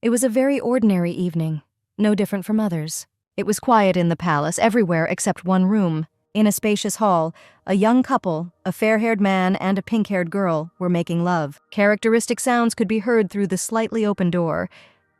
It was a very ordinary evening, no different from others. It was quiet in the palace everywhere except one room. In a spacious hall, a young couple, a fair-haired man and a pink-haired girl, were making love. Characteristic sounds could be heard through the slightly open door.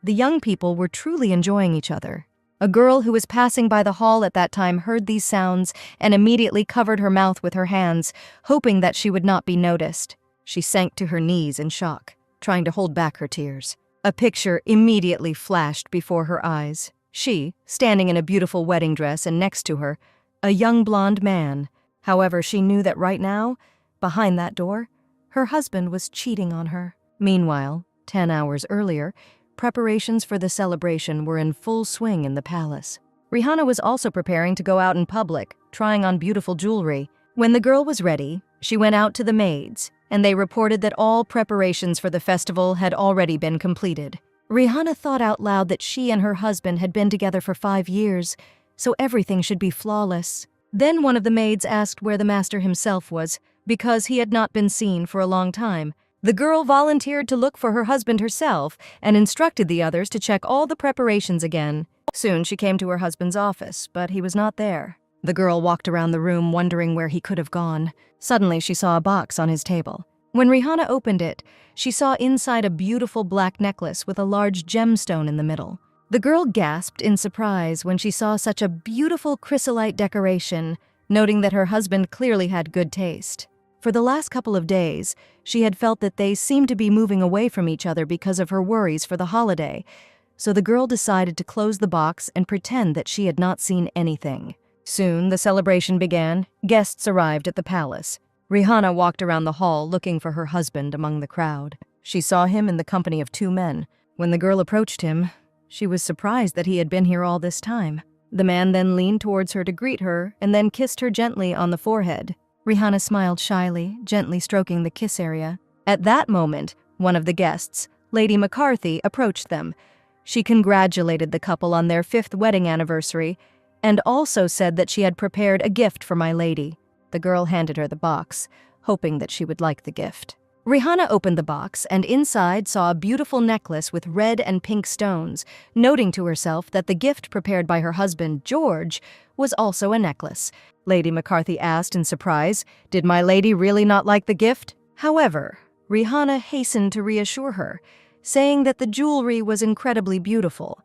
The young people were truly enjoying each other. A girl who was passing by the hall at that time heard these sounds and immediately covered her mouth with her hands, hoping that she would not be noticed. She sank to her knees in shock, trying to hold back her tears. A picture immediately flashed before her eyes. She, standing in a beautiful wedding dress, and next to her, a young blonde man. However, she knew that right now, behind that door, her husband was cheating on her. Meanwhile, 10 hours earlier, preparations for the celebration were in full swing in the palace. Rihanna was also preparing to go out in public, trying on beautiful jewelry. When the girl was ready, she went out to the maids, and they reported that all preparations for the festival had already been completed. Rihanna thought out loud that she and her husband had been together for 5 years, so everything should be flawless. Then one of the maids asked where the master himself was, because he had not been seen for a long time. The girl volunteered to look for her husband herself and instructed the others to check all the preparations again. Soon she came to her husband's office, but he was not there. The girl walked around the room wondering where he could have gone. Suddenly she saw a box on his table. When Rihanna opened it, she saw inside a beautiful black necklace with a large gemstone in the middle. The girl gasped in surprise when she saw such a beautiful chrysolite decoration, noting that her husband clearly had good taste. For the last couple of days, she had felt that they seemed to be moving away from each other because of her worries for the holiday, so the girl decided to close the box and pretend that she had not seen anything. Soon, the celebration began. Guests arrived at the palace. Rihanna walked around the hall looking for her husband among the crowd. She saw him in the company of 2 men. When the girl approached him, she was surprised that he had been here all this time. The man then leaned towards her to greet her and then kissed her gently on the forehead. Rihanna smiled shyly, gently stroking the kiss area. At that moment, one of the guests, Lady McCarthy, approached them. She congratulated the couple on their 5th wedding anniversary and also said that she had prepared a gift for my lady. The girl handed her the box, hoping that she would like the gift. Rihanna opened the box and inside saw a beautiful necklace with red and pink stones, noting to herself that the gift prepared by her husband, George, was also a necklace. Lady McCarthy asked in surprise, "Did my lady really not like the gift?" However, Rihanna hastened to reassure her, saying that the jewelry was incredibly beautiful.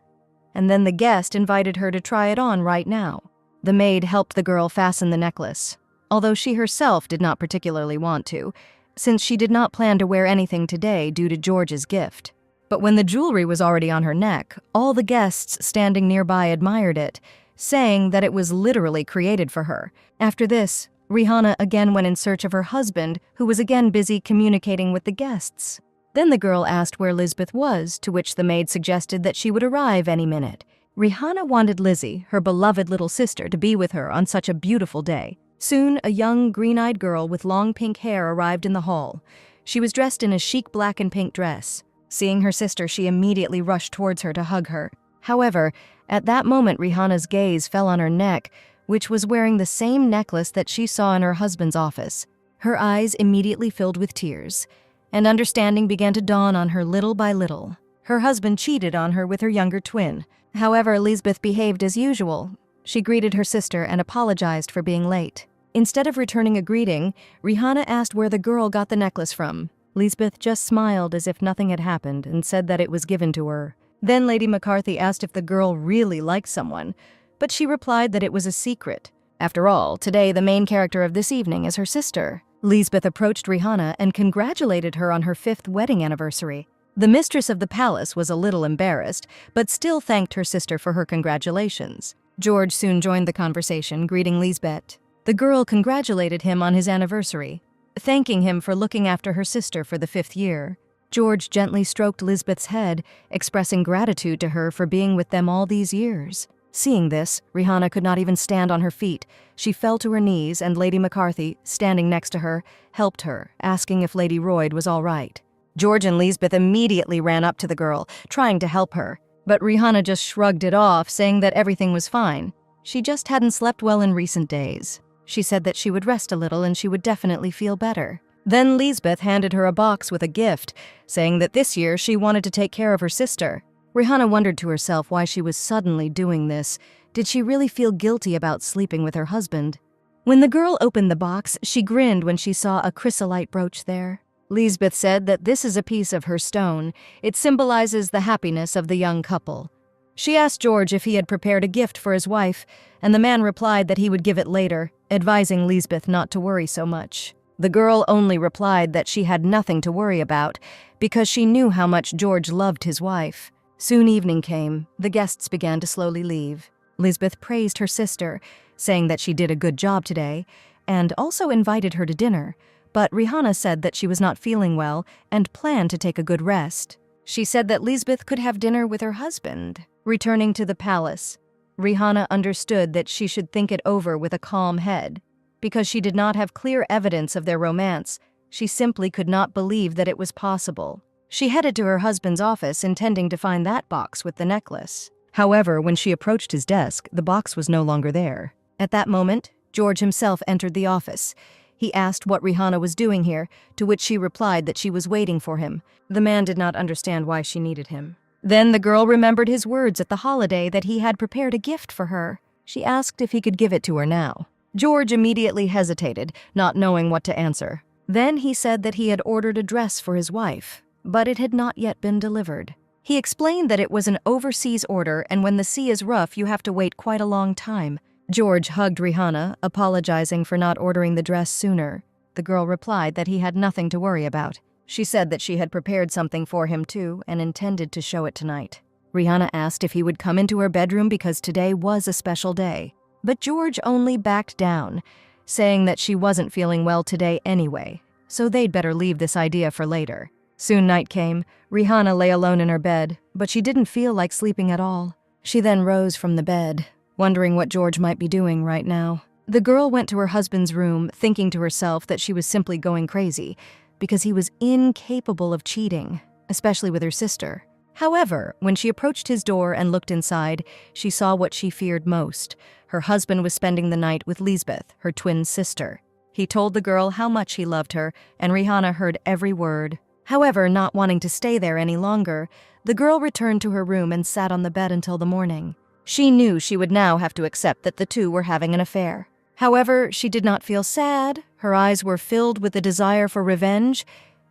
And then the guest invited her to try it on right now. The maid helped the girl fasten the necklace, although she herself did not particularly want to, since she did not plan to wear anything today due to George's gift. But when the jewelry was already on her neck, all the guests standing nearby admired it, saying that it was literally created for her. After this, Rihanna again went in search of her husband, who was again busy communicating with the guests. Then the girl asked where Lisbeth was, to which the maid suggested that she would arrive any minute. Rihanna wanted Lizzie, her beloved little sister, to be with her on such a beautiful day. Soon, a young, green-eyed girl with long pink hair arrived in the hall. She was dressed in a chic black and pink dress. Seeing her sister, she immediately rushed towards her to hug her. However, at that moment, Rihanna's gaze fell on her neck, which was wearing the same necklace that she saw in her husband's office. Her eyes immediately filled with tears, and understanding began to dawn on her little by little. Her husband cheated on her with her younger twin. However, Lisbeth behaved as usual. She greeted her sister and apologized for being late. Instead of returning a greeting, Rihanna asked where the girl got the necklace from. Lisbeth just smiled as if nothing had happened and said that it was given to her. Then Lady McCarthy asked if the girl really liked someone, but she replied that it was a secret. After all, today the main character of this evening is her sister. Lisbeth approached Rihanna and congratulated her on her 5th wedding anniversary. The mistress of the palace was a little embarrassed, but still thanked her sister for her congratulations. George soon joined the conversation, greeting Lisbeth. The girl congratulated him on his anniversary, thanking him for looking after her sister for the 5th year. George gently stroked Lisbeth's head, expressing gratitude to her for being with them all these years. Seeing this, Rihanna could not even stand on her feet. She fell to her knees, and Lady McCarthy, standing next to her, helped her, asking if Lady Royd was all right. George and Lisbeth immediately ran up to the girl, trying to help her. But Rihanna just shrugged it off, saying that everything was fine. She just hadn't slept well in recent days. She said that she would rest a little and she would definitely feel better. Then Lisbeth handed her a box with a gift, saying that this year she wanted to take care of her sister. Rihanna wondered to herself why she was suddenly doing this. Did she really feel guilty about sleeping with her husband? When the girl opened the box, she grinned when she saw a chrysolite brooch there. Lisbeth said that this is a piece of her stone. It symbolizes the happiness of the young couple. She asked George if he had prepared a gift for his wife, and the man replied that he would give it later, advising Lisbeth not to worry so much. The girl only replied that she had nothing to worry about because she knew how much George loved his wife. Soon evening came. The guests began to slowly leave. Lisbeth praised her sister, saying that she did a good job today, and also invited her to dinner, but Rihanna said that she was not feeling well and planned to take a good rest. She said that Lisbeth could have dinner with her husband. Returning to the palace, Rihanna understood that she should think it over with a calm head. Because she did not have clear evidence of their romance, she simply could not believe that it was possible. She headed to her husband's office, intending to find that box with the necklace. However, when she approached his desk, the box was no longer there. At that moment, George himself entered the office. He asked what Rihanna was doing here, to which she replied that she was waiting for him. The man did not understand why she needed him. Then the girl remembered his words at the holiday that he had prepared a gift for her. She asked if he could give it to her now. George immediately hesitated, not knowing what to answer. Then he said that he had ordered a dress for his wife, but it had not yet been delivered. He explained that it was an overseas order, and when the sea is rough, you have to wait quite a long time. George hugged Rihanna, apologizing for not ordering the dress sooner. The girl replied that he had nothing to worry about. She said that she had prepared something for him too and intended to show it tonight. Rihanna asked if he would come into her bedroom because today was a special day. But George only backed down, saying that she wasn't feeling well today anyway, so they'd better leave this idea for later. Soon night came. Rihanna lay alone in her bed, but she didn't feel like sleeping at all. She then rose from the bed, wondering what George might be doing right now. The girl went to her husband's room, thinking to herself that she was simply going crazy, because he was incapable of cheating, especially with her sister. However, when she approached his door and looked inside, she saw what she feared most. Her husband was spending the night with Lisbeth, her twin sister. He told the girl how much he loved her, and Rihanna heard every word. However, not wanting to stay there any longer, the girl returned to her room and sat on the bed until the morning. She knew she would now have to accept that the two were having an affair. However, she did not feel sad. Her eyes were filled with the desire for revenge.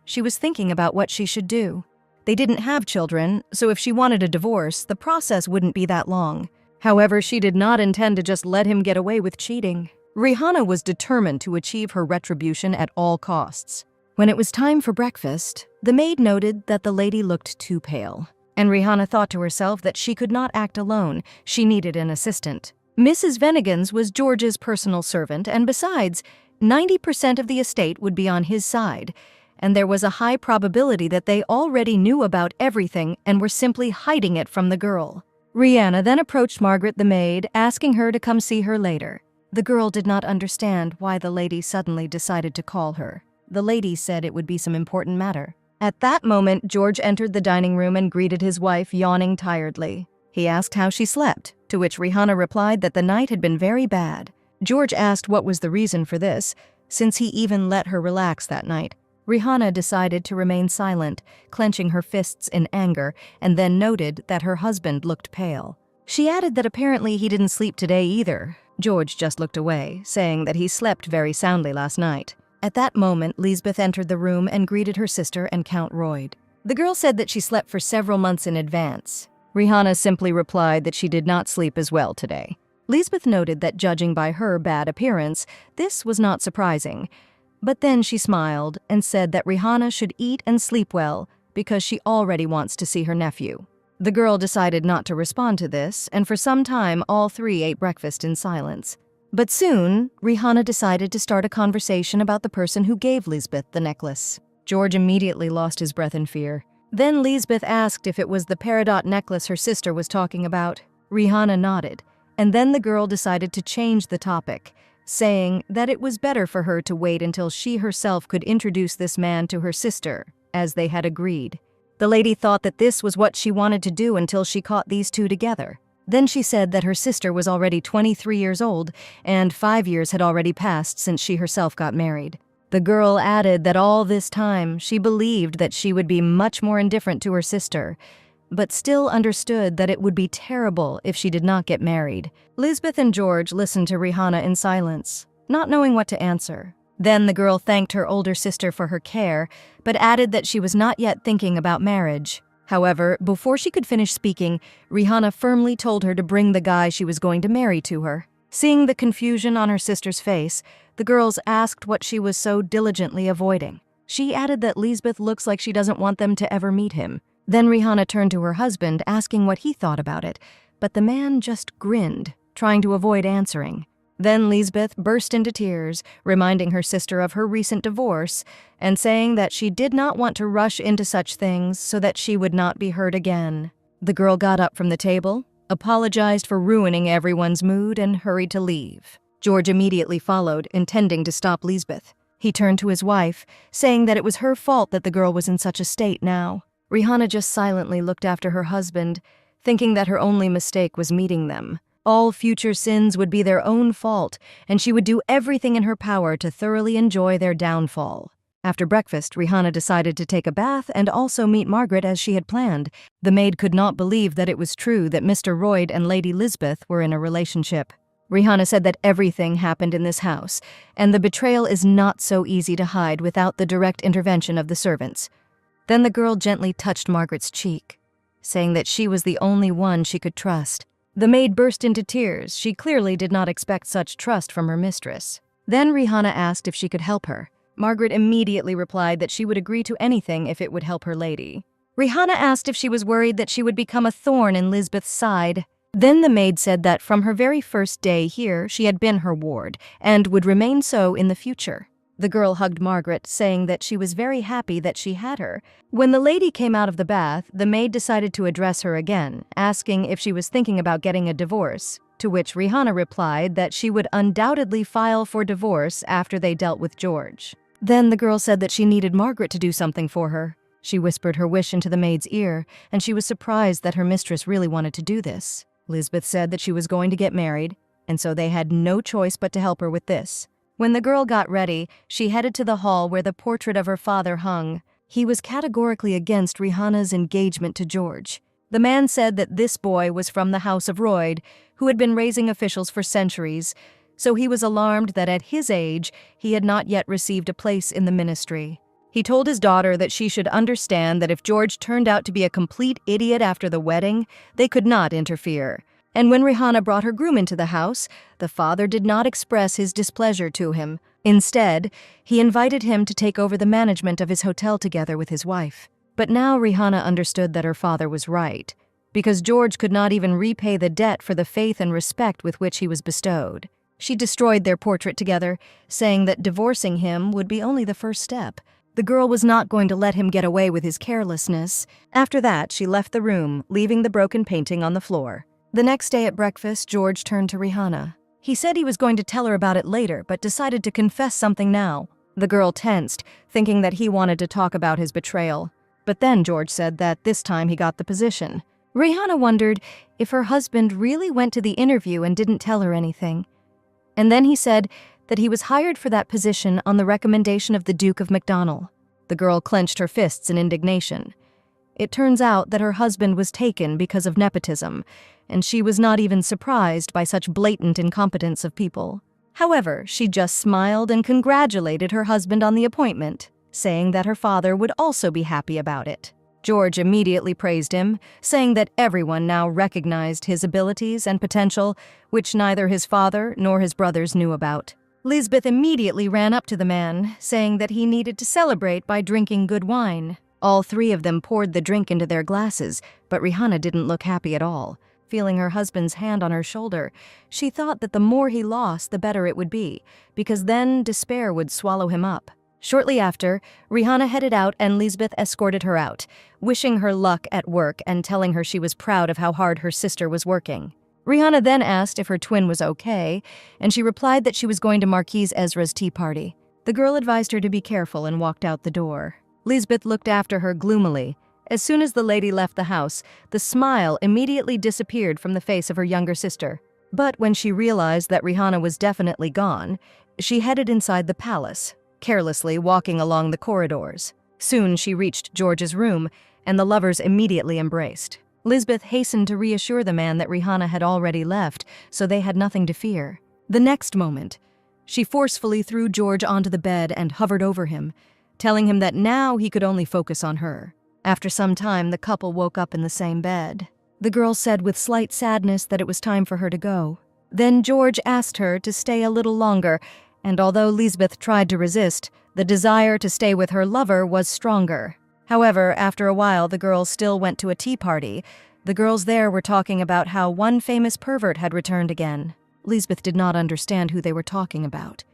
She was thinking about what she should do. They didn't have children, so if she wanted a divorce, the process wouldn't be that long. However, she did not intend to just let him get away with cheating. Rihanna was determined to achieve her retribution at all costs. When it was time for breakfast, the maid noted that the lady looked too pale, and Rihanna thought to herself that she could not act alone. She needed an assistant. Mrs. Venegans was George's personal servant, and besides, 90% of the estate would be on his side, and there was a high probability that they already knew about everything and were simply hiding it from the girl. Rihanna then approached Margaret the maid, asking her to come see her later. The girl did not understand why the lady suddenly decided to call her. The lady said it would be some important matter. At that moment, George entered the dining room and greeted his wife, yawning tiredly. He asked how she slept, to which Rihanna replied that the night had been very bad. George asked what was the reason for this, since he even let her relax that night. Rihanna decided to remain silent, clenching her fists in anger, and then noted that her husband looked pale. She added that apparently he didn't sleep today either. George just looked away, saying that he slept very soundly last night. At that moment, Lisbeth entered the room and greeted her sister and Count Royd. The girl said that she slept for several months in advance. Rihanna simply replied that she did not sleep as well today. Lisbeth noted that judging by her bad appearance, this was not surprising. But then she smiled and said that Rihanna should eat and sleep well because she already wants to see her nephew. The girl decided not to respond to this, and for some time all three ate breakfast in silence. But soon, Rihanna decided to start a conversation about the person who gave Lisbeth the necklace. George immediately lost his breath in fear. Then Lisbeth asked if it was the peridot necklace her sister was talking about. Rihanna nodded, and then the girl decided to change the topic, saying that it was better for her to wait until she herself could introduce this man to her sister, as they had agreed. The lady thought that this was what she wanted to do until she caught these two together. Then she said that her sister was already 23 years old, and 5 years had already passed since she herself got married. The girl added that all this time she believed that she would be much more indifferent to her sister, but still understood that it would be terrible if she did not get married. Lisbeth and George listened to Rihanna in silence, not knowing what to answer. Then the girl thanked her older sister for her care, but added that she was not yet thinking about marriage. However, before she could finish speaking, Rihanna firmly told her to bring the guy she was going to marry to her. Seeing the confusion on her sister's face, the girls asked what she was so diligently avoiding. She added that Lisbeth looks like she doesn't want them to ever meet him. Then Rihanna turned to her husband, asking what he thought about it, but the man just grinned, trying to avoid answering. Then Lisbeth burst into tears, reminding her sister of her recent divorce, and saying that she did not want to rush into such things so that she would not be hurt again. The girl got up from the table, apologized for ruining everyone's mood, and hurried to leave. George immediately followed, intending to stop Lisbeth. He turned to his wife, saying that it was her fault that the girl was in such a state now. Rihanna just silently looked after her husband, thinking that her only mistake was meeting them. All future sins would be their own fault, and she would do everything in her power to thoroughly enjoy their downfall. After breakfast, Rihanna decided to take a bath and also meet Margaret as she had planned. The maid could not believe that it was true that Mr. Royd and Lady Lisbeth were in a relationship. Rihanna said that everything happened in this house, and the betrayal is not so easy to hide without the direct intervention of the servants. Then the girl gently touched Margaret's cheek, saying that she was the only one she could trust. The maid burst into tears. She clearly did not expect such trust from her mistress. Then Rihanna asked if she could help her. Margaret immediately replied that she would agree to anything if it would help her lady. Rihanna asked if she was worried that she would become a thorn in Lisbeth's side. Then the maid said that from her very first day here, she had been her ward, and would remain so in the future. The girl hugged Margaret, saying that she was very happy that she had her. When the lady came out of the bath, the maid decided to address her again, asking if she was thinking about getting a divorce, to which Rihanna replied that she would undoubtedly file for divorce after they dealt with George. Then the girl said that she needed Margaret to do something for her. She whispered her wish into the maid's ear, and she was surprised that her mistress really wanted to do this. Lisbeth said that she was going to get married, and so they had no choice but to help her with this. When the girl got ready, she headed to the hall where the portrait of her father hung. He was categorically against Rihanna's engagement to George. The man said that this boy was from the House of Royd, who had been raising officials for centuries, so he was alarmed that at his age, he had not yet received a place in the ministry. He told his daughter that she should understand that if George turned out to be a complete idiot after the wedding, they could not interfere. And when Rihanna brought her groom into the house, the father did not express his displeasure to him. Instead, he invited him to take over the management of his hotel together with his wife. But now Rihanna understood that her father was right, because George could not even repay the debt for the faith and respect with which he was bestowed. She destroyed their portrait together, saying that divorcing him would be only the first step. The girl was not going to let him get away with his carelessness. After that, she left the room, leaving the broken painting on the floor. The next day at breakfast, George turned to Rihanna. He said he was going to tell her about it later, but decided to confess something now. The girl tensed, thinking that he wanted to talk about his betrayal. But then George said that this time he got the position. Rihanna wondered if her husband really went to the interview and didn't tell her anything. And then he said that he was hired for that position on the recommendation of the Duke of Macdonald. The girl clenched her fists in indignation. It turns out that her husband was taken because of nepotism, and she was not even surprised by such blatant incompetence of people. However, she just smiled and congratulated her husband on the appointment, saying that her father would also be happy about it. George immediately praised him, saying that everyone now recognized his abilities and potential, which neither his father nor his brothers knew about. Lisbeth immediately ran up to the man, saying that he needed to celebrate by drinking good wine. All three of them poured the drink into their glasses, but Rihanna didn't look happy at all. Feeling her husband's hand on her shoulder, she thought that the more he lost, the better it would be, because then despair would swallow him up. Shortly after, Rihanna headed out and Lisbeth escorted her out, wishing her luck at work and telling her she was proud of how hard her sister was working. Rihanna then asked if her twin was okay, and she replied that she was going to Marquise Ezra's tea party. The girl advised her to be careful and walked out the door. Lisbeth looked after her gloomily. As soon as the lady left the house, the smile immediately disappeared from the face of her younger sister. But when she realized that Rihanna was definitely gone, she headed inside the palace, carelessly walking along the corridors. Soon she reached George's room, and the lovers immediately embraced. Lisbeth hastened to reassure the man that Rihanna had already left, so they had nothing to fear. The next moment, she forcefully threw George onto the bed and hovered over him, telling him that now he could only focus on her. After some time, the couple woke up in the same bed. The girl said with slight sadness that it was time for her to go. Then George asked her to stay a little longer, and although Lisbeth tried to resist, the desire to stay with her lover was stronger. However, after a while, the girls still went to a tea party. The girls there were talking about how one famous pervert had returned again. Lisbeth did not understand who they were talking about.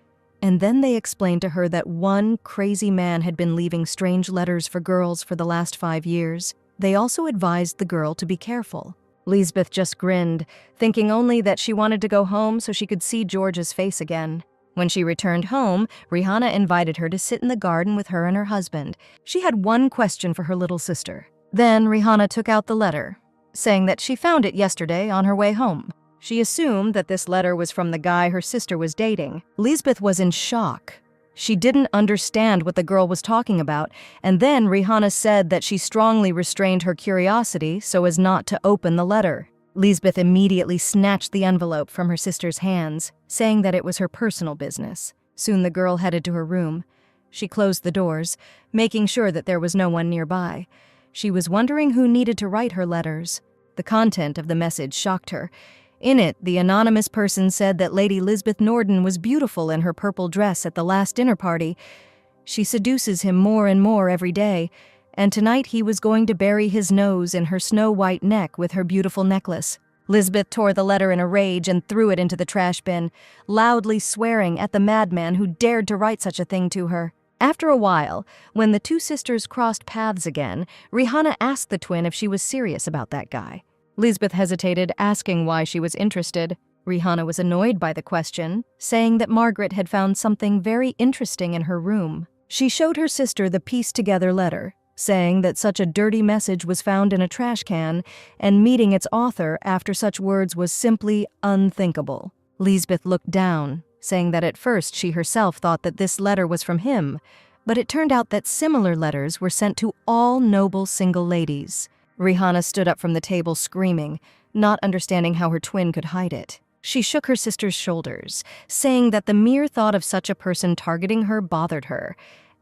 And then they explained to her that one crazy man had been leaving strange letters for girls for the last 5 years. They also advised the girl to be careful. Lisbeth just grinned, thinking only that she wanted to go home so she could see George's face again. When she returned home, Rihanna invited her to sit in the garden with her and her husband. She had one question for her little sister. Then Rihanna took out the letter, saying that she found it yesterday on her way home. She assumed that this letter was from the guy her sister was dating. Lisbeth was in shock. She didn't understand what the girl was talking about, and then Rihanna said that she strongly restrained her curiosity so as not to open the letter. Lisbeth immediately snatched the envelope from her sister's hands, saying that it was her personal business. Soon the girl headed to her room. She closed the doors, making sure that there was no one nearby. She was wondering who needed to write her letters. The content of the message shocked her. In it, the anonymous person said that Lady Lisbeth Norden was beautiful in her purple dress at the last dinner party. She seduces him more and more every day, and tonight he was going to bury his nose in her snow-white neck with her beautiful necklace. Lisbeth tore the letter in a rage and threw it into the trash bin, loudly swearing at the madman who dared to write such a thing to her. After a while, when the two sisters crossed paths again, Rihanna asked the twin if she was serious about that guy. Lisbeth hesitated, asking why she was interested. Rihanna was annoyed by the question, saying that Margaret had found something very interesting in her room. She showed her sister the pieced-together letter, saying that such a dirty message was found in a trash can, and meeting its author after such words was simply unthinkable. Lisbeth looked down, saying that at first she herself thought that this letter was from him, but it turned out that similar letters were sent to all noble single ladies. Rihanna stood up from the table screaming, not understanding how her twin could hide it. She shook her sister's shoulders, saying that the mere thought of such a person targeting her bothered her,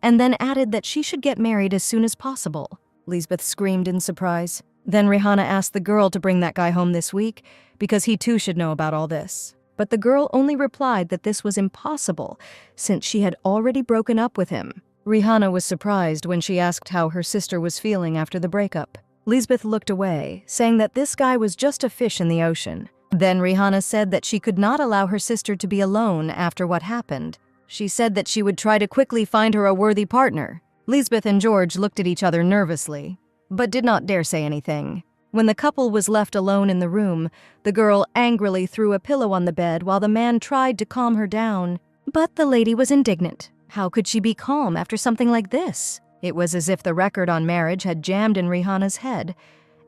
and then added that she should get married as soon as possible. Lisbeth screamed in surprise. Then Rihanna asked the girl to bring that guy home this week, because he too should know about all this. But the girl only replied that this was impossible, since she had already broken up with him. Rihanna was surprised when she asked how her sister was feeling after the breakup. Lisbeth looked away, saying that this guy was just a fish in the ocean. Then Rihanna said that she could not allow her sister to be alone after what happened. She said that she would try to quickly find her a worthy partner. Lisbeth and George looked at each other nervously, but did not dare say anything. When the couple was left alone in the room, the girl angrily threw a pillow on the bed while the man tried to calm her down. But the lady was indignant. How could she be calm after something like this? It was as if the record on marriage had jammed in Rihanna's head.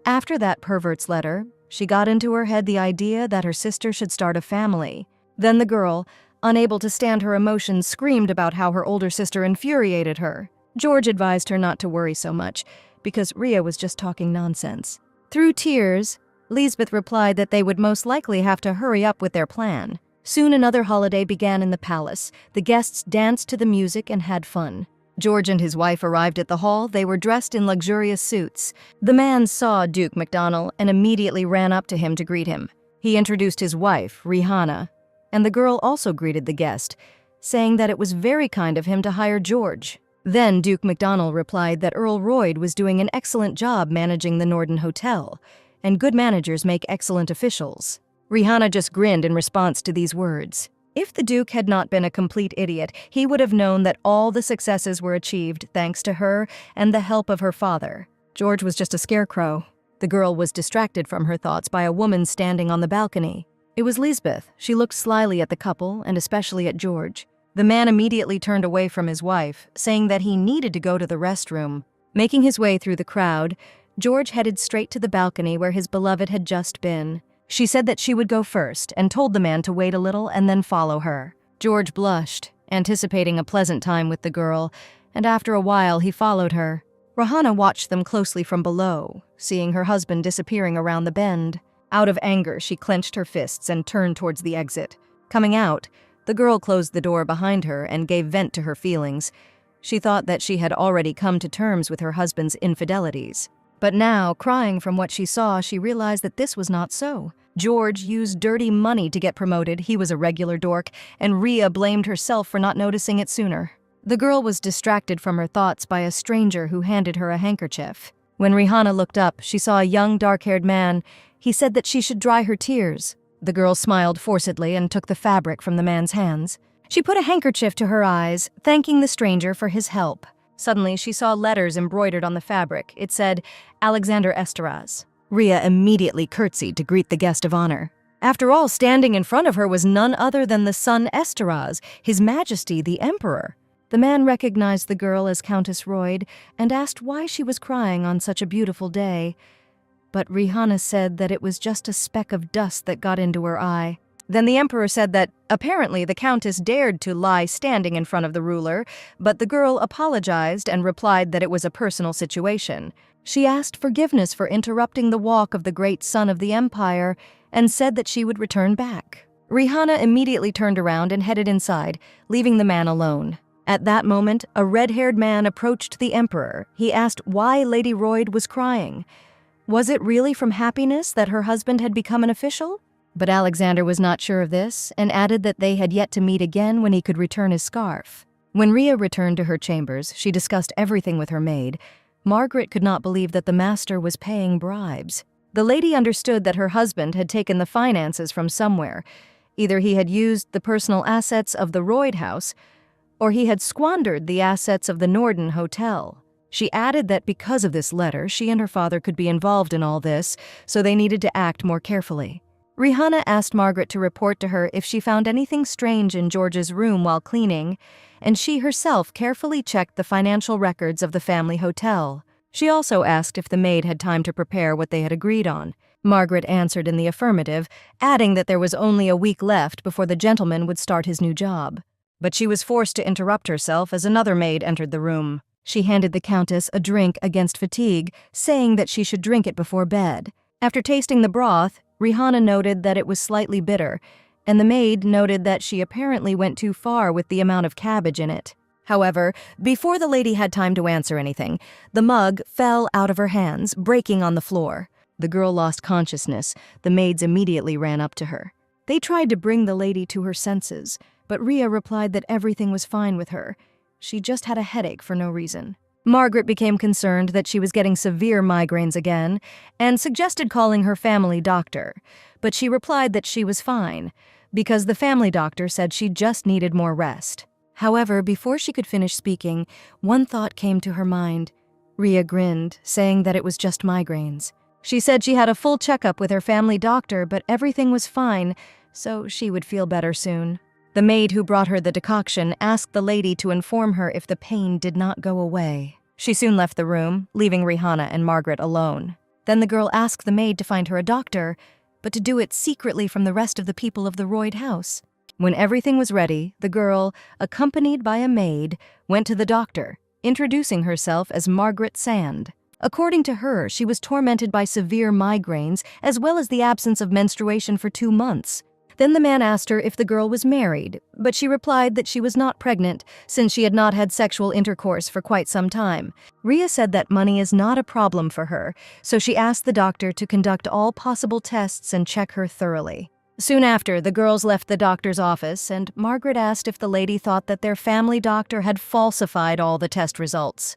After that pervert's letter, she got into her head the idea that her sister should start a family. Then the girl, unable to stand her emotions, screamed about how her older sister infuriated her. George advised her not to worry so much, because Rhea was just talking nonsense. Through tears, Lisbeth replied that they would most likely have to hurry up with their plan. Soon another holiday began in the palace. The guests danced to the music and had fun. George and his wife arrived at the hall. They were dressed in luxurious suits. The man saw Duke MacDonald and immediately ran up to him to greet him. He introduced his wife, Rihanna, and the girl also greeted the guest, saying that it was very kind of him to hire George. Then Duke MacDonald replied that Earl Royd was doing an excellent job managing the Norden Hotel, and good managers make excellent officials. Rihanna just grinned in response to these words. If the Duke had not been a complete idiot, he would have known that all the successes were achieved thanks to her and the help of her father. George was just a scarecrow. The girl was distracted from her thoughts by a woman standing on the balcony. It was Lisbeth. She looked slyly at the couple, and especially at George. The man immediately turned away from his wife, saying that he needed to go to the restroom. Making his way through the crowd, George headed straight to the balcony where his beloved had just been. She said that she would go first and told the man to wait a little and then follow her. George blushed, anticipating a pleasant time with the girl, and after a while he followed her. Rahana watched them closely from below, seeing her husband disappearing around the bend. Out of anger, she clenched her fists and turned towards the exit. Coming out, the girl closed the door behind her and gave vent to her feelings. She thought that she had already come to terms with her husband's infidelities. But now, crying from what she saw, she realized that this was not so. George used dirty money to get promoted, he was a regular dork, and Rhea blamed herself for not noticing it sooner. The girl was distracted from her thoughts by a stranger who handed her a handkerchief. When Rihanna looked up, she saw a young, dark-haired man. He said that she should dry her tears. The girl smiled forcedly and took the fabric from the man's hands. She put a handkerchief to her eyes, thanking the stranger for his help. Suddenly, she saw letters embroidered on the fabric. It said, Alexander Esteraz. Rhea immediately curtsied to greet the guest of honor. After all, standing in front of her was none other than the son Esteraz, His Majesty the Emperor. The man recognized the girl as Countess Royd and asked why she was crying on such a beautiful day. But Rihanna said that it was just a speck of dust that got into her eye. Then the emperor said that apparently the countess dared to lie standing in front of the ruler, but the girl apologized and replied that it was a personal situation. She asked forgiveness for interrupting the walk of the great son of the empire and said that she would return back. Rihanna immediately turned around and headed inside, leaving the man alone. At that moment, a red-haired man approached the emperor. He asked why Lady Royd was crying. Was it really from happiness that her husband had become an official? But Alexander was not sure of this and added that they had yet to meet again when he could return his scarf. When Rhea returned to her chambers, she discussed everything with her maid. Margaret could not believe that the master was paying bribes. The lady understood that her husband had taken the finances from somewhere. Either he had used the personal assets of the Royd house, or he had squandered the assets of the Norden Hotel. She added that because of this letter, she and her father could be involved in all this, so they needed to act more carefully. Rihanna asked Margaret to report to her if she found anything strange in George's room while cleaning, and she herself carefully checked the financial records of the family hotel. She also asked if the maid had time to prepare what they had agreed on. Margaret answered in the affirmative, adding that there was only a week left before the gentleman would start his new job. But she was forced to interrupt herself as another maid entered the room. She handed the countess a drink against fatigue, saying that she should drink it before bed. After tasting the broth, Rihanna noted that it was slightly bitter, and the maid noted that she apparently went too far with the amount of cabbage in it. However, before the lady had time to answer anything, the mug fell out of her hands, breaking on the floor. The girl lost consciousness. The maids immediately ran up to her. They tried to bring the lady to her senses, but Rhea replied that everything was fine with her. She just had a headache for no reason. Margaret became concerned that she was getting severe migraines again and suggested calling her family doctor, but she replied that she was fine because the family doctor said she just needed more rest. However, before she could finish speaking, one thought came to her mind. Rhea grinned, saying that it was just migraines. She said she had a full checkup with her family doctor, but everything was fine, so she would feel better soon. The maid who brought her the decoction asked the lady to inform her if the pain did not go away. She soon left the room, leaving Rihanna and Margaret alone. Then the girl asked the maid to find her a doctor, but to do it secretly from the rest of the people of the Royd house. When everything was ready, the girl, accompanied by a maid, went to the doctor, introducing herself as Margaret Sand. According to her, she was tormented by severe migraines as well as the absence of menstruation for 2 months. Then the man asked her if the girl was married, but she replied that she was not pregnant since she had not had sexual intercourse for quite some time. Rhea said that money is not a problem for her, so she asked the doctor to conduct all possible tests and check her thoroughly. Soon after, the girls left the doctor's office, and Margaret asked if the lady thought that their family doctor had falsified all the test results.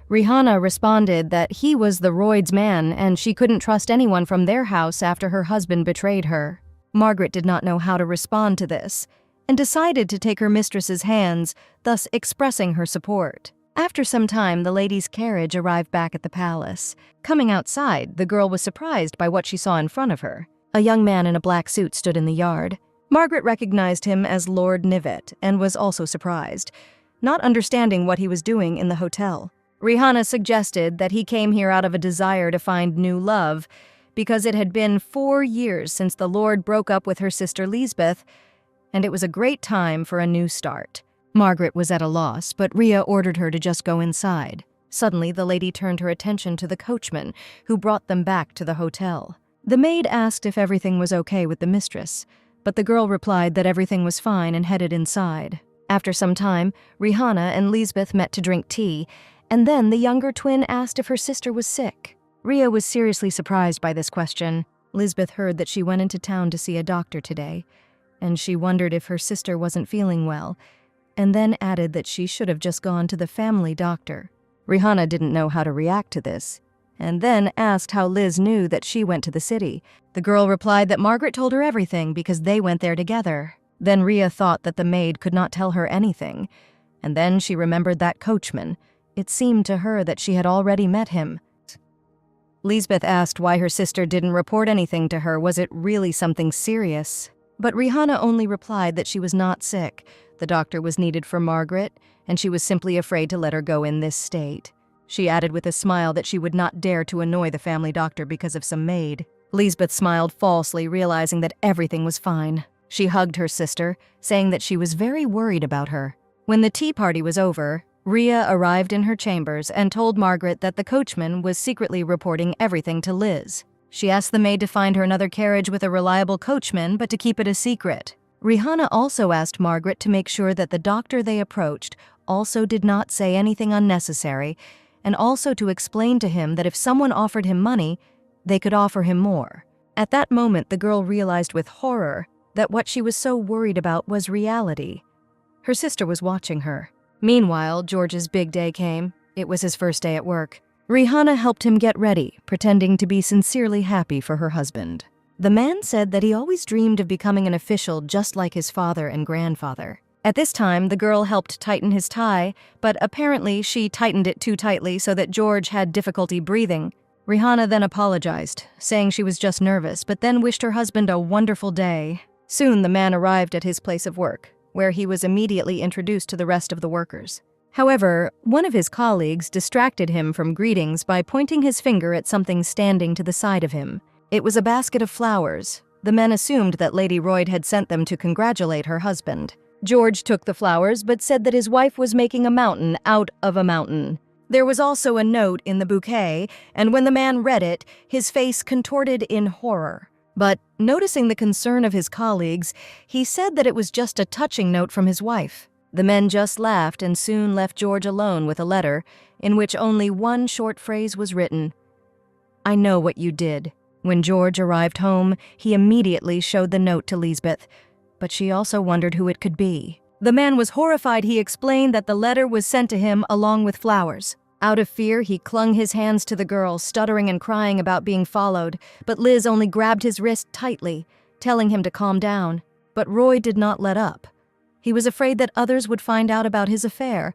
Rihanna responded that he was the Royd's man and she couldn't trust anyone from their house after her husband betrayed her. Margaret did not know how to respond to this, and decided to take her mistress's hands, thus expressing her support. After some time, the lady's carriage arrived back at the palace. Coming outside, the girl was surprised by what she saw in front of her. A young man in a black suit stood in the yard. Margaret recognized him as Lord Nivet and was also surprised, not understanding what he was doing in the hotel. Rihanna suggested that he came here out of a desire to find new love, because it had been 4 years since the Lord broke up with her sister Lisbeth, and it was a great time for a new start. Margaret was at a loss, but Rhea ordered her to just go inside. Suddenly, the lady turned her attention to the coachman, who brought them back to the hotel. The maid asked if everything was okay with the mistress, but the girl replied that everything was fine and headed inside. After some time, Rihanna and Lisbeth met to drink tea, and then the younger twin asked if her sister was sick. Rhea was seriously surprised by this question. Lisbeth heard that she went into town to see a doctor today, and she wondered if her sister wasn't feeling well, and then added that she should have just gone to the family doctor. Rihanna didn't know how to react to this, and then asked how Liz knew that she went to the city. The girl replied that Margaret told her everything because they went there together. Then Rhea thought that the maid could not tell her anything, and then she remembered that coachman. It seemed to her that she had already met him. Lisbeth asked why her sister didn't report anything to her. Was it really something serious? But Rihanna only replied that she was not sick. The doctor was needed for Margaret, and she was simply afraid to let her go in this state. She added with a smile that she would not dare to annoy the family doctor because of some maid. Lisbeth smiled falsely, realizing that everything was fine. She hugged her sister, saying that she was very worried about her. When the tea party was over, Rhea arrived in her chambers and told Margaret that the coachman was secretly reporting everything to Liz. She asked the maid to find her another carriage with a reliable coachman, but to keep it a secret. Rihanna also asked Margaret to make sure that the doctor they approached also did not say anything unnecessary, and also to explain to him that if someone offered him money, they could offer him more. At that moment, the girl realized with horror that what she was so worried about was reality. Her sister was watching her. Meanwhile, George's big day came. It was his first day at work. Rihanna helped him get ready, pretending to be sincerely happy for her husband. The man said that he always dreamed of becoming an official just like his father and grandfather. At this time, the girl helped tighten his tie, but apparently she tightened it too tightly so that George had difficulty breathing. Rihanna then apologized, saying she was just nervous, but then wished her husband a wonderful day. Soon the man arrived at his place of work, where he was immediately introduced to the rest of the workers. However, one of his colleagues distracted him from greetings by pointing his finger at something standing to the side of him. It was a basket of flowers. The men assumed that Lady Royd had sent them to congratulate her husband. George took the flowers but said that his wife was making a mountain out of a mountain. There was also a note in the bouquet, and when the man read it, his face contorted in horror. But noticing the concern of his colleagues, he said that it was just a touching note from his wife. The men just laughed and soon left George alone with a letter in which only one short phrase was written. "I know what you did." When George arrived home, he immediately showed the note to Lisbeth, but she also wondered who it could be. The man was horrified. He explained that the letter was sent to him along with flowers. Out of fear, he clung his hands to the girl, stuttering and crying about being followed, but Liz only grabbed his wrist tightly, telling him to calm down. But Roy did not let up. He was afraid that others would find out about his affair,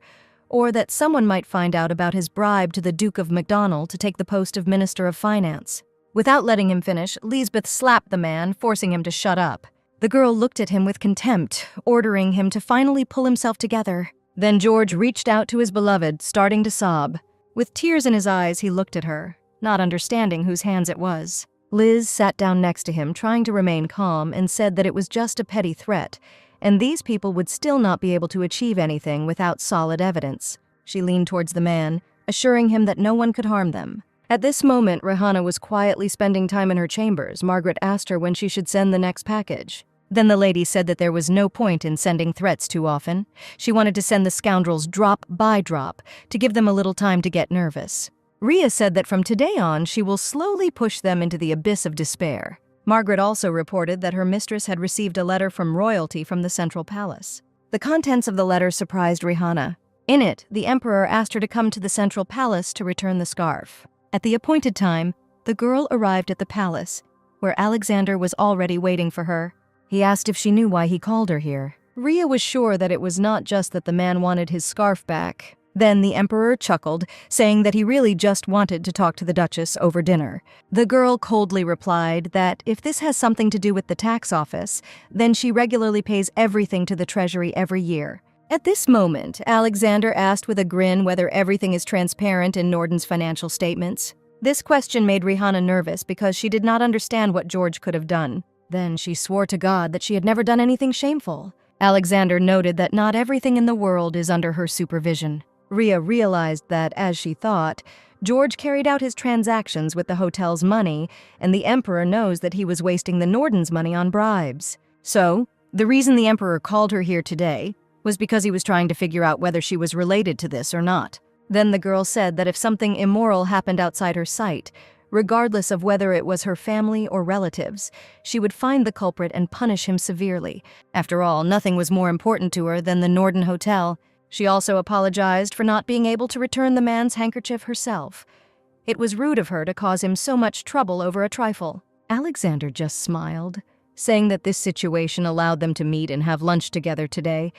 or that someone might find out about his bribe to the Duke of Macdonald to take the post of Minister of Finance. Without letting him finish, Lisbeth slapped the man, forcing him to shut up. The girl looked at him with contempt, ordering him to finally pull himself together. Then George reached out to his beloved, starting to sob. With tears in his eyes, he looked at her, not understanding whose hands it was. Liz sat down next to him, trying to remain calm, and said that it was just a petty threat, and these people would still not be able to achieve anything without solid evidence. She leaned towards the man, assuring him that no one could harm them. At this moment, Rihanna was quietly spending time in her chambers. Margaret asked her when she should send the next package. Then the lady said that there was no point in sending threats too often. She wanted to send the scoundrels drop by drop, to give them a little time to get nervous. Rhea said that from today on, she will slowly push them into the abyss of despair. Margaret also reported that her mistress had received a letter from royalty from the Central Palace. The contents of the letter surprised Rihanna. In it, the emperor asked her to come to the Central Palace to return the scarf. At the appointed time, the girl arrived at the palace, where Alexander was already waiting for her. He asked if she knew why he called her here. Rhea was sure that it was not just that the man wanted his scarf back. Then the emperor chuckled, saying that he really just wanted to talk to the Duchess over dinner. The girl coldly replied that if this has something to do with the tax office, then she regularly pays everything to the treasury every year. At this moment, Alexander asked with a grin whether everything is transparent in Norden's financial statements. This question made Rihanna nervous because she did not understand what George could have done. Then she swore to God that she had never done anything shameful. Alexander noted that not everything in the world is under her supervision. Rhea realized that, as she thought, George carried out his transactions with the hotel's money, and the Emperor knows that he was wasting the Norden's money on bribes. So, the reason the Emperor called her here today was because he was trying to figure out whether she was related to this or not. Then the girl said that if something immoral happened outside her sight, regardless of whether it was her family or relatives, she would find the culprit and punish him severely. After all, nothing was more important to her than the Norden Hotel. She also apologized for not being able to return the man's handkerchief herself. It was rude of her to cause him so much trouble over a trifle. Alexander just smiled, saying that this situation allowed them to meet and have lunch together today,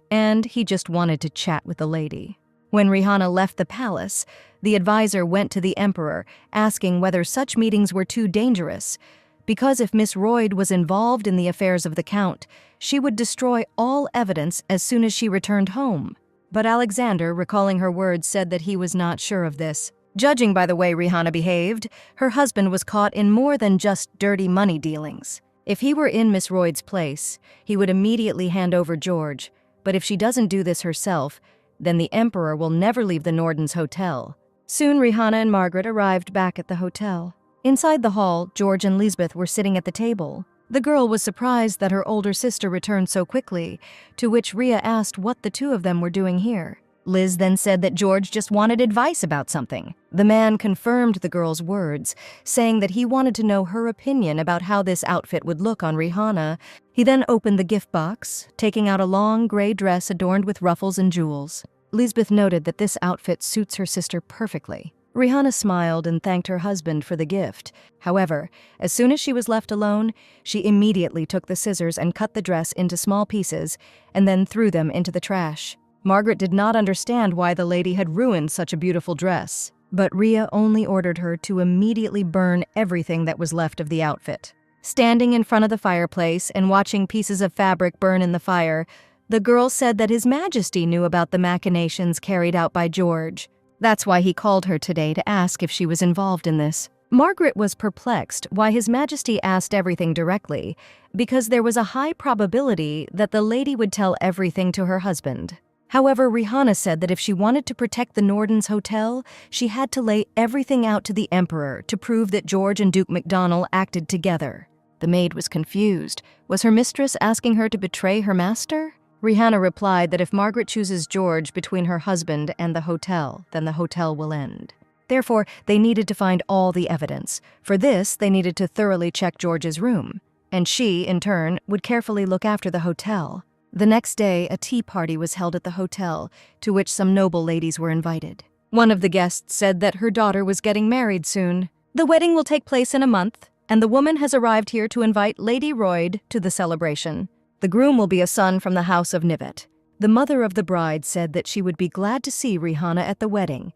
and he just wanted to chat with the lady. When Rihanna left the palace, the advisor went to the Emperor, asking whether such meetings were too dangerous, because if Miss Royd was involved in the affairs of the Count, she would destroy all evidence as soon as she returned home. But Alexander, recalling her words, said that he was not sure of this. Judging by the way Rihanna behaved, her husband was caught in more than just dirty money dealings. If he were in Miss Royd's place, he would immediately hand over George, but if she doesn't do this herself, then the Emperor will never leave the Norden's hotel. Soon Rihanna and Margaret arrived back at the hotel. Inside the hall, George and Lisbeth were sitting at the table. The girl was surprised that her older sister returned so quickly, to which Rhea asked what the two of them were doing here. Liz then said that George just wanted advice about something. The man confirmed the girl's words, saying that he wanted to know her opinion about how this outfit would look on Rihanna. He then opened the gift box, taking out a long gray dress adorned with ruffles and jewels. Lisbeth noted that this outfit suits her sister perfectly. Rihanna smiled and thanked her husband for the gift. However, as soon as she was left alone, she immediately took the scissors and cut the dress into small pieces and then threw them into the trash. Margaret did not understand why the lady had ruined such a beautiful dress, but Rhea only ordered her to immediately burn everything that was left of the outfit. Standing in front of the fireplace and watching pieces of fabric burn in the fire, the girl said that His Majesty knew about the machinations carried out by George. That's why he called her today to ask if she was involved in this. Margaret was perplexed why His Majesty asked everything directly, because there was a high probability that the lady would tell everything to her husband. However, Rihanna said that if she wanted to protect the Norden's hotel, she had to lay everything out to the Emperor to prove that George and Duke MacDonald acted together. The maid was confused. Was her mistress asking her to betray her master? Rihanna replied that if Margaret chooses George between her husband and the hotel, then the hotel will end. Therefore, they needed to find all the evidence. For this, they needed to thoroughly check George's room, and she, in turn, would carefully look after the hotel. The next day, a tea party was held at the hotel, to which some noble ladies were invited. One of the guests said that her daughter was getting married soon. The wedding will take place in a month, and the woman has arrived here to invite Lady Royd to the celebration. The groom will be a son from the house of Nivet. The mother of the bride said that she would be glad to see Rihanna at the wedding,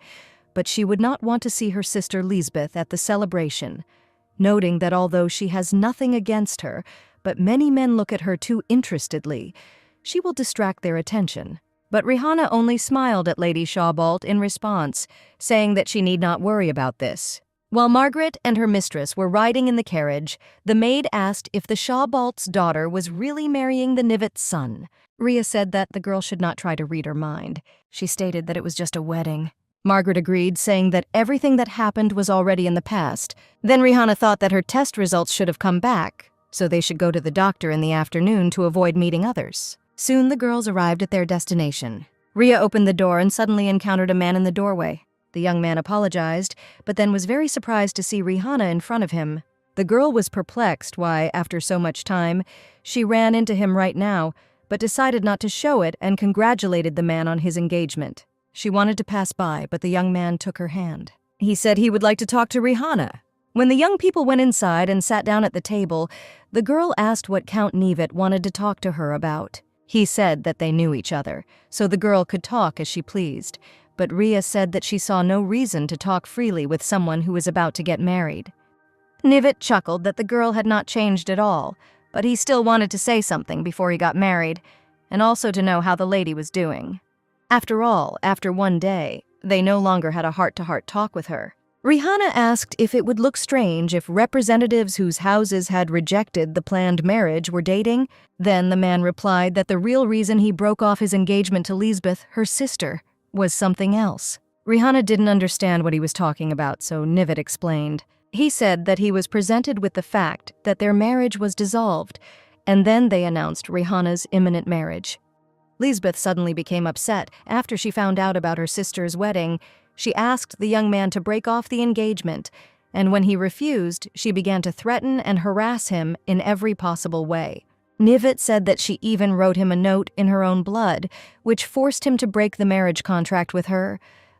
but she would not want to see her sister Lisbeth at the celebration, noting that although she has nothing against her, but many men look at her too interestedly, she will distract their attention. But Rihanna only smiled at Lady Shawbolt in response, saying that she need not worry about this. While Margaret and her mistress were riding in the carriage, the maid asked if the Shawbolt's daughter was really marrying the Nivet's son. Rhea said that the girl should not try to read her mind. She stated that it was just a wedding. Margaret agreed, saying that everything that happened was already in the past. Then Rihanna thought that her test results should have come back, so they should go to the doctor in the afternoon to avoid meeting others. Soon the girls arrived at their destination. Rhea opened the door and suddenly encountered a man in the doorway. The young man apologized, but then was very surprised to see Rihanna in front of him. The girl was perplexed why, after so much time, she ran into him right now, but decided not to show it and congratulated the man on his engagement. She wanted to pass by, but the young man took her hand. He said he would like to talk to Rihanna. When the young people went inside and sat down at the table, the girl asked what Count Nivet wanted to talk to her about. He said that they knew each other, so the girl could talk as she pleased. But Rhea said that she saw no reason to talk freely with someone who was about to get married. Nivet chuckled that the girl had not changed at all, but he still wanted to say something before he got married, and also to know how the lady was doing. After all, after one day, they no longer had a heart-to-heart talk with her. Rihanna asked if it would look strange if representatives whose houses had rejected the planned marriage were dating. Then the man replied that the real reason he broke off his engagement to Lisbeth, her sister, was something else. Rihanna didn't understand what he was talking about, so Nivet explained. He said that he was presented with the fact that their marriage was dissolved, and then they announced Rihanna's imminent marriage. Lisbeth suddenly became upset after she found out about her sister's wedding. She asked the young man to break off the engagement, and when he refused, she began to threaten and harass him in every possible way. Nivet said that she even wrote him a note in her own blood, which forced him to break the marriage contract with her.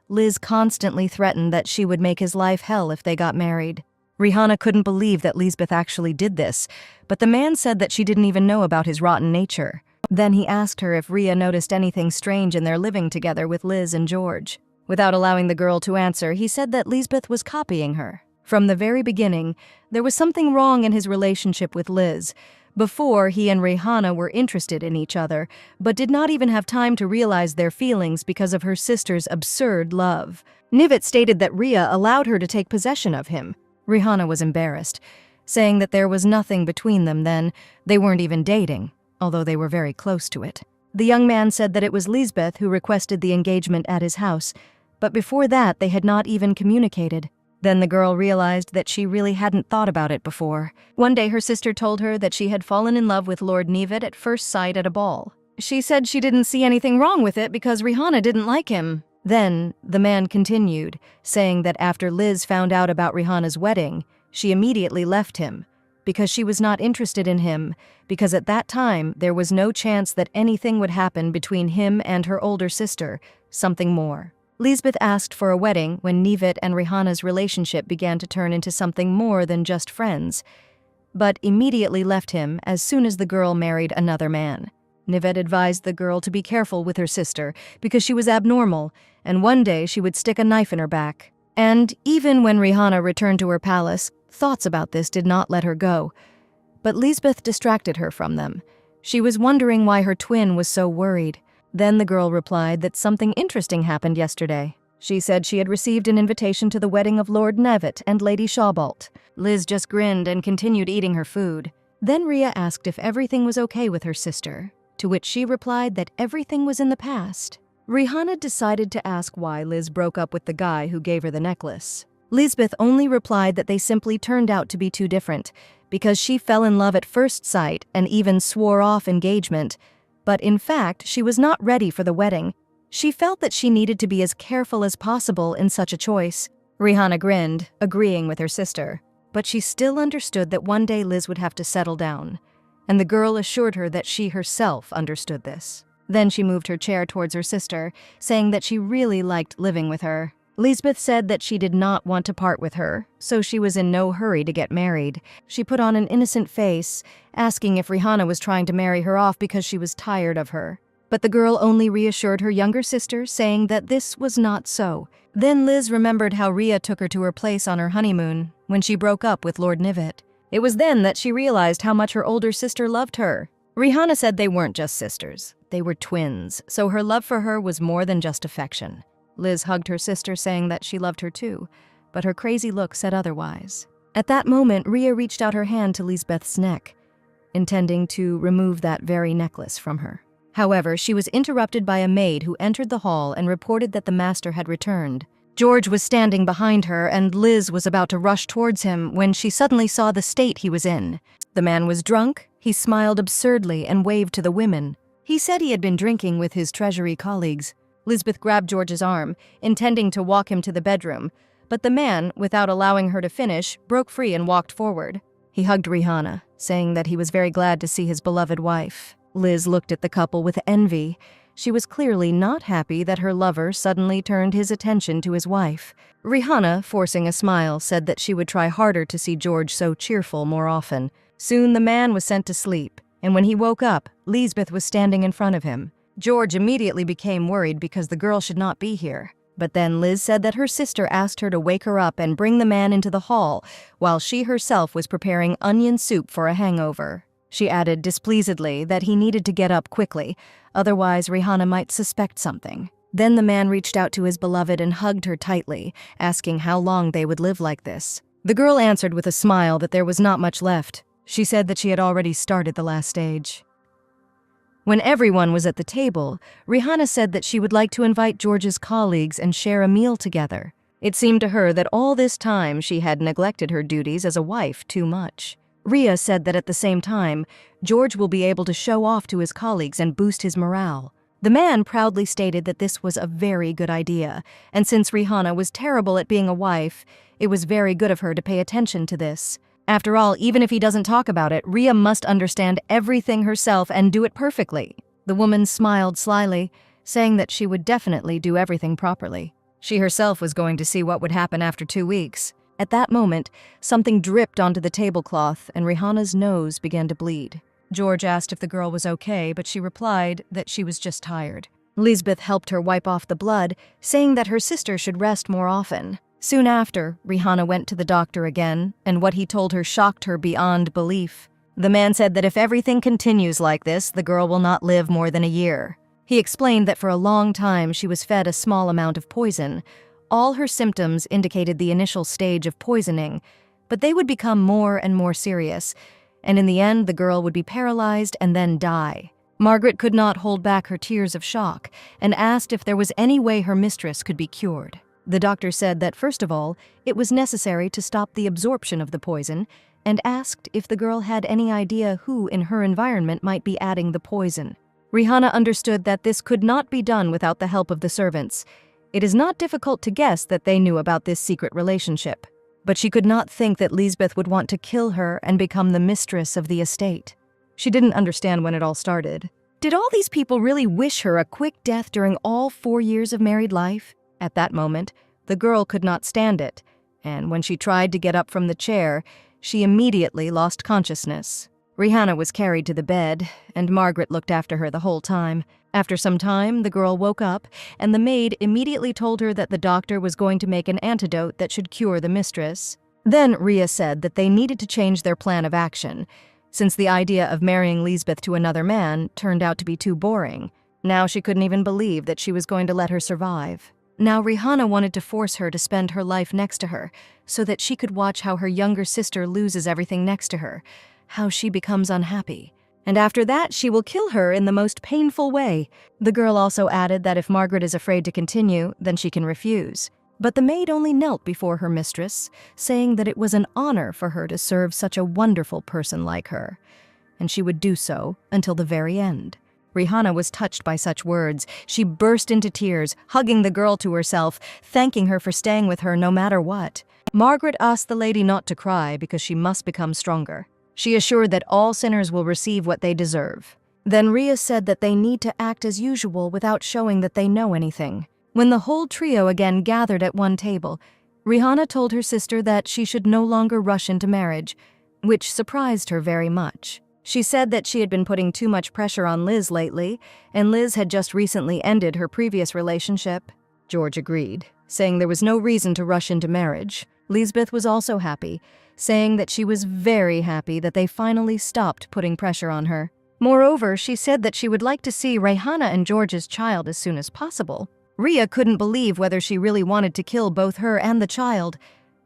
Liz constantly threatened that she would make his life hell if they got married. Rihanna couldn't believe that Lisbeth actually did this, but the man said that she didn't even know about his rotten nature. Then he asked her if Rhea noticed anything strange in their living together with Liz and George. Without allowing the girl to answer, he said that Lisbeth was copying her. From the very beginning, there was something wrong in his relationship with Liz. Before, he and Rihanna were interested in each other, but did not even have time to realize their feelings because of her sister's absurd love. Nivet stated that Rhea allowed her to take possession of him. Rihanna was embarrassed, saying that there was nothing between them then. They weren't even dating, although they were very close to it. The young man said that it was Lisbeth who requested the engagement at his house, but before that they had not even communicated. Then the girl realized that she really hadn't thought about it before. One day her sister told her that she had fallen in love with Lord Nivet at first sight at a ball. She said she didn't see anything wrong with it because Rihanna didn't like him. Then the man continued, saying that after Liz found out about Rihanna's wedding, she immediately left him because she was not interested in him, because at that time there was no chance that anything would happen between him and her older sister, something more. Lisbeth asked for a wedding when Nivet and Rihanna's relationship began to turn into something more than just friends, but immediately left him as soon as the girl married another man. Nivet advised the girl to be careful with her sister because she was abnormal, and one day she would stick a knife in her back. And even when Rihanna returned to her palace, thoughts about this did not let her go. But Lisbeth distracted her from them. She was wondering why her twin was so worried. Then the girl replied that something interesting happened yesterday. She said she had received an invitation to the wedding of Lord Nevet and Lady Shawbolt. Liz just grinned and continued eating her food. Then Rhea asked if everything was okay with her sister, to which she replied that everything was in the past. Rihanna decided to ask why Liz broke up with the guy who gave her the necklace. Lisbeth only replied that they simply turned out to be too different, because she fell in love at first sight and even swore off engagement. But in fact, she was not ready for the wedding. She felt that she needed to be as careful as possible in such a choice. Rihanna grinned, agreeing with her sister, but she still understood that one day Liz would have to settle down, and the girl assured her that she herself understood this. Then she moved her chair towards her sister, saying that she really liked living with her. Lisbeth said that she did not want to part with her, so she was in no hurry to get married. She put on an innocent face, asking if Rihanna was trying to marry her off because she was tired of her. But the girl only reassured her younger sister, saying that this was not so. Then Liz remembered how Rhea took her to her place on her honeymoon when she broke up with Lord Nivet. It was then that she realized how much her older sister loved her. Rihanna said they weren't just sisters, they were twins, so her love for her was more than just affection. Liz hugged her sister, saying that she loved her too, but her crazy look said otherwise. At that moment, Rhea reached out her hand to Lisbeth's neck, intending to remove that very necklace from her. However, she was interrupted by a maid who entered the hall and reported that the master had returned. George was standing behind her, and Liz was about to rush towards him when she suddenly saw the state he was in. The man was drunk, he smiled absurdly and waved to the women. He said he had been drinking with his treasury colleagues. Lisbeth grabbed George's arm, intending to walk him to the bedroom, but the man, without allowing her to finish, broke free and walked forward. He hugged Rihanna, saying that he was very glad to see his beloved wife. Liz looked at the couple with envy. She was clearly not happy that her lover suddenly turned his attention to his wife. Rihanna, forcing a smile, said that she would try harder to see George so cheerful more often. Soon the man was sent to sleep, and when he woke up, Lisbeth was standing in front of him. George immediately became worried because the girl should not be here. But then Liz said that her sister asked her to wake her up and bring the man into the hall, while she herself was preparing onion soup for a hangover. She added displeasedly that he needed to get up quickly, otherwise Rihanna might suspect something. Then the man reached out to his beloved and hugged her tightly, asking how long they would live like this. The girl answered with a smile that there was not much left. She said that she had already started the last stage. When everyone was at the table, Rihanna said that she would like to invite George's colleagues and share a meal together. It seemed to her that all this time she had neglected her duties as a wife too much. Rhea said that at the same time, George will be able to show off to his colleagues and boost his morale. The man proudly stated that this was a very good idea, and since Rihanna was terrible at being a wife, it was very good of her to pay attention to this. After all, even if he doesn't talk about it, Rhea must understand everything herself and do it perfectly. The woman smiled slyly, saying that she would definitely do everything properly. She herself was going to see what would happen after 2 weeks. At that moment, something dripped onto the tablecloth and Rihanna's nose began to bleed. George asked if the girl was okay, but she replied that she was just tired. Lisbeth helped her wipe off the blood, saying that her sister should rest more often. Soon after, Rihanna went to the doctor again, and what he told her shocked her beyond belief. The man said that if everything continues like this, the girl will not live more than a year. He explained that for a long time she was fed a small amount of poison. All her symptoms indicated the initial stage of poisoning, but they would become more and more serious, and in the end the girl would be paralyzed and then die. Margaret could not hold back her tears of shock and asked if there was any way her mistress could be cured. The doctor said that, first of all, it was necessary to stop the absorption of the poison, and asked if the girl had any idea who in her environment might be adding the poison. Rihanna understood that this could not be done without the help of the servants. It is not difficult to guess that they knew about this secret relationship, but she could not think that Lisbeth would want to kill her and become the mistress of the estate. She didn't understand when it all started. Did all these people really wish her a quick death during all 4 years of married life? At that moment, the girl could not stand it, and when she tried to get up from the chair, she immediately lost consciousness. Rihanna was carried to the bed, and Margaret looked after her the whole time. After some time, the girl woke up, and the maid immediately told her that the doctor was going to make an antidote that should cure the mistress. Then Rhea said that they needed to change their plan of action, since the idea of marrying Lisbeth to another man turned out to be too boring. Now she couldn't even believe that she was going to let her survive. Now Rihanna wanted to force her to spend her life next to her, so that she could watch how her younger sister loses everything next to her, how she becomes unhappy. And after that, she will kill her in the most painful way. The girl also added that if Margaret is afraid to continue, then she can refuse. But the maid only knelt before her mistress, saying that it was an honor for her to serve such a wonderful person like her, and she would do so until the very end. Rihanna was touched by such words. She burst into tears, hugging the girl to herself, thanking her for staying with her no matter what. Margaret asked the lady not to cry because she must become stronger. She assured that all sinners will receive what they deserve. Then Rhea said that they need to act as usual without showing that they know anything. When the whole trio again gathered at one table, Rihanna told her sister that she should no longer rush into marriage, which surprised her very much. She said that she had been putting too much pressure on Liz lately, and Liz had just recently ended her previous relationship. George agreed, saying there was no reason to rush into marriage. Lisbeth was also happy, saying that she was very happy that they finally stopped putting pressure on her. Moreover, she said that she would like to see Rihanna and George's child as soon as possible. Rhea couldn't believe whether she really wanted to kill both her and the child,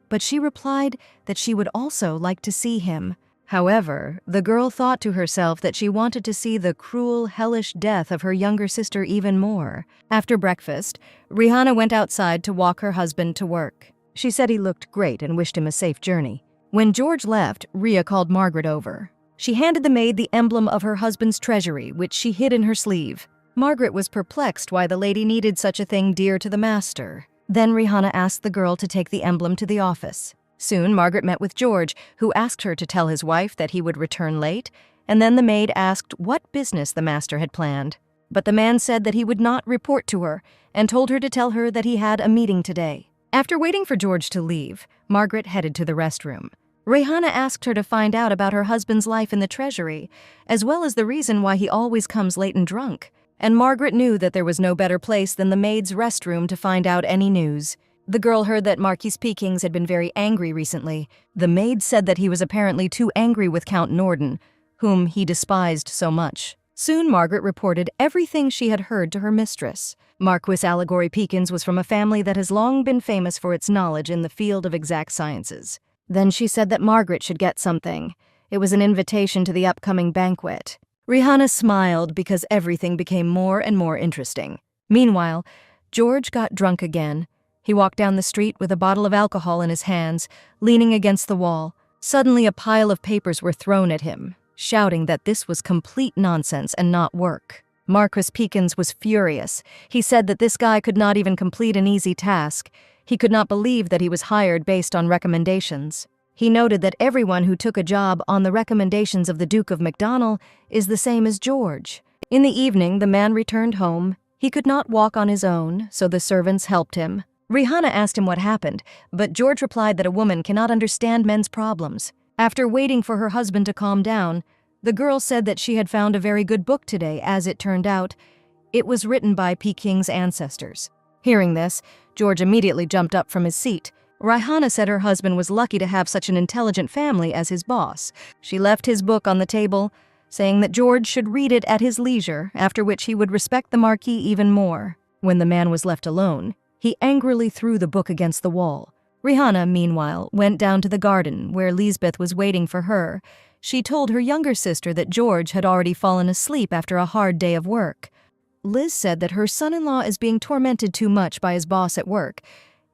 but she replied that she would also like to see him. However, the girl thought to herself that she wanted to see the cruel, hellish death of her younger sister even more. After breakfast, Rihanna went outside to walk her husband to work. She said he looked great and wished him a safe journey. When George left, Rhea called Margaret over. She handed the maid the emblem of her husband's treasury, which she hid in her sleeve. Margaret was perplexed why the lady needed such a thing dear to the master. Then Rihanna asked the girl to take the emblem to the office. Soon, Margaret met with George, who asked her to tell his wife that he would return late, and then the maid asked what business the master had planned. But the man said that he would not report to her, and told her to tell her that he had a meeting today. After waiting for George to leave, Margaret headed to the restroom. Rihanna asked her to find out about her husband's life in the treasury, as well as the reason why he always comes late and drunk. And Margaret knew that there was no better place than the maid's restroom to find out any news. The girl heard that Marquis Peakings had been very angry recently. The maid said that he was apparently too angry with Count Norden, whom he despised so much. Soon Margaret reported everything she had heard to her mistress. Marquis Allegory Peakins was from a family that has long been famous for its knowledge in the field of exact sciences. Then she said that Margaret should get something. It was an invitation to the upcoming banquet. Rihanna smiled because everything became more and more interesting. Meanwhile, George got drunk again. He walked down the street with a bottle of alcohol in his hands, leaning against the wall. Suddenly, a pile of papers were thrown at him, shouting that this was complete nonsense and not work. Marquis Peakins was furious. He said that this guy could not even complete an easy task. He could not believe that he was hired based on recommendations. He noted that everyone who took a job on the recommendations of the Duke of Macdonald is the same as George. In the evening, the man returned home. He could not walk on his own, so the servants helped him. Rihanna asked him what happened, but George replied that a woman cannot understand men's problems. After waiting for her husband to calm down, the girl said that she had found a very good book today. As it turned out, it was written by Peking's ancestors. Hearing this, George immediately jumped up from his seat. Rihanna said her husband was lucky to have such an intelligent family as his boss. She left his book on the table, saying that George should read it at his leisure, after which he would respect the Marquis even more. When the man was left alone, he angrily threw the book against the wall. Rihanna, meanwhile, went down to the garden, where Lisbeth was waiting for her. She told her younger sister that George had already fallen asleep after a hard day of work. Liz said that her son-in-law is being tormented too much by his boss at work,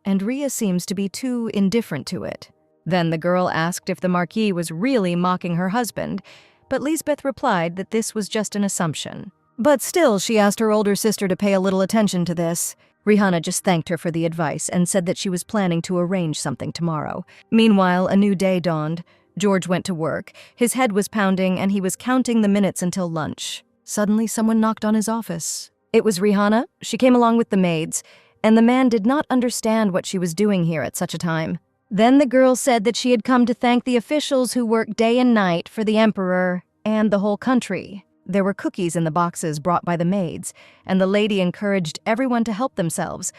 and Rhea seems to be too indifferent to it. Then the girl asked if the Marquis was really mocking her husband, but Lisbeth replied that this was just an assumption. But still, she asked her older sister to pay a little attention to this. Rihanna just thanked her for the advice and said that she was planning to arrange something tomorrow. Meanwhile, a new day dawned. George went to work. His head was pounding and he was counting the minutes until lunch. Suddenly, someone knocked on his office. It was Rihanna. She came along with the maids, and the man did not understand what she was doing here at such a time. Then the girl said that she had come to thank the officials who worked day and night for the emperor and the whole country. There were cookies in the boxes brought by the maids, and the lady encouraged everyone to help themselves.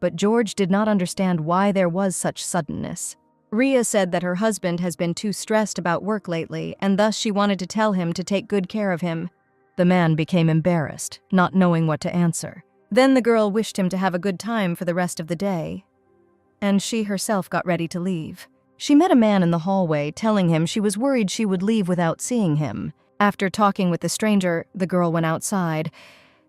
But George did not understand why there was such suddenness. Rhea said that her husband has been too stressed about work lately, and thus she wanted to tell him to take good care of him. The man became embarrassed, not knowing what to answer. Then the girl wished him to have a good time for the rest of the day, and she herself got ready to leave. She met a man in the hallway, telling him she was worried she would leave without seeing him. After talking with the stranger, the girl went outside,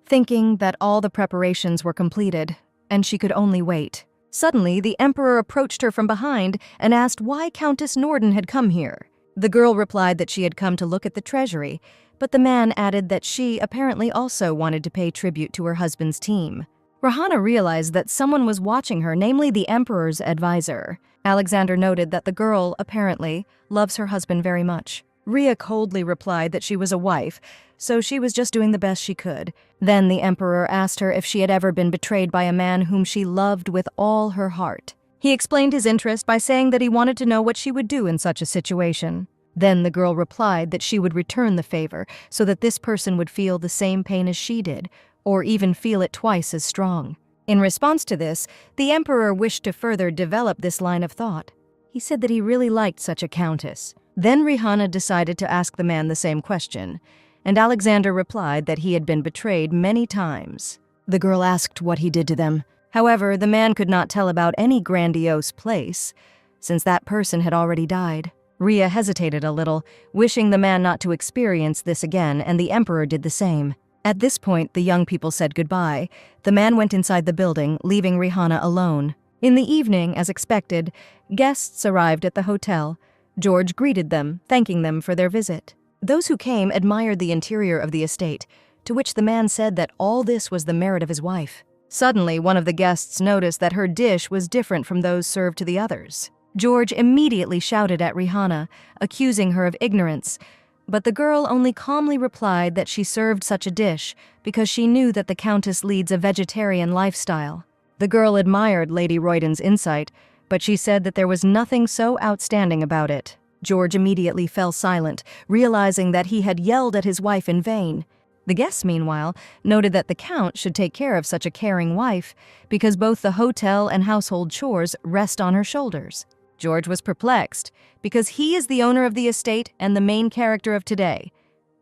thinking that all the preparations were completed, and she could only wait. Suddenly, the emperor approached her from behind and asked why Countess Norden had come here. The girl replied that she had come to look at the treasury, but the man added that she apparently also wanted to pay tribute to her husband's team. Rihanna realized that someone was watching her, namely the emperor's advisor. Alexander noted that the girl, apparently, loves her husband very much. Rhea coldly replied that she was a wife, so she was just doing the best she could. Then the emperor asked her if she had ever been betrayed by a man whom she loved with all her heart. He explained his interest by saying that he wanted to know what she would do in such a situation. Then the girl replied that she would return the favor so that this person would feel the same pain as she did, or even feel it twice as strong. In response to this, the emperor wished to further develop this line of thought. He said that he really liked such a countess. Then Rihanna decided to ask the man the same question, and Alexander replied that he had been betrayed many times. The girl asked what he did to them. However, the man could not tell about any grandiose place, since that person had already died. Rhea hesitated a little, wishing the man not to experience this again, and the emperor did the same. At this point, the young people said goodbye. The man went inside the building, leaving Rihanna alone. In the evening, as expected, guests arrived at the hotel. George greeted them, thanking them for their visit. Those who came admired the interior of the estate, to which the man said that all this was the merit of his wife. Suddenly, one of the guests noticed that her dish was different from those served to the others. George immediately shouted at Rihanna, accusing her of ignorance, but the girl only calmly replied that she served such a dish because she knew that the countess leads a vegetarian lifestyle. The girl admired Lady Royden's insight, but she said that there was nothing so outstanding about it. George immediately fell silent, realizing that he had yelled at his wife in vain. The guests, meanwhile, noted that the count should take care of such a caring wife because both the hotel and household chores rest on her shoulders. George was perplexed because he is the owner of the estate and the main character of today,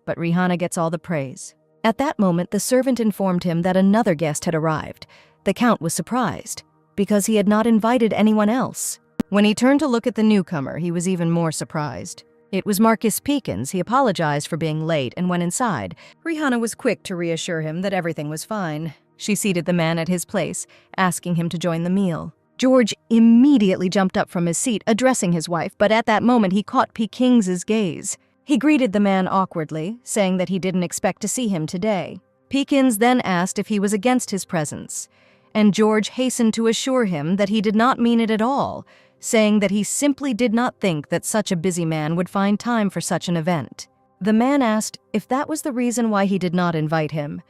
but Rihanna gets all the praise. At that moment, the servant informed him that another guest had arrived. The count was surprised because he had not invited anyone else. When he turned to look at the newcomer, he was even more surprised. It was Marcus Peekins. He apologized for being late and went inside. Rihanna was quick to reassure him that everything was fine. She seated the man at his place, asking him to join the meal. George immediately jumped up from his seat, addressing his wife, but at that moment he caught Pekings's gaze. He greeted the man awkwardly, saying that he didn't expect to see him today. Peekins then asked if he was against his presence, and George hastened to assure him that he did not mean it at all, saying that he simply did not think that such a busy man would find time for such an event. The man asked if that was the reason why he did not invite him,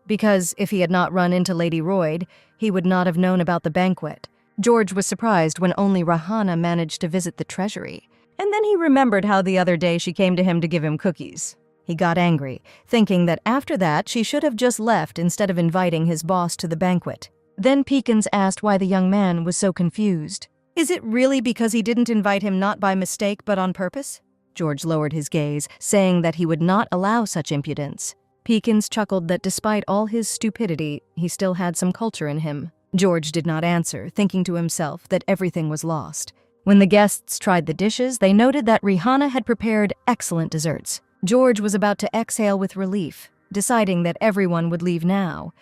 because if he had not run into Lady Royd, he would not have known about the banquet. George was surprised when only Rihanna managed to visit the treasury, and then he remembered how the other day she came to him to give him cookies. He got angry, thinking that after that she should have just left instead of inviting his boss to the banquet. Then Peekins asked why the young man was so confused. Is it really because he didn't invite him not by mistake but on purpose? George lowered his gaze, saying that he would not allow such impudence. Peekins chuckled that despite all his stupidity, he still had some culture in him. George did not answer, thinking to himself that everything was lost. When the guests tried the dishes, they noted that Rihanna had prepared excellent desserts. George was about to exhale with relief, deciding that everyone would leave now.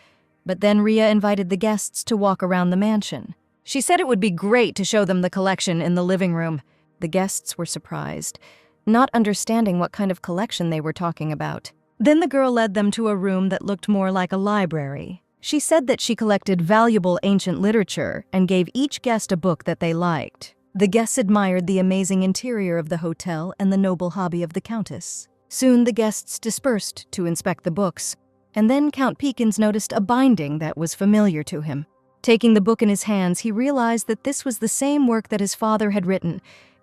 But then Rhea invited the guests to walk around the mansion. She said it would be great to show them the collection in the living room. The guests were surprised, not understanding what kind of collection they were talking about. Then the girl led them to a room that looked more like a library. She said that she collected valuable ancient literature and gave each guest a book that they liked. The guests admired the amazing interior of the hotel and the noble hobby of the Countess. Soon the guests dispersed to inspect the books, and then Count Peekins noticed a binding that was familiar to him. Taking the book in his hands, he realized that this was the same work that his father had written.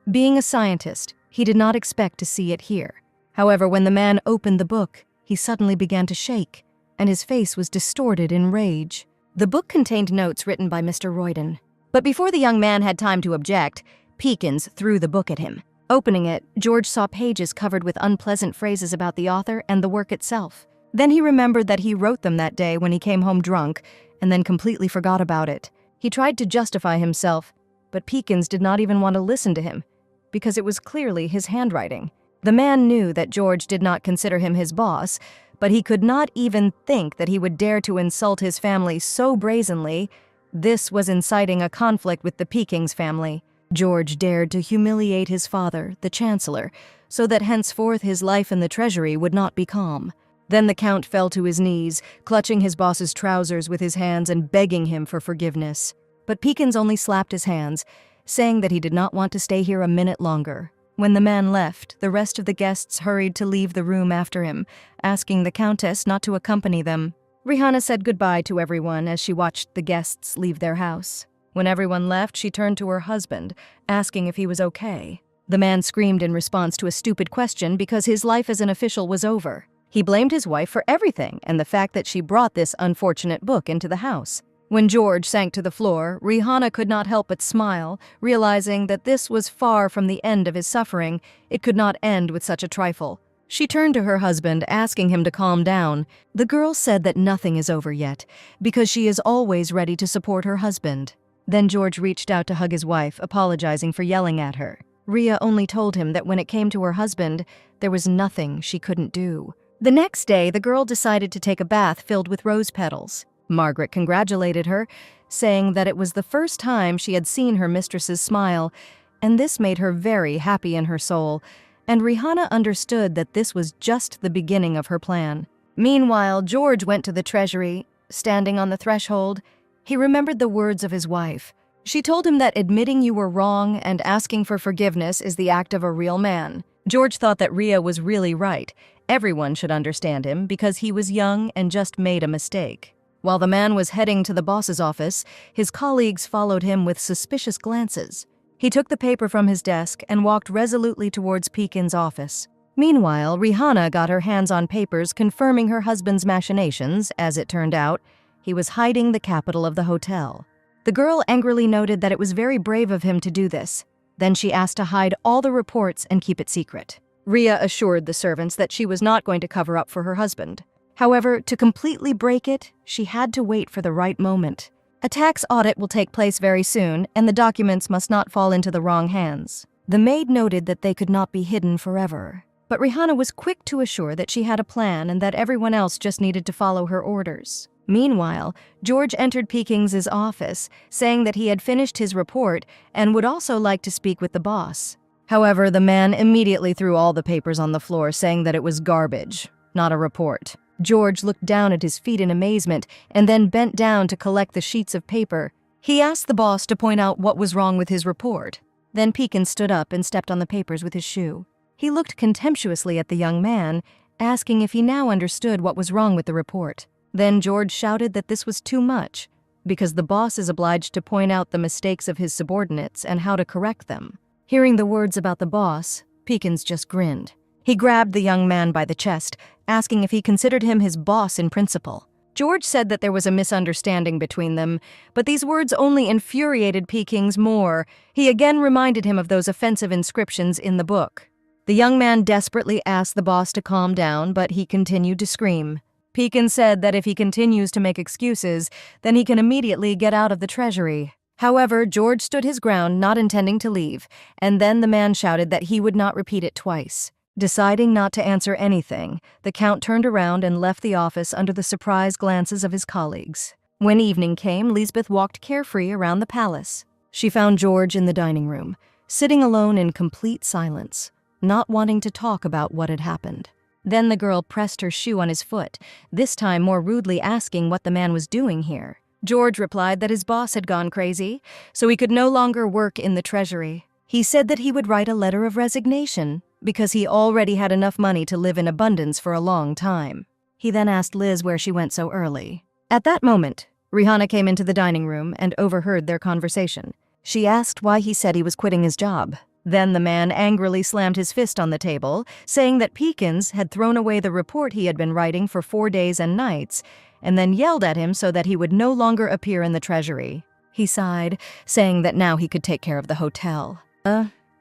Being a scientist, he did not expect to see it here. However, when the man opened the book, he suddenly began to shake, and his face was distorted in rage. The book contained notes written by Mr. Royden. But before the young man had time to object, Peekins threw the book at him. Opening it, George saw pages covered with unpleasant phrases about the author and the work itself. Then he remembered that he wrote them that day when he came home drunk, and then completely forgot about it. He tried to justify himself, but Peekins did not even want to listen to him, because it was clearly his handwriting. The man knew that George did not consider him his boss, but he could not even think that he would dare to insult his family so brazenly. This was inciting a conflict with the Peekins family. George dared to humiliate his father, the Chancellor, so that henceforth his life in the treasury would not be calm. Then the Count fell to his knees, clutching his boss's trousers with his hands and begging him for forgiveness. But Peekins only slapped his hands, saying that he did not want to stay here a minute longer. When the man left, the rest of the guests hurried to leave the room after him, asking the Countess not to accompany them. Rihanna said goodbye to everyone as she watched the guests leave their house. When everyone left, she turned to her husband, asking if he was okay. The man screamed in response to a stupid question because his life as an official was over. He blamed his wife for everything and the fact that she brought this unfortunate book into the house. When George sank to the floor, Rihanna could not help but smile, realizing that this was far from the end of his suffering. It could not end with such a trifle. She turned to her husband, asking him to calm down. The girl said that nothing is over yet, because she is always ready to support her husband. Then George reached out to hug his wife, apologizing for yelling at her. Rhea only told him that when it came to her husband, there was nothing she couldn't do. The next day, the girl decided to take a bath filled with rose petals. Margaret congratulated her, saying that it was the first time she had seen her mistress's smile, and this made her very happy in her soul, and Rihanna understood that this was just the beginning of her plan. Meanwhile, George went to the treasury. Standing on the threshold, he remembered the words of his wife. She told him that admitting you were wrong and asking for forgiveness is the act of a real man. George thought that Rhea was really right. Everyone should understand him because he was young and just made a mistake. While the man was heading to the boss's office, his colleagues followed him with suspicious glances. He took the paper from his desk and walked resolutely towards Peekins' office. Meanwhile, Rihanna got her hands on papers confirming her husband's machinations. As it turned out, he was hiding the capital of the hotel. The girl angrily noted that it was very brave of him to do this. Then she asked to hide all the reports and keep it secret. Rhea assured the servants that she was not going to cover up for her husband. However, to completely break it, she had to wait for the right moment. A tax audit will take place very soon, and the documents must not fall into the wrong hands. The maid noted that they could not be hidden forever. But Rihanna was quick to assure that she had a plan and that everyone else just needed to follow her orders. Meanwhile, George entered Pekings's office, saying that he had finished his report and would also like to speak with the boss. However, the man immediately threw all the papers on the floor, saying that it was garbage, not a report. George looked down at his feet in amazement and then bent down to collect the sheets of paper. He asked the boss to point out what was wrong with his report. Then Pekins stood up and stepped on the papers with his shoe. He looked contemptuously at the young man, asking if he now understood what was wrong with the report. Then George shouted that this was too much, because the boss is obliged to point out the mistakes of his subordinates and how to correct them. Hearing the words about the boss, Pekins just grinned. He grabbed the young man by the chest, asking if he considered him his boss in principle. George said that there was a misunderstanding between them, but these words only infuriated Pekins more. He again reminded him of those offensive inscriptions in the book. The young man desperately asked the boss to calm down, but he continued to scream. Pekins said that if he continues to make excuses, then he can immediately get out of the treasury. However, George stood his ground, not intending to leave, and then the man shouted that he would not repeat it twice. Deciding not to answer anything, the Count turned around and left the office under the surprised glances of his colleagues. When evening came, Lisbeth walked carefree around the palace. She found George in the dining room, sitting alone in complete silence, not wanting to talk about what had happened. Then the girl pressed her shoe on his foot, this time more rudely asking what the man was doing here. George replied that his boss had gone crazy, so he could no longer work in the treasury. He said that he would write a letter of resignation, because he already had enough money to live in abundance for a long time. He then asked Liz where she went so early. At that moment, Rihanna came into the dining room and overheard their conversation. She asked why he said he was quitting his job. Then the man angrily slammed his fist on the table, saying that Pekins had thrown away the report he had been writing for 4 days and nights, and then yelled at him so that he would no longer appear in the treasury. He sighed, saying that now he could take care of the hotel.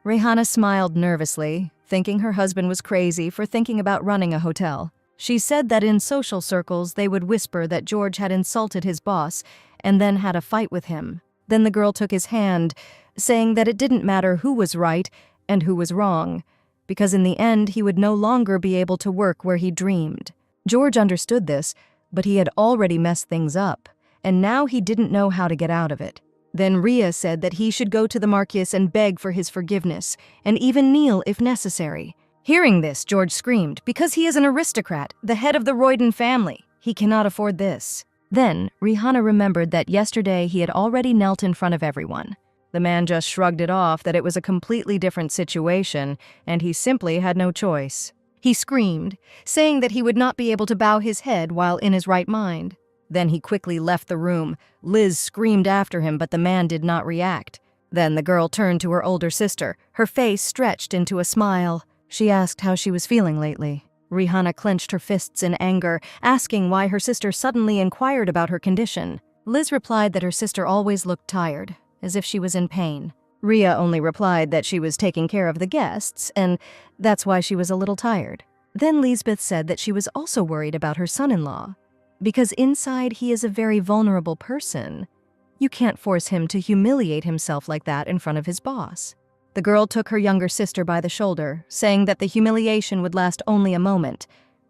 Rihanna smiled nervously, thinking her husband was crazy for thinking about running a hotel. She said that in social circles they would whisper that George had insulted his boss and then had a fight with him. Then the girl took his hand, saying that it didn't matter who was right and who was wrong, because in the end he would no longer be able to work where he dreamed. George understood this, but he had already messed things up, and now he didn't know how to get out of it. Then Rhea said that he should go to the Marquis and beg for his forgiveness, and even kneel if necessary. Hearing this, George screamed, because he is an aristocrat, the head of the Royden family. He cannot afford this. Then, Rihanna remembered that yesterday he had already knelt in front of everyone. The man just shrugged it off that it was a completely different situation, and he simply had no choice. He screamed, saying that he would not be able to bow his head while in his right mind. Then he quickly left the room. Liz screamed after him, but the man did not react. Then the girl turned to her older sister, her face stretched into a smile. She asked how she was feeling lately. Rihanna clenched her fists in anger, asking why her sister suddenly inquired about her condition. Liz replied that her sister always looked tired, as if she was in pain. Rhea only replied that she was taking care of the guests, and that's why she was a little tired. Then Lisbeth said that she was also worried about her son-in-law, because inside he is a very vulnerable person. You can't force him to humiliate himself like that in front of his boss. The girl took her younger sister by the shoulder, saying that the humiliation would last only a moment,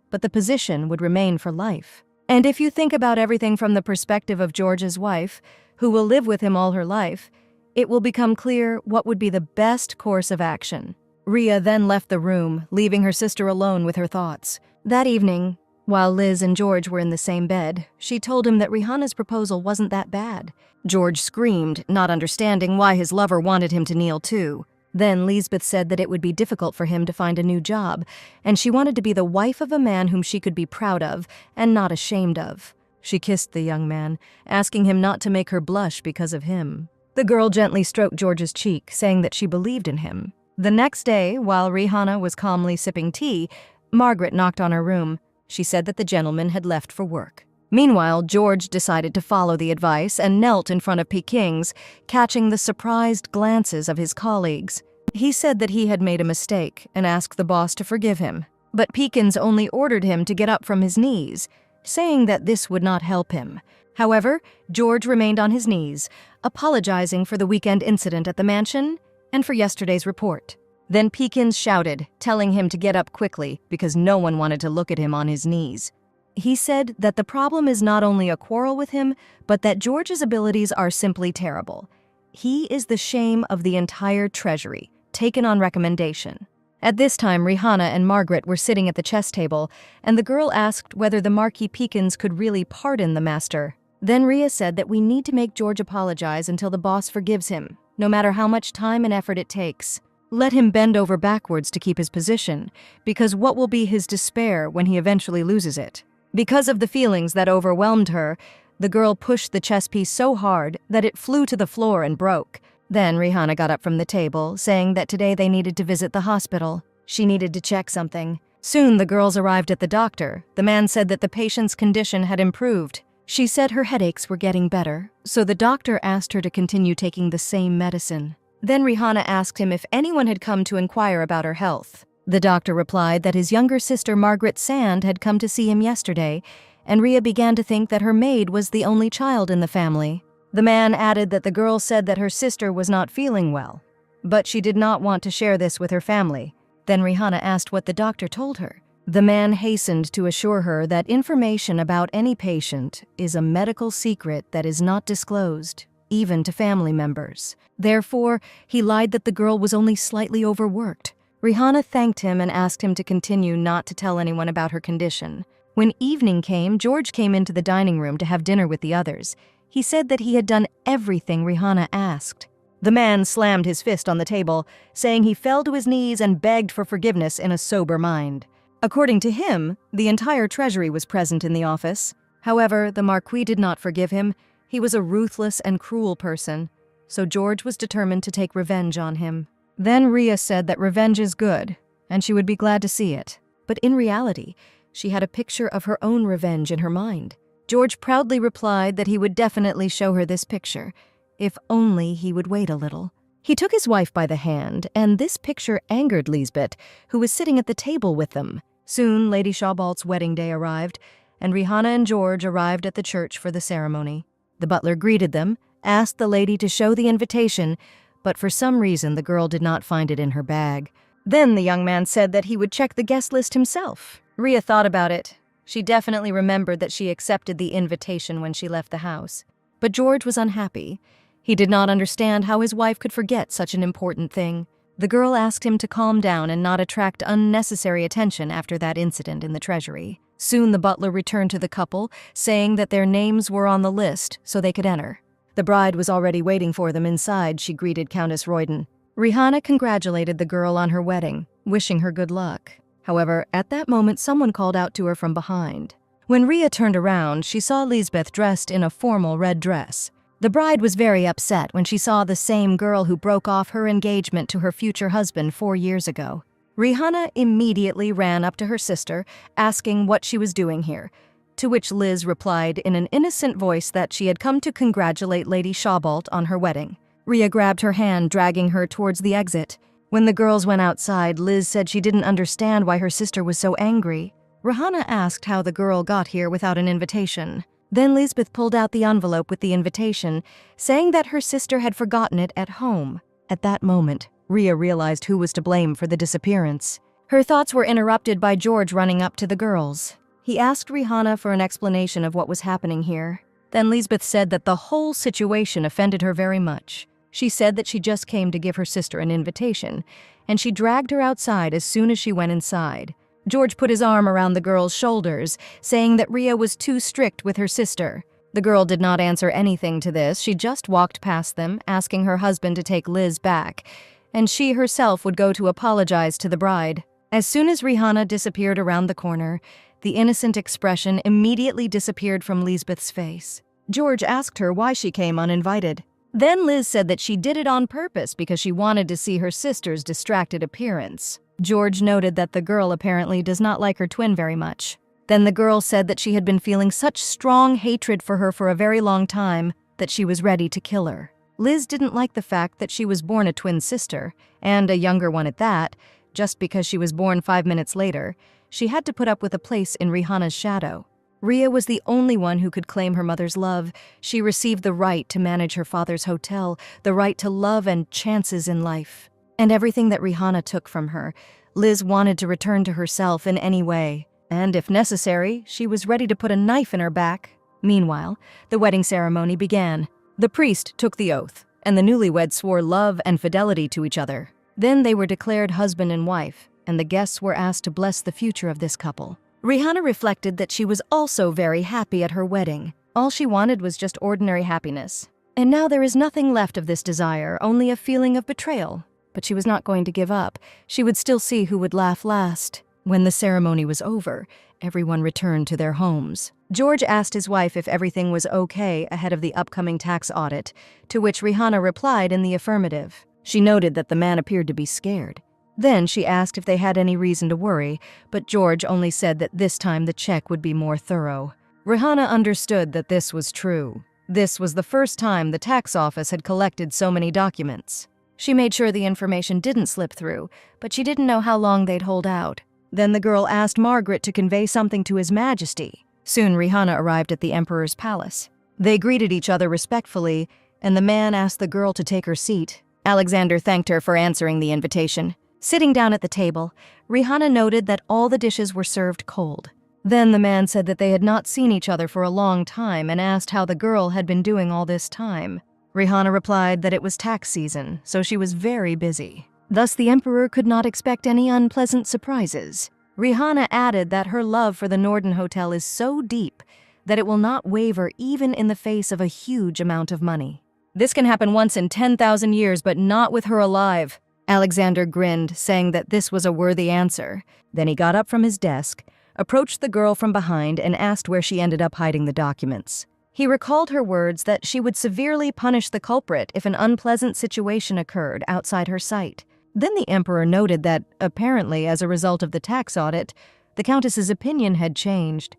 but the position would remain for life. And if you think about everything from the perspective of George's wife, who will live with him all her life, it will become clear what would be the best course of action. Rhea then left the room, leaving her sister alone with her thoughts. That evening, while Liz and George were in the same bed, she told him that Rihanna's proposal wasn't that bad. George screamed, not understanding why his lover wanted him to kneel too. Then Lisbeth said that it would be difficult for him to find a new job, and she wanted to be the wife of a man whom she could be proud of and not ashamed of. She kissed the young man, asking him not to make her blush because of him. The girl gently stroked George's cheek, saying that she believed in him. The next day, while Rihanna was calmly sipping tea, Margaret knocked on her room. She said that the gentleman had left for work. Meanwhile, George decided to follow the advice and knelt in front of Pekins, catching the surprised glances of his colleagues. He said that he had made a mistake and asked the boss to forgive him, but Pekins only ordered him to get up from his knees, saying that this would not help him. However, George remained on his knees, apologizing for the weekend incident at the mansion and for yesterday's report." Then Peekins shouted, telling him to get up quickly because no one wanted to look at him on his knees. He said that the problem is not only a quarrel with him, but that George's abilities are simply terrible. He is the shame of the entire treasury, taken on recommendation. At this time, Rihanna and Margaret were sitting at the chess table, and the girl asked whether the Marquis Peekins could really pardon the master. Then Rhea said that we need to make George apologize until the boss forgives him, no matter how much time and effort it takes. Let him bend over backwards to keep his position, because what will be his despair when he eventually loses it? Because of the feelings that overwhelmed her, the girl pushed the chess piece so hard that it flew to the floor and broke. Then Rihanna got up from the table, saying that today they needed to visit the hospital. She needed to check something. Soon the girls arrived at the doctor. The man said that the patient's condition had improved. She said her headaches were getting better, so the doctor asked her to continue taking the same medicine. Then Rihanna asked him if anyone had come to inquire about her health. The doctor replied that his younger sister Margaret Sand had come to see him yesterday, and Rhea began to think that her maid was the only child in the family. The man added that the girl said that her sister was not feeling well, but she did not want to share this with her family. Then Rihanna asked what the doctor told her. The man hastened to assure her that information about any patient is a medical secret that is not disclosed, even to family members. Therefore, he lied that the girl was only slightly overworked. Rihanna thanked him and asked him to continue not to tell anyone about her condition. When evening came, George came into the dining room to have dinner with the others. He said that he had done everything Rihanna asked. The man slammed his fist on the table, saying he fell to his knees and begged for forgiveness in a sober mind. According to him, the entire treasury was present in the office. However, the Marquis did not forgive him. He was a ruthless and cruel person, so George was determined to take revenge on him. Then Rhea said that revenge is good, and she would be glad to see it. But in reality, she had a picture of her own revenge in her mind. George proudly replied that he would definitely show her this picture, if only he would wait a little. He took his wife by the hand, and this picture angered Lisbeth, who was sitting at the table with them. Soon, Lady Shawbolt's wedding day arrived, and Rihanna and George arrived at the church for the ceremony. The butler greeted them, asked the lady to show the invitation, but for some reason the girl did not find it in her bag. Then the young man said that he would check the guest list himself. Rhea thought about it. She definitely remembered that she accepted the invitation when she left the house. But George was unhappy. He did not understand how his wife could forget such an important thing. The girl asked him to calm down and not attract unnecessary attention after that incident in the treasury. Soon the butler returned to the couple, saying that their names were on the list so they could enter. The bride was already waiting for them inside. She greeted Countess Royden. Rihanna congratulated the girl on her wedding, wishing her good luck. However, at that moment someone called out to her from behind. When Rhea turned around, she saw Lisbeth dressed in a formal red dress. The bride was very upset when she saw the same girl who broke off her engagement to her future husband 4 years ago. Rihanna immediately ran up to her sister, asking what she was doing here, to which Liz replied in an innocent voice that she had come to congratulate Lady Shawbolt on her wedding. Rhea grabbed her hand, dragging her towards the exit. When the girls went outside, Liz said she didn't understand why her sister was so angry. Rihanna asked how the girl got here without an invitation. Then Lisbeth pulled out the envelope with the invitation, saying that her sister had forgotten it at home. At that moment, Rhea realized who was to blame for the disappearance. Her thoughts were interrupted by George running up to the girls. He asked Rihanna for an explanation of what was happening here. Then Lisbeth said that the whole situation offended her very much. She said that she just came to give her sister an invitation, and she dragged her outside as soon as she went inside. George put his arm around the girl's shoulders, saying that Rhea was too strict with her sister. The girl did not answer anything to this. She just walked past them, asking her husband to take Liz back, and she herself would go to apologize to the bride. As soon as Rihanna disappeared around the corner, the innocent expression immediately disappeared from Lisbeth's face. George asked her why she came uninvited. Then Liz said that she did it on purpose because she wanted to see her sister's distracted appearance. George noted that the girl apparently does not like her twin very much. Then the girl said that she had been feeling such strong hatred for her for a very long time that she was ready to kill her. Liz didn't like the fact that she was born a twin sister, and a younger one at that. Just because she was born 5 minutes later, she had to put up with a place in Rihanna's shadow. Ria was the only one who could claim her mother's love. She received the right to manage her father's hotel, the right to love and chances in life. And everything that Rihanna took from her, Liz wanted to return to herself in any way. And if necessary, she was ready to put a knife in her back. Meanwhile, the wedding ceremony began. The priest took the oath, and the newlyweds swore love and fidelity to each other. Then they were declared husband and wife, and the guests were asked to bless the future of this couple. Rihanna reflected that she was also very happy at her wedding. All she wanted was just ordinary happiness. And now there is nothing left of this desire, only a feeling of betrayal. But she was not going to give up. She would still see who would laugh last. When the ceremony was over, everyone returned to their homes. George asked his wife if everything was okay ahead of the upcoming tax audit, to which Rihanna replied in the affirmative. She noted that the man appeared to be scared. Then she asked if they had any reason to worry, but George only said that this time the check would be more thorough. Rihanna understood that this was true. This was the first time the tax office had collected so many documents. She made sure the information didn't slip through, but she didn't know how long they'd hold out. Then the girl asked Margaret to convey something to His Majesty. Soon Rihanna arrived at the Emperor's palace. They greeted each other respectfully, and the man asked the girl to take her seat. Alexander thanked her for answering the invitation. Sitting down at the table, Rihanna noted that all the dishes were served cold. Then the man said that they had not seen each other for a long time and asked how the girl had been doing all this time. Rihanna replied that it was tax season, so she was very busy. Thus the Emperor could not expect any unpleasant surprises. Rihanna added that her love for the Norden Hotel is so deep that it will not waver even in the face of a huge amount of money. This can happen once in 10,000 years, but not with her alive. Alexander grinned, saying that this was a worthy answer. Then he got up from his desk, approached the girl from behind, and asked where she ended up hiding the documents. He recalled her words that she would severely punish the culprit if an unpleasant situation occurred outside her sight. Then the Emperor noted that, apparently as a result of the tax audit, the Countess's opinion had changed.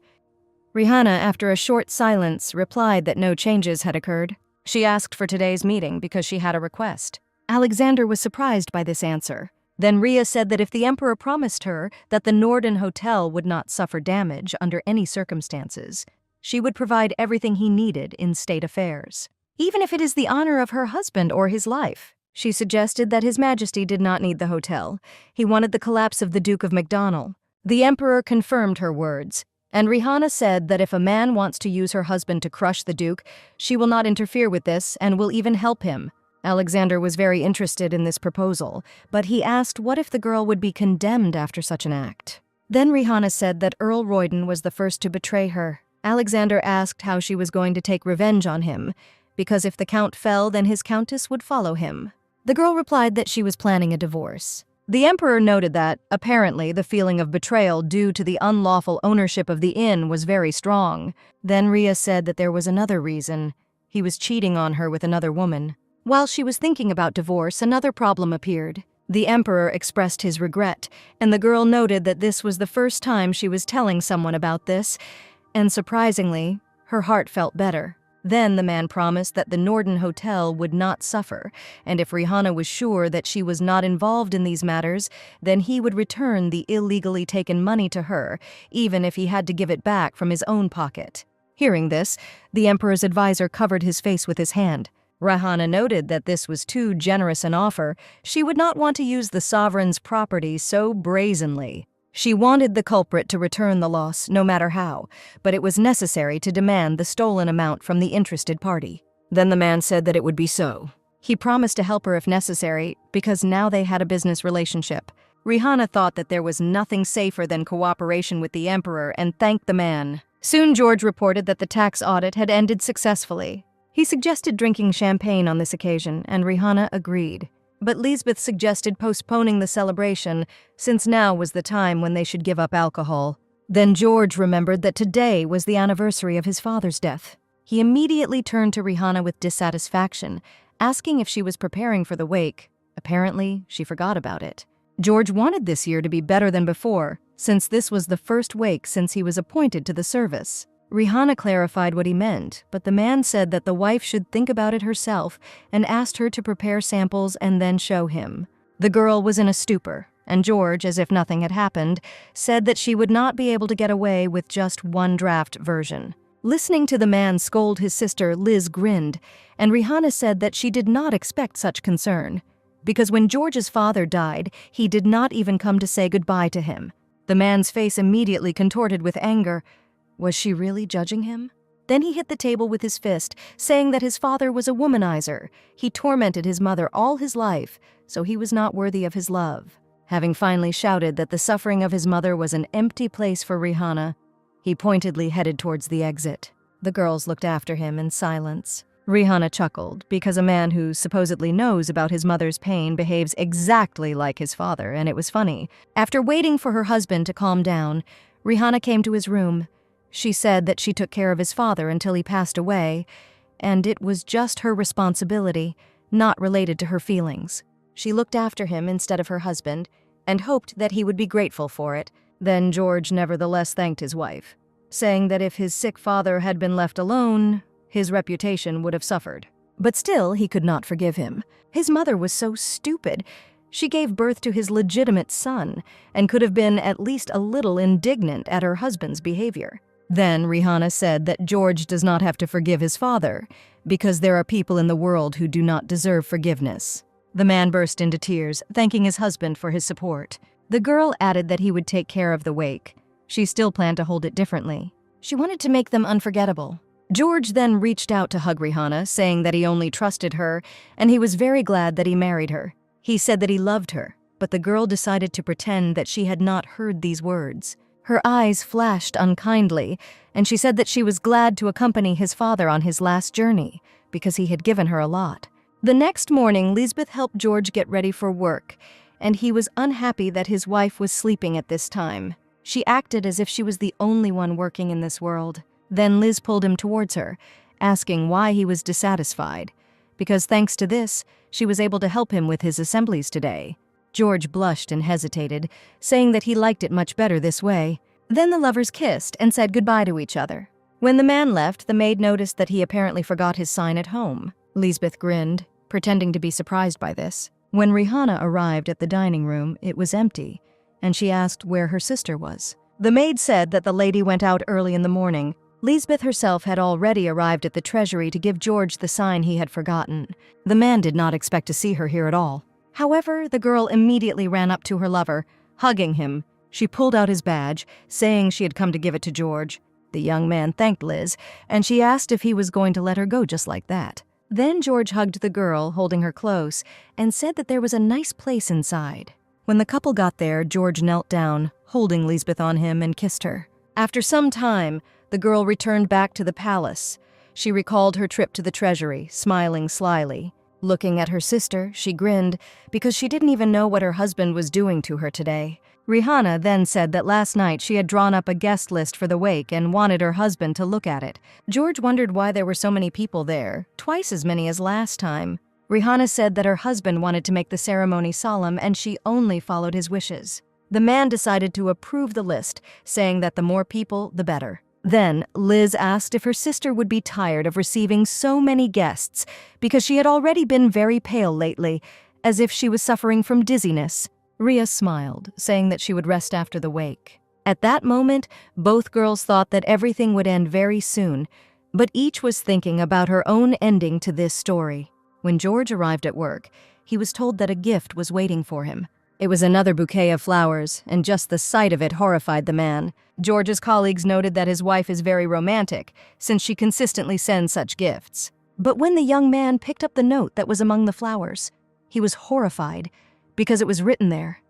Rihanna, after a short silence, replied that no changes had occurred. She asked for today's meeting because she had a request. Alexander was surprised by this answer. Then Ria said that if the Emperor promised her that the Norden Hotel would not suffer damage under any circumstances, she would provide everything he needed in state affairs, even if it is the honor of her husband or his life. She suggested that His Majesty did not need the hotel. He wanted the collapse of the Duke of Macdonald. The Emperor confirmed her words, and Rihanna said that if a man wants to use her husband to crush the Duke, she will not interfere with this and will even help him. Alexander was very interested in this proposal, but he asked what if the girl would be condemned after such an act. Then Rihanna said that Earl Royden was the first to betray her. Alexander asked how she was going to take revenge on him, because if the Count fell, then his Countess would follow him. The girl replied that she was planning a divorce. The Emperor noted that, apparently, the feeling of betrayal due to the unlawful ownership of the inn was very strong. Then Ria said that there was another reason. He was cheating on her with another woman. While she was thinking about divorce, another problem appeared. The Emperor expressed his regret, and the girl noted that this was the first time she was telling someone about this, and surprisingly, her heart felt better. Then the man promised that the Norden Hotel would not suffer, and if Rihanna was sure that she was not involved in these matters, then he would return the illegally taken money to her, even if he had to give it back from his own pocket. Hearing this, the Emperor's advisor covered his face with his hand. Rihanna noted that this was too generous an offer. She would not want to use the sovereign's property so brazenly. She wanted the culprit to return the loss, no matter how, but it was necessary to demand the stolen amount from the interested party. Then the man said that it would be so. He promised to help her if necessary, because now they had a business relationship. Rihanna thought that there was nothing safer than cooperation with the Emperor and thanked the man. Soon George reported that the tax audit had ended successfully. He suggested drinking champagne on this occasion, and Rihanna agreed. But Lisbeth suggested postponing the celebration, since now was the time when they should give up alcohol. Then George remembered that today was the anniversary of his father's death. He immediately turned to Rihanna with dissatisfaction, asking if she was preparing for the wake. Apparently, she forgot about it. George wanted this year to be better than before, since this was the first wake since he was appointed to the service. Rihanna clarified what he meant, but the man said that the wife should think about it herself and asked her to prepare samples and then show him. The girl was in a stupor. and George, as if nothing had happened, said that she would not be able to get away with just one draft version. Listening to the man scold his sister, Liz grinned, and Rihanna said that she did not expect such concern, because when George's father died, he did not even come to say goodbye to him. The man's face immediately contorted with anger. Was she really judging him? Then he hit the table with his fist, saying that his father was a womanizer. He tormented his mother all his life, so he was not worthy of his love. Having finally shouted that the suffering of his mother was an empty place for Rihanna, he pointedly headed towards the exit. The girls looked after him in silence. Rihanna chuckled, because a man who supposedly knows about his mother's pain behaves exactly like his father, and it was funny. After waiting for her husband to calm down, Rihanna came to his room. She said that she took care of his father until he passed away, and it was just her responsibility, not related to her feelings. She looked after him instead of her husband, and hoped that he would be grateful for it. Then George nevertheless thanked his wife, saying that if his sick father had been left alone, his reputation would have suffered. But still, he could not forgive him. His mother was so stupid. She gave birth to his legitimate son, and could have been at least a little indignant at her husband's behavior. Then Rihanna said that George does not have to forgive his father, because there are people in the world who do not deserve forgiveness. The man burst into tears, thanking his husband for his support. The girl added that he would take care of the wake. She still planned to hold it differently. She wanted to make them unforgettable. George then reached out to hug Rihanna, saying that he only trusted her, and he was very glad that he married her. He said that he loved her, but the girl decided to pretend that she had not heard these words. Her eyes flashed unkindly, and she said that she was glad to accompany his father on his last journey, because he had given her a lot. The next morning, Lisbeth helped George get ready for work, and he was unhappy that his wife was sleeping at this time. She acted as if she was the only one working in this world. Then Liz pulled him towards her, asking why he was dissatisfied, because thanks to this, she was able to help him with his assemblies today. George blushed and hesitated, saying that he liked it much better this way. Then the lovers kissed and said goodbye to each other. When the man left, the maid noticed that he apparently forgot his sign at home. Lisbeth grinned, pretending to be surprised by this. When Rihanna arrived at the dining room, it was empty, and she asked where her sister was. The maid said that the lady went out early in the morning. Lisbeth herself had already arrived at the treasury to give George the sign he had forgotten. The man did not expect to see her here at all. However, the girl immediately ran up to her lover, hugging him. She pulled out his badge, saying she had come to give it to George. The young man thanked Liz, and she asked if he was going to let her go just like that. Then George hugged the girl, holding her close, and said that there was a nice place inside. When the couple got there, George knelt down, holding Lisbeth on him, and kissed her. After some time, the girl returned back to the palace. She recalled her trip to the treasury, smiling slyly. Looking at her sister, she grinned, because she didn't even know what her husband was doing to her today. Rihanna then said that last night she had drawn up a guest list for the wake and wanted her husband to look at it. George wondered why there were so many people there, twice as many as last time. Rihanna said that her husband wanted to make the ceremony solemn and she only followed his wishes. The man decided to approve the list, saying that the more people, the better. Then, Liz asked if her sister would be tired of receiving so many guests, because she had already been very pale lately, as if she was suffering from dizziness. Rhea smiled, saying that she would rest after the wake. At that moment, both girls thought that everything would end very soon, but each was thinking about her own ending to this story. When George arrived at work, he was told that a gift was waiting for him. It was another bouquet of flowers, and just the sight of it horrified the man. George's colleagues noted that his wife is very romantic, since she consistently sends such gifts. But when the young man picked up the note that was among the flowers, he was horrified, because it was written there,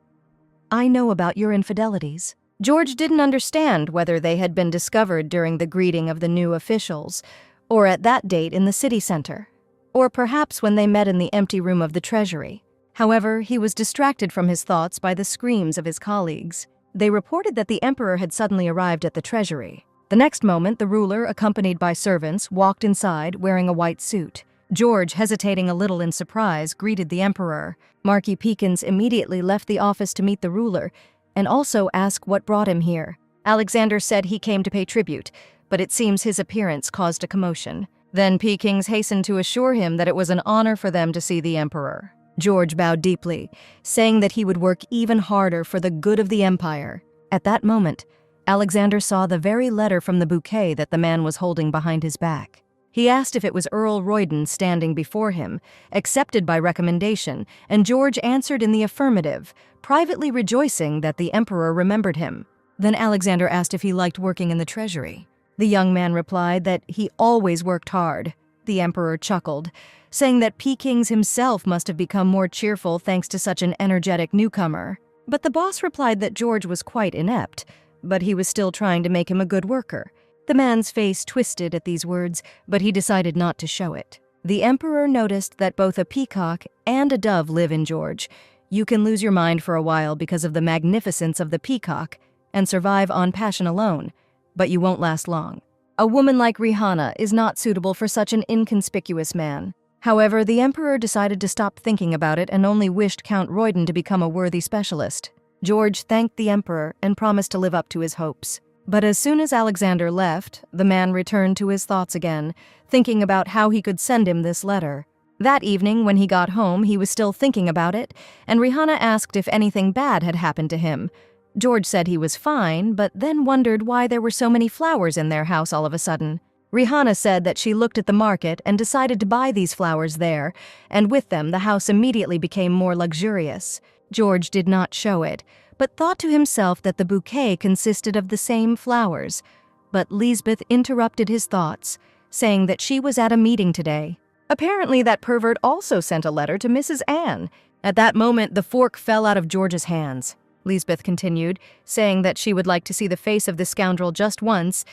"I know about your infidelities." George didn't understand whether they had been discovered during the greeting of the new officials, or at that date in the city center, or perhaps when they met in the empty room of the treasury. However, he was distracted from his thoughts by the screams of his colleagues. They reported that the emperor had suddenly arrived at the treasury. The next moment, the ruler, accompanied by servants, walked inside wearing a white suit. George, hesitating a little in surprise, greeted the emperor. Marquis Peekins immediately left the office to meet the ruler, and also asked what brought him here. Alexander said he came to pay tribute, but it seems his appearance caused a commotion. Then Peekins hastened to assure him that it was an honor for them to see the emperor. George bowed deeply, saying that he would work even harder for the good of the empire. At that moment, Alexander saw the very letter from the bouquet that the man was holding behind his back. He asked if it was Earl Royden standing before him, accepted by recommendation, and George answered in the affirmative, privately rejoicing that the emperor remembered him. Then Alexander asked if he liked working in the treasury. The young man replied that he always worked hard. The emperor chuckled, saying that Peking himself must have become more cheerful thanks to such an energetic newcomer. But the boss replied that George was quite inept, but he was still trying to make him a good worker. The man's face twisted at these words, but he decided not to show it. The emperor noticed that both a peacock and a dove live in George. You can lose your mind for a while because of the magnificence of the peacock and survive on passion alone, but you won't last long. A woman like Rihanna is not suitable for such an inconspicuous man. However, the emperor decided to stop thinking about it and only wished Count Royden to become a worthy specialist. George thanked the emperor and promised to live up to his hopes. But as soon as Alexander left, the man returned to his thoughts again, thinking about how he could send him this letter. That evening, when he got home, he was still thinking about it, and Rihanna asked if anything bad had happened to him. George said he was fine, but then wondered why there were so many flowers in their house all of a sudden. Rihanna said that she looked at the market and decided to buy these flowers there, and with them the house immediately became more luxurious. George did not show it, but thought to himself that the bouquet consisted of the same flowers. But Lisbeth interrupted his thoughts, saying that she was at a meeting today. Apparently that pervert also sent a letter to Mrs. Anne. At that moment, the fork fell out of George's hands. Lisbeth continued, saying that she would like to see the face of the scoundrel just once.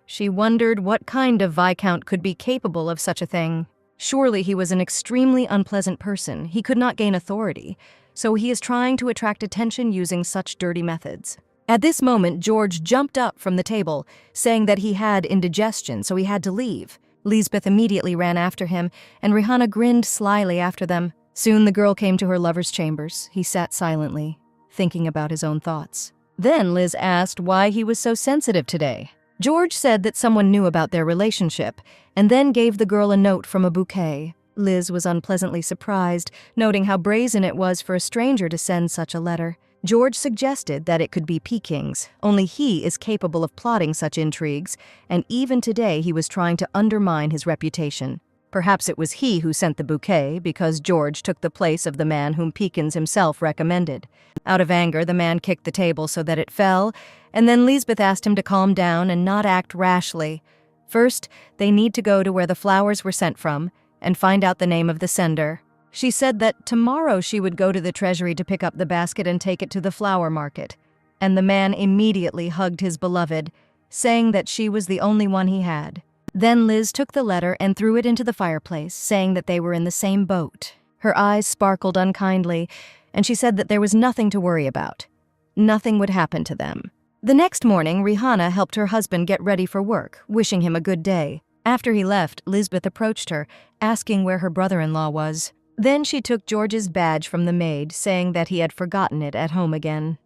She wondered what kind of viscount could be capable of such a thing. Surely he was an extremely unpleasant person. He could not gain authority, so he is trying to attract attention using such dirty methods. At this moment, George jumped up from the table, saying that he had indigestion, so he had to leave. Lisbeth immediately ran after him, and Rihanna grinned slyly after them. Soon the girl came to her lover's chambers. He sat silently, thinking about his own thoughts. Then Liz asked why he was so sensitive today. George said that someone knew about their relationship, and then gave the girl a note from a bouquet. Liz was unpleasantly surprised, noting how brazen it was for a stranger to send such a letter. George suggested that it could be Peking's. Only he is capable of plotting such intrigues, and even today he was trying to undermine his reputation. Perhaps it was he who sent the bouquet, because George took the place of the man whom Pekins himself recommended. Out of anger, the man kicked the table so that it fell, and then Lisbeth asked him to calm down and not act rashly. First, they need to go to where the flowers were sent from and find out the name of the sender. She said that tomorrow she would go to the treasury to pick up the basket and take it to the flower market, and the man immediately hugged his beloved, saying that she was the only one he had. Then Liz took the letter and threw it into the fireplace, saying that they were in the same boat. Her eyes sparkled unkindly, and she said that there was nothing to worry about. Nothing would happen to them. The next morning, Rihanna helped her husband get ready for work, wishing him a good day. After he left, Lisbeth approached her, asking where her brother-in-law was. Then she took George's badge from the maid, saying that he had forgotten it at home again.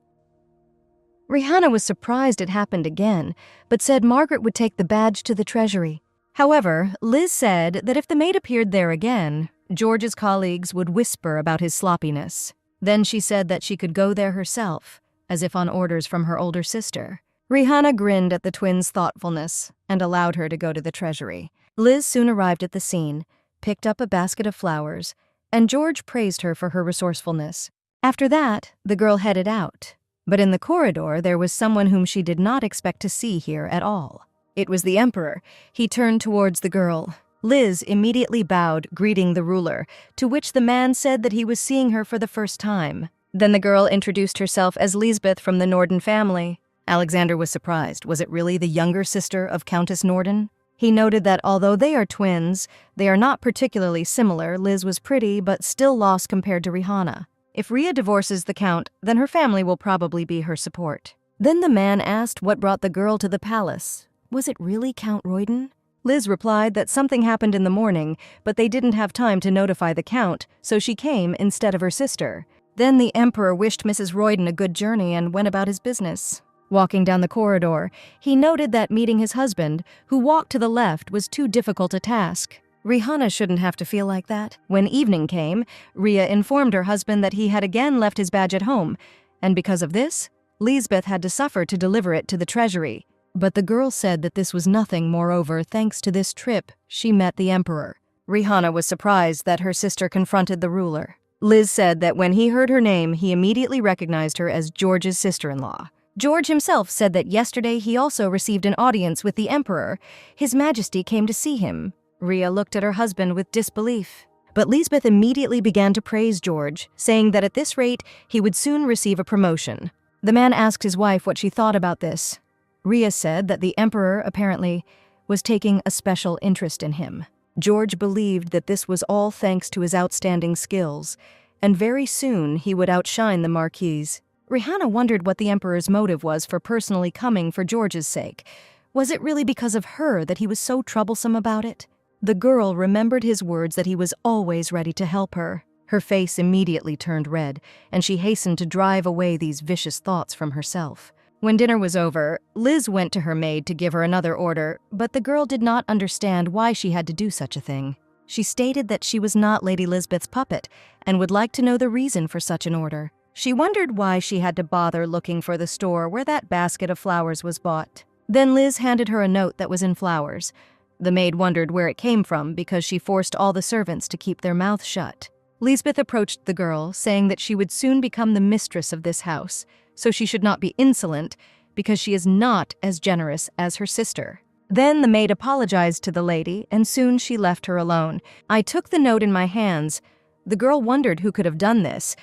Rihanna was surprised it happened again, but said Margaret would take the badge to the treasury. However, Liz said that if the maid appeared there again, George's colleagues would whisper about his sloppiness. Then she said that she could go there herself, as if on orders from her older sister. Rihanna grinned at the twins' thoughtfulness and allowed her to go to the treasury. Liz soon arrived at the scene, picked up a basket of flowers, and George praised her for her resourcefulness. After that, the girl headed out. But in the corridor, there was someone whom she did not expect to see here at all. It was the emperor. He turned towards the girl. Liz immediately bowed, greeting the ruler, to which the man said that he was seeing her for the first time. Then the girl introduced herself as Lisbeth from the Norden family. Alexander was surprised. Was it really the younger sister of Countess Norden? He noted that although they are twins, they are not particularly similar. Liz was pretty, but still lost compared to Rihanna. If Rhea divorces the Count, then her family will probably be her support. Then the man asked what brought the girl to the palace. Was it really Count Royden? Liz replied that something happened in the morning, but they didn't have time to notify the Count, so she came instead of her sister. Then the emperor wished Mrs. Royden a good journey and went about his business. Walking down the corridor, he noted that meeting his husband, who walked to the left, was too difficult a task. Rihanna shouldn't have to feel like that. When evening came, Rhea informed her husband that he had again left his badge at home, and because of this, Lisbeth had to suffer to deliver it to the treasury. But the girl said that this was nothing. Moreover, thanks to this trip, she met the emperor. Rihanna was surprised that her sister confronted the ruler. Liz said that when he heard her name, he immediately recognized her as George's sister-in-law. George himself said that yesterday he also received an audience with the emperor. His Majesty came to see him. Rhea looked at her husband with disbelief. But Lisbeth immediately began to praise George, saying that at this rate, he would soon receive a promotion. The man asked his wife what she thought about this. Rhea said that the emperor, apparently, was taking a special interest in him. George believed that this was all thanks to his outstanding skills, and very soon he would outshine the Marquise. Rihanna wondered what the emperor's motive was for personally coming for George's sake. Was it really because of her that he was so troublesome about it? The girl remembered his words that he was always ready to help her. Her face immediately turned red, and she hastened to drive away these vicious thoughts from herself. When dinner was over, Liz went to her maid to give her another order, but the girl did not understand why she had to do such a thing. She stated that she was not Lady Lisbeth's puppet and would like to know the reason for such an order. She wondered why she had to bother looking for the store where that basket of flowers was bought. Then Liz handed her a note that was in flowers. The maid wondered where it came from because she forced all the servants to keep their mouths shut. Lisbeth approached the girl, saying that she would soon become the mistress of this house, so she should not be insolent because she is not as generous as her sister. Then the maid apologized to the lady, and soon she left her alone. I took the note in my hands. The girl wondered who could have done this.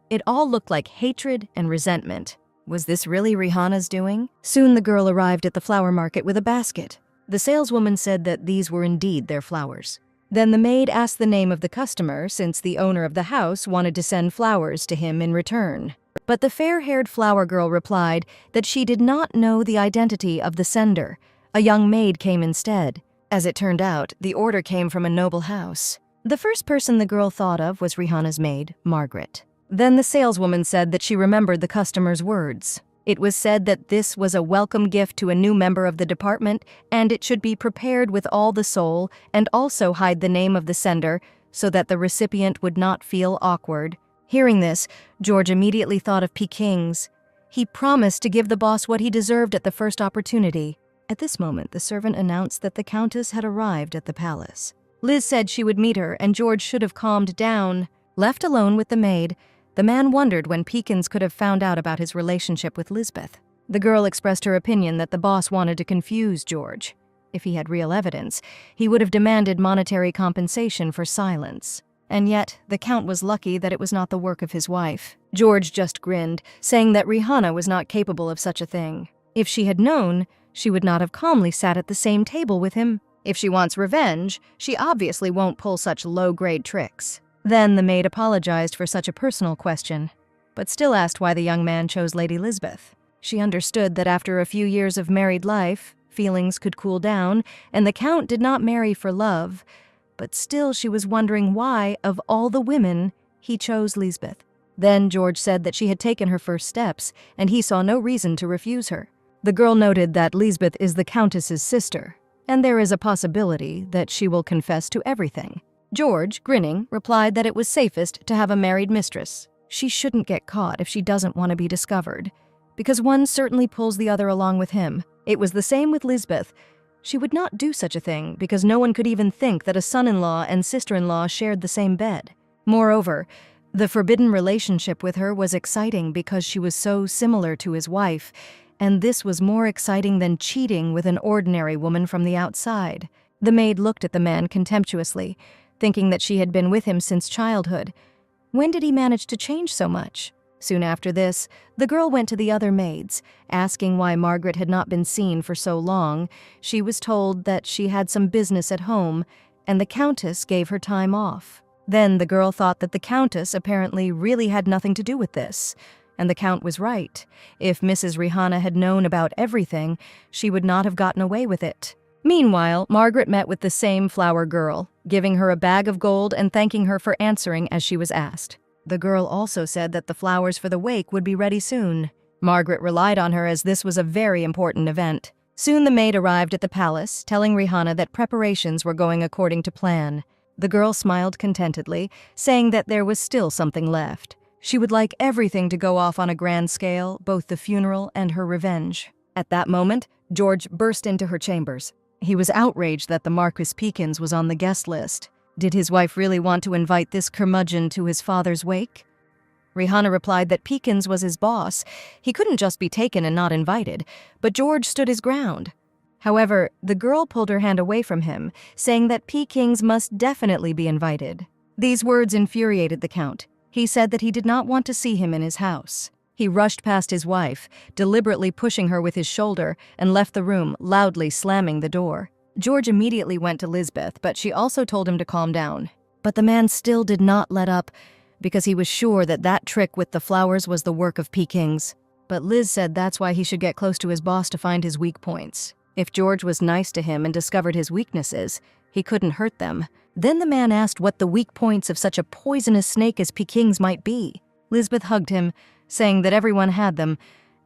It all looked like hatred and resentment. Was this really Rihanna's doing? Soon the girl arrived at the flower market with a basket. The saleswoman said that these were indeed their flowers. Then the maid asked the name of the customer, since the owner of the house wanted to send flowers to him in return. But the fair-haired flower girl replied that she did not know the identity of the sender. A young maid came instead. As it turned out, the order came from a noble house. The first person the girl thought of was Rihanna's maid, Margaret. Then the saleswoman said that she remembered the customer's words. It was said that this was a welcome gift to a new member of the department, and it should be prepared with all the soul and also hide the name of the sender so that the recipient would not feel awkward. Hearing this, George immediately thought of Peking's. He promised to give the boss what he deserved at the first opportunity. At this moment, the servant announced that the Countess had arrived at the palace. Liz said she would meet her, and George should have calmed down. Left alone with the maid, the man wondered when Pekins could have found out about his relationship with Lisbeth. The girl expressed her opinion that the boss wanted to confuse George. If he had real evidence, he would have demanded monetary compensation for silence. And yet, the Count was lucky that it was not the work of his wife. George just grinned, saying that Rihanna was not capable of such a thing. If she had known, she would not have calmly sat at the same table with him. If she wants revenge, she obviously won't pull such low-grade tricks. Then the maid apologized for such a personal question, but still asked why the young man chose Lady Lisbeth. She understood that after a few years of married life, feelings could cool down, and the Count did not marry for love, but still she was wondering why, of all the women, he chose Lisbeth. Then George said that she had taken her first steps, and he saw no reason to refuse her. The girl noted that Lisbeth is the Countess's sister, and there is a possibility that she will confess to everything. George, grinning, replied that it was safest to have a married mistress. She shouldn't get caught if she doesn't want to be discovered, because one certainly pulls the other along with him. It was the same with Lisbeth. She would not do such a thing because no one could even think that a son-in-law and sister-in-law shared the same bed. Moreover, the forbidden relationship with her was exciting because she was so similar to his wife, and this was more exciting than cheating with an ordinary woman from the outside. The maid looked at the man contemptuously, thinking that she had been with him since childhood. When did he manage to change so much? Soon after this, the girl went to the other maids, asking why Margaret had not been seen for so long. She was told that she had some business at home, and the Countess gave her time off. Then the girl thought that the Countess apparently really had nothing to do with this, and the Count was right. If Mrs. Rihanna had known about everything, she would not have gotten away with it. Meanwhile, Margaret met with the same flower girl, giving her a bag of gold and thanking her for answering as she was asked. The girl also said that the flowers for the wake would be ready soon. Margaret relied on her as this was a very important event. Soon the maid arrived at the palace, telling Rihanna that preparations were going according to plan. The girl smiled contentedly, saying that there was still something left. She would like everything to go off on a grand scale, both the funeral and her revenge. At that moment, George burst into her chambers. He was outraged that the Marquis Peakins was on the guest list. Did his wife really want to invite this curmudgeon to his father's wake? Rihanna replied that Peakins was his boss. He couldn't just be taken and not invited, but George stood his ground. However, the girl pulled her hand away from him, saying that Peakins must definitely be invited. These words infuriated the Count. He said that he did not want to see him in his house. He rushed past his wife, deliberately pushing her with his shoulder, and left the room, loudly slamming the door. George immediately went to Lisbeth, but she also told him to calm down. But the man still did not let up, because he was sure that that trick with the flowers was the work of Peakins. But Liz said that's why he should get close to his boss to find his weak points. If George was nice to him and discovered his weaknesses, he couldn't hurt them. Then the man asked what the weak points of such a poisonous snake as Peakins might be. Lisbeth hugged him, saying that everyone had them,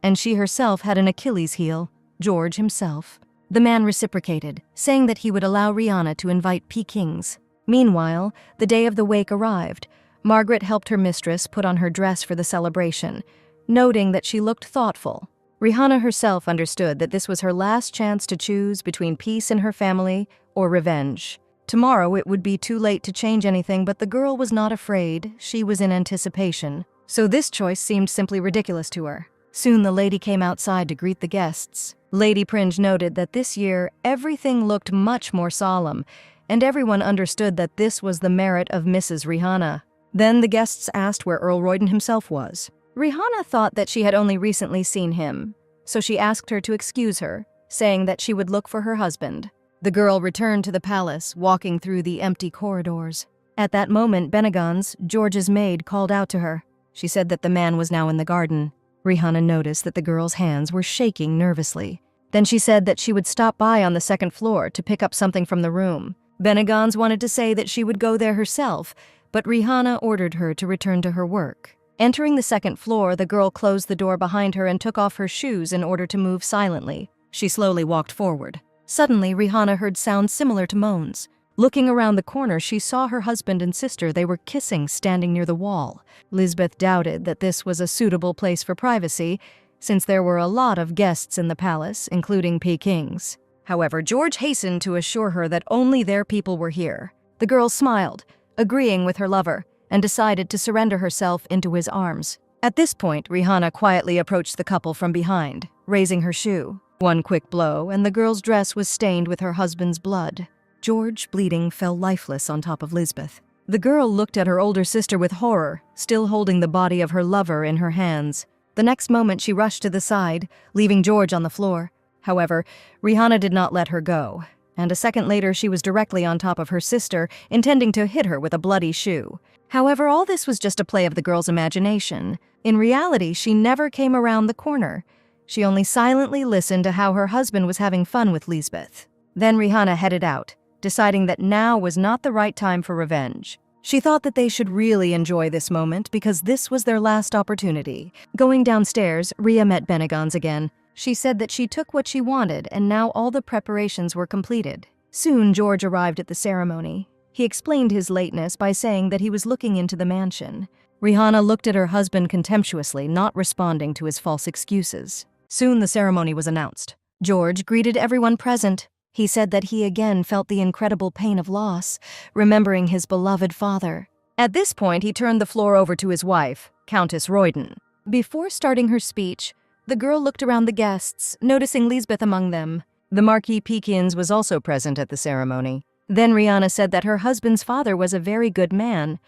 and she herself had an Achilles heel, George himself. The man reciprocated, saying that he would allow Rihanna to invite Peakins. Meanwhile, the day of the wake arrived. Margaret helped her mistress put on her dress for the celebration, noting that she looked thoughtful. Rihanna herself understood that this was her last chance to choose between peace in her family or revenge. Tomorrow it would be too late to change anything, but the girl was not afraid. She was in anticipation. So this choice seemed simply ridiculous to her. Soon the lady came outside to greet the guests. Lady Pringe noted that this year everything looked much more solemn, and everyone understood that this was the merit of Mrs. Rihanna. Then the guests asked where Earl Royden himself was. Rihanna thought that she had only recently seen him, so she asked her to excuse her, saying that she would look for her husband. The girl returned to the palace, walking through the empty corridors. At that moment, Benegans, George's maid, called out to her. She said that the man was now in the garden. Rihanna noticed that the girl's hands were shaking nervously. Then she said that she would stop by on the second floor to pick up something from the room. Benegans wanted to say that she would go there herself, but Rihanna ordered her to return to her work. Entering the second floor, the girl closed the door behind her and took off her shoes in order to move silently. She slowly walked forward. Suddenly, Rihanna heard sounds similar to moans. Looking around the corner, she saw her husband and sister. They were kissing, standing near the wall. Lisbeth doubted that this was a suitable place for privacy, since there were a lot of guests in the palace, including Peakins. However, George hastened to assure her that only their people were here. The girl smiled, agreeing with her lover, and decided to surrender herself into his arms. At this point, Rihanna quietly approached the couple from behind, raising her shoe. One quick blow, and the girl's dress was stained with her husband's blood. George, bleeding, fell lifeless on top of Lisbeth. The girl looked at her older sister with horror, still holding the body of her lover in her hands. The next moment, she rushed to the side, leaving George on the floor. However, Rihanna did not let her go, and a second later she was directly on top of her sister, intending to hit her with a bloody shoe. However, all this was just a play of the girl's imagination. In reality, she never came around the corner. She only silently listened to how her husband was having fun with Lisbeth. Then Rihanna headed out, deciding that now was not the right time for revenge. She thought that they should really enjoy this moment because this was their last opportunity. Going downstairs, Rhea met Benegans again. She said that she took what she wanted and now all the preparations were completed. Soon, George arrived at the ceremony. He explained his lateness by saying that he was looking into the mansion. Rihanna looked at her husband contemptuously, not responding to his false excuses. Soon the ceremony was announced. George greeted everyone present. He said that he again felt the incredible pain of loss, remembering his beloved father. At this point, he turned the floor over to his wife, Countess Royden. Before starting her speech, the girl looked around the guests, noticing Lisbeth among them. The Marquis Peakins was also present at the ceremony. Then Rihanna said that her husband's father was a very good man.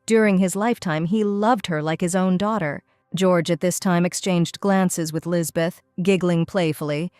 During his lifetime, he loved her like his own daughter. George at this time exchanged glances with Lisbeth, giggling playfully.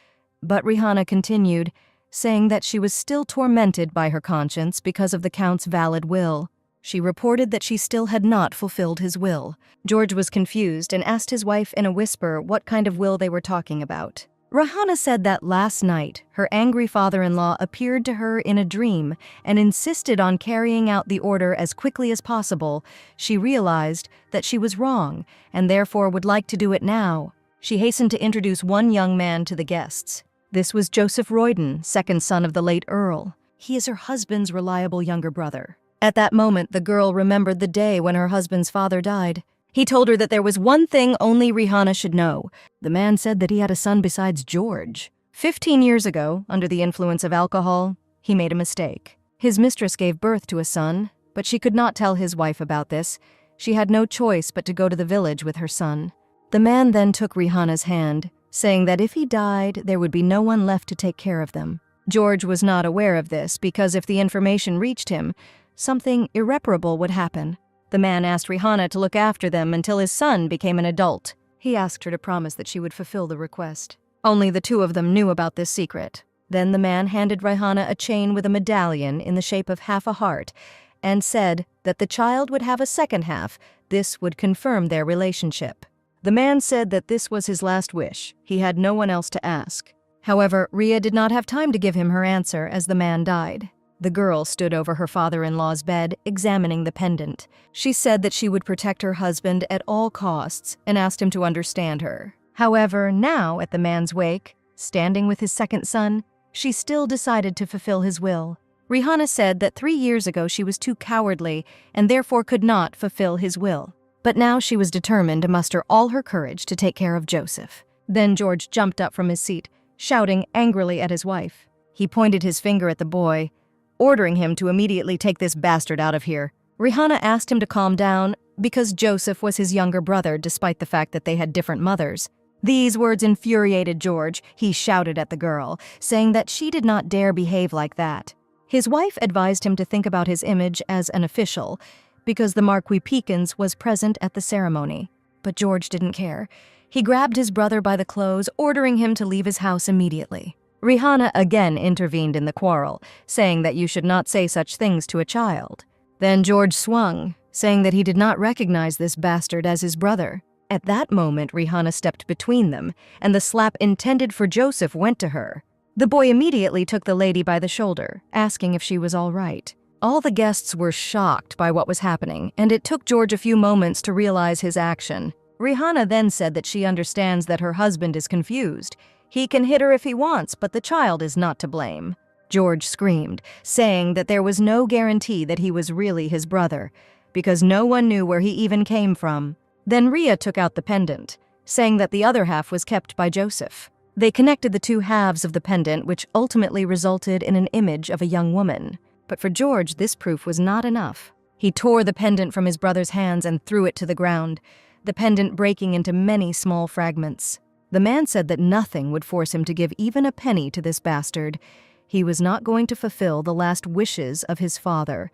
But Rihanna continued, saying that she was still tormented by her conscience because of the Count's valid will. She reported that she still had not fulfilled his will. George was confused and asked his wife in a whisper what kind of will they were talking about. Rihanna said that last night, her angry father-in-law appeared to her in a dream and insisted on carrying out the order as quickly as possible. She realized that she was wrong and therefore would like to do it now. She hastened to introduce one young man to the guests. This was Joseph Royden, second son of the late Earl. He is her husband's reliable younger brother. At that moment, the girl remembered the day when her husband's father died. He told her that there was one thing only Rihanna should know. The man said that he had a son besides George. 15 years ago, under the influence of alcohol, he made a mistake. His mistress gave birth to a son, but she could not tell his wife about this. She had no choice but to go to the village with her son. The man then took Rihanna's hand, saying that if he died, there would be no one left to take care of them. George was not aware of this because if the information reached him, something irreparable would happen. The man asked Rihanna to look after them until his son became an adult. He asked her to promise that she would fulfill the request. Only the two of them knew about this secret. Then the man handed Rihanna a chain with a medallion in the shape of half a heart and said that the child would have a second half. This would confirm their relationship. The man said that this was his last wish. He had no one else to ask. However, Rhea did not have time to give him her answer as the man died. The girl stood over her father-in-law's bed, examining the pendant. She said that she would protect her husband at all costs and asked him to understand her. However, now, at the man's wake, standing with his second son, she still decided to fulfill his will. Rihanna said that 3 years ago she was too cowardly and therefore could not fulfill his will. But now she was determined to muster all her courage to take care of Joseph. Then George jumped up from his seat, shouting angrily at his wife. He pointed his finger at the boy, ordering him to immediately take this bastard out of here. Rihanna asked him to calm down because Joseph was his younger brother despite the fact that they had different mothers. These words infuriated George. He shouted at the girl, saying that she did not dare behave like that. His wife advised him to think about his image as an official, because the Marquis Peakins was present at the ceremony. But George didn't care. He grabbed his brother by the clothes, ordering him to leave his house immediately. Rihanna again intervened in the quarrel, saying that you should not say such things to a child. Then George swung, saying that he did not recognize this bastard as his brother. At that moment, Rihanna stepped between them, and the slap intended for Joseph went to her. The boy immediately took the lady by the shoulder, asking if she was all right. All the guests were shocked by what was happening, and it took George a few moments to realize his action. Rihanna then said that she understands that her husband is confused. He can hit her if he wants, but the child is not to blame. George screamed, saying that there was no guarantee that he was really his brother, because no one knew where he even came from. Then Rhea took out the pendant, saying that the other half was kept by Joseph. They connected the two halves of the pendant, which ultimately resulted in an image of a young woman. But for George, this proof was not enough. He tore the pendant from his brother's hands and threw it to the ground, the pendant breaking into many small fragments. The man said that nothing would force him to give even a penny to this bastard. He was not going to fulfill the last wishes of his father,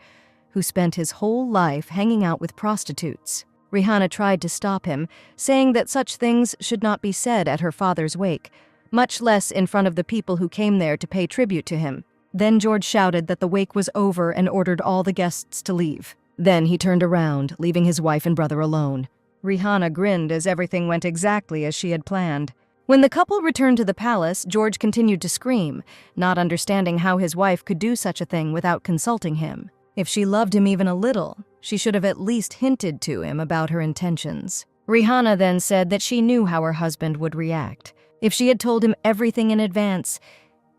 who spent his whole life hanging out with prostitutes. Rihanna tried to stop him, saying that such things should not be said at her father's wake, much less in front of the people who came there to pay tribute to him. Then George shouted that the wake was over and ordered all the guests to leave. Then he turned around, leaving his wife and brother alone. Rihanna grinned as everything went exactly as she had planned. When the couple returned to the palace, George continued to scream, not understanding how his wife could do such a thing without consulting him. If she loved him even a little, she should have at least hinted to him about her intentions. Rihanna then said that she knew how her husband would react. If she had told him everything in advance,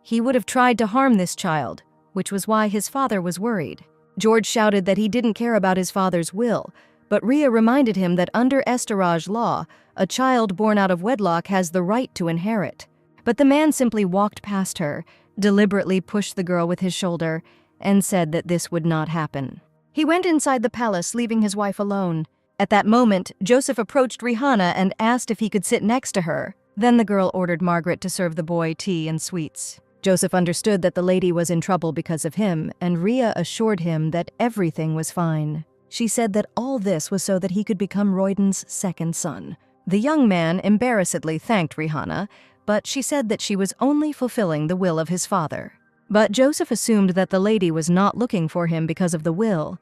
he would have tried to harm this child, which was why his father was worried. George shouted that he didn't care about his father's will, but Rhea reminded him that under Estarage law, a child born out of wedlock has the right to inherit. But the man simply walked past her, deliberately pushed the girl with his shoulder, and said that this would not happen. He went inside the palace, leaving his wife alone. At that moment, Joseph approached Rihanna and asked if he could sit next to her. Then the girl ordered Margaret to serve the boy tea and sweets. Joseph understood that the lady was in trouble because of him, and Rhea assured him that everything was fine. She said that all this was so that he could become Royden's second son. The young man embarrassedly thanked Rihanna, but she said that she was only fulfilling the will of his father. But Joseph assumed that the lady was not looking for him because of the will.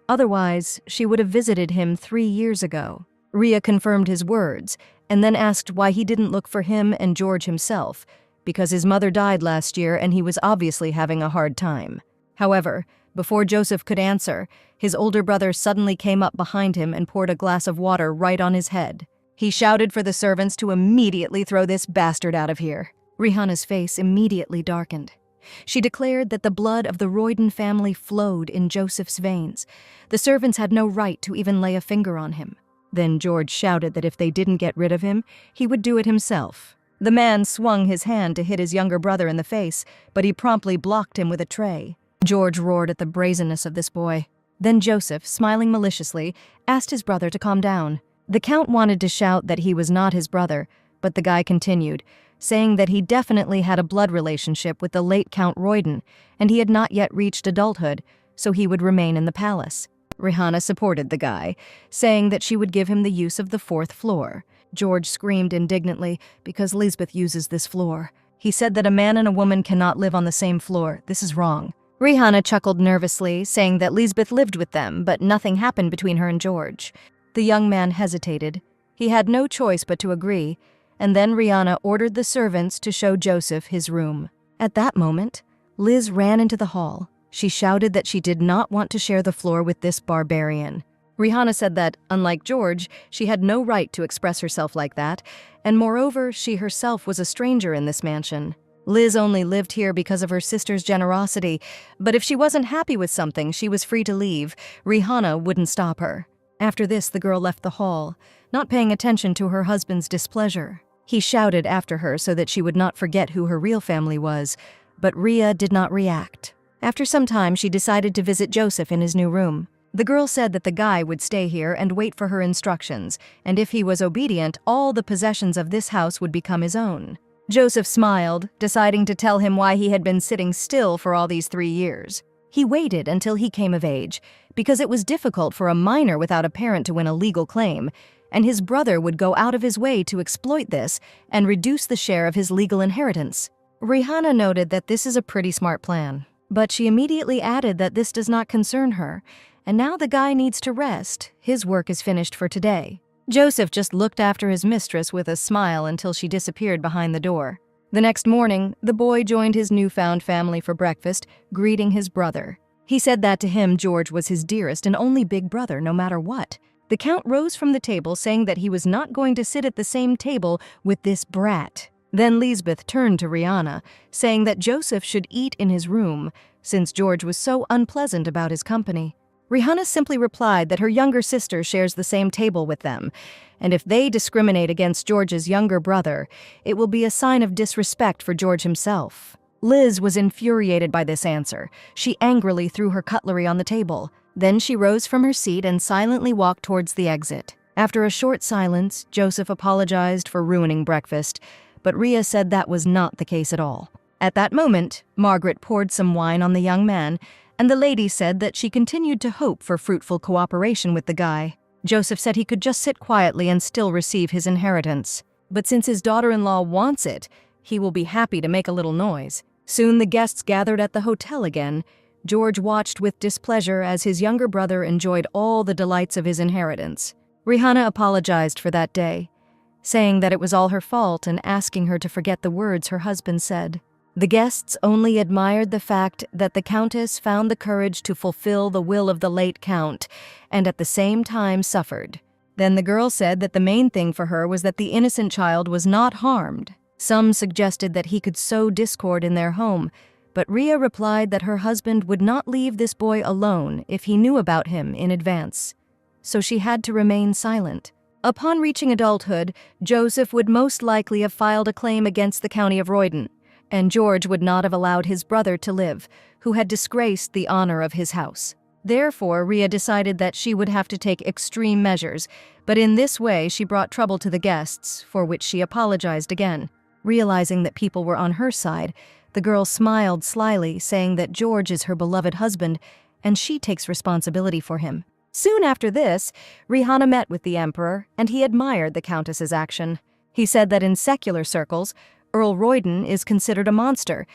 Otherwise, she would have visited him 3 years ago. Rhea confirmed his words, and then asked why he didn't look for him and George himself, because his mother died last year and he was obviously having a hard time. However, before Joseph could answer, his older brother suddenly came up behind him and poured a glass of water right on his head. He shouted for the servants to immediately throw this bastard out of here. Rihanna's face immediately darkened. She declared that the blood of the Royden family flowed in Joseph's veins. The servants had no right to even lay a finger on him. Then George shouted that if they didn't get rid of him, he would do it himself. The man swung his hand to hit his younger brother in the face, but he promptly blocked him with a tray. George roared at the brazenness of this boy. Then Joseph, smiling maliciously, asked his brother to calm down. The Count wanted to shout that he was not his brother, but the guy continued, saying that he definitely had a blood relationship with the late Count Royden, and he had not yet reached adulthood, so he would remain in the palace. Rihanna supported the guy, saying that she would give him the use of the 4th floor. George screamed indignantly, because Lisbeth uses this floor. He said that a man and a woman cannot live on the same floor. This is wrong. Rihanna chuckled nervously, saying that Lisbeth lived with them, but nothing happened between her and George. The young man hesitated. He had no choice but to agree, and then Rihanna ordered the servants to show Joseph his room. At that moment, Liz ran into the hall. She shouted that she did not want to share the floor with this barbarian. Rihanna said that, unlike George, she had no right to express herself like that, and moreover, she herself was a stranger in this mansion. Liz only lived here because of her sister's generosity, but if she wasn't happy with something, she was free to leave. Rihanna wouldn't stop her. After this, the girl left the hall, not paying attention to her husband's displeasure. He shouted after her so that she would not forget who her real family was, but Rhea did not react. After some time, she decided to visit Joseph in his new room. The girl said that the guy would stay here and wait for her instructions, and if he was obedient, all the possessions of this house would become his own. Joseph smiled, deciding to tell him why he had been sitting still for all these 3 years. He waited until he came of age, because it was difficult for a minor without a parent to win a legal claim, and his brother would go out of his way to exploit this and reduce the share of his legal inheritance. Rihanna noted that this is a pretty smart plan, but she immediately added that this does not concern her, and now the guy needs to rest. His work is finished for today. Joseph just looked after his mistress with a smile until she disappeared behind the door. The next morning, the boy joined his newfound family for breakfast, greeting his brother. He said that to him, George was his dearest and only big brother, no matter what. The Count rose from the table, saying that he was not going to sit at the same table with this brat. Then Lisbeth turned to Rihanna, saying that Joseph should eat in his room, since George was so unpleasant about his company. Rihanna simply replied that her younger sister shares the same table with them, and if they discriminate against George's younger brother, it will be a sign of disrespect for George himself. Liz was infuriated by this answer. She angrily threw her cutlery on the table. Then she rose from her seat and silently walked towards the exit. After a short silence, Joseph apologized for ruining breakfast, but Rhea said that was not the case at all. At that moment, Margaret poured some wine on the young man, and the lady said that she continued to hope for fruitful cooperation with the guy. Joseph said he could just sit quietly and still receive his inheritance. But since his daughter-in-law wants it, he will be happy to make a little noise. Soon the guests gathered at the hotel again. George watched with displeasure as his younger brother enjoyed all the delights of his inheritance. Rihanna apologized for that day, saying that it was all her fault and asking her to forget the words her husband said. The guests only admired the fact that the Countess found the courage to fulfill the will of the late Count, and at the same time suffered. Then the girl said that the main thing for her was that the innocent child was not harmed. Some suggested that he could sow discord in their home, but Rhea replied that her husband would not leave this boy alone if he knew about him in advance. So she had to remain silent. Upon reaching adulthood, Joseph would most likely have filed a claim against the County of Royden, and George would not have allowed his brother to live, who had disgraced the honor of his house. Therefore, Rhea decided that she would have to take extreme measures, but in this way she brought trouble to the guests, for which she apologized again. Realizing that people were on her side, the girl smiled slyly, saying that George is her beloved husband, and she takes responsibility for him. Soon after this, Rihanna met with the emperor, and he admired the countess's action. He said that in secular circles, Earl Royden is considered a monster,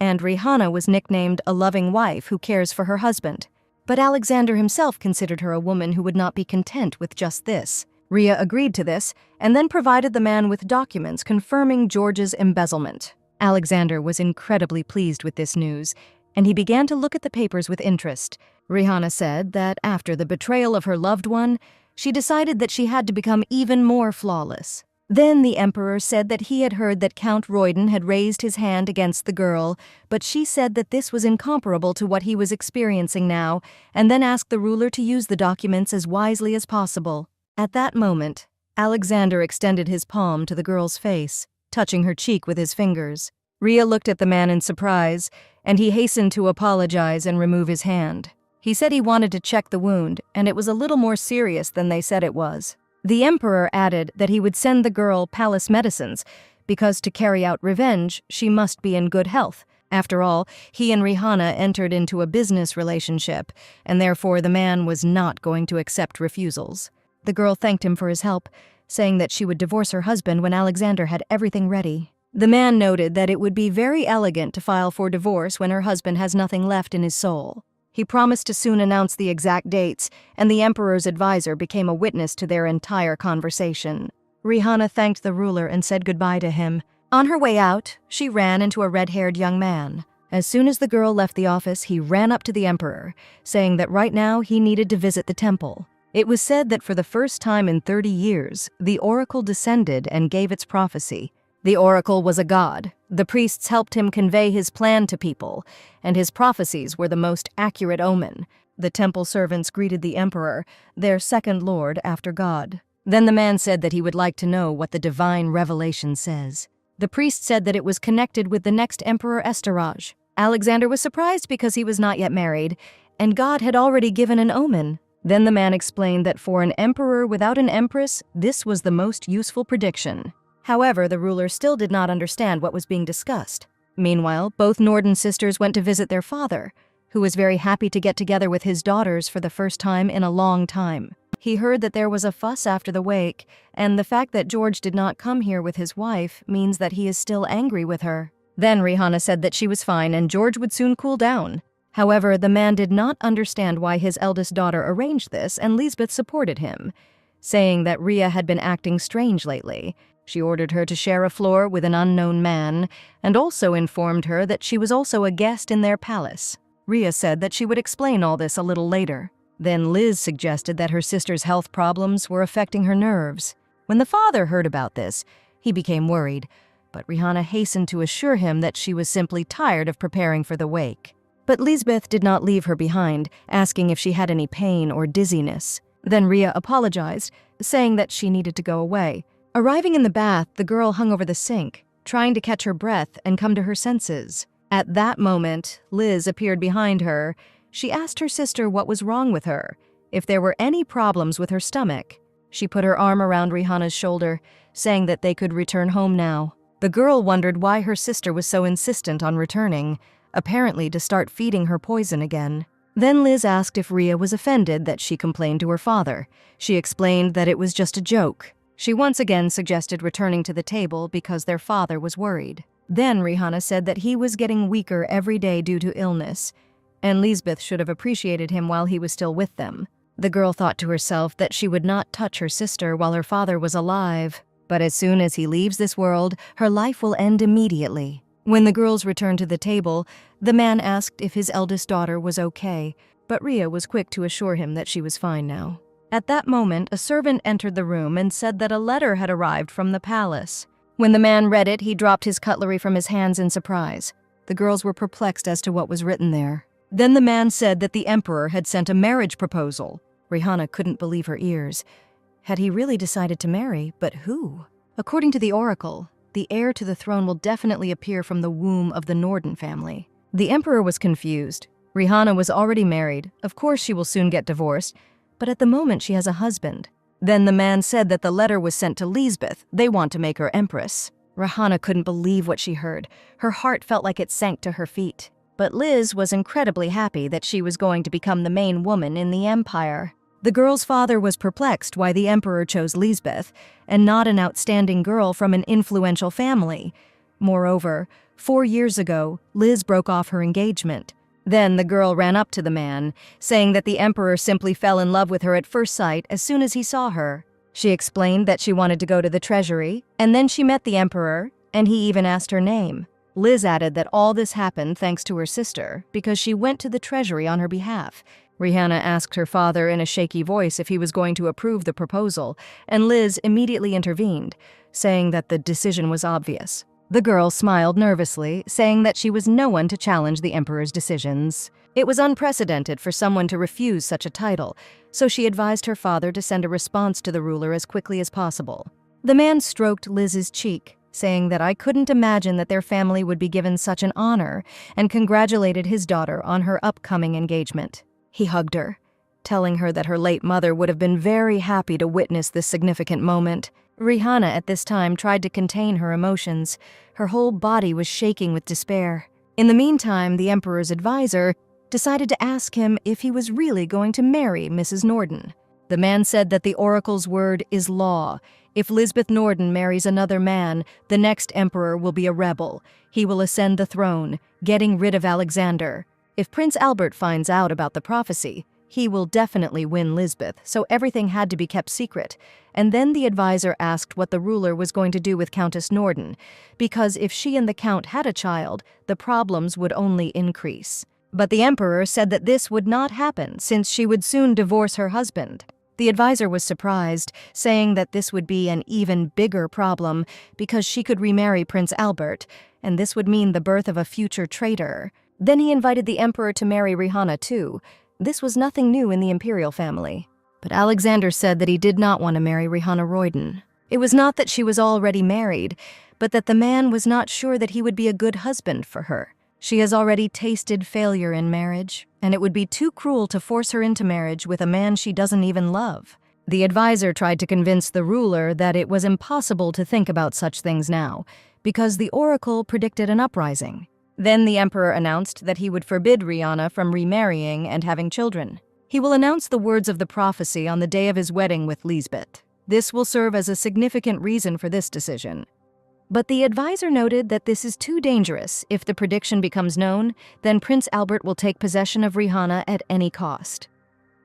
and Rihanna was nicknamed a loving wife who cares for her husband. But Alexander himself considered her a woman who would not be content with just this. Rhea agreed to this, and then provided the man with documents confirming George's embezzlement. Alexander was incredibly pleased with this news, and he began to look at the papers with interest. Rihanna said that after the betrayal of her loved one, she decided that she had to become even more flawless. Then the emperor said that he had heard that Count Royden had raised his hand against the girl, but she said that this was incomparable to what he was experiencing now, and then asked the ruler to use the documents as wisely as possible. At that moment, Alexander extended his palm to the girl's face, touching her cheek with his fingers. Rhea looked at the man in surprise, and he hastened to apologize and remove his hand. He said he wanted to check the wound, and it was a little more serious than they said it was. The emperor added that he would send the girl palace medicines, because to carry out revenge, she must be in good health. After all, he and Rihanna entered into a business relationship, and therefore the man was not going to accept refusals. The girl thanked him for his help, saying that she would divorce her husband when Alexander had everything ready. The man noted that it would be very elegant to file for divorce when her husband has nothing left in his soul. He promised to soon announce the exact dates, and the emperor's advisor became a witness to their entire conversation. Rihanna thanked the ruler and said goodbye to him. On her way out, she ran into a red-haired young man. As soon as the girl left the office, he ran up to the emperor, saying that right now he needed to visit the temple. It was said that for the first time in 30 years, the oracle descended and gave its prophecy. The oracle was a god. The priests helped him convey his plan to people, and his prophecies were the most accurate omen. The temple servants greeted the emperor, their second lord after God. Then the man said that he would like to know what the divine revelation says. The priest said that it was connected with the next emperor Estaraj. Alexander was surprised because he was not yet married, and God had already given an omen. Then the man explained that for an emperor without an empress, this was the most useful prediction. However, the ruler still did not understand what was being discussed. Meanwhile, both Norden sisters went to visit their father, who was very happy to get together with his daughters for the first time in a long time. He heard that there was a fuss after the wake, and the fact that George did not come here with his wife means that he is still angry with her. Then Rihanna said that she was fine and George would soon cool down. However, the man did not understand why his eldest daughter arranged this, and Lisbeth supported him, saying that Rhea had been acting strange lately. She ordered her to share a floor with an unknown man, and also informed her that she was also a guest in their palace. Rhea said that she would explain all this a little later. Then Liz suggested that her sister's health problems were affecting her nerves. When the father heard about this, he became worried, but Rihanna hastened to assure him that she was simply tired of preparing for the wake. But Lisbeth did not leave her behind, asking if she had any pain or dizziness. Then Rhea apologized, saying that she needed to go away. Arriving in the bath, the girl hung over the sink, trying to catch her breath and come to her senses. At that moment, Liz appeared behind her. She asked her sister what was wrong with her, if there were any problems with her stomach. She put her arm around Rihanna's shoulder, saying that they could return home now. The girl wondered why her sister was so insistent on returning, apparently to start feeding her poison again. Then Liz asked if Rhea was offended that she complained to her father. She explained that it was just a joke. She once again suggested returning to the table because their father was worried. Then Rihanna said that he was getting weaker every day due to illness, and Lisbeth should have appreciated him while he was still with them. The girl thought to herself that she would not touch her sister while her father was alive, but as soon as he leaves this world, her life will end immediately. When the girls returned to the table, the man asked if his eldest daughter was okay, but Rhea was quick to assure him that she was fine now. At that moment, a servant entered the room and said that a letter had arrived from the palace. When the man read it, he dropped his cutlery from his hands in surprise. The girls were perplexed as to what was written there. Then the man said that the emperor had sent a marriage proposal. Rihanna couldn't believe her ears. Had he really decided to marry? But who? According to the oracle, the heir to the throne will definitely appear from the womb of the Norden family. The emperor was confused. Rihanna was already married. Of course she will soon get divorced, but at the moment she has a husband. Then the man said that the letter was sent to Lisbeth. They want to make her empress. Rihanna couldn't believe what she heard. Her heart felt like it sank to her feet. But Liz was incredibly happy that she was going to become the main woman in the empire. The girl's father was perplexed why the emperor chose Lisbeth, and not an outstanding girl from an influential family. Moreover, 4 years ago, Liz broke off her engagement. Then the girl ran up to the man, saying that the emperor simply fell in love with her at first sight as soon as he saw her. She explained that she wanted to go to the treasury, and then she met the emperor, and he even asked her name. Liz added that all this happened thanks to her sister, because she went to the treasury on her behalf. Rihanna asked her father in a shaky voice if he was going to approve the proposal, and Liz immediately intervened, saying that the decision was obvious. The girl smiled nervously, saying that she was no one to challenge the emperor's decisions. It was unprecedented for someone to refuse such a title, so she advised her father to send a response to the ruler as quickly as possible. The man stroked Liz's cheek, saying that I couldn't imagine that their family would be given such an honor, and congratulated his daughter on her upcoming engagement. He hugged her, telling her that her late mother would have been very happy to witness this significant moment. Rihanna at this time tried to contain her emotions. Her whole body was shaking with despair. In the meantime, the emperor's advisor decided to ask him if he was really going to marry Mrs. Norden. The man said that the oracle's word is law. If Lisbeth Norden marries another man, the next emperor will be a rebel. He will ascend the throne, getting rid of Alexander. If Prince Albert finds out about the prophecy, he will definitely win Lisbeth, so everything had to be kept secret. And then the advisor asked what the ruler was going to do with Countess Norden, because if she and the count had a child, the problems would only increase. But the emperor said that this would not happen, since she would soon divorce her husband. The advisor was surprised, saying that this would be an even bigger problem because she could remarry Prince Albert, and this would mean the birth of a future traitor. Then he invited the emperor to marry Rihanna too. This was nothing new in the imperial family. But Alexander said that he did not want to marry Rihanna Royden. It was not that she was already married, but that the man was not sure that he would be a good husband for her. She has already tasted failure in marriage, and it would be too cruel to force her into marriage with a man she doesn't even love. The advisor tried to convince the ruler that it was impossible to think about such things now, because the oracle predicted an uprising. Then the emperor announced that he would forbid Rihanna from remarrying and having children. He will announce the words of the prophecy on the day of his wedding with Lisbeth. This will serve as a significant reason for this decision. But the advisor noted that this is too dangerous. If the prediction becomes known, then Prince Albert will take possession of Rihanna at any cost.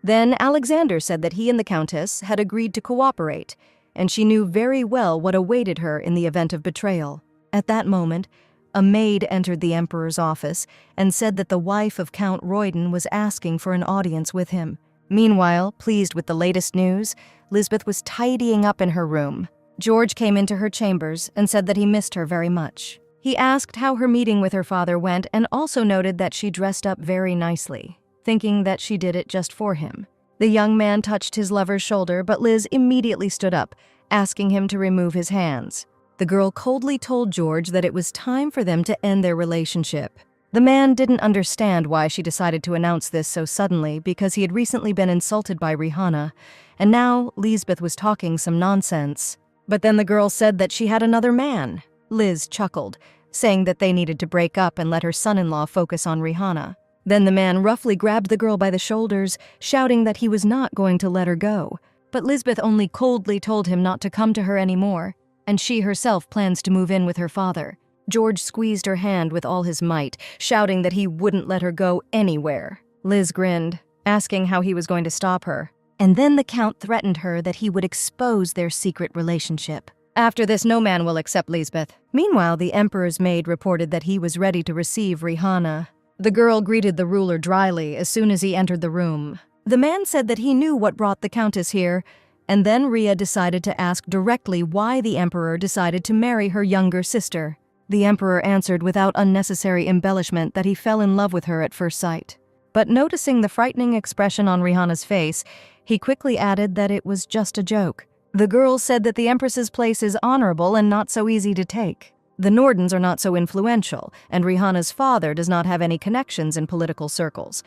Then Alexander said that he and the countess had agreed to cooperate, and she knew very well what awaited her in the event of betrayal. At that moment, a maid entered the emperor's office and said that the wife of Count Royden was asking for an audience with him. Meanwhile, pleased with the latest news, Lisbeth was tidying up in her room. George came into her chambers and said that he missed her very much. He asked how her meeting with her father went and also noted that she dressed up very nicely, thinking that she did it just for him. The young man touched his lover's shoulder, but Liz immediately stood up, asking him to remove his hands. The girl coldly told George that it was time for them to end their relationship. The man didn't understand why she decided to announce this so suddenly because he had recently been insulted by Rihanna, and now Lisbeth was talking some nonsense. But then the girl said that she had another man. Liz chuckled, saying that they needed to break up and let her son-in-law focus on Rihanna. Then the man roughly grabbed the girl by the shoulders, shouting that he was not going to let her go. But Lisbeth only coldly told him not to come to her anymore, and she herself plans to move in with her father. George squeezed her hand with all his might, shouting that he wouldn't let her go anywhere. Liz grinned, asking how he was going to stop her. And then the count threatened her that he would expose their secret relationship. After this, no man will accept Lisbeth. Meanwhile, the emperor's maid reported that he was ready to receive Rihanna. The girl greeted the ruler dryly as soon as he entered the room. The man said that he knew what brought the countess here, and then Rhea decided to ask directly why the emperor decided to marry her younger sister. The emperor answered without unnecessary embellishment that he fell in love with her at first sight. But noticing the frightening expression on Rihanna's face, he quickly added that it was just a joke. The girl said that the empress's place is honorable and not so easy to take. The Nordens are not so influential, and Rihanna's father does not have any connections in political circles.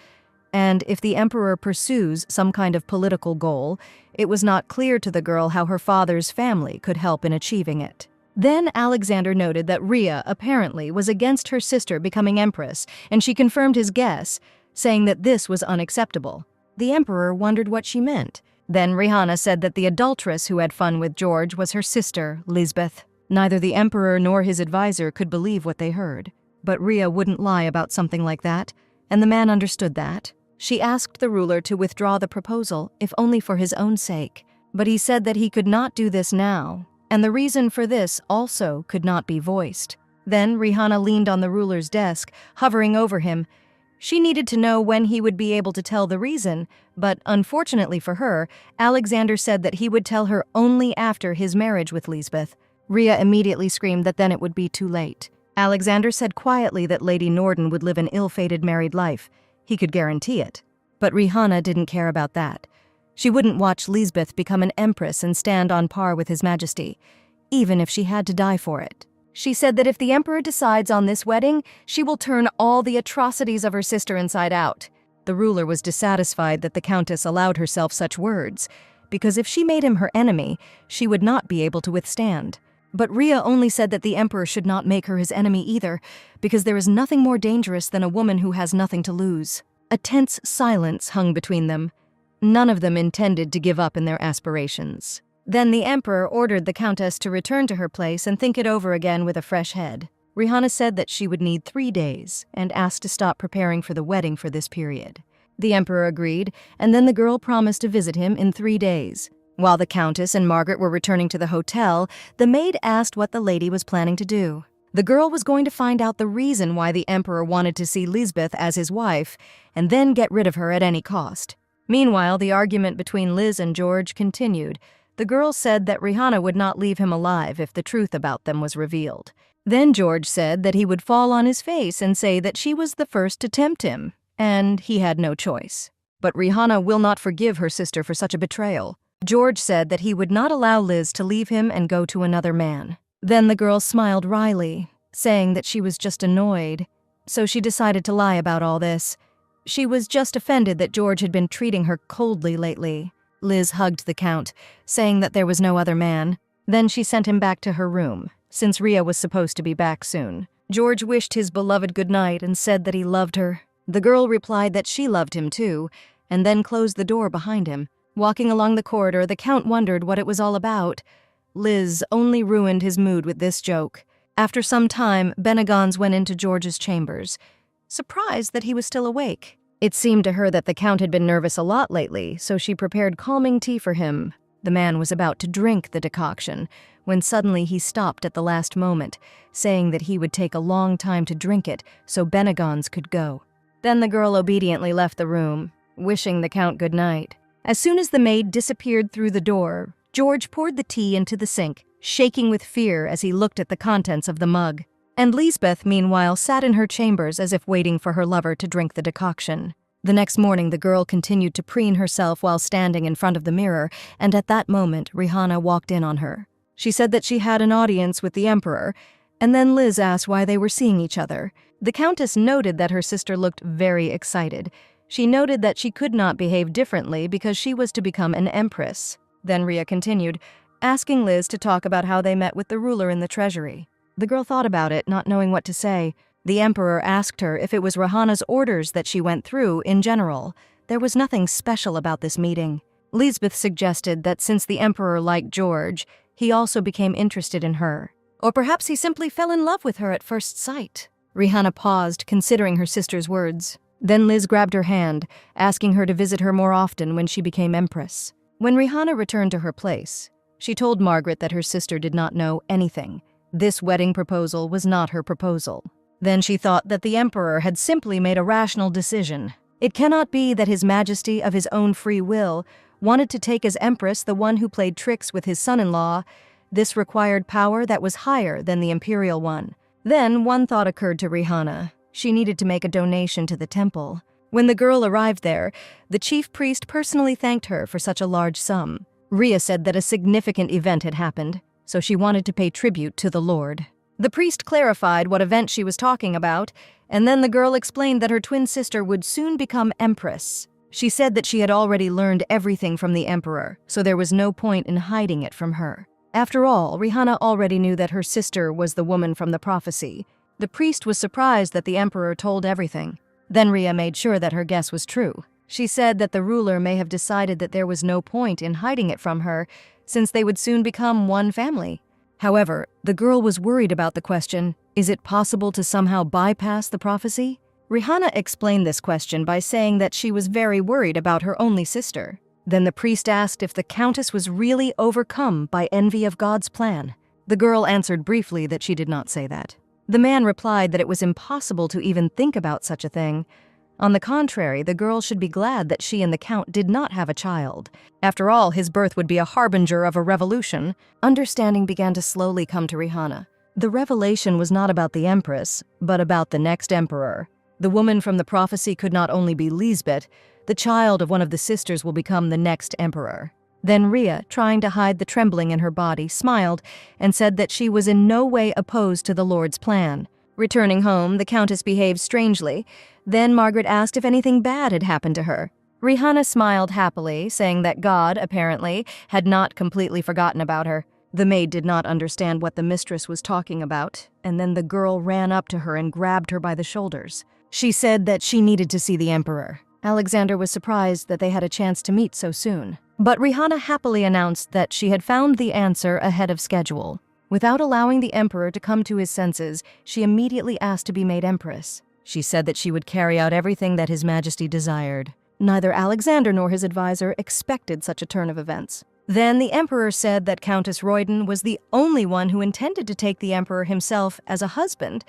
And if the emperor pursues some kind of political goal, it was not clear to the girl how her father's family could help in achieving it. Then Alexander noted that Rhea apparently was against her sister becoming empress, and she confirmed his guess, saying that this was unacceptable. The emperor wondered what she meant. Then Rihanna said that the adulteress who had fun with George was her sister, Lisbeth. Neither the emperor nor his advisor could believe what they heard. But Rhea wouldn't lie about something like that, and the man understood that. She asked the ruler to withdraw the proposal, if only for his own sake. But he said that he could not do this now, and the reason for this also could not be voiced. Then Rihanna leaned on the ruler's desk, hovering over him, She needed to know when he would be able to tell the reason, but unfortunately for her, Alexander said that he would tell her only after his marriage with Lisbeth. Rhea immediately screamed that then it would be too late. Alexander said quietly that Lady Norden would live an ill-fated married life. He could guarantee it. But Rihanna didn't care about that. She wouldn't watch Lisbeth become an empress and stand on par with His Majesty, even if she had to die for it. She said that if the emperor decides on this wedding, she will turn all the atrocities of her sister inside out. The ruler was dissatisfied that the countess allowed herself such words, because if she made him her enemy, she would not be able to withstand. But Rhea only said that the emperor should not make her his enemy either, because there is nothing more dangerous than a woman who has nothing to lose. A tense silence hung between them. None of them intended to give up in their aspirations. Then the emperor ordered the countess to return to her place and think it over again with a fresh head. Rihanna said that she would need 3 days and asked to stop preparing for the wedding for this period. The emperor agreed, and then the girl promised to visit him in 3 days. While the countess and Margaret were returning to the hotel, the maid asked what the lady was planning to do. The girl was going to find out the reason why the emperor wanted to see Lisbeth as his wife, and then get rid of her at any cost. Meanwhile, the argument between Liz and George continued. The girl said that Rihanna would not leave him alive if the truth about them was revealed. Then George said that he would fall on his face and say that she was the first to tempt him, and he had no choice. But Rihanna will not forgive her sister for such a betrayal. George said that he would not allow Liz to leave him and go to another man. Then the girl smiled wryly, saying that she was just annoyed, so she decided to lie about all this. She was just offended that George had been treating her coldly lately. Liz hugged the count, saying that there was no other man. Then she sent him back to her room, since Rhea was supposed to be back soon. George wished his beloved good night and said that he loved her. The girl replied that she loved him too, and then closed the door behind him. Walking along the corridor, the count wondered what it was all about. Liz only ruined his mood with this joke. After some time, Benegons went into George's chambers, surprised that he was still awake. It seemed to her that the count had been nervous a lot lately, so she prepared calming tea for him. The man was about to drink the decoction, when suddenly he stopped at the last moment, saying that he would take a long time to drink it so Benegons could go. Then the girl obediently left the room, wishing the count good night. As soon as the maid disappeared through the door, George poured the tea into the sink, shaking with fear as he looked at the contents of the mug. And Lisbeth, meanwhile, sat in her chambers as if waiting for her lover to drink the decoction. The next morning, the girl continued to preen herself while standing in front of the mirror, and at that moment, Rihanna walked in on her. She said that she had an audience with the emperor, and then Liz asked why they were seeing each other. The countess noted that her sister looked very excited. She noted that she could not behave differently because she was to become an empress. Then Rhea continued, asking Liz to talk about how they met with the ruler in the treasury. The girl thought about it, not knowing what to say. The emperor asked her if it was Rihanna's orders that she went through in general. There was nothing special about this meeting. Lisbeth suggested that since the emperor liked George, he also became interested in her. Or perhaps he simply fell in love with her at first sight. Rihanna paused, considering her sister's words. Then Liz grabbed her hand, asking her to visit her more often when she became empress. When Rihanna returned to her place, she told Margaret that her sister did not know anything. This wedding proposal was not her proposal. Then she thought that the emperor had simply made a rational decision. It cannot be that His Majesty, of his own free will, wanted to take as empress the one who played tricks with his son-in-law. This required power that was higher than the imperial one. Then one thought occurred to Rihanna. She needed to make a donation to the temple. When the girl arrived there, the chief priest personally thanked her for such a large sum. Rhea said that a significant event had happened, so she wanted to pay tribute to the Lord. The priest clarified what event she was talking about, and then the girl explained that her twin sister would soon become empress. She said that she had already learned everything from the emperor, so there was no point in hiding it from her. After all, Rihanna already knew that her sister was the woman from the prophecy. The priest was surprised that the emperor told everything. Then Rhea made sure that her guess was true. She said that the ruler may have decided that there was no point in hiding it from her, since they would soon become one family. However, the girl was worried about the question, is it possible to somehow bypass the prophecy? Rihanna explained this question by saying that she was very worried about her only sister. Then the priest asked if the countess was really overcome by envy of God's plan. The girl answered briefly that she did not say that. The man replied that it was impossible to even think about such a thing. On the contrary, the girl should be glad that she and the Count did not have a child. After all, his birth would be a harbinger of a revolution. Understanding began to slowly come to Rihanna. The revelation was not about the Empress, but about the next emperor. The woman from the prophecy could not only be Lisbeth, the child of one of the sisters will become the next emperor. Then Rhea, trying to hide the trembling in her body, smiled and said that she was in no way opposed to the Lord's plan. Returning home, the Countess behaved strangely. Then Margaret asked if anything bad had happened to her. Rihanna smiled happily, saying that God, apparently, had not completely forgotten about her. The maid did not understand what the mistress was talking about, and then the girl ran up to her and grabbed her by the shoulders. She said that she needed to see the Emperor. Alexander was surprised that they had a chance to meet so soon. But Rihanna happily announced that she had found the answer ahead of schedule. Without allowing the Emperor to come to his senses, she immediately asked to be made Empress. She said that she would carry out everything that His Majesty desired. Neither Alexander nor his advisor expected such a turn of events. Then the Emperor said that Countess Royden was the only one who intended to take the Emperor himself as a husband,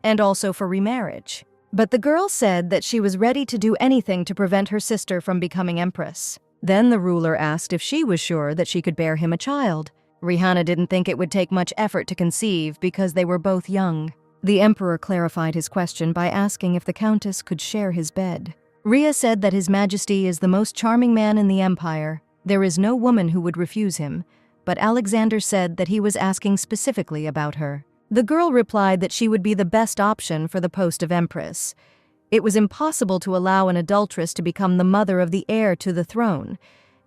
and also for remarriage. But the girl said that she was ready to do anything to prevent her sister from becoming Empress. Then the ruler asked if she was sure that she could bear him a child. Rihanna didn't think it would take much effort to conceive because they were both young. The Emperor clarified his question by asking if the Countess could share his bed. Rhea said that His Majesty is the most charming man in the Empire. There is no woman who would refuse him, but Alexander said that he was asking specifically about her. The girl replied that she would be the best option for the post of Empress. It was impossible to allow an adulteress to become the mother of the heir to the throne,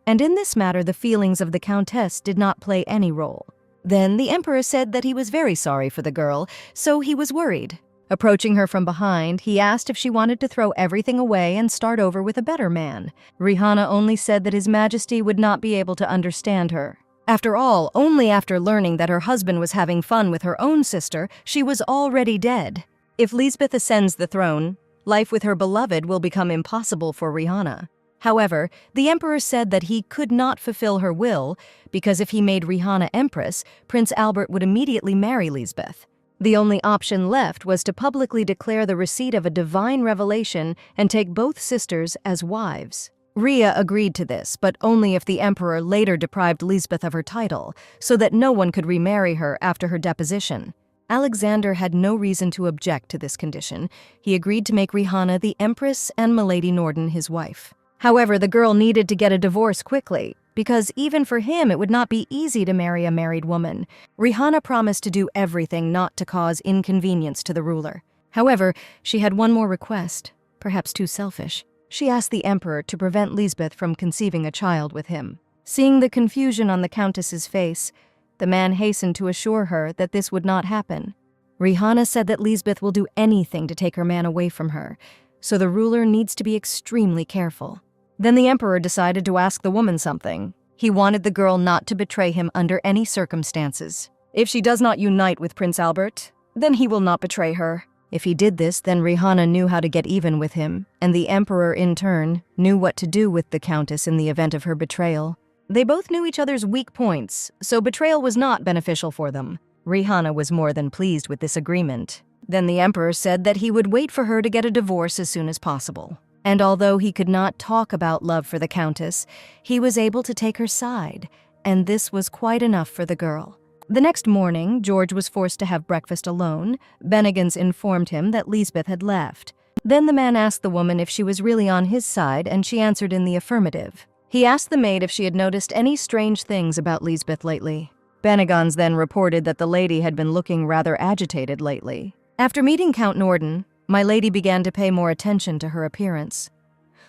and in this matter the feelings of the Countess did not play any role. Then the Emperor said that he was very sorry for the girl, so he was worried. Approaching her from behind, he asked if she wanted to throw everything away and start over with a better man. Rihanna only said that His Majesty would not be able to understand her. After all, only after learning that her husband was having fun with her own sister, she was already dead. If Lisbeth ascends the throne, life with her beloved will become impossible for Rihanna. However, the Emperor said that he could not fulfill her will because if he made Rihanna Empress, Prince Albert would immediately marry Lisbeth. The only option left was to publicly declare the receipt of a divine revelation and take both sisters as wives. Rhea agreed to this, but only if the Emperor later deprived Lisbeth of her title, so that no one could remarry her after her deposition. Alexander had no reason to object to this condition. He agreed to make Rihanna the Empress and Milady Norden his wife. However, the girl needed to get a divorce quickly, because even for him it would not be easy to marry a married woman. Rihanna promised to do everything not to cause inconvenience to the ruler. However, she had one more request, perhaps too selfish. She asked the Emperor to prevent Lisbeth from conceiving a child with him. Seeing the confusion on the Countess's face, the man hastened to assure her that this would not happen. Rihanna said that Lisbeth will do anything to take her man away from her, so the ruler needs to be extremely careful. Then the Emperor decided to ask the woman something. He wanted the girl not to betray him under any circumstances. If she does not unite with Prince Albert, then he will not betray her. If he did this, then Rihanna knew how to get even with him, and the Emperor, in turn, knew what to do with the Countess in the event of her betrayal. They both knew each other's weak points, so betrayal was not beneficial for them. Rihanna was more than pleased with this agreement. Then the Emperor said that he would wait for her to get a divorce as soon as possible. And although he could not talk about love for the Countess, he was able to take her side, and this was quite enough for the girl. The next morning, George was forced to have breakfast alone. Bennigan's informed him that Lisbeth had left. Then the man asked the woman if she was really on his side, and she answered in the affirmative. He asked the maid if she had noticed any strange things about Lisbeth lately. Bennigan's then reported that the lady had been looking rather agitated lately. After meeting Count Norden, my lady began to pay more attention to her appearance.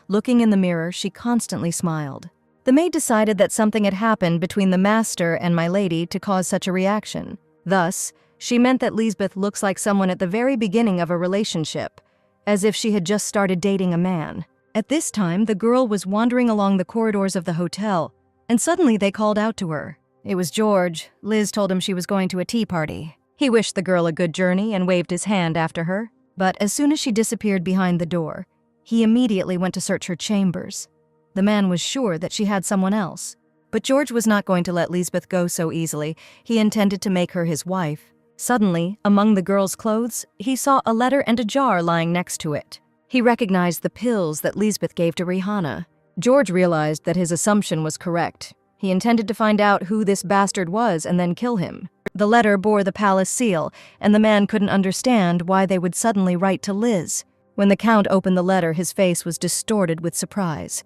Looking in the mirror, she constantly smiled. The maid decided that something had happened between the master and my lady to cause such a reaction. Thus, she meant that Lisbeth looks like someone at the very beginning of a relationship, as if she had just started dating a man. At this time, the girl was wandering along the corridors of the hotel, and suddenly they called out to her. It was George. Liz told him she was going to a tea party. He wished the girl a good journey and waved his hand after her, but as soon as she disappeared behind the door, he immediately went to search her chambers. The man was sure that she had someone else. But George was not going to let Lisbeth go so easily. He intended to make her his wife. Suddenly, among the girl's clothes, he saw a letter and a jar lying next to it. He recognized the pills that Lisbeth gave to Rihanna. George realized that his assumption was correct. He intended to find out who this bastard was and then kill him. The letter bore the palace seal, and the man couldn't understand why they would suddenly write to Liz. When the Count opened the letter, his face was distorted with surprise.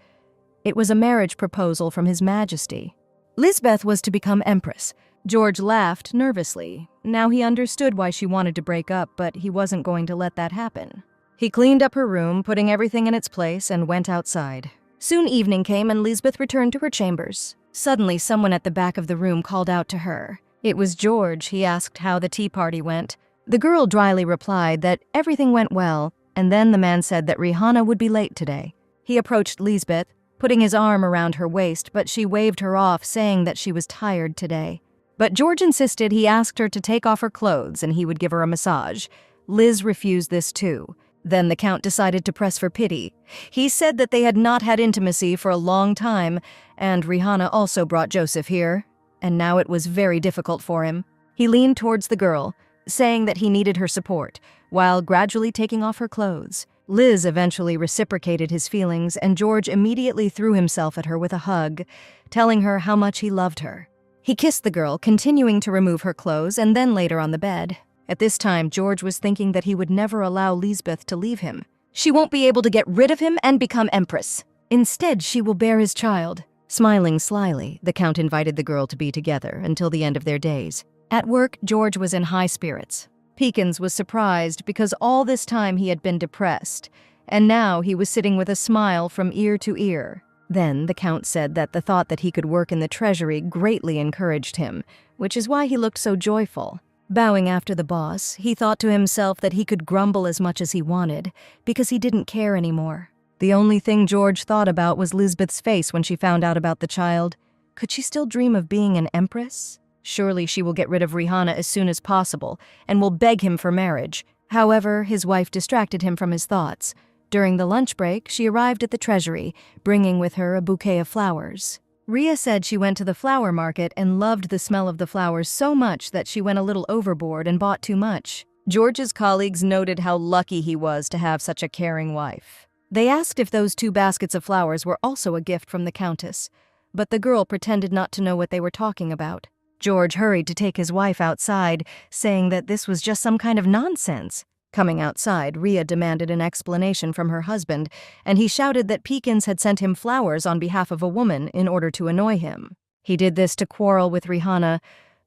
It was a marriage proposal from His Majesty. Lisbeth was to become Empress. George laughed nervously. Now he understood why she wanted to break up, but he wasn't going to let that happen. He cleaned up her room, putting everything in its place, and went outside. Soon evening came and Lisbeth returned to her chambers. Suddenly, someone at the back of the room called out to her. It was George. He asked how the tea party went. The girl dryly replied that everything went well, and then the man said that Rihanna would be late today. He approached Lisbeth, putting his arm around her waist, but she waved her off, saying that she was tired today. But George insisted. He asked her to take off her clothes and he would give her a massage. Liz refused this too. Then the Count decided to press for pity. He said that they had not had intimacy for a long time, and Rihanna also brought Joseph here, and now it was very difficult for him. He leaned towards the girl, saying that he needed her support, while gradually taking off her clothes. Liz eventually reciprocated his feelings, and George immediately threw himself at her with a hug, telling her how much he loved her. He kissed the girl, continuing to remove her clothes, and then laid her on the bed. At this time, George was thinking that he would never allow Lisbeth to leave him. She won't be able to get rid of him and become Empress. Instead, she will bear his child. Smiling slyly, the Count invited the girl to be together until the end of their days. At work, George was in high spirits. Peekins was surprised because all this time he had been depressed, and now he was sitting with a smile from ear to ear. Then the Count said that the thought that he could work in the treasury greatly encouraged him, which is why he looked so joyful. Bowing after the boss, he thought to himself that he could grumble as much as he wanted, because he didn't care anymore. The only thing George thought about was Lisbeth's face when she found out about the child. Could she still dream of being an empress? Surely she will get rid of Rihanna as soon as possible, and will beg him for marriage. However, his wife distracted him from his thoughts. During the lunch break, she arrived at the treasury, bringing with her a bouquet of flowers. Ria said she went to the flower market and loved the smell of the flowers so much that she went a little overboard and bought too much. George's colleagues noted how lucky he was to have such a caring wife. They asked if those 2 baskets of flowers were also a gift from the Countess, but the girl pretended not to know what they were talking about. George hurried to take his wife outside, saying that this was just some kind of nonsense. Coming outside, Ria demanded an explanation from her husband, and he shouted that Peekins had sent him flowers on behalf of a woman in order to annoy him. He did this to quarrel with Rihanna,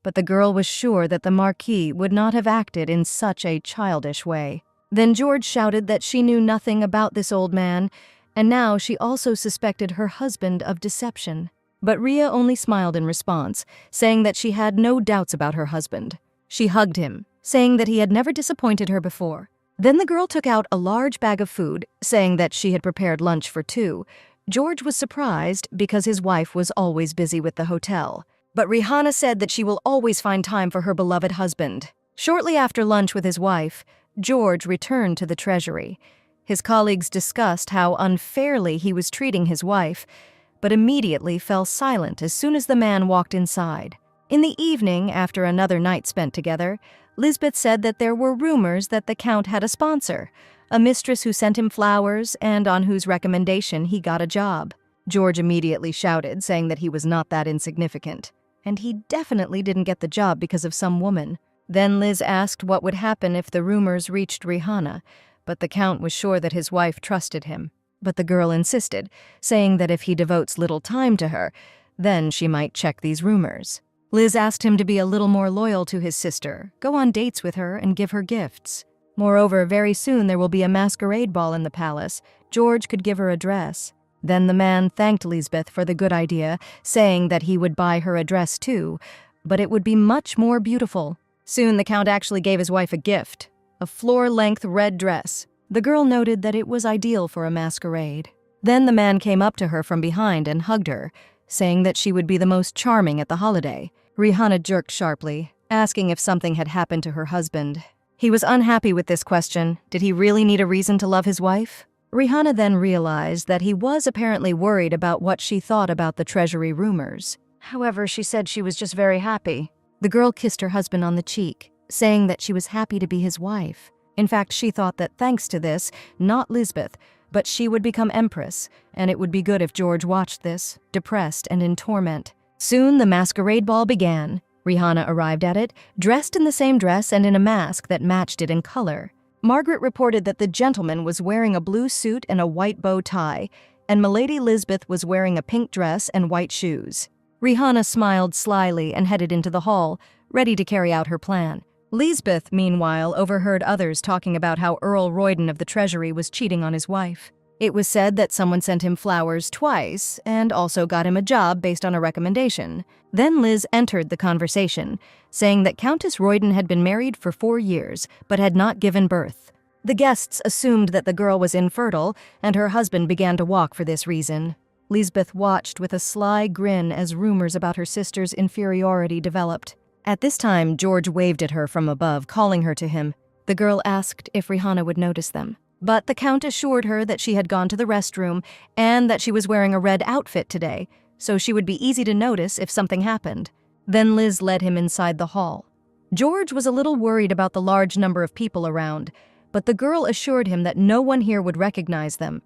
but the girl was sure that the Marquis would not have acted in such a childish way. Then George shouted that she knew nothing about this old man, and now she also suspected her husband of deception. But Ria only smiled in response, saying that she had no doubts about her husband. She hugged him, saying that he had never disappointed her before. Then the girl took out a large bag of food, saying that she had prepared lunch for 2. George was surprised because his wife was always busy with the hotel. But Rihanna said that she will always find time for her beloved husband. Shortly after lunch with his wife, George returned to the treasury. His colleagues discussed how unfairly he was treating his wife, but immediately fell silent as soon as the man walked inside. In the evening, after another night spent together, Lisbeth said that there were rumors that the Count had a sponsor, a mistress who sent him flowers and on whose recommendation he got a job. George immediately shouted, saying that he was not that insignificant, and he definitely didn't get the job because of some woman. Then Liz asked what would happen if the rumors reached Rihanna, but the Count was sure that his wife trusted him. But the girl insisted, saying that if he devotes little time to her, then she might check these rumors. Liz asked him to be a little more loyal to his sister, go on dates with her, and give her gifts. Moreover, very soon there will be a masquerade ball in the palace. George could give her a dress. Then the man thanked Lisbeth for the good idea, saying that he would buy her a dress too, but it would be much more beautiful. Soon the Count actually gave his wife a gift, a floor-length red dress. The girl noted that it was ideal for a masquerade. Then the man came up to her from behind and hugged her, saying that she would be the most charming at the holiday. Rihanna jerked sharply, asking if something had happened to her husband. He was unhappy with this question. Did he really need a reason to love his wife? Rihanna then realized that he was apparently worried about what she thought about the treasury rumors. However, she said she was just very happy. The girl kissed her husband on the cheek, saying that she was happy to be his wife. In fact, she thought that thanks to this, not Lisbeth, but she would become empress, and it would be good if George watched this, depressed and in torment. Soon the masquerade ball began. Rihanna arrived at it, dressed in the same dress and in a mask that matched it in color. Margaret reported that the gentleman was wearing a blue suit and a white bow tie, and Milady Lisbeth was wearing a pink dress and white shoes. Rihanna smiled slyly and headed into the hall, ready to carry out her plan. Lisbeth, meanwhile, overheard others talking about how Earl Royden of the Treasury was cheating on his wife. It was said that someone sent him flowers twice and also got him a job based on a recommendation. Then Liz entered the conversation, saying that Countess Royden had been married for 4 years but had not given birth. The guests assumed that the girl was infertile, and her husband began to walk for this reason. Lisbeth watched with a sly grin as rumors about her sister's inferiority developed. At this time, George waved at her from above, calling her to him. The girl asked if Rihanna would notice them, but the Count assured her that she had gone to the restroom and that she was wearing a red outfit today, so she would be easy to notice if something happened. Then Liz led him inside the hall. George was a little worried about the large number of people around, but the girl assured him that no one here would recognize them.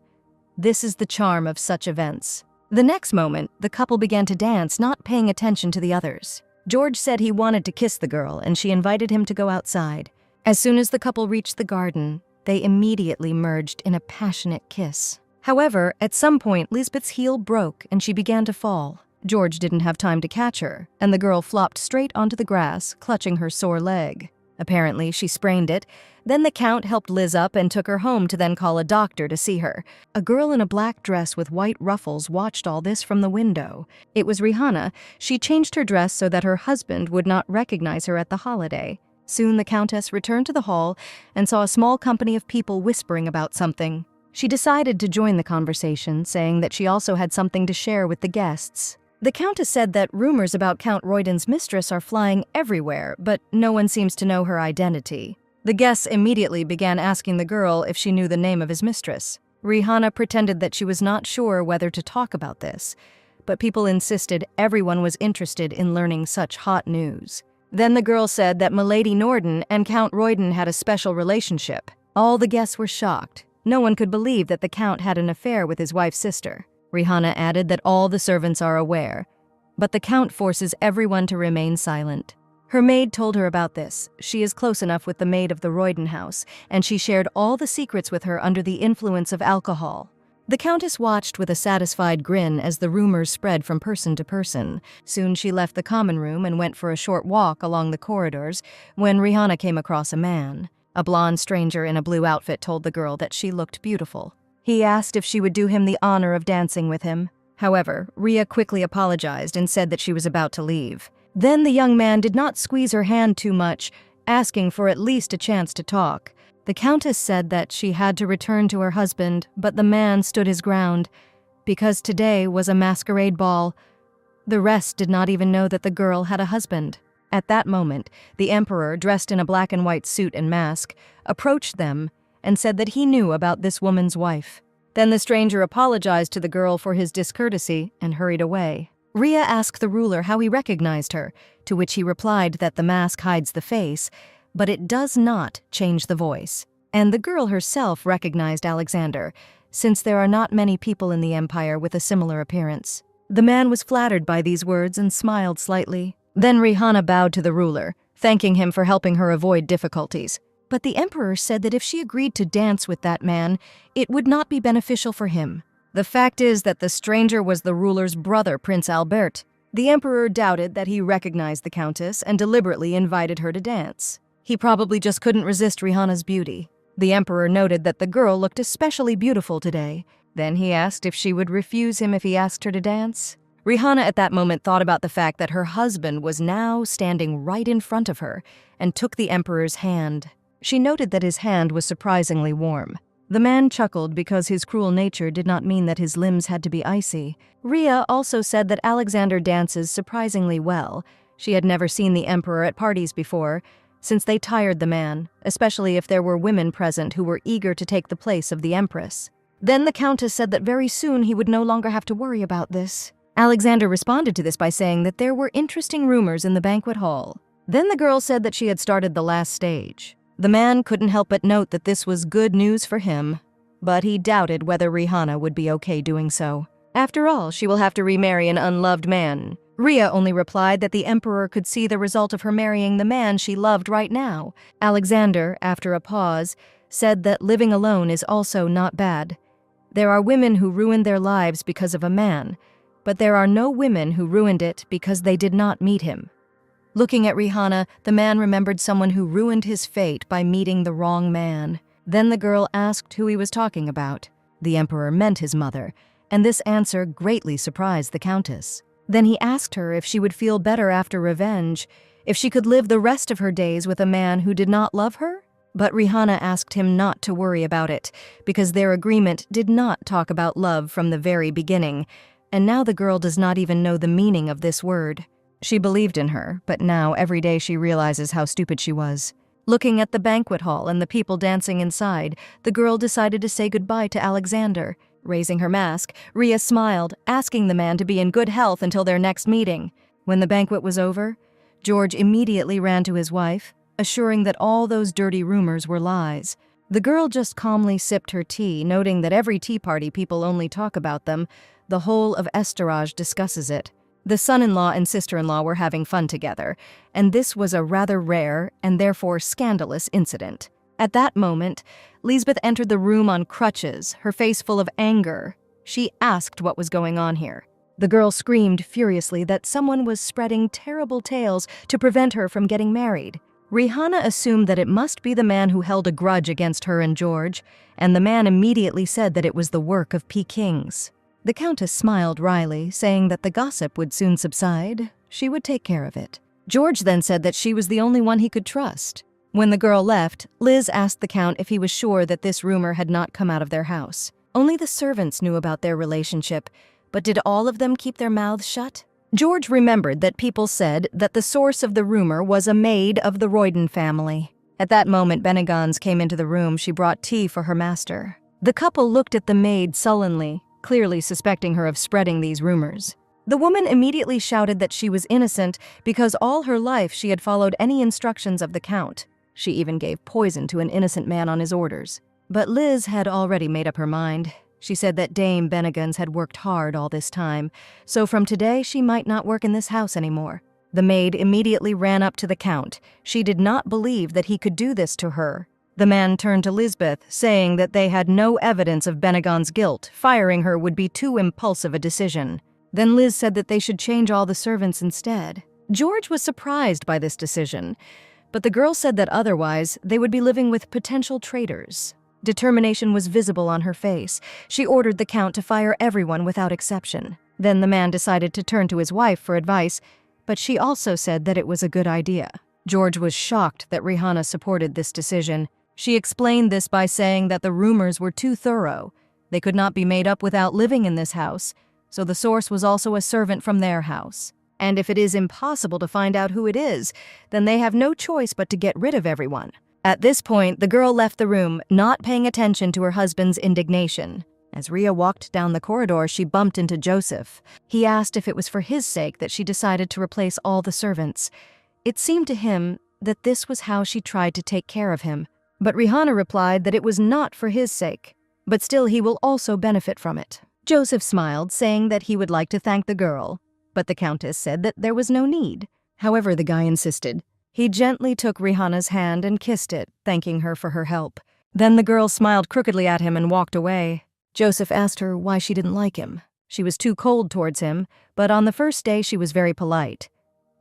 This is the charm of such events. The next moment, the couple began to dance, not paying attention to the others. George said he wanted to kiss the girl, and she invited him to go outside. As soon as the couple reached the garden, they immediately merged in a passionate kiss. However, at some point, Lisbeth's heel broke and she began to fall. George didn't have time to catch her, and the girl flopped straight onto the grass, clutching her sore leg. Apparently, she sprained it. Then the Count helped Liz up and took her home to then call a doctor to see her. A girl in a black dress with white ruffles watched all this from the window. It was Rihanna. She changed her dress so that her husband would not recognize her at the holiday. Soon the Countess returned to the hall and saw a small company of people whispering about something. She decided to join the conversation, saying that she also had something to share with the guests. The Countess said that rumors about Count Royden's mistress are flying everywhere, but no one seems to know her identity. The guests immediately began asking the girl if she knew the name of his mistress. Rihanna pretended that she was not sure whether to talk about this, but people insisted everyone was interested in learning such hot news. Then the girl said that Milady Norden and Count Royden had a special relationship. All the guests were shocked. No one could believe that the Count had an affair with his wife's sister. Rihanna added that all the servants are aware, but the Count forces everyone to remain silent. Her maid told her about this. She is close enough with the maid of the Royden house, and she shared all the secrets with her under the influence of alcohol. The Countess watched with a satisfied grin as the rumors spread from person to person. Soon she left the common room and went for a short walk along the corridors when Rihanna came across a man. A blonde stranger in a blue outfit told the girl that she looked beautiful. He asked if she would do him the honor of dancing with him. However, Rhea quickly apologized and said that she was about to leave. Then the young man did not squeeze her hand too much, asking for at least a chance to talk. The Countess said that she had to return to her husband, but the man stood his ground. Because today was a masquerade ball, the rest did not even know that the girl had a husband. At that moment, the Emperor, dressed in a black and white suit and mask, approached them and said that he knew about this woman's wife. Then the stranger apologized to the girl for his discourtesy and hurried away. Rhea asked the ruler how he recognized her, to which he replied that the mask hides the face, but it does not change the voice. And the girl herself recognized Alexander, since there are not many people in the empire with a similar appearance. The man was flattered by these words and smiled slightly. Then Rihanna bowed to the ruler, thanking him for helping her avoid difficulties. But the emperor said that if she agreed to dance with that man, it would not be beneficial for him. The fact is that the stranger was the ruler's brother, Prince Albert. The emperor doubted that he recognized the countess and deliberately invited her to dance. He probably just couldn't resist Rihanna's beauty. The emperor noted that the girl looked especially beautiful today. Then he asked if she would refuse him if he asked her to dance. Rihanna at that moment thought about the fact that her husband was now standing right in front of her and took the emperor's hand. She noted that his hand was surprisingly warm. The man chuckled because his cruel nature did not mean that his limbs had to be icy. Rhea also said that Alexander dances surprisingly well. She had never seen the emperor at parties before, since they tired the man, especially if there were women present who were eager to take the place of the empress. Then the countess said that very soon he would no longer have to worry about this. Alexander responded to this by saying that there were interesting rumors in the banquet hall. Then the girl said that she had started the last stage. The man couldn't help but note that this was good news for him, but he doubted whether Rihanna would be okay doing so. After all, she will have to remarry an unloved man. Rhea only replied that the emperor could see the result of her marrying the man she loved right now. Alexander, after a pause, said that living alone is also not bad. There are women who ruined their lives because of a man, but there are no women who ruined it because they did not meet him. Looking at Rihanna, the man remembered someone who ruined his fate by meeting the wrong man. Then the girl asked who he was talking about. The emperor meant his mother, and this answer greatly surprised the countess. Then he asked her if she would feel better after revenge, if she could live the rest of her days with a man who did not love her? But Rihanna asked him not to worry about it, because their agreement did not talk about love from the very beginning, and now the girl does not even know the meaning of this word. She believed in her, but now every day she realizes how stupid she was. Looking at the banquet hall and the people dancing inside, the girl decided to say goodbye to Alexander. Raising her mask, Rhea smiled, asking the man to be in good health until their next meeting. When the banquet was over, George immediately ran to his wife, assuring that all those dirty rumors were lies. The girl just calmly sipped her tea, noting that every tea party people only talk about them. The whole of Estorage discusses it. The son-in-law and sister-in-law were having fun together, and this was a rather rare and therefore scandalous incident. At that moment, Lisbeth entered the room on crutches, her face full of anger. She asked what was going on here. The girl screamed furiously that someone was spreading terrible tales to prevent her from getting married. Rihanna assumed that it must be the man who held a grudge against her and George, and the man immediately said that it was the work of Pekings. The countess smiled wryly, saying that the gossip would soon subside. She would take care of it. George then said that she was the only one he could trust. When the girl left, Liz asked the count if he was sure that this rumor had not come out of their house. Only the servants knew about their relationship, but did all of them keep their mouths shut? George remembered that people said that the source of the rumor was a maid of the Royden family. At that moment, Benegans came into the room. She brought tea for her master. The couple looked at the maid sullenly, clearly suspecting her of spreading these rumors. The woman immediately shouted that she was innocent because all her life she had followed any instructions of the count. She even gave poison to an innocent man on his orders. But Liz had already made up her mind. She said that Dame Benegans had worked hard all this time, so from today she might not work in this house anymore. The maid immediately ran up to the count. She did not believe that he could do this to her. The man turned to Lisbeth, saying that they had no evidence of Benegans' guilt. Firing her would be too impulsive a decision. Then Liz said that they should change all the servants instead. George was surprised by this decision, but the girl said that otherwise they would be living with potential traitors. Determination was visible on her face. She ordered the count to fire everyone without exception. Then the man decided to turn to his wife for advice, but she also said that it was a good idea. George was shocked that Rihanna supported this decision. She explained this by saying that the rumors were too thorough. They could not be made up without living in this house, so the source was also a servant from their house. And if it is impossible to find out who it is, then they have no choice but to get rid of everyone. At this point, the girl left the room, not paying attention to her husband's indignation. As Rhea walked down the corridor, she bumped into Joseph. He asked if it was for his sake that she decided to replace all the servants. It seemed to him that this was how she tried to take care of him. But Rihanna replied that it was not for his sake, but still he will also benefit from it. Joseph smiled, saying that he would like to thank the girl, but the countess said that there was no need. However, the guy insisted. He gently took Rihanna's hand and kissed it, thanking her for her help. Then the girl smiled crookedly at him and walked away. Joseph asked her why she didn't like him. She was too cold towards him, but on the first day she was very polite.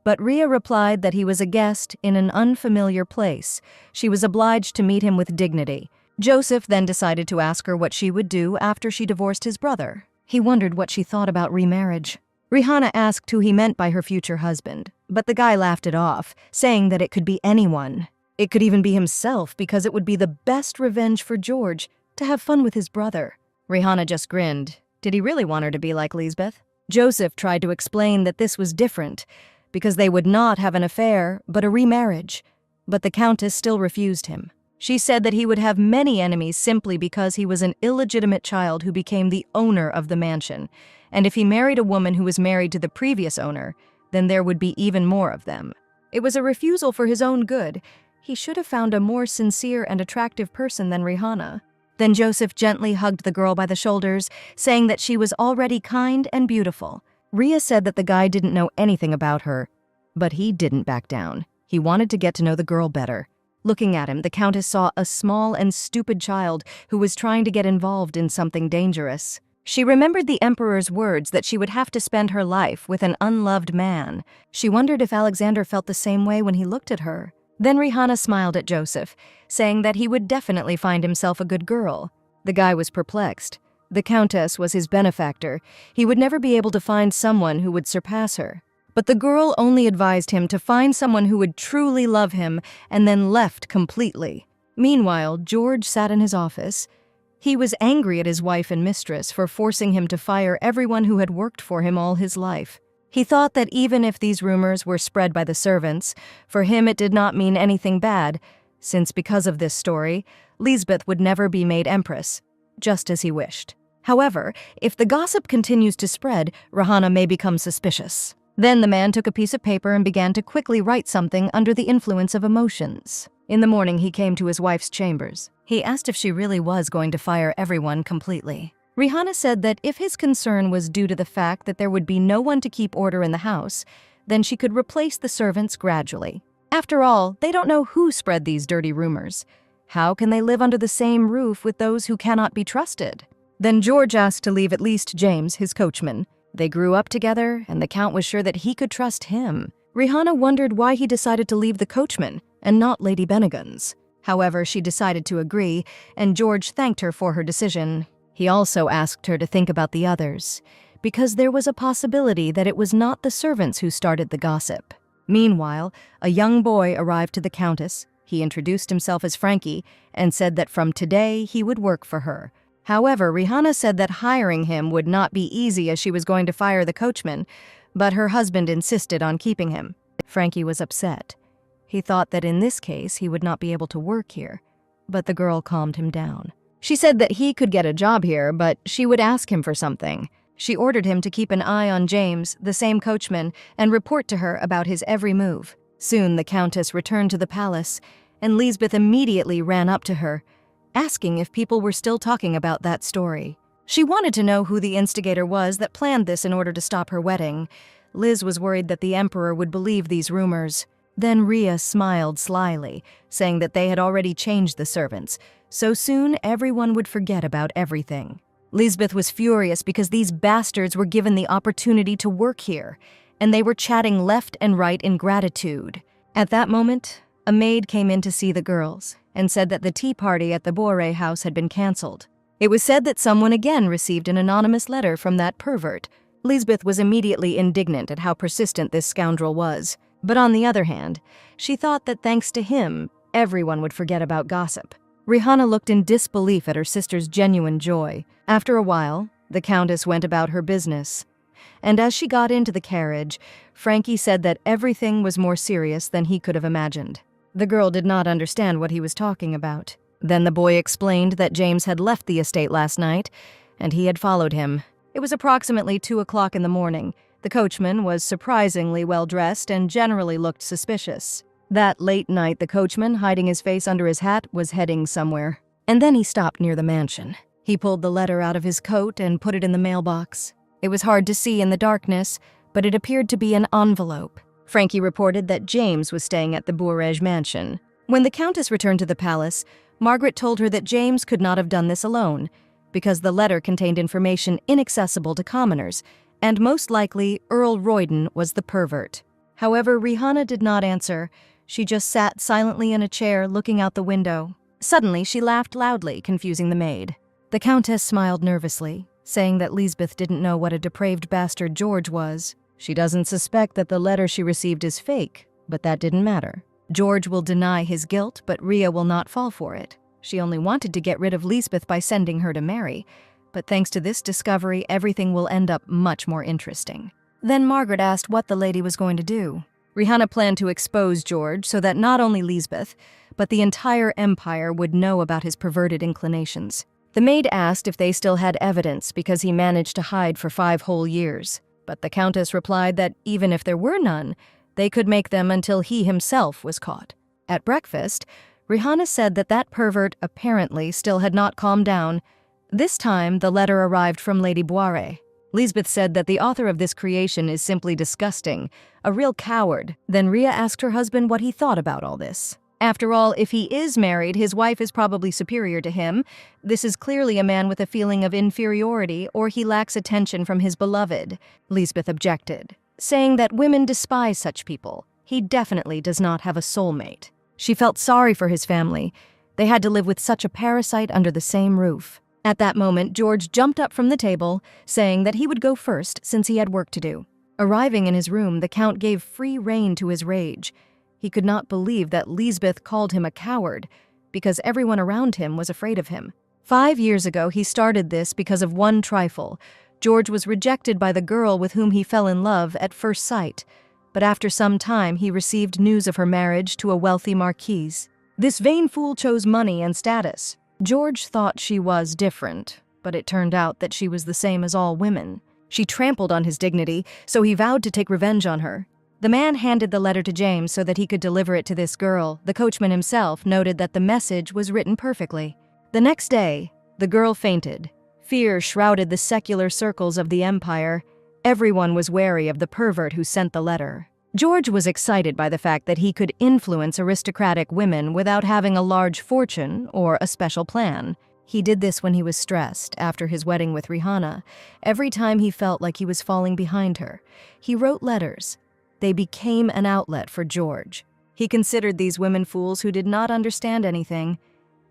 But Rhea replied that he was a guest in an unfamiliar place. She was obliged to meet him with dignity. Joseph then decided to ask her what she would do after she divorced his brother. He wondered what she thought about remarriage. Rihanna asked who he meant by her future husband, but the guy laughed it off, saying that it could be anyone. It could even be himself, because it would be the best revenge for George to have fun with his brother. Rihanna just grinned. Did he really want her to be like Lisbeth? Joseph tried to explain that this was different, because they would not have an affair, but a remarriage. But the countess still refused him. She said that he would have many enemies simply because he was an illegitimate child who became the owner of the mansion, and if he married a woman who was married to the previous owner, then there would be even more of them. It was a refusal for his own good. He should have found a more sincere and attractive person than Rihanna. Then Joseph gently hugged the girl by the shoulders, saying that she was already kind and beautiful. Rhea said that the guy didn't know anything about her, but he didn't back down. He wanted to get to know the girl better. Looking at him, the Countess saw a small and stupid child who was trying to get involved in something dangerous. She remembered the Emperor's words that she would have to spend her life with an unloved man. She wondered if Alexander felt the same way when he looked at her. Then Rihanna smiled at Joseph, saying that he would definitely find himself a good girl. The guy was perplexed. The Countess was his benefactor. He would never be able to find someone who would surpass her. But the girl only advised him to find someone who would truly love him and then left completely. Meanwhile, George sat in his office. He was angry at his wife and mistress for forcing him to fire everyone who had worked for him all his life. He thought that even if these rumors were spread by the servants, for him it did not mean anything bad, since because of this story, Lisbeth would never be made empress, just as he wished. However, if the gossip continues to spread, Rihanna may become suspicious. Then the man took a piece of paper and began to quickly write something under the influence of emotions. In the morning, he came to his wife's chambers. He asked if she really was going to fire everyone completely. Rihanna said that if his concern was due to the fact that there would be no one to keep order in the house, then she could replace the servants gradually. After all, they don't know who spread these dirty rumors. How can they live under the same roof with those who cannot be trusted? Then George asked to leave at least James, his coachman. They grew up together, and the Count was sure that he could trust him. Rihanna wondered why he decided to leave the coachman and not Lady Bennigan's. However, she decided to agree, and George thanked her for her decision. He also asked her to think about the others, because there was a possibility that it was not the servants who started the gossip. Meanwhile, a young boy arrived to the Countess. He introduced himself as Frankie and said that from today he would work for her. However, Rihanna said that hiring him would not be easy as she was going to fire the coachman, but her husband insisted on keeping him. Frankie was upset. He thought that in this case he would not be able to work here, but the girl calmed him down. She said that he could get a job here, but she would ask him for something. She ordered him to keep an eye on James, the same coachman, and report to her about his every move. Soon the Countess returned to the palace, and Lisbeth immediately ran up to her, asking if people were still talking about that story. She wanted to know who the instigator was that planned this in order to stop her wedding. Liz was worried that the Emperor would believe these rumors. Then Rhea smiled slyly, saying that they had already changed the servants, so soon everyone would forget about everything. Lisbeth was furious because these bastards were given the opportunity to work here, and they were chatting left and right in gratitude. At that moment, a maid came in to see the girls and said that the tea party at the Boré house had been cancelled. It was said that someone again received an anonymous letter from that pervert. Lisbeth was immediately indignant at how persistent this scoundrel was. But on the other hand, she thought that thanks to him, everyone would forget about gossip. Rihanna looked in disbelief at her sister's genuine joy. After a while, the Countess went about her business. And as she got into the carriage, Frankie said that everything was more serious than he could have imagined. The girl did not understand what he was talking about. Then the boy explained that James had left the estate last night, and he had followed him. It was approximately 2 o'clock in the morning. The coachman was surprisingly well-dressed and generally looked suspicious. That late night, the coachman, hiding his face under his hat, was heading somewhere. And then he stopped near the mansion. He pulled the letter out of his coat and put it in the mailbox. It was hard to see in the darkness, but it appeared to be an envelope. Frankie reported that James was staying at the Bourrege mansion. When the Countess returned to the palace, Margaret told her that James could not have done this alone, because the letter contained information inaccessible to commoners, and most likely Earl Royden was the pervert. However, Rihanna did not answer. She just sat silently in a chair looking out the window. Suddenly, she laughed loudly, confusing the maid. The Countess smiled nervously, saying that Lisbeth didn't know what a depraved bastard George was. She doesn't suspect that the letter she received is fake, but that didn't matter. George will deny his guilt, but Rhea will not fall for it. She only wanted to get rid of Lisbeth by sending her to Mary, but thanks to this discovery, everything will end up much more interesting. Then Margaret asked what the lady was going to do. Rihanna planned to expose George so that not only Lisbeth, but the entire empire would know about his perverted inclinations. The maid asked if they still had evidence because he managed to hide for 5 whole years, but the Countess replied that even if there were none, they could make them until he himself was caught. At breakfast, Rihanna said that that pervert apparently still had not calmed down. This time, the letter arrived from Lady Boire. Lisbeth said that the author of this creation is simply disgusting, a real coward. Then Ria asked her husband what he thought about all this. After all, if he is married, his wife is probably superior to him. This is clearly a man with a feeling of inferiority, or he lacks attention from his beloved. Lisbeth objected, saying that women despise such people. He definitely does not have a soulmate. She felt sorry for his family. They had to live with such a parasite under the same roof. At that moment, George jumped up from the table, saying that he would go first since he had work to do. Arriving in his room, the Count gave free rein to his rage. He could not believe that Lisbeth called him a coward, because everyone around him was afraid of him. 5 years ago, he started this because of one trifle. George was rejected by the girl with whom he fell in love at first sight, but after some time he received news of her marriage to a wealthy marquise. This vain fool chose money and status. George thought she was different, but it turned out that she was the same as all women. She trampled on his dignity, so he vowed to take revenge on her. The man handed the letter to James so that he could deliver it to this girl. The coachman himself noted that the message was written perfectly. The next day, the girl fainted. Fear shrouded the secular circles of the empire. Everyone was wary of the pervert who sent the letter. George was excited by the fact that he could influence aristocratic women without having a large fortune or a special plan. He did this when he was stressed after his wedding with Rihanna. Every time he felt like he was falling behind her, he wrote letters. They became an outlet for George. He considered these women fools who did not understand anything,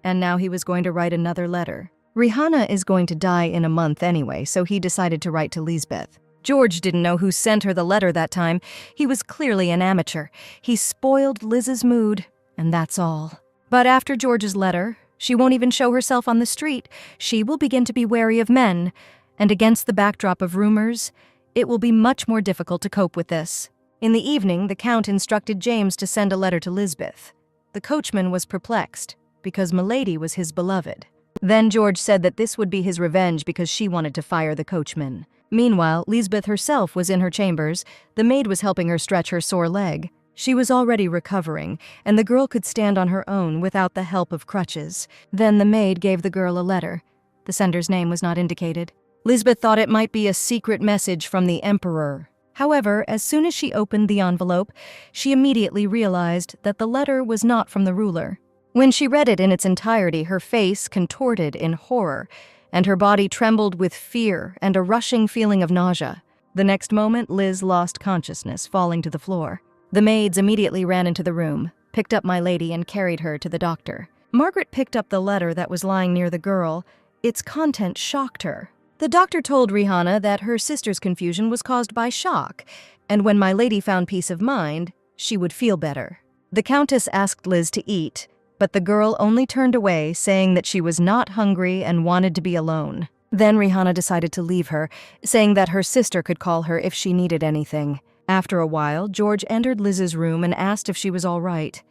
and now he was going to write another letter. Rihanna is going to die in a month anyway, so he decided to write to Lisbeth. George didn't know who sent her the letter that time. He was clearly an amateur. He spoiled Liz's mood, and that's all. But after George's letter, she won't even show herself on the street. She will begin to be wary of men, and against the backdrop of rumors, it will be much more difficult to cope with this. In the evening, the Count instructed James to send a letter to Lisbeth. The coachman was perplexed, because Milady was his beloved. Then George said that this would be his revenge because she wanted to fire the coachman. Meanwhile, Lisbeth herself was in her chambers. The maid was helping her stretch her sore leg. She was already recovering, and the girl could stand on her own without the help of crutches. Then the maid gave the girl a letter. The sender's name was not indicated. Lisbeth thought it might be a secret message from the Emperor. However, as soon as she opened the envelope, she immediately realized that the letter was not from the ruler. When she read it in its entirety, her face contorted in horror, and her body trembled with fear and a rushing feeling of nausea. The next moment, Liz lost consciousness, falling to the floor. The maids immediately ran into the room, picked up my lady, and carried her to the doctor. Margaret picked up the letter that was lying near the girl. Its content shocked her. The doctor told Rihanna that her sister's confusion was caused by shock, and when my lady found peace of mind, she would feel better. The Countess asked Liz to eat, but the girl only turned away, saying that she was not hungry and wanted to be alone. Then Rihanna decided to leave her, saying that her sister could call her if she needed anything. After a while, George entered Liz's room and asked if she was all right.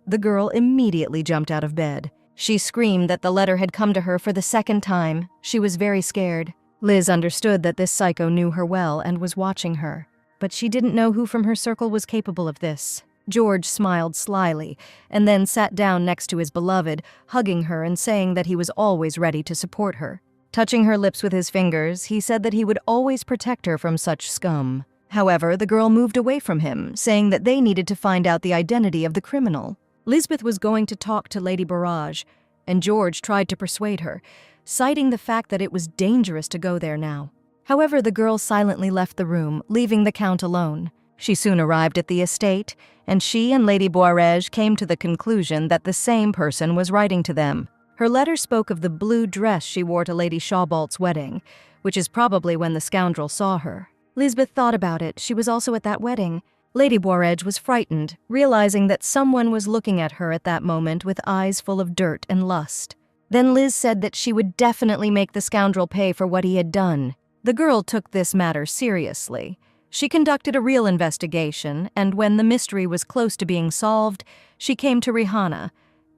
The girl immediately jumped out of bed. She screamed that the letter had come to her for the second time. She was very scared. Liz understood that this psycho knew her well and was watching her, but she didn't know who from her circle was capable of this. George smiled slyly, and then sat down next to his beloved, hugging her and saying that he was always ready to support her. Touching her lips with his fingers, he said that he would always protect her from such scum. However, the girl moved away from him, saying that they needed to find out the identity of the criminal. Lisbeth was going to talk to Lady Barrage, and George tried to persuade her, citing the fact that it was dangerous to go there now. However, the girl silently left the room, leaving the Count alone. She soon arrived at the estate, and she and Lady Boirege came to the conclusion that the same person was writing to them. Her letter spoke of the blue dress she wore to Lady Shawbolt's wedding, which is probably when the scoundrel saw her. Lisbeth thought about it. She was also at that wedding. Lady Boirege was frightened, realizing that someone was looking at her at that moment with eyes full of dirt and lust. Then Liz said that she would definitely make the scoundrel pay for what he had done. The girl took this matter seriously. She conducted a real investigation, and when the mystery was close to being solved, she came to Rihanna,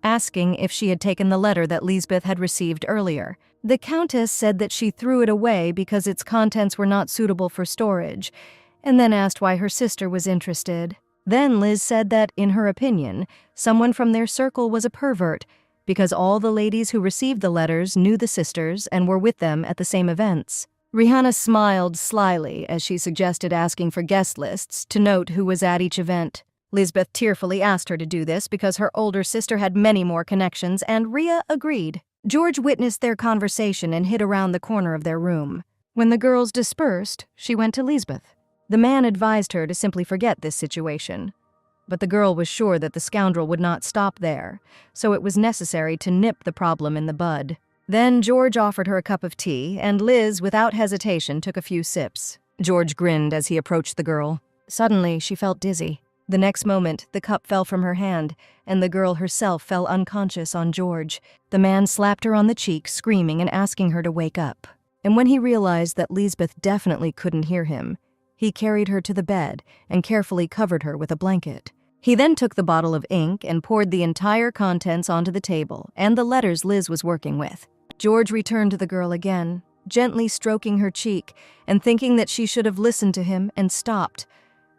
asking if she had taken the letter that Lisbeth had received earlier. The Countess said that she threw it away because its contents were not suitable for storage, and then asked why her sister was interested. Then Liz said that, in her opinion, someone from their circle was a pervert because all the ladies who received the letters knew the sisters and were with them at the same events. Rihanna smiled slyly as she suggested asking for guest lists to note who was at each event. Lisbeth tearfully asked her to do this because her older sister had many more connections, and Rhea agreed. George witnessed their conversation and hid around the corner of their room. When the girls dispersed, she went to Lisbeth. The man advised her to simply forget this situation. But the girl was sure that the scoundrel would not stop there, so it was necessary to nip the problem in the bud. Then George offered her a cup of tea, and Liz, without hesitation, took a few sips. George grinned as he approached the girl. Suddenly, she felt dizzy. The next moment, the cup fell from her hand, and the girl herself fell unconscious on George. The man slapped her on the cheek, screaming and asking her to wake up. And when he realized that Lisbeth definitely couldn't hear him, he carried her to the bed and carefully covered her with a blanket. He then took the bottle of ink and poured the entire contents onto the table and the letters Liz was working with. George returned to the girl again, gently stroking her cheek and thinking that she should have listened to him and stopped.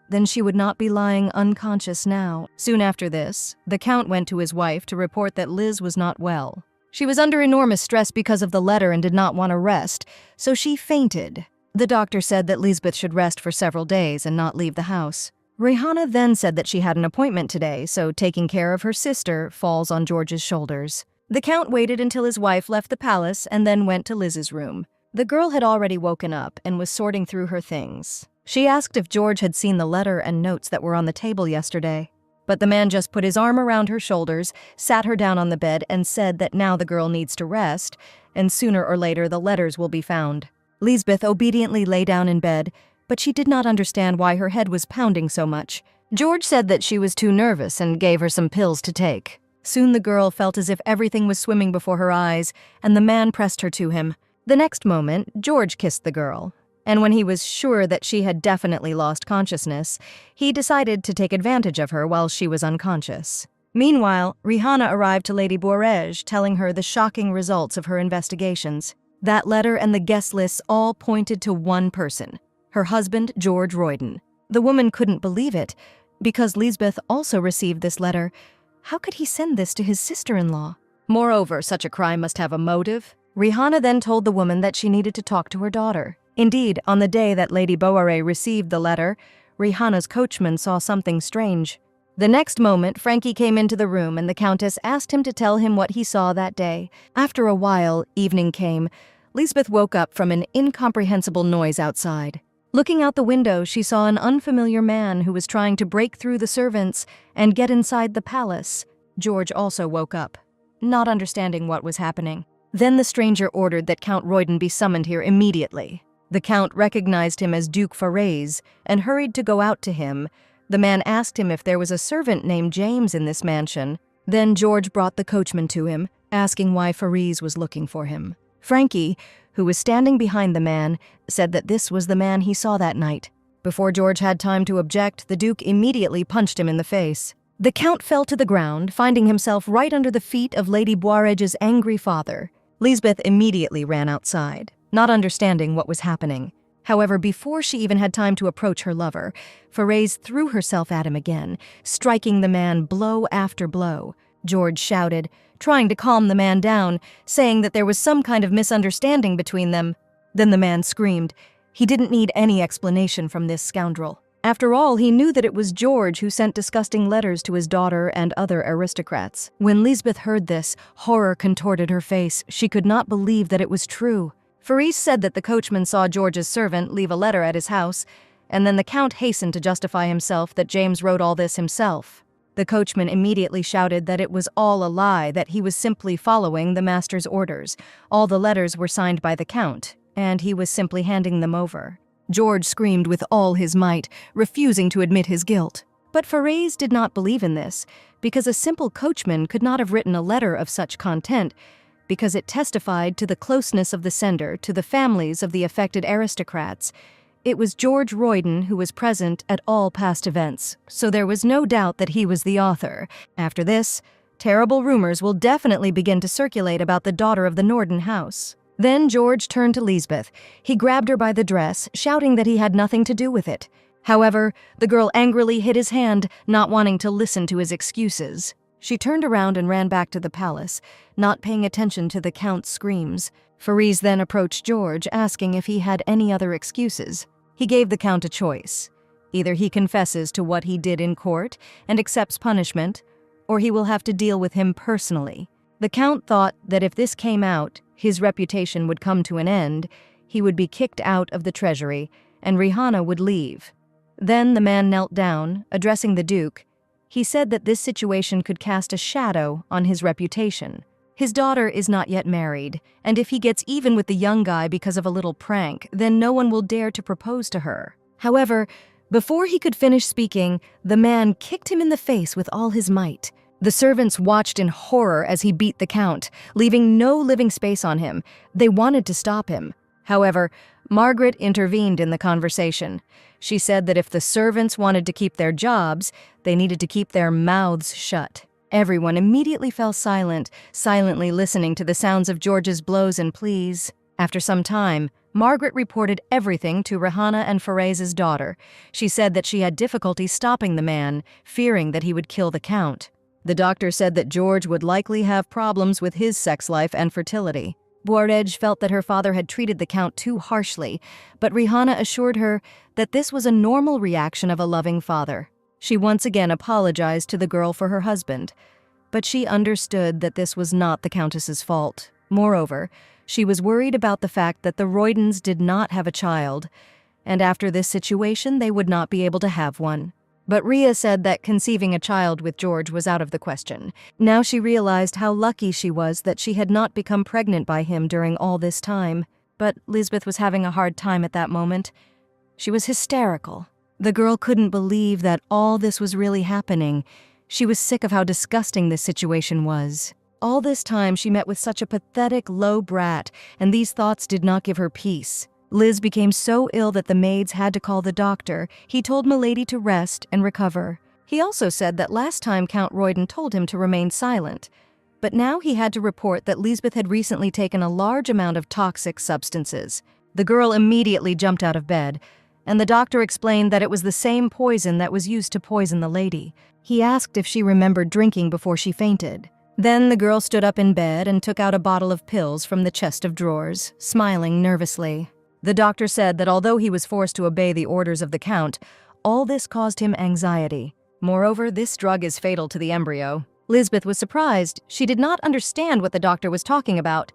Then she would not be lying unconscious now. Soon after this, the Count went to his wife to report that Liz was not well. She was under enormous stress because of the letter and did not want to rest, so she fainted. The doctor said that Lisbeth should rest for several days and not leave the house. Rihanna then said that she had an appointment today, so taking care of her sister falls on George's shoulders. The Count waited until his wife left the palace and then went to Liz's room. The girl had already woken up and was sorting through her things. She asked if George had seen the letter and notes that were on the table yesterday. But the man just put his arm around her shoulders, sat her down on the bed, and said that now the girl needs to rest, and sooner or later the letters will be found. Lisbeth obediently lay down in bed, but she did not understand why her head was pounding so much. George said that she was too nervous and gave her some pills to take. Soon the girl felt as if everything was swimming before her eyes, and the man pressed her to him. The next moment, George kissed the girl, and when he was sure that she had definitely lost consciousness, he decided to take advantage of her while she was unconscious. Meanwhile, Rihanna arrived to Lady Boureges, telling her the shocking results of her investigations. That letter and the guest lists all pointed to one person, her husband, George Royden. The woman couldn't believe it, because Lisbeth also received this letter. How could he send this to his sister-in-law? Moreover, such a crime must have a motive. Rihanna then told the woman that she needed to talk to her daughter. Indeed, on the day that Lady Boureges received the letter, Rihanna's coachman saw something strange. The next moment, Frankie came into the room and the Countess asked him to tell him what he saw that day. After a while, evening came. Lisbeth woke up from an incomprehensible noise outside. Looking out the window, she saw an unfamiliar man who was trying to break through the servants and get inside the palace. George also woke up, not understanding what was happening. Then the stranger ordered that Count Royden be summoned here immediately. The Count recognized him as Duke Fares and hurried to go out to him. The man asked him if there was a servant named James in this mansion. Then George brought the coachman to him, asking why Fares was looking for him. Frankie, who was standing behind the man, said that this was the man he saw that night. Before George had time to object, the Duke immediately punched him in the face. The Count fell to the ground, finding himself right under the feet of Lady Boureges' angry father. Lisbeth immediately ran outside, not understanding what was happening. However, before she even had time to approach her lover, Fares threw herself at him again, striking the man blow after blow. George shouted, trying to calm the man down, saying that there was some kind of misunderstanding between them. Then the man screamed. He didn't need any explanation from this scoundrel. After all, he knew that it was George who sent disgusting letters to his daughter and other aristocrats. When Lisbeth heard this, horror contorted her face. She could not believe that it was true. Fares said that the coachman saw George's servant leave a letter at his house, and then the Count hastened to justify himself that James wrote all this himself. The coachman immediately shouted that it was all a lie, that he was simply following the master's orders. All the letters were signed by the Count, and he was simply handing them over. George screamed with all his might, refusing to admit his guilt. But Fares did not believe in this, because a simple coachman could not have written a letter of such content, because it testified to the closeness of the sender to the families of the affected aristocrats. It was George Royden who was present at all past events, so there was no doubt that he was the author. After this, terrible rumors will definitely begin to circulate about the daughter of the Norden house. Then George turned to Lisbeth. He grabbed her by the dress, shouting that he had nothing to do with it. However, the girl angrily hit his hand, not wanting to listen to his excuses. She turned around and ran back to the palace, not paying attention to the Count's screams. Farise then approached George, asking if he had any other excuses. He gave the Count a choice. Either he confesses to what he did in court and accepts punishment, or he will have to deal with him personally. The Count thought that if this came out, his reputation would come to an end, he would be kicked out of the treasury, and Rihanna would leave. Then the man knelt down, addressing the Duke. He said that this situation could cast a shadow on his reputation. His daughter is not yet married, and if he gets even with the young guy because of a little prank, then no one will dare to propose to her. However, before he could finish speaking, the man kicked him in the face with all his might. The servants watched in horror as he beat the Count, leaving no living space on him. They wanted to stop him. However, Margaret intervened in the conversation. She said that if the servants wanted to keep their jobs, they needed to keep their mouths shut. Everyone immediately fell silent, silently listening to the sounds of George's blows and pleas. After some time, Margaret reported everything to Rihanna and Farise's daughter. She said that she had difficulty stopping the man, fearing that he would kill the Count. The doctor said that George would likely have problems with his sex life and fertility. Bouarej felt that her father had treated the Count too harshly, but Rihanna assured her that this was a normal reaction of a loving father. She once again apologized to the girl for her husband, but she understood that this was not the Countess's fault. Moreover, she was worried about the fact that the Roydens did not have a child, and after this situation they would not be able to have one. But Rhea said that conceiving a child with George was out of the question. Now she realized how lucky she was that she had not become pregnant by him during all this time. But Lisbeth was having a hard time at that moment. She was hysterical. The girl couldn't believe that all this was really happening. She was sick of how disgusting this situation was. All this time she met with such a pathetic, low brat, and these thoughts did not give her peace. Liz became so ill that the maids had to call the doctor. He told Milady to rest and recover. He also said that last time Count Royden told him to remain silent. But now he had to report that Lisbeth had recently taken a large amount of toxic substances. The girl immediately jumped out of bed, and the doctor explained that it was the same poison that was used to poison the lady. He asked if she remembered drinking before she fainted. Then the girl stood up in bed and took out a bottle of pills from the chest of drawers, smiling nervously. The doctor said that although he was forced to obey the orders of the Count, all this caused him anxiety. Moreover, this drug is fatal to the embryo. Lisbeth was surprised. She did not understand what the doctor was talking about.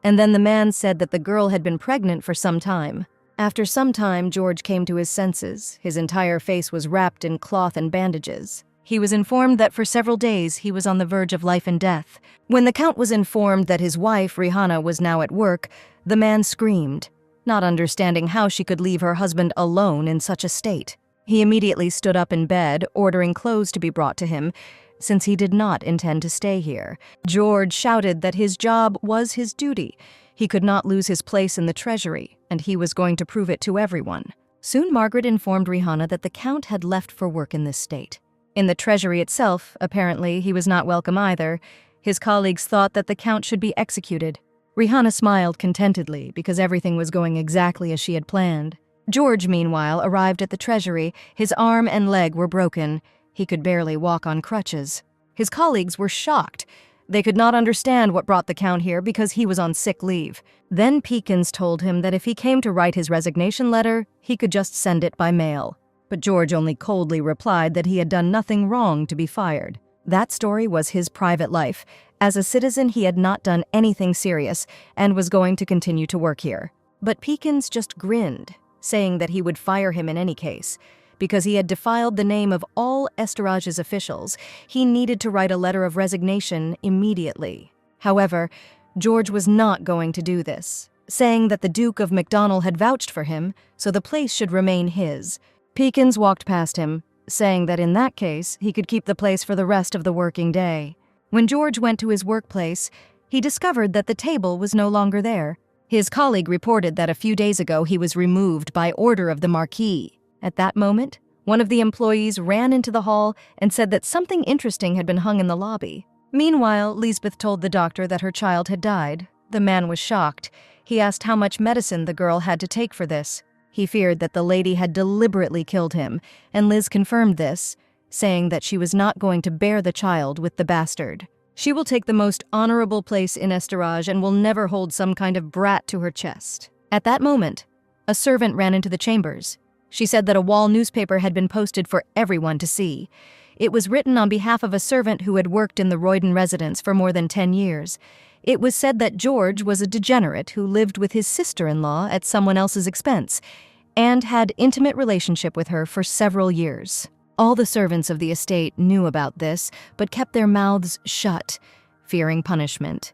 And then the man said that the girl had been pregnant for some time. After some time, George came to his senses. His entire face was wrapped in cloth and bandages. He was informed that for several days he was on the verge of life and death. When the Count was informed that his wife, Rihanna, was now at work, the man screamed, not understanding how she could leave her husband alone in such a state. He immediately stood up in bed, ordering clothes to be brought to him, since he did not intend to stay here. George shouted that his job was his duty. He could not lose his place in the treasury, and he was going to prove it to everyone. Soon Margaret informed Rihanna that the Count had left for work in this state. In the treasury itself, apparently, he was not welcome either. His colleagues thought that the Count should be executed. Rihanna smiled contentedly because everything was going exactly as she had planned. George, meanwhile, arrived at the treasury. His arm and leg were broken. He could barely walk on crutches. His colleagues were shocked. They could not understand what brought the Count here because he was on sick leave. Then Peekins told him that if he came to write his resignation letter, he could just send it by mail. But George only coldly replied that he had done nothing wrong to be fired. That story was his private life. As a citizen, he had not done anything serious and was going to continue to work here. But Peekins just grinned, saying that he would fire him in any case. Because he had defiled the name of all Esterage's officials, he needed to write a letter of resignation immediately. However, George was not going to do this, saying that the Duke of MacDonald had vouched for him, so the place should remain his. Peekins walked past him, saying that in that case, he could keep the place for the rest of the working day. When George went to his workplace, he discovered that the table was no longer there. His colleague reported that a few days ago he was removed by order of the Marquis. At that moment, one of the employees ran into the hall and said that something interesting had been hung in the lobby. Meanwhile, Lisbeth told the doctor that her child had died. The man was shocked. He asked how much medicine the girl had to take for this. He feared that the lady had deliberately killed him, and Liz confirmed this, saying that she was not going to bear the child with the bastard. She will take the most honorable place in Estorage and will never hold some kind of brat to her chest. At that moment, a servant ran into the chambers. She said that a wall newspaper had been posted for everyone to see. It was written on behalf of a servant who had worked in the Royden residence for more than 10 years. It was said that George was a degenerate who lived with his sister-in-law at someone else's expense and had intimate relationship with her for several years. All the servants of the estate knew about this, but kept their mouths shut, fearing punishment.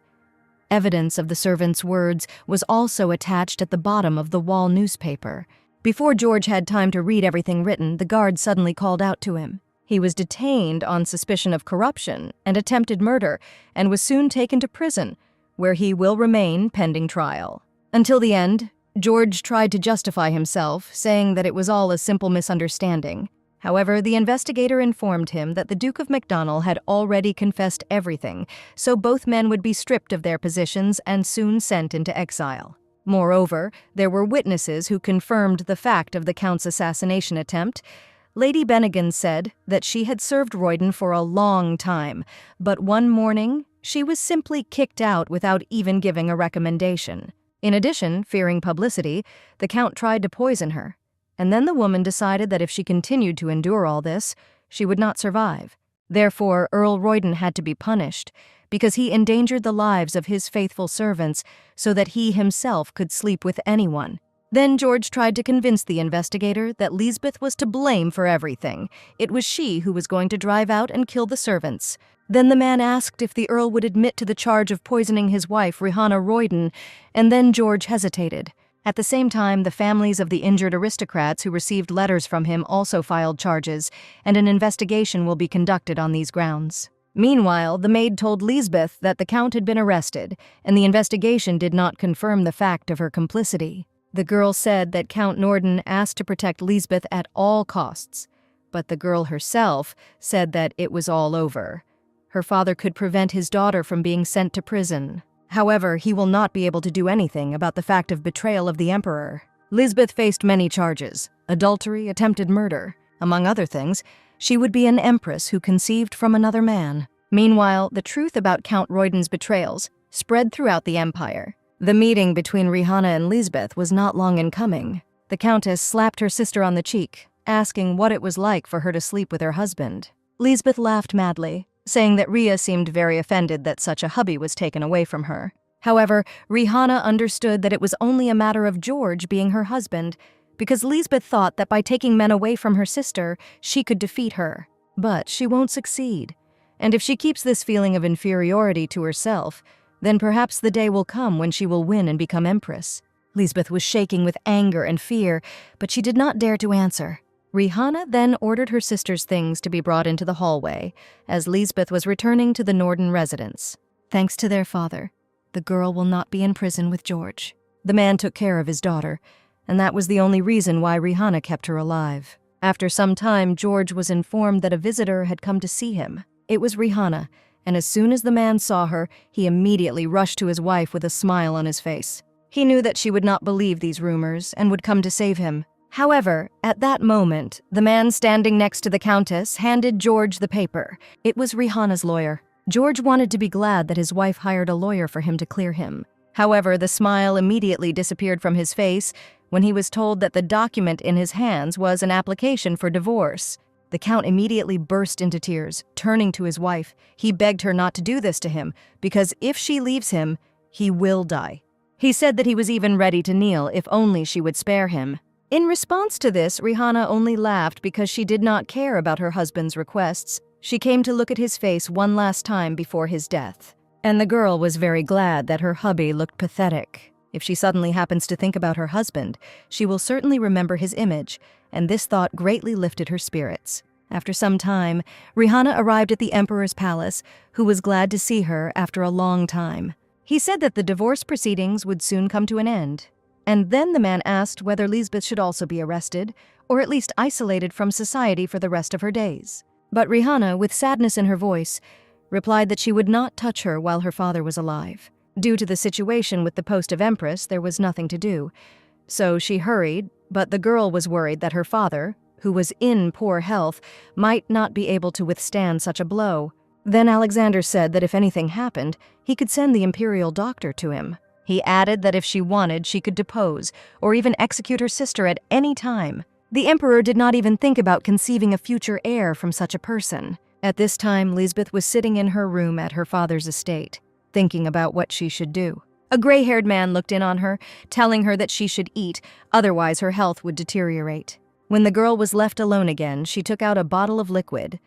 Evidence of the servants' words was also attached at the bottom of the wall newspaper. Before George had time to read everything written, the guard suddenly called out to him. He was detained on suspicion of corruption and attempted murder and was soon taken to prison, where he will remain pending trial. Until the end, George tried to justify himself, saying that it was all a simple misunderstanding. However, the investigator informed him that the Duke of Macdonald had already confessed everything, so both men would be stripped of their positions and soon sent into exile. Moreover, there were witnesses who confirmed the fact of the Count's assassination attempt. Lady Bennigan said that she had served Royden for a long time, but one morning she was simply kicked out without even giving a recommendation. In addition, fearing publicity, the Count tried to poison her, and then the woman decided that if she continued to endure all this, she would not survive. Therefore, Earl Royden had to be punished, because he endangered the lives of his faithful servants so that he himself could sleep with anyone. Then George tried to convince the investigator that Lisbeth was to blame for everything. It was she who was going to drive out and kill the servants. Then the man asked if the Earl would admit to the charge of poisoning his wife, Rihanna Royden, and then George hesitated. At the same time, the families of the injured aristocrats who received letters from him also filed charges, and an investigation will be conducted on these grounds. Meanwhile, the maid told Lisbeth that the Count had been arrested, and the investigation did not confirm the fact of her complicity. The girl said that Count Norden asked to protect Lisbeth at all costs, but the girl herself said that it was all over. Her father could prevent his daughter from being sent to prison. However, he will not be able to do anything about the fact of betrayal of the Emperor. Lisbeth faced many charges: adultery, attempted murder. Among other things, she would be an empress who conceived from another man. Meanwhile, the truth about Count Royden's betrayals spread throughout the empire. The meeting between Rihanna and Lisbeth was not long in coming. The Countess slapped her sister on the cheek, asking what it was like for her to sleep with her husband. Lisbeth laughed madly, saying that Rhea seemed very offended that such a hubby was taken away from her. However, Rihanna understood that it was only a matter of George being her husband, because Lisbeth thought that by taking men away from her sister, she could defeat her. But she won't succeed. And if she keeps this feeling of inferiority to herself, then perhaps the day will come when she will win and become empress. Lisbeth was shaking with anger and fear, but she did not dare to answer. Rihanna then ordered her sister's things to be brought into the hallway, as Lisbeth was returning to the Norden residence. Thanks to their father, the girl will not be in prison with George. The man took care of his daughter, and that was the only reason why Rihanna kept her alive. After some time, George was informed that a visitor had come to see him. It was Rihanna, and as soon as the man saw her, he immediately rushed to his wife with a smile on his face. He knew that she would not believe these rumors and would come to save him. However, at that moment, the man standing next to the Countess handed George the paper. It was Rihanna's lawyer. George wanted to be glad that his wife hired a lawyer for him to clear him. However, the smile immediately disappeared from his face when he was told that the document in his hands was an application for divorce. The Count immediately burst into tears, turning to his wife. He begged her not to do this to him, because if she leaves him, he will die. He said that he was even ready to kneel if only she would spare him. In response to this, Rihanna only laughed because she did not care about her husband's requests. She came to look at his face one last time before his death. And the girl was very glad that her hubby looked pathetic. If she suddenly happens to think about her husband, she will certainly remember his image, and this thought greatly lifted her spirits. After some time, Rihanna arrived at the Emperor's palace, who was glad to see her after a long time. He said that the divorce proceedings would soon come to an end. And then the man asked whether Lisbeth should also be arrested, or at least isolated from society for the rest of her days. But Rihanna, with sadness in her voice, replied that she would not touch her while her father was alive. Due to the situation with the post of Empress, there was nothing to do. So she hurried, But the girl was worried that her father, who was in poor health, might not be able to withstand such a blow. Then Alexander said that if anything happened, he could send the imperial doctor to him. He added that if she wanted, she could depose or even execute her sister at any time. The emperor did not even think about conceiving a future heir from such a person. At this time, Lisbeth was sitting in her room at her father's estate, thinking about what she should do. A gray-haired man looked in on her, telling her that she should eat, otherwise her health would deteriorate. When the girl was left alone again, she took out a bottle of liquid.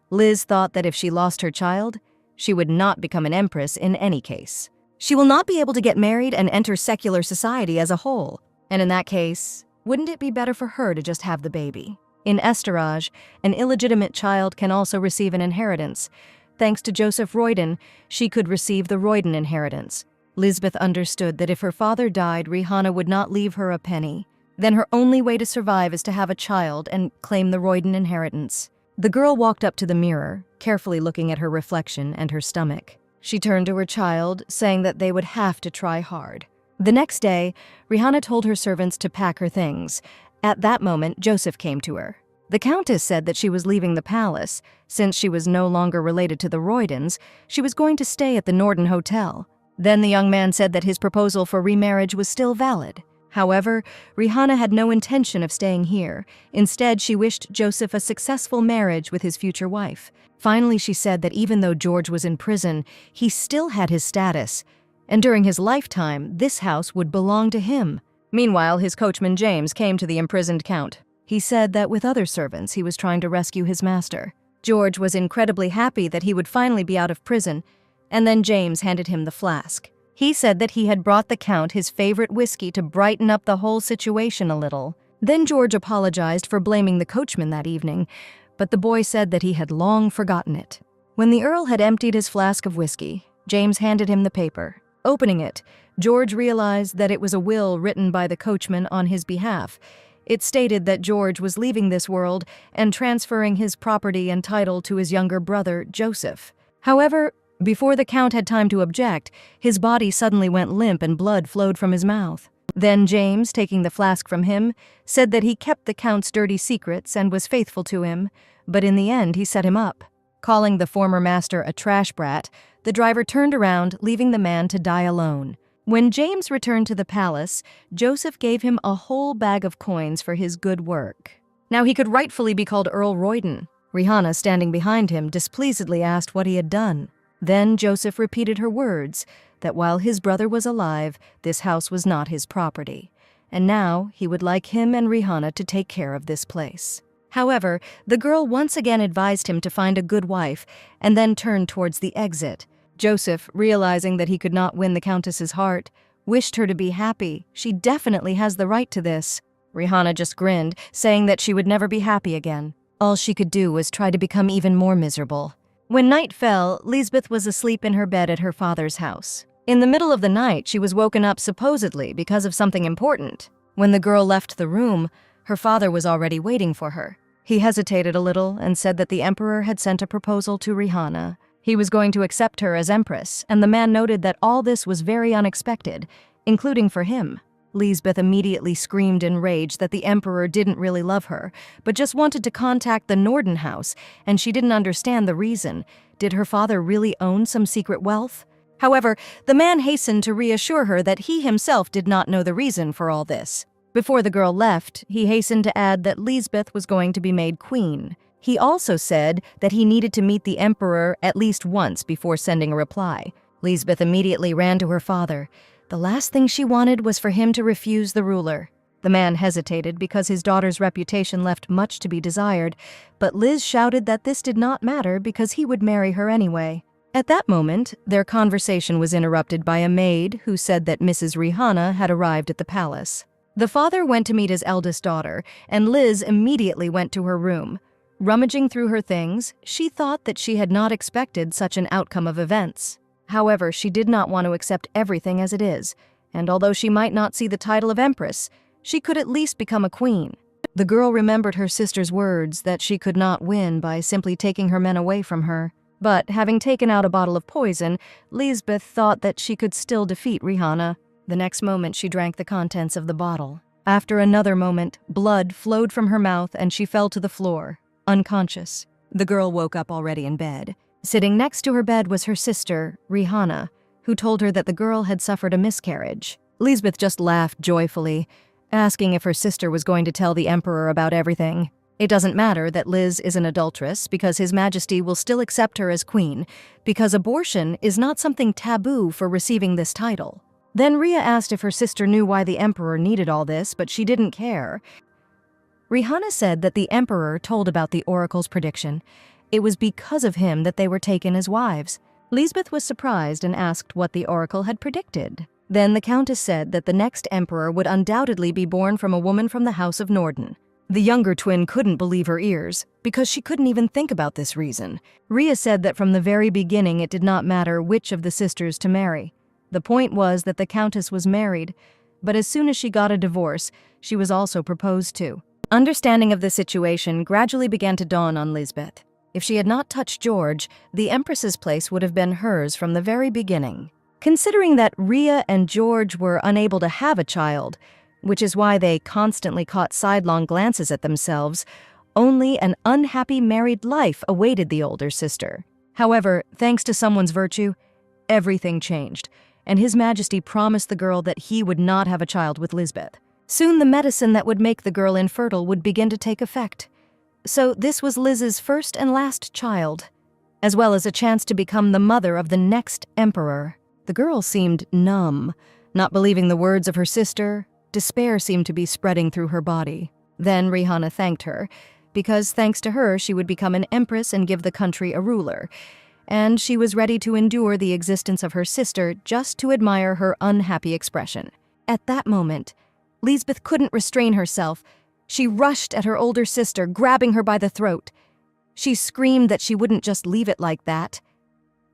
Liz thought that if she lost her child, she would not become an empress in any case. She will not be able to get married and enter secular society as a whole. And in that case, wouldn't it be better for her to just have the baby? In Estorage, an illegitimate child can also receive an inheritance. Thanks to Joseph Royden, she could receive the Royden inheritance. Lisbeth understood that if her father died, Rihanna would not leave her a penny. Then her only way to survive is to have a child and claim the Royden inheritance. The girl walked up to the mirror, carefully looking at her reflection and her stomach. She turned to her child, saying that they would have to try hard. The next day, Rihanna told her servants to pack her things. At that moment, Joseph came to her. The Countess said that she was leaving the palace. Since she was no longer related to the Roydens, she was going to stay at the Norden Hotel. Then the young man said that his proposal for remarriage was still valid. However, Rihanna had no intention of staying here. Instead, she wished Joseph a successful marriage with his future wife. Finally, she said that even though George was in prison, he still had his status, and during his lifetime, this house would belong to him. Meanwhile, his coachman James came to the imprisoned Count. He said that with other servants, he was trying to rescue his master. George was incredibly happy that he would finally be out of prison, and then James handed him the flask. He said that he had brought the Count his favorite whiskey to brighten up the whole situation a little. Then George apologized for blaming the coachman that evening, but the boy said that he had long forgotten it. When the Earl had emptied his flask of whiskey, James handed him the paper. Opening it, George realized that it was a will written by the coachman on his behalf. It stated that George was leaving this world and transferring his property and title to his younger brother, Joseph. However, before the Count had time to object, his body suddenly went limp and blood flowed from his mouth. Then James, taking the flask from him, said that he kept the Count's dirty secrets and was faithful to him, but in the end he set him up. Calling the former master a trash brat, the driver turned around, leaving the man to die alone. When James returned to the palace, Joseph gave him a whole bag of coins for his good work. Now he could rightfully be called Earl Royden. Rihanna, standing behind him, displeasedly asked what he had done. Then Joseph repeated her words, that while his brother was alive, this house was not his property, and now he would like him and Rihanna to take care of this place. However, the girl once again advised him to find a good wife, and then turned towards the exit. Joseph, realizing that he could not win the Countess's heart, wished her to be happy. She definitely has the right to this. Rihanna just grinned, saying that she would never be happy again. All she could do was try to become even more miserable. When night fell, Lisbeth was asleep in her bed at her father's house. In the middle of the night, she was woken up supposedly because of something important. When the girl left the room, her father was already waiting for her. He hesitated a little and said that the emperor had sent a proposal to Rihanna. He was going to accept her as empress, and the man noted that all this was very unexpected, including for him. Lisbeth immediately screamed in rage that the emperor didn't really love her, but just wanted to contact the Norden house, and she didn't understand the reason. Did her father really own some secret wealth? However, the man hastened to reassure her that he himself did not know the reason for all this. Before the girl left, he hastened to add that Lisbeth was going to be made queen. He also said that he needed to meet the emperor at least once before sending a reply. Lisbeth immediately ran to her father. The last thing she wanted was for him to refuse the ruler. The man hesitated because his daughter's reputation left much to be desired, but Liz shouted that this did not matter because he would marry her anyway. At that moment, their conversation was interrupted by a maid who said that Mrs. Rihanna had arrived at the palace. The father went to meet his eldest daughter, and Liz immediately went to her room. Rummaging through her things, she thought that she had not expected such an outcome of events. However, she did not want to accept everything as it is, and although she might not see the title of empress, she could at least become a queen. The girl remembered her sister's words that she could not win by simply taking her men away from her. But having taken out a bottle of poison, Lisbeth thought that she could still defeat Rihanna. The next moment she drank the contents of the bottle. After another moment, blood flowed from her mouth and she fell to the floor, unconscious. The girl woke up already in bed. Sitting next to her bed was her sister, Rihanna, who told her that the girl had suffered a miscarriage. Lisbeth just laughed joyfully, asking if her sister was going to tell the emperor about everything. It doesn't matter that Liz is an adulteress because His Majesty will still accept her as queen, because abortion is not something taboo for receiving this title. Then Rhea asked if her sister knew why the emperor needed all this, but she didn't care. Rihanna said that the emperor told about the oracle's prediction. It was because of him that they were taken as wives. Lisbeth was surprised and asked what the oracle had predicted. Then the countess said that the next emperor would undoubtedly be born from a woman from the house of Norden. The younger twin couldn't believe her ears, because she couldn't even think about this reason. Rhea said that from the very beginning it did not matter which of the sisters to marry. The point was that the countess was married, but as soon as she got a divorce, she was also proposed to. Understanding of the situation gradually began to dawn on Lisbeth. If she had not touched George, the Empress's place would have been hers from the very beginning. Considering that Rhea and George were unable to have a child, which is why they constantly caught sidelong glances at themselves, only an unhappy married life awaited the older sister. However, thanks to someone's virtue, everything changed, and His Majesty promised the girl that he would not have a child with Lisbeth. Soon the medicine that would make the girl infertile would begin to take effect. So this was Liz's first and last child, as well as a chance to become the mother of the next emperor. The girl seemed numb, not believing the words of her sister. Despair seemed to be spreading through her body. Then Rihanna thanked her, because thanks to her she would become an empress and give the country a ruler, and she was ready to endure the existence of her sister just to admire her unhappy expression. At that moment, Lisbeth couldn't restrain herself. She rushed at her older sister, grabbing her by the throat. She screamed that she wouldn't just leave it like that.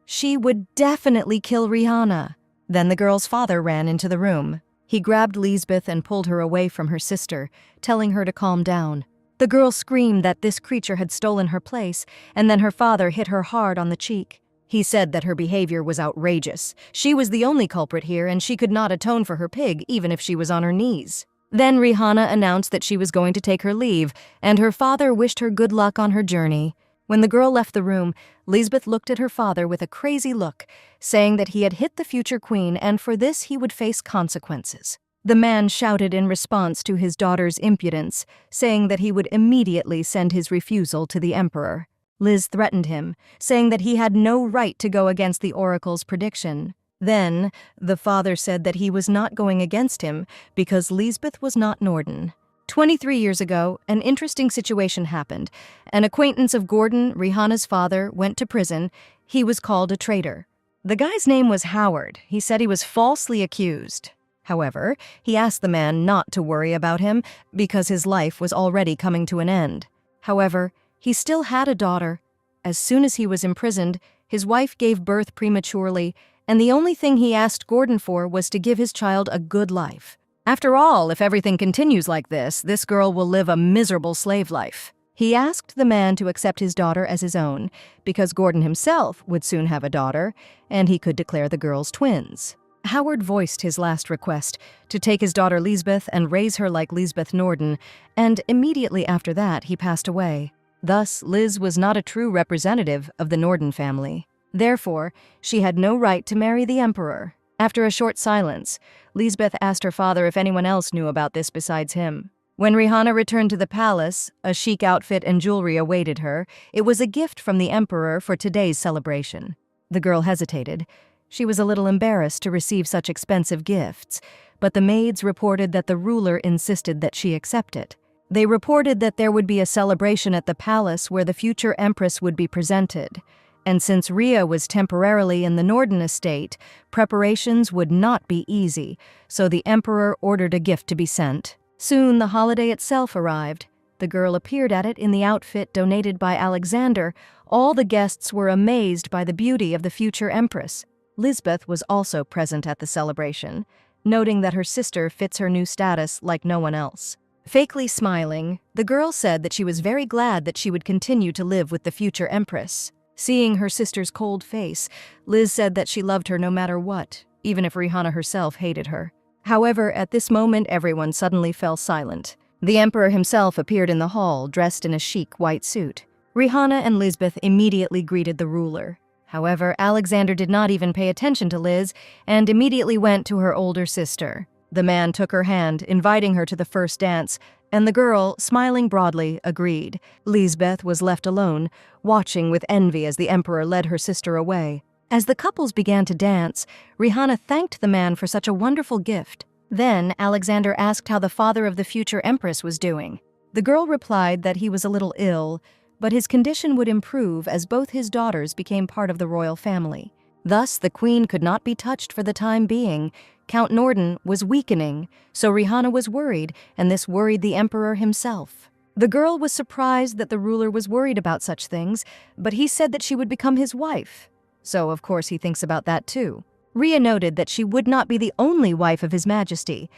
She would definitely kill Rihanna. Then the girl's father ran into the room. He grabbed Lisbeth and pulled her away from her sister, telling her to calm down. The girl screamed that this creature had stolen her place, and then her father hit her hard on the cheek. He said that her behavior was outrageous. She was the only culprit here, and she could not atone for her pig, even if she was on her knees. Then Rihanna announced that she was going to take her leave, and her father wished her good luck on her journey. When the girl left the room, Lisbeth looked at her father with a crazy look, saying that he had hit the future queen and for this he would face consequences. The man shouted in response to his daughter's impudence, saying that he would immediately send his refusal to the emperor. Liz threatened him, saying that he had no right to go against the oracle's prediction. Then, the father said that he was not going against him because Lisbeth was not Norden. 23 years ago, an interesting situation happened. An acquaintance of Gordon, Rihanna's father, went to prison. He was called a traitor. The guy's name was Howard. He said he was falsely accused. However, he asked the man not to worry about him because his life was already coming to an end. However, he still had a daughter. As soon as he was imprisoned, his wife gave birth prematurely, and the only thing he asked Gordon for was to give his child a good life. After all, if everything continues like this girl will live a miserable slave life. He asked the man to accept his daughter as his own, because Gordon himself would soon have a daughter, and he could declare the girls twins. Howard voiced his last request, to take his daughter Lisbeth and raise her like Lisbeth Norden, and immediately after that he passed away. Thus, Liz was not a true representative of the Norden family. Therefore, she had no right to marry the emperor. After a short silence, Lisbeth asked her father if anyone else knew about this besides him. When Rihanna returned to the palace, a chic outfit and jewelry awaited her. It was a gift from the emperor for today's celebration. The girl hesitated. She was a little embarrassed to receive such expensive gifts, but the maids reported that the ruler insisted that she accept it. They reported that there would be a celebration at the palace where the future empress would be presented. And since Rhea was temporarily in the Norden estate, preparations would not be easy, so the emperor ordered a gift to be sent. Soon the holiday itself arrived. The girl appeared at it in the outfit donated by Alexander. All the guests were amazed by the beauty of the future empress. Lisbeth was also present at the celebration, noting that her sister fits her new status like no one else. Fakely smiling, the girl said that she was very glad that she would continue to live with the future empress. Seeing her sister's cold face, Liz said that she loved her no matter what, even if Rihanna herself hated her. However, at this moment everyone suddenly fell silent. The emperor himself appeared in the hall, dressed in a chic white suit. Rihanna and Lisbeth immediately greeted the ruler. However, Alexander did not even pay attention to Liz and immediately went to her older sister. The man took her hand, inviting her to the first dance, and the girl, smiling broadly, agreed. Lisbeth was left alone, watching with envy as the emperor led her sister away. As the couples began to dance, Rihanna thanked the man for such a wonderful gift. Then Alexander asked how the father of the future empress was doing. The girl replied that he was a little ill, but his condition would improve as both his daughters became part of the royal family. Thus, the queen could not be touched for the time being. Count Norden was weakening, so Rihanna was worried, and this worried the emperor himself. The girl was surprised that the ruler was worried about such things, but he said that she would become his wife. So, of course, he thinks about that too. Rhea noted that she would not be the only wife of His Majesty,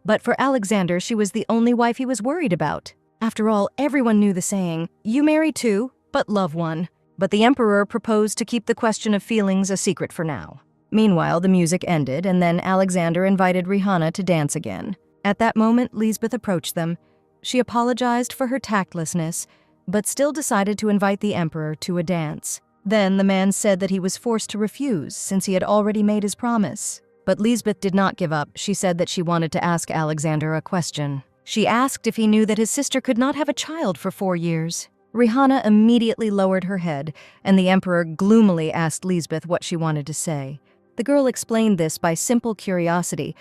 but for Alexander she was the only wife he was worried about. After all, everyone knew the saying, "You marry two, but love one." But the emperor proposed to keep the question of feelings a secret for now. Meanwhile, the music ended, and then Alexander invited Rihanna to dance again. At that moment, Lisbeth approached them. She apologized for her tactlessness, but still decided to invite the emperor to a dance. Then the man said that he was forced to refuse since he had already made his promise. But Lisbeth did not give up. She said that she wanted to ask Alexander a question. She asked if he knew that his sister could not have a child for 4 years. Rihanna immediately lowered her head, and the emperor gloomily asked Lisbeth what she wanted to say. The girl explained this by simple curiosity,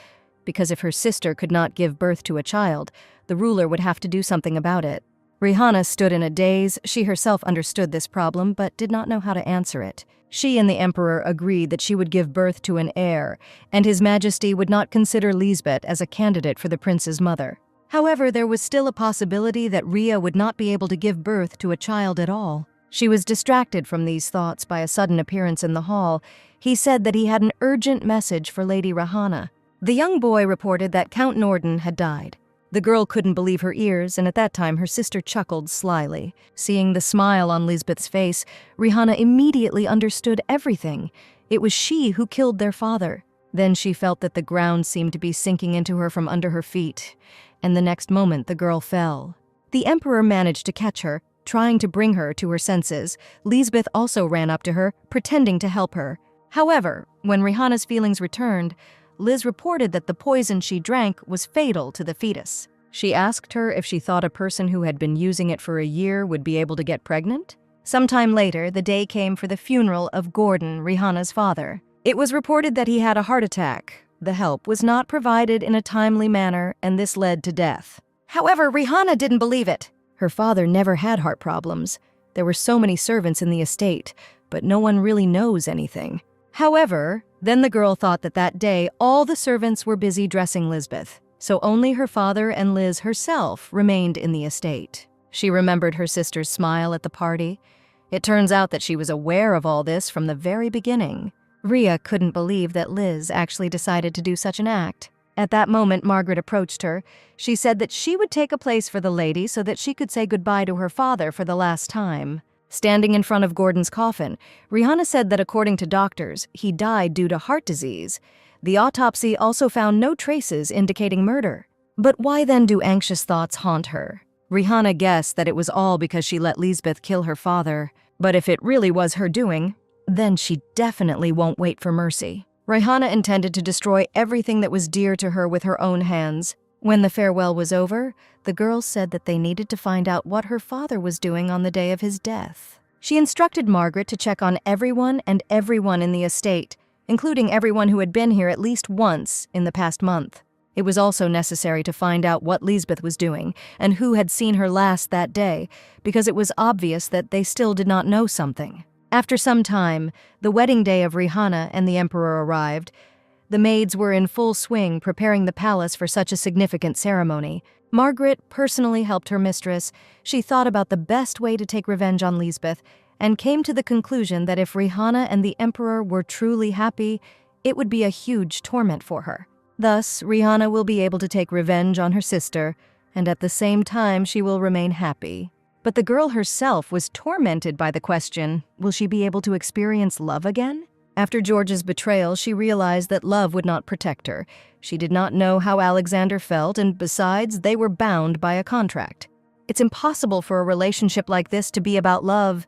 because if her sister could not give birth to a child, the ruler would have to do something about it. Rihanna stood in a daze. She herself understood this problem, but did not know how to answer it. She and the emperor agreed that she would give birth to an heir, and His Majesty would not consider Lisbeth as a candidate for the prince's mother. However, there was still a possibility that Rhea would not be able to give birth to a child at all. She was distracted from these thoughts by a sudden appearance in the hall. He said that he had an urgent message for Lady Rihanna. The young boy reported that Count Norden had died. The girl couldn't believe her ears, and at that time her sister chuckled slyly. Seeing the smile on Lisbeth's face, Rihanna immediately understood everything. It was she who killed their father. Then she felt that the ground seemed to be sinking into her from under her feet, and the next moment the girl fell. The emperor managed to catch her, trying to bring her to her senses. Lisbeth also ran up to her, pretending to help her. However, when Rihanna's feelings returned, Liz reported that the poison she drank was fatal to the fetus. She asked her if she thought a person who had been using it for a year would be able to get pregnant. Sometime later, the day came for the funeral of Gordon, Rihanna's father. It was reported that he had a heart attack. The help was not provided in a timely manner, and this led to death. However, Rihanna didn't believe it. Her father never had heart problems. There were so many servants in the estate, but no one really knows anything. However, then the girl thought that that day all the servants were busy dressing Lisbeth, so only her father and Liz herself remained in the estate. She remembered her sister's smile at the party. It turns out that she was aware of all this from the very beginning. Rhea couldn't believe that Liz actually decided to do such an act. At that moment, Margaret approached her. She said that she would take a place for the lady so that she could say goodbye to her father for the last time. Standing in front of Gordon's coffin, Rihanna said that according to doctors, he died due to heart disease. The autopsy also found no traces indicating murder. But why then do anxious thoughts haunt her? Rihanna guessed that it was all because she let Lisbeth kill her father. But if it really was her doing, then she definitely won't wait for mercy. Rihanna intended to destroy everything that was dear to her with her own hands. When the farewell was over, the girls said that they needed to find out what her father was doing on the day of his death. She instructed Margaret to check on everyone in the estate, including everyone who had been here at least once in the past month. It was also necessary to find out what Lisbeth was doing and who had seen her last that day, because it was obvious that they still did not know something. After some time, the wedding day of Rihanna and the emperor arrived. The maids were in full swing preparing the palace for such a significant ceremony. Margaret personally helped her mistress. She thought about the best way to take revenge on Lisbeth and came to the conclusion that if Rihanna and the emperor were truly happy, it would be a huge torment for her. Thus, Rihanna will be able to take revenge on her sister, and at the same time she will remain happy. But the girl herself was tormented by the question, will she be able to experience love again? After George's betrayal, she realized that love would not protect her. She did not know how Alexander felt, and besides, they were bound by a contract. It's impossible for a relationship like this to be about love,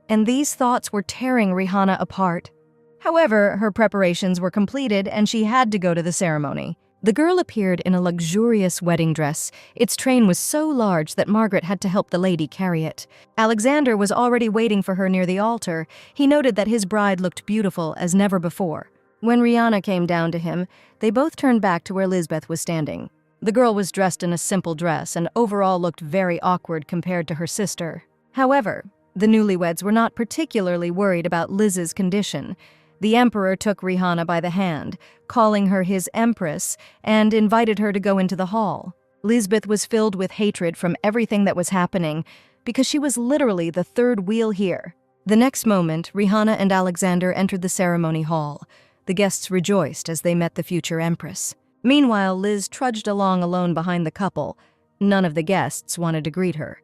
and these thoughts were tearing Rihanna apart. However, her preparations were completed and she had to go to the ceremony. The girl appeared in a luxurious wedding dress. Its train was so large that Margaret had to help the lady carry it. Alexander was already waiting for her near the altar. He noted that his bride looked beautiful as never before. When Rihanna came down to him, they both turned back to where Lisbeth was standing. The girl was dressed in a simple dress and overall looked very awkward compared to her sister. However, the newlyweds were not particularly worried about Liz's condition. The emperor took Rihanna by the hand, calling her his empress, and invited her to go into the hall. Lisbeth was filled with hatred from everything that was happening, because she was literally the third wheel here. The next moment, Rihanna and Alexander entered the ceremony hall. The guests rejoiced as they met the future empress. Meanwhile, Liz trudged along alone behind the couple. None of the guests wanted to greet her.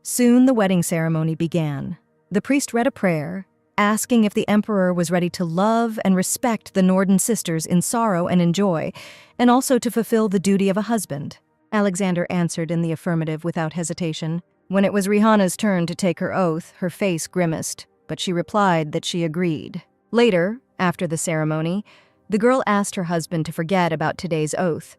Soon the wedding ceremony began. The priest read a prayer, asking if the emperor was ready to love and respect the Norden sisters in sorrow and in joy, and also to fulfill the duty of a husband. Alexander answered in the affirmative without hesitation. When it was Rihanna's turn to take her oath, her face grimaced, but she replied that she agreed. Later, after the ceremony, the girl asked her husband to forget about today's oath,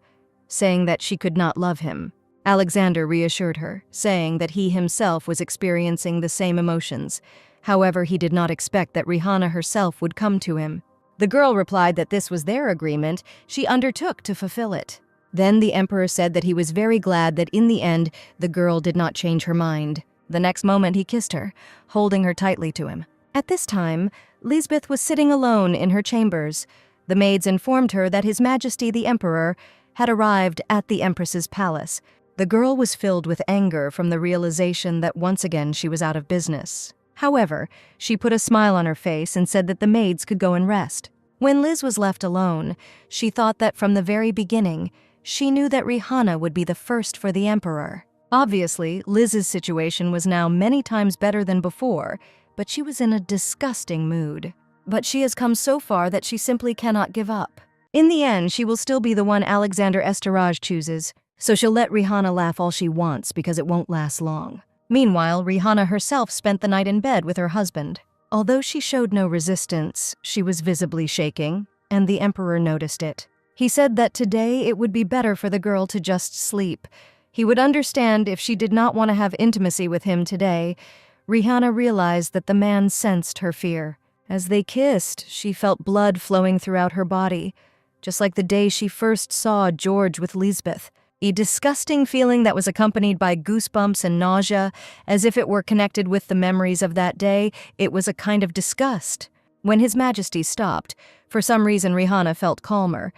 saying that she could not love him. Alexander reassured her, saying that he himself was experiencing the same emotions. However, he did not expect that Rihanna herself would come to him. The girl replied that this was their agreement. She undertook to fulfill it. Then the emperor said that he was very glad that in the end, the girl did not change her mind. The next moment, he kissed her, holding her tightly to him. At this time, Lisbeth was sitting alone in her chambers. The maids informed her that His Majesty the Emperor had arrived at the Empress's palace. The girl was filled with anger from the realization that once again she was out of business. However, she put a smile on her face and said that the maids could go and rest. When Liz was left alone, she thought that from the very beginning, she knew that Rihanna would be the first for the Emperor. Obviously, Liz's situation was now many times better than before, but she was in a disgusting mood. But she has come so far that she simply cannot give up. In the end, she will still be the one Alexander Esteraj chooses, so she'll let Rihanna laugh all she wants because it won't last long. Meanwhile, Rihanna herself spent the night in bed with her husband. Although she showed no resistance, she was visibly shaking, and the emperor noticed it. He said that today it would be better for the girl to just sleep. He would understand if she did not want to have intimacy with him today. Rihanna realized that the man sensed her fear. As they kissed, she felt blood flowing throughout her body, just like the day she first saw George with Lisbeth. A disgusting feeling that was accompanied by goosebumps and nausea, as if it were connected with the memories of that day. It was a kind of disgust. When His Majesty stopped, for some reason Rihanna felt calmer.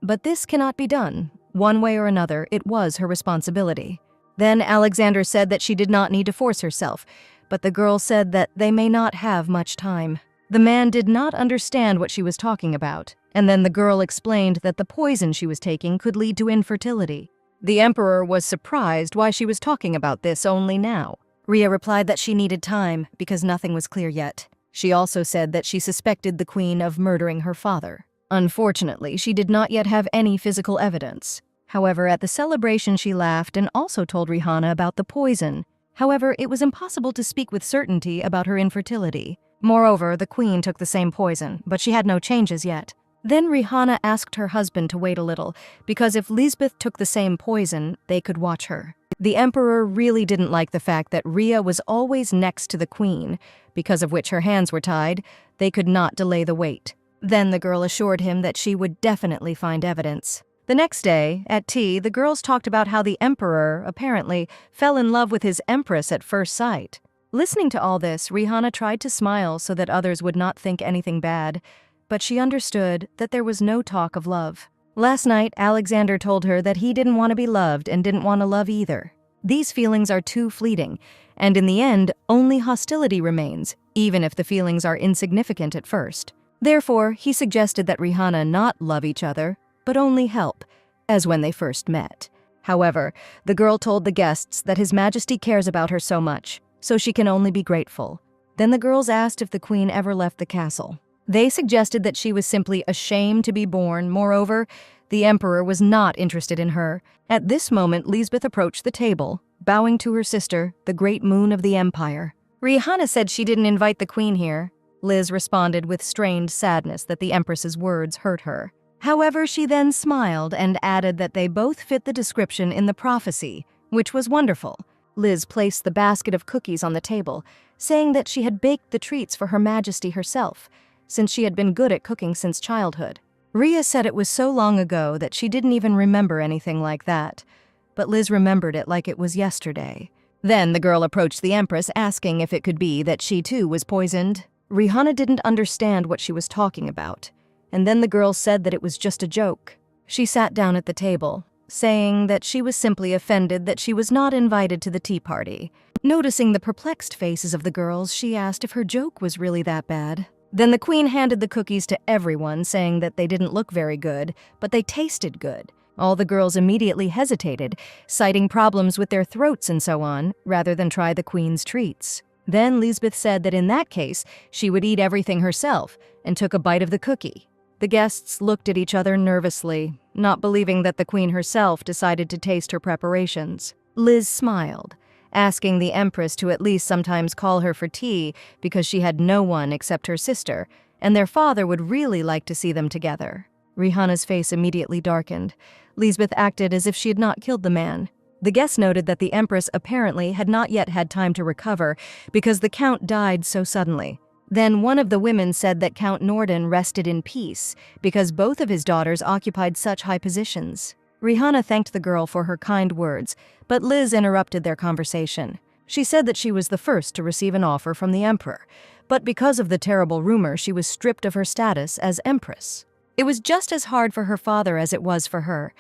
But this cannot be done. One way or another, it was her responsibility. Then Alexander said that she did not need to force herself, but the girl said that they may not have much time. The man did not understand what she was talking about, and then the girl explained that the poison she was taking could lead to infertility. The emperor was surprised why she was talking about this only now. Rhea replied that she needed time because nothing was clear yet. She also said that she suspected the queen of murdering her father. Unfortunately, she did not yet have any physical evidence. However, at the celebration she laughed and also told Rihanna about the poison. However, it was impossible to speak with certainty about her infertility. Moreover, the queen took the same poison, but she had no changes yet. Then Rihanna asked her husband to wait a little, because if Lisbeth took the same poison, they could watch her. The emperor really didn't like the fact that Rhea was always next to the queen, because of which her hands were tied. They could not delay the wait. Then the girl assured him that she would definitely find evidence. The next day, at tea, the girls talked about how the emperor, apparently, fell in love with his empress at first sight. Listening to all this, Rihanna tried to smile so that others would not think anything bad, but she understood that there was no talk of love. Last night, Alexander told her that he didn't want to be loved and didn't want to love either. These feelings are too fleeting, and in the end, only hostility remains, even if the feelings are insignificant at first. Therefore, he suggested that Rihanna not love each other, but only help, as when they first met. However, the girl told the guests that His Majesty cares about her so much, so she can only be grateful. Then the girls asked if the queen ever left the castle. They suggested that she was simply ashamed to be born. Moreover, the emperor was not interested in her. At this moment, Lisbeth approached the table, bowing to her sister, the great moon of the empire. Rihanna said she didn't invite the queen here. Liz responded with strained sadness that the empress's words hurt her. However, she then smiled and added that they both fit the description in the prophecy, which was wonderful. Liz placed the basket of cookies on the table, saying that she had baked the treats for Her Majesty herself, since she had been good at cooking since childhood. Rhea said it was so long ago that she didn't even remember anything like that, but Liz remembered it like it was yesterday. Then the girl approached the Empress, asking if it could be that she too was poisoned. Rihanna didn't understand what she was talking about, and then the girl said that it was just a joke. She sat down at the table, saying that she was simply offended that she was not invited to the tea party. Noticing the perplexed faces of the girls, she asked if her joke was really that bad. Then the queen handed the cookies to everyone, saying that they didn't look very good, but they tasted good. All the girls immediately hesitated, citing problems with their throats and so on, rather than try the queen's treats. Then Lisbeth said that in that case, she would eat everything herself, and took a bite of the cookie. The guests looked at each other nervously, not believing that the queen herself decided to taste her preparations. Liz smiled, asking the Empress to at least sometimes call her for tea because she had no one except her sister, and their father would really like to see them together. Rihanna's face immediately darkened. Lisbeth acted as if she had not killed the man. The guests noted that the Empress apparently had not yet had time to recover because the Count died so suddenly. Then one of the women said that Count Norden rested in peace because both of his daughters occupied such high positions. Rihanna thanked the girl for her kind words, but Liz interrupted their conversation. She said that she was the first to receive an offer from the Emperor, but because of the terrible rumor, she was stripped of her status as Empress. It was just as hard for her father as it was for her,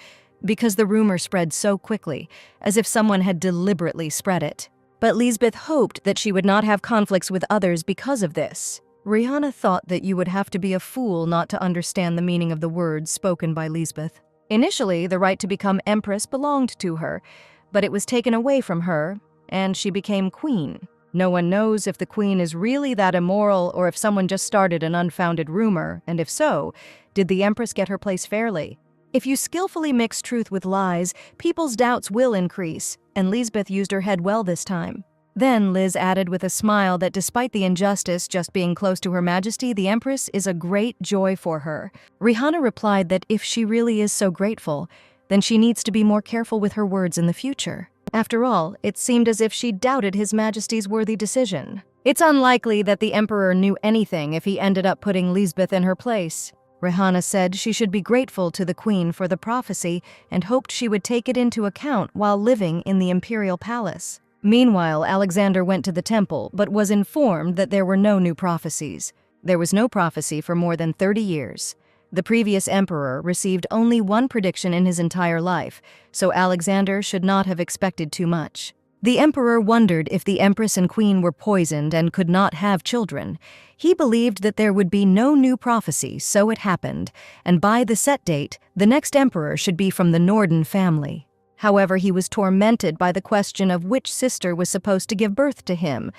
because the rumor spread so quickly, as if someone had deliberately spread it. But Lisbeth hoped that she would not have conflicts with others because of this. Rihanna thought that you would have to be a fool not to understand the meaning of the words spoken by Lisbeth. Initially, the right to become Empress belonged to her, but it was taken away from her, and she became queen. No one knows if the queen is really that immoral or if someone just started an unfounded rumor, and if so, did the Empress get her place fairly? If you skillfully mix truth with lies, people's doubts will increase, and Lisbeth used her head well this time. Then Liz added with a smile that despite the injustice just being close to Her Majesty, the Empress is a great joy for her. Rihanna replied that if she really is so grateful, then she needs to be more careful with her words in the future. After all, it seemed as if she doubted His Majesty's worthy decision. It's unlikely that the Emperor knew anything if he ended up putting Lisbeth in her place. Rihanna said she should be grateful to the Queen for the prophecy and hoped she would take it into account while living in the imperial palace. Meanwhile, Alexander went to the temple but was informed that there were no new prophecies. There was no prophecy for more than 30 years. The previous emperor received only one prediction in his entire life, so Alexander should not have expected too much. The emperor wondered if the empress and queen were poisoned and could not have children. He believed that there would be no new prophecy, so it happened, and by the set date, the next emperor should be from the Norden family. However, he was tormented by the question of which sister was supposed to give birth to him,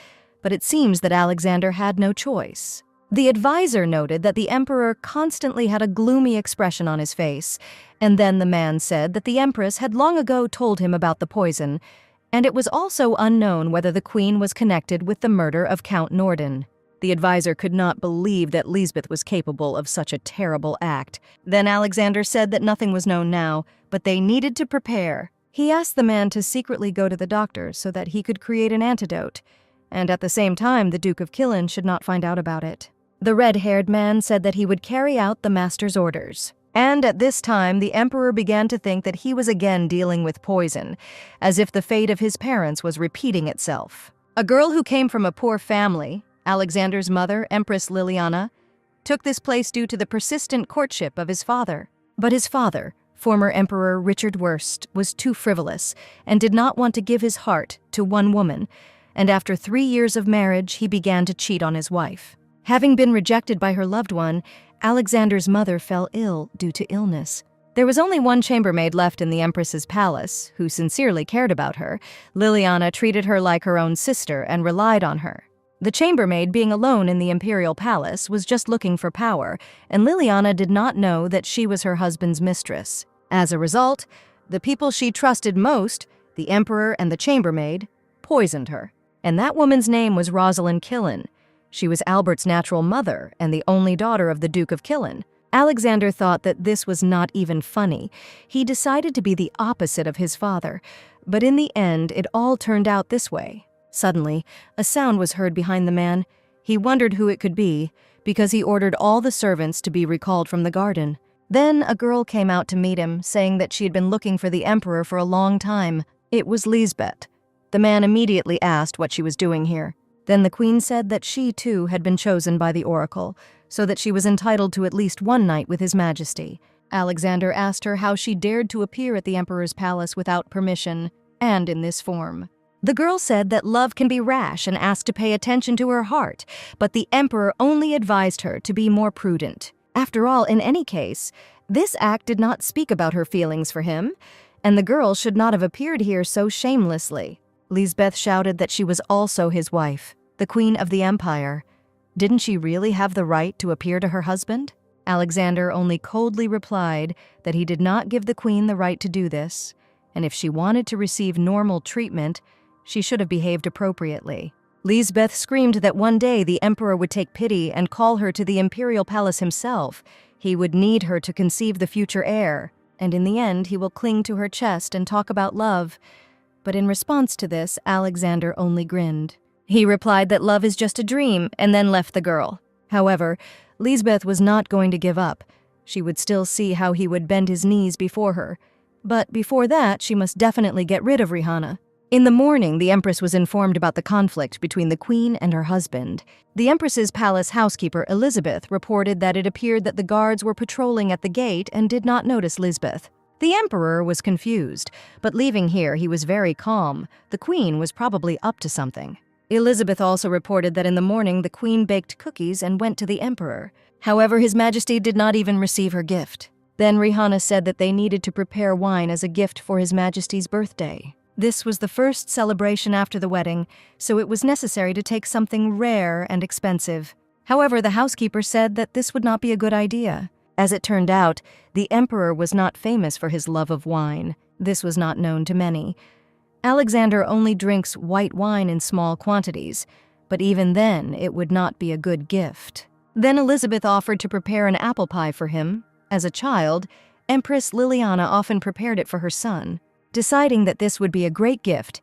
but it seems that Alexander had no choice. The advisor noted that the emperor constantly had a gloomy expression on his face, and then the man said that the empress had long ago told him about the poison, and it was also unknown whether the queen was connected with the murder of Count Norden. The advisor could not believe that Lisbeth was capable of such a terrible act. Then Alexander said that nothing was known now, but they needed to prepare. He asked the man to secretly go to the doctor so that he could create an antidote, and at the same time the Duke of Killen should not find out about it. The red-haired man said that he would carry out the master's orders. And at this time, the emperor began to think that he was again dealing with poison, as if the fate of his parents was repeating itself. A girl who came from a poor family, Alexander's mother, Empress Liliana, took this place due to the persistent courtship of his father. But his father, former Emperor Richard Wurst, was too frivolous and did not want to give his heart to one woman, and after 3 years of marriage, he began to cheat on his wife. Having been rejected by her loved one, Alexander's mother fell ill due to illness. There was only one chambermaid left in the Empress's palace, who sincerely cared about her. Liliana treated her like her own sister and relied on her. The chambermaid, being alone in the imperial palace, was just looking for power, and Liliana did not know that she was her husband's mistress. As a result, the people she trusted most, the emperor and the chambermaid, poisoned her. And that woman's name was Rosalind Killen. She was Albert's natural mother and the only daughter of the Duke of Killen. Alexander thought that this was not even funny. He decided to be the opposite of his father, but in the end it all turned out this way. Suddenly, a sound was heard behind the man. He wondered who it could be, because he ordered all the servants to be recalled from the garden. Then a girl came out to meet him, saying that she had been looking for the emperor for a long time. It was Lisbeth. The man immediately asked what she was doing here. Then the queen said that she, too, had been chosen by the oracle, so that she was entitled to at least one night with his majesty. Alexander asked her how she dared to appear at the emperor's palace without permission, and in this form. The girl said that love can be rash and asked to pay attention to her heart, but the emperor only advised her to be more prudent. After all, in any case, this act did not speak about her feelings for him, and the girl should not have appeared here so shamelessly. Lisbeth shouted that she was also his wife, the queen of the empire. Didn't she really have the right to appear to her husband? Alexander only coldly replied that he did not give the queen the right to do this, and if she wanted to receive normal treatment, she should have behaved appropriately. Lisbeth screamed that one day the emperor would take pity and call her to the imperial palace himself. He would need her to conceive the future heir, and in the end he will cling to her chest and talk about love. But in response to this, Alexander only grinned. He replied that love is just a dream, and then left the girl. However, Lisbeth was not going to give up. She would still see how he would bend his knees before her. But before that, she must definitely get rid of Rihanna. In the morning, the empress was informed about the conflict between the queen and her husband. The empress's palace housekeeper, Elizabeth, reported that it appeared that the guards were patrolling at the gate and did not notice Lisbeth. The emperor was confused, but leaving here, he was very calm. The queen was probably up to something. Elizabeth also reported that in the morning, the queen baked cookies and went to the emperor. However, His Majesty did not even receive her gift. Then Rihanna said that they needed to prepare wine as a gift for His Majesty's birthday. This was the first celebration after the wedding, so it was necessary to take something rare and expensive. However, the housekeeper said that this would not be a good idea. As it turned out, the emperor was not famous for his love of wine. This was not known to many. Alexander only drinks white wine in small quantities, but even then it would not be a good gift. Then Elizabeth offered to prepare an apple pie for him. As a child, Empress Liliana often prepared it for her son. Deciding that this would be a great gift,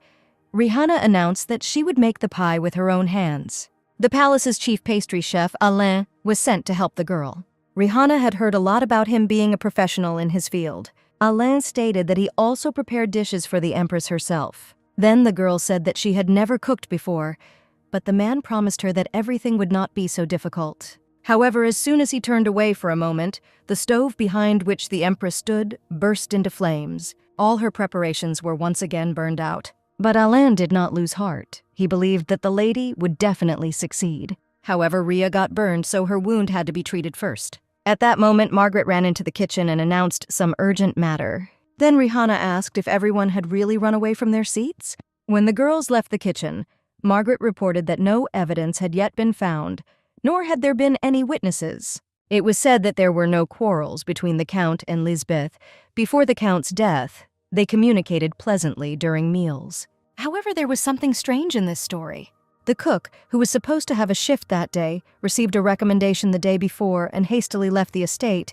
Rihanna announced that she would make the pie with her own hands. The palace's chief pastry chef, Alain, was sent to help the girl. Rihanna had heard a lot about him being a professional in his field. Alain stated that he also prepared dishes for the empress herself. Then the girl said that she had never cooked before, but the man promised her that everything would not be so difficult. However, as soon as he turned away for a moment, the stove behind which the empress stood burst into flames. All her preparations were once again burned out. But Alain did not lose heart. He believed that the lady would definitely succeed. However, Ria got burned, so her wound had to be treated first. At that moment, Margaret ran into the kitchen and announced some urgent matter. Then Rihanna asked if everyone had really run away from their seats. When the girls left the kitchen, Margaret reported that no evidence had yet been found, nor had there been any witnesses. It was said that there were no quarrels between the Count and Lisbeth. Before the Count's death, they communicated pleasantly during meals. However, there was something strange in this story. The cook, who was supposed to have a shift that day, received a recommendation the day before and hastily left the estate.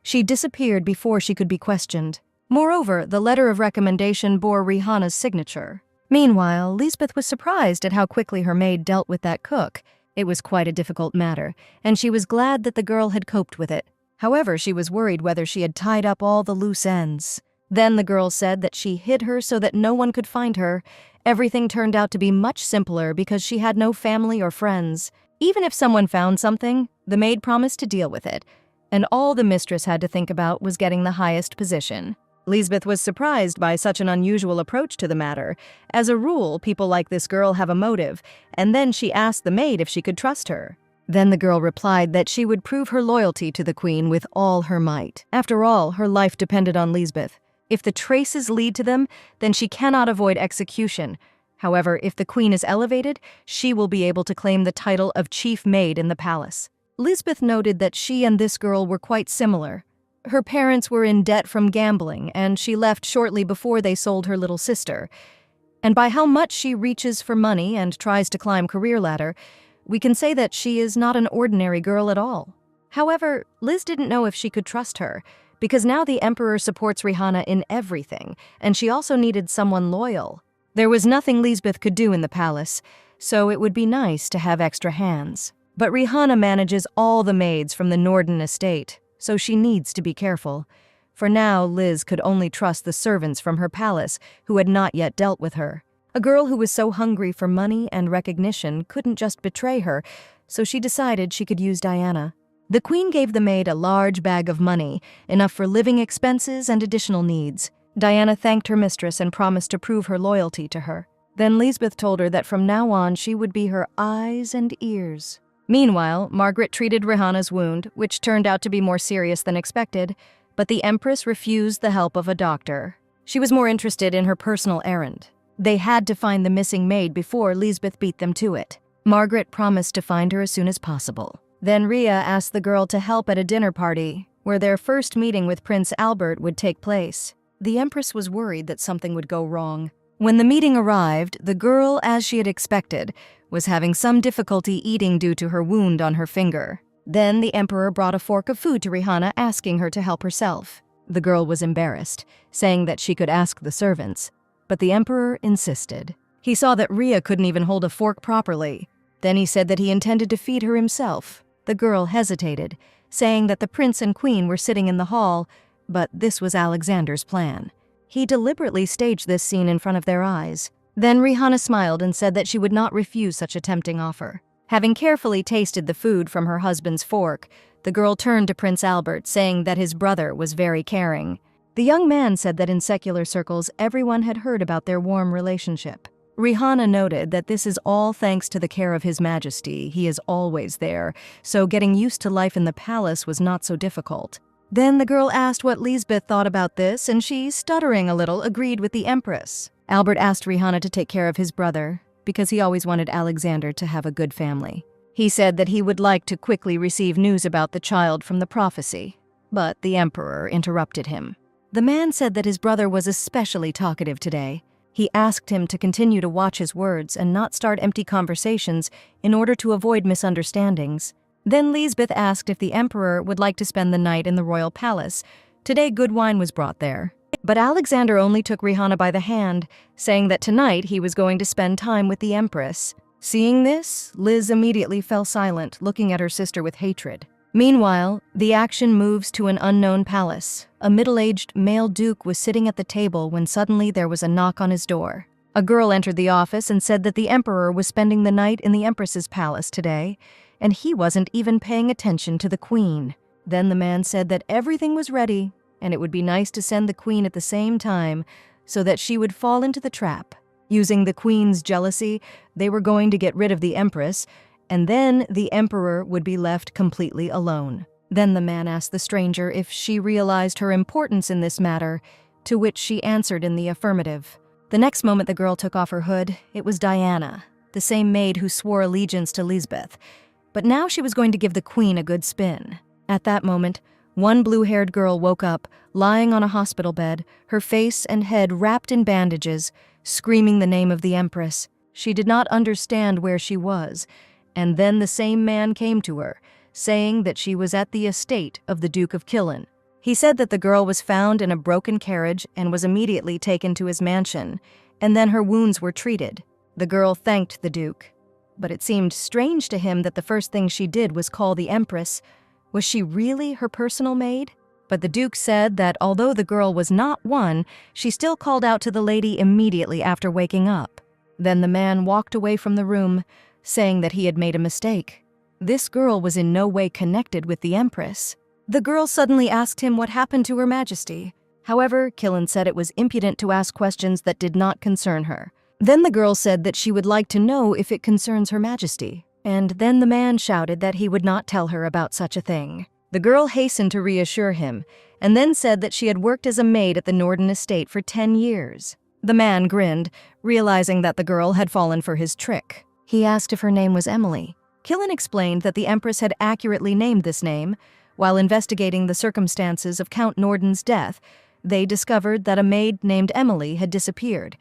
She disappeared before she could be questioned. Moreover, the letter of recommendation bore Rihanna's signature. Meanwhile, Lisbeth was surprised at how quickly her maid dealt with that cook. It was quite a difficult matter, and she was glad that the girl had coped with it. However, she was worried whether she had tied up all the loose ends. Then the girl said that she hid her so that no one could find her. Everything turned out to be much simpler because she had no family or friends. Even if someone found something, the maid promised to deal with it, and all the mistress had to think about was getting the highest position. Lisbeth was surprised by such an unusual approach to the matter. As a rule, people like this girl have a motive, and then she asked the maid if she could trust her. Then the girl replied that she would prove her loyalty to the queen with all her might. After all, her life depended on Lisbeth. If the traces lead to them, then she cannot avoid execution. However, if the queen is elevated, she will be able to claim the title of chief maid in the palace. Lisbeth noted that she and this girl were quite similar. Her parents were in debt from gambling, and she left shortly before they sold her little sister. And by how much she reaches for money and tries to climb career ladder, we can say that she is not an ordinary girl at all. However, Liz didn't know if she could trust her, because now the emperor supports Rihanna in everything, and she also needed someone loyal. There was nothing Lisbeth could do in the palace, so it would be nice to have extra hands. But Rihanna manages all the maids from the Norden estate, so she needs to be careful. For now, Liz could only trust the servants from her palace who had not yet dealt with her. A girl who was so hungry for money and recognition couldn't just betray her, so she decided she could use Diana. The queen gave the maid a large bag of money, enough for living expenses and additional needs. Diana thanked her mistress and promised to prove her loyalty to her. Then Lisbeth told her that from now on she would be her eyes and ears. Meanwhile, Margaret treated Rihanna's wound, which turned out to be more serious than expected, but the Empress refused the help of a doctor. She was more interested in her personal errand. They had to find the missing maid before Lisbeth beat them to it. Margaret promised to find her as soon as possible. Then Ria asked the girl to help at a dinner party, where their first meeting with Prince Albert would take place. The Empress was worried that something would go wrong. When the meeting arrived, the girl, as she had expected, was having some difficulty eating due to her wound on her finger. Then the Emperor brought a fork of food to Rihanna, asking her to help herself. The girl was embarrassed, saying that she could ask the servants, but the Emperor insisted. He saw that Ria couldn't even hold a fork properly. Then he said that he intended to feed her himself. The girl hesitated, saying that the prince and queen were sitting in the hall, but this was Alexander's plan. He deliberately staged this scene in front of their eyes. Then Rihanna smiled and said that she would not refuse such a tempting offer. Having carefully tasted the food from her husband's fork, the girl turned to Prince Albert, saying that his brother was very caring. The young man said that in secular circles, everyone had heard about their warm relationship. Rihanna noted that this is all thanks to the care of His Majesty. He is always there, so getting used to life in the palace was not so difficult. Then the girl asked what Lisbeth thought about this, and she, stuttering a little, agreed with the Empress. Albert asked Rihanna to take care of his brother, because he always wanted Alexander to have a good family. He said that he would like to quickly receive news about the child from the prophecy, but the Emperor interrupted him. The man said that his brother was especially talkative today. He asked him to continue to watch his words and not start empty conversations in order to avoid misunderstandings. Then Lisbeth asked if the Emperor would like to spend the night in the royal palace. Today good wine was brought there. But Alexander only took Rihanna by the hand, saying that tonight he was going to spend time with the Empress. Seeing this, Liz immediately fell silent, looking at her sister with hatred. Meanwhile, the action moves to an unknown palace. A middle-aged male duke was sitting at the table when suddenly there was a knock on his door. A girl entered the office and said that the Emperor was spending the night in the Empress's palace today, and he wasn't even paying attention to the Queen. Then the man said that everything was ready, and it would be nice to send the Queen at the same time so that she would fall into the trap. Using the Queen's jealousy, they were going to get rid of the Empress, and then the Emperor would be left completely alone. Then the man asked the stranger if she realized her importance in this matter, to which she answered in the affirmative. The next moment the girl took off her hood. It was Diana, the same maid who swore allegiance to Lisbeth. But now she was going to give the Queen a good spin. At that moment, one blue-haired girl woke up, lying on a hospital bed, her face and head wrapped in bandages, screaming the name of the Empress. She did not understand where she was, and then the same man came to her, saying that she was at the estate of the Duke of Killen. He said that the girl was found in a broken carriage and was immediately taken to his mansion, and then her wounds were treated. The girl thanked the Duke, but it seemed strange to him that the first thing she did was call the Empress. Was she really her personal maid? But the Duke said that although the girl was not one, she still called out to the lady immediately after waking up. Then the man walked away from the room, saying that he had made a mistake. This girl was in no way connected with the Empress. The girl suddenly asked him what happened to Her Majesty. However, Killen said it was impudent to ask questions that did not concern her. Then the girl said that she would like to know if it concerns Her Majesty. And then the man shouted that he would not tell her about such a thing. The girl hastened to reassure him, and then said that she had worked as a maid at the Norden estate for 10 years. The man grinned, realizing that the girl had fallen for his trick. He asked if her name was Emily. Killen explained that the Empress had accurately named this name. While investigating the circumstances of Count Norden's death, they discovered that a maid named Emily had disappeared.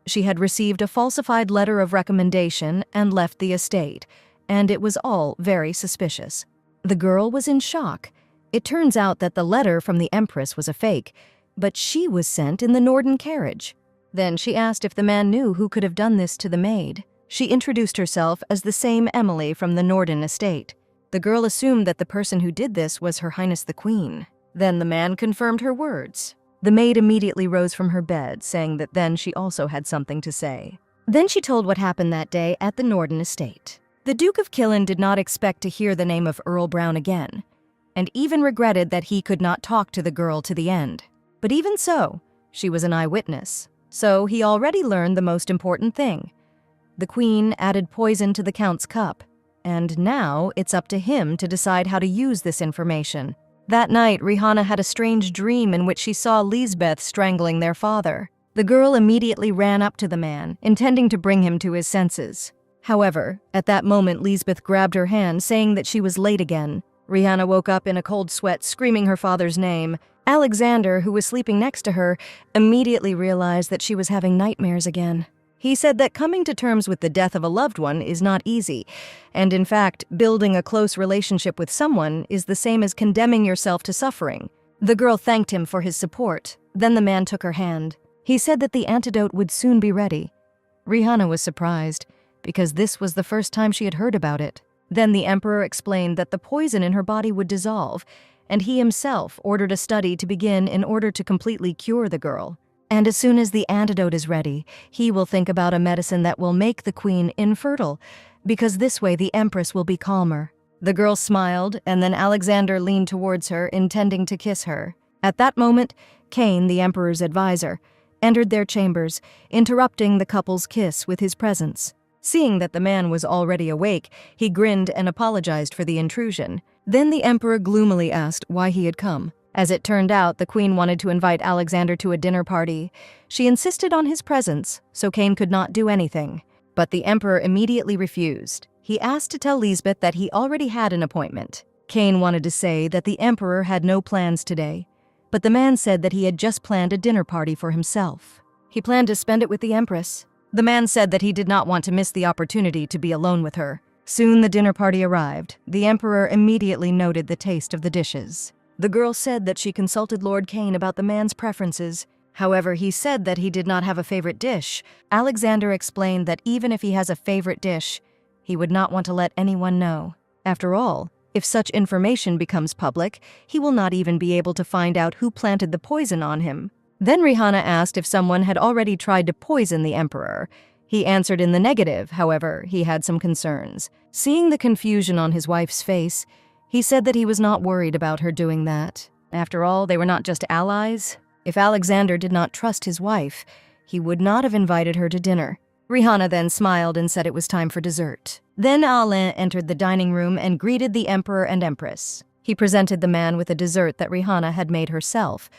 She had received a falsified letter of recommendation and left the estate, and it was all very suspicious. The girl was in shock. It turns out that the letter from the Empress was a fake, but she was sent in the Norden carriage. Then she asked if the man knew who could have done this to the maid. She introduced herself as the same Emily from the Norden estate. The girl assumed that the person who did this was Her Highness the Queen. Then the man confirmed her words. The maid immediately rose from her bed, saying that then she also had something to say. Then she told what happened that day at the Norden estate. The Duke of Killen did not expect to hear the name of Earl Brown again, and even regretted that he could not talk to the girl to the end. But even so, she was an eyewitness, so he already learned the most important thing. The Queen added poison to the Count's cup, and now it's up to him to decide how to use this information. That night, Rihanna had a strange dream in which she saw Lisbeth strangling their father. The girl immediately ran up to the man, intending to bring him to his senses. However, at that moment, Lisbeth grabbed her hand, saying that she was late again. Rihanna woke up in a cold sweat, screaming her father's name. Alexander, who was sleeping next to her, immediately realized that she was having nightmares again. He said that coming to terms with the death of a loved one is not easy, and in fact, building a close relationship with someone is the same as condemning yourself to suffering. The girl thanked him for his support. Then the man took her hand. He said that the antidote would soon be ready. Rihanna was surprised, because this was the first time she had heard about it. Then the Emperor explained that the poison in her body would dissolve, and he himself ordered a study to begin in order to completely cure the girl. And as soon as the antidote is ready, he will think about a medicine that will make the Queen infertile, because this way the Empress will be calmer. The girl smiled, and then Alexander leaned towards her, intending to kiss her. At that moment, Cain, the Emperor's advisor, entered their chambers, interrupting the couple's kiss with his presence. Seeing that the man was already awake, he grinned and apologized for the intrusion. Then the Emperor gloomily asked why he had come. As it turned out, the Queen wanted to invite Alexander to a dinner party. She insisted on his presence, so Cain could not do anything. But the Emperor immediately refused. He asked to tell Lisbeth that he already had an appointment. Cain wanted to say that the Emperor had no plans today, but the man said that he had just planned a dinner party for himself. He planned to spend it with the Empress. The man said that he did not want to miss the opportunity to be alone with her. Soon the dinner party arrived. The Emperor immediately noted the taste of the dishes. The girl said that she consulted Lord Cain about the man's preferences. However, he said that he did not have a favorite dish. Alexander explained that even if he has a favorite dish, he would not want to let anyone know. After all, if such information becomes public, he will not even be able to find out who planted the poison on him. Then Rihanna asked if someone had already tried to poison the Emperor. He answered in the negative, however, he had some concerns. Seeing the confusion on his wife's face, he said that he was not worried about her doing that. After all, they were not just allies. If Alexander did not trust his wife, he would not have invited her to dinner. Rihanna then smiled and said it was time for dessert. Then Alain entered the dining room and greeted the Emperor and Empress. He presented the man with a dessert that Rihanna had made herself,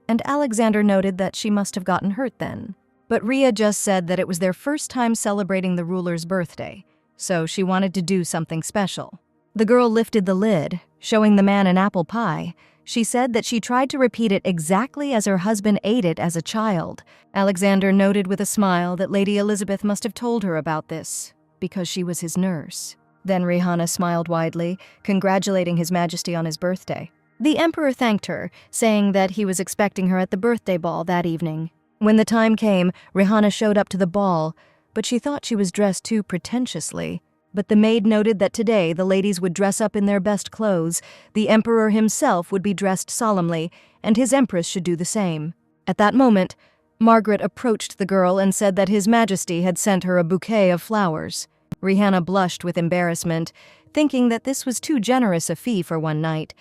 and Alexander noted that she must have gotten hurt then. But Rhea just said that it was their first time celebrating the ruler's birthday, so she wanted to do something special. The girl lifted the lid, showing the man an apple pie. She said that she tried to repeat it exactly as her husband ate it as a child. Alexander noted with a smile that Lady Elizabeth must have told her about this, because she was his nurse. Then Rihanna smiled widely, congratulating His Majesty on his birthday. The Emperor thanked her, saying that he was expecting her at the birthday ball that evening. When the time came, Rihanna showed up to the ball, but she thought she was dressed too pretentiously. But the maid noted that today the ladies would dress up in their best clothes, the Emperor himself would be dressed solemnly, and his Empress should do the same. At that moment, Margaret approached the girl and said that His Majesty had sent her a bouquet of flowers. Rihanna blushed with embarrassment, thinking that this was too generous a fee for one night,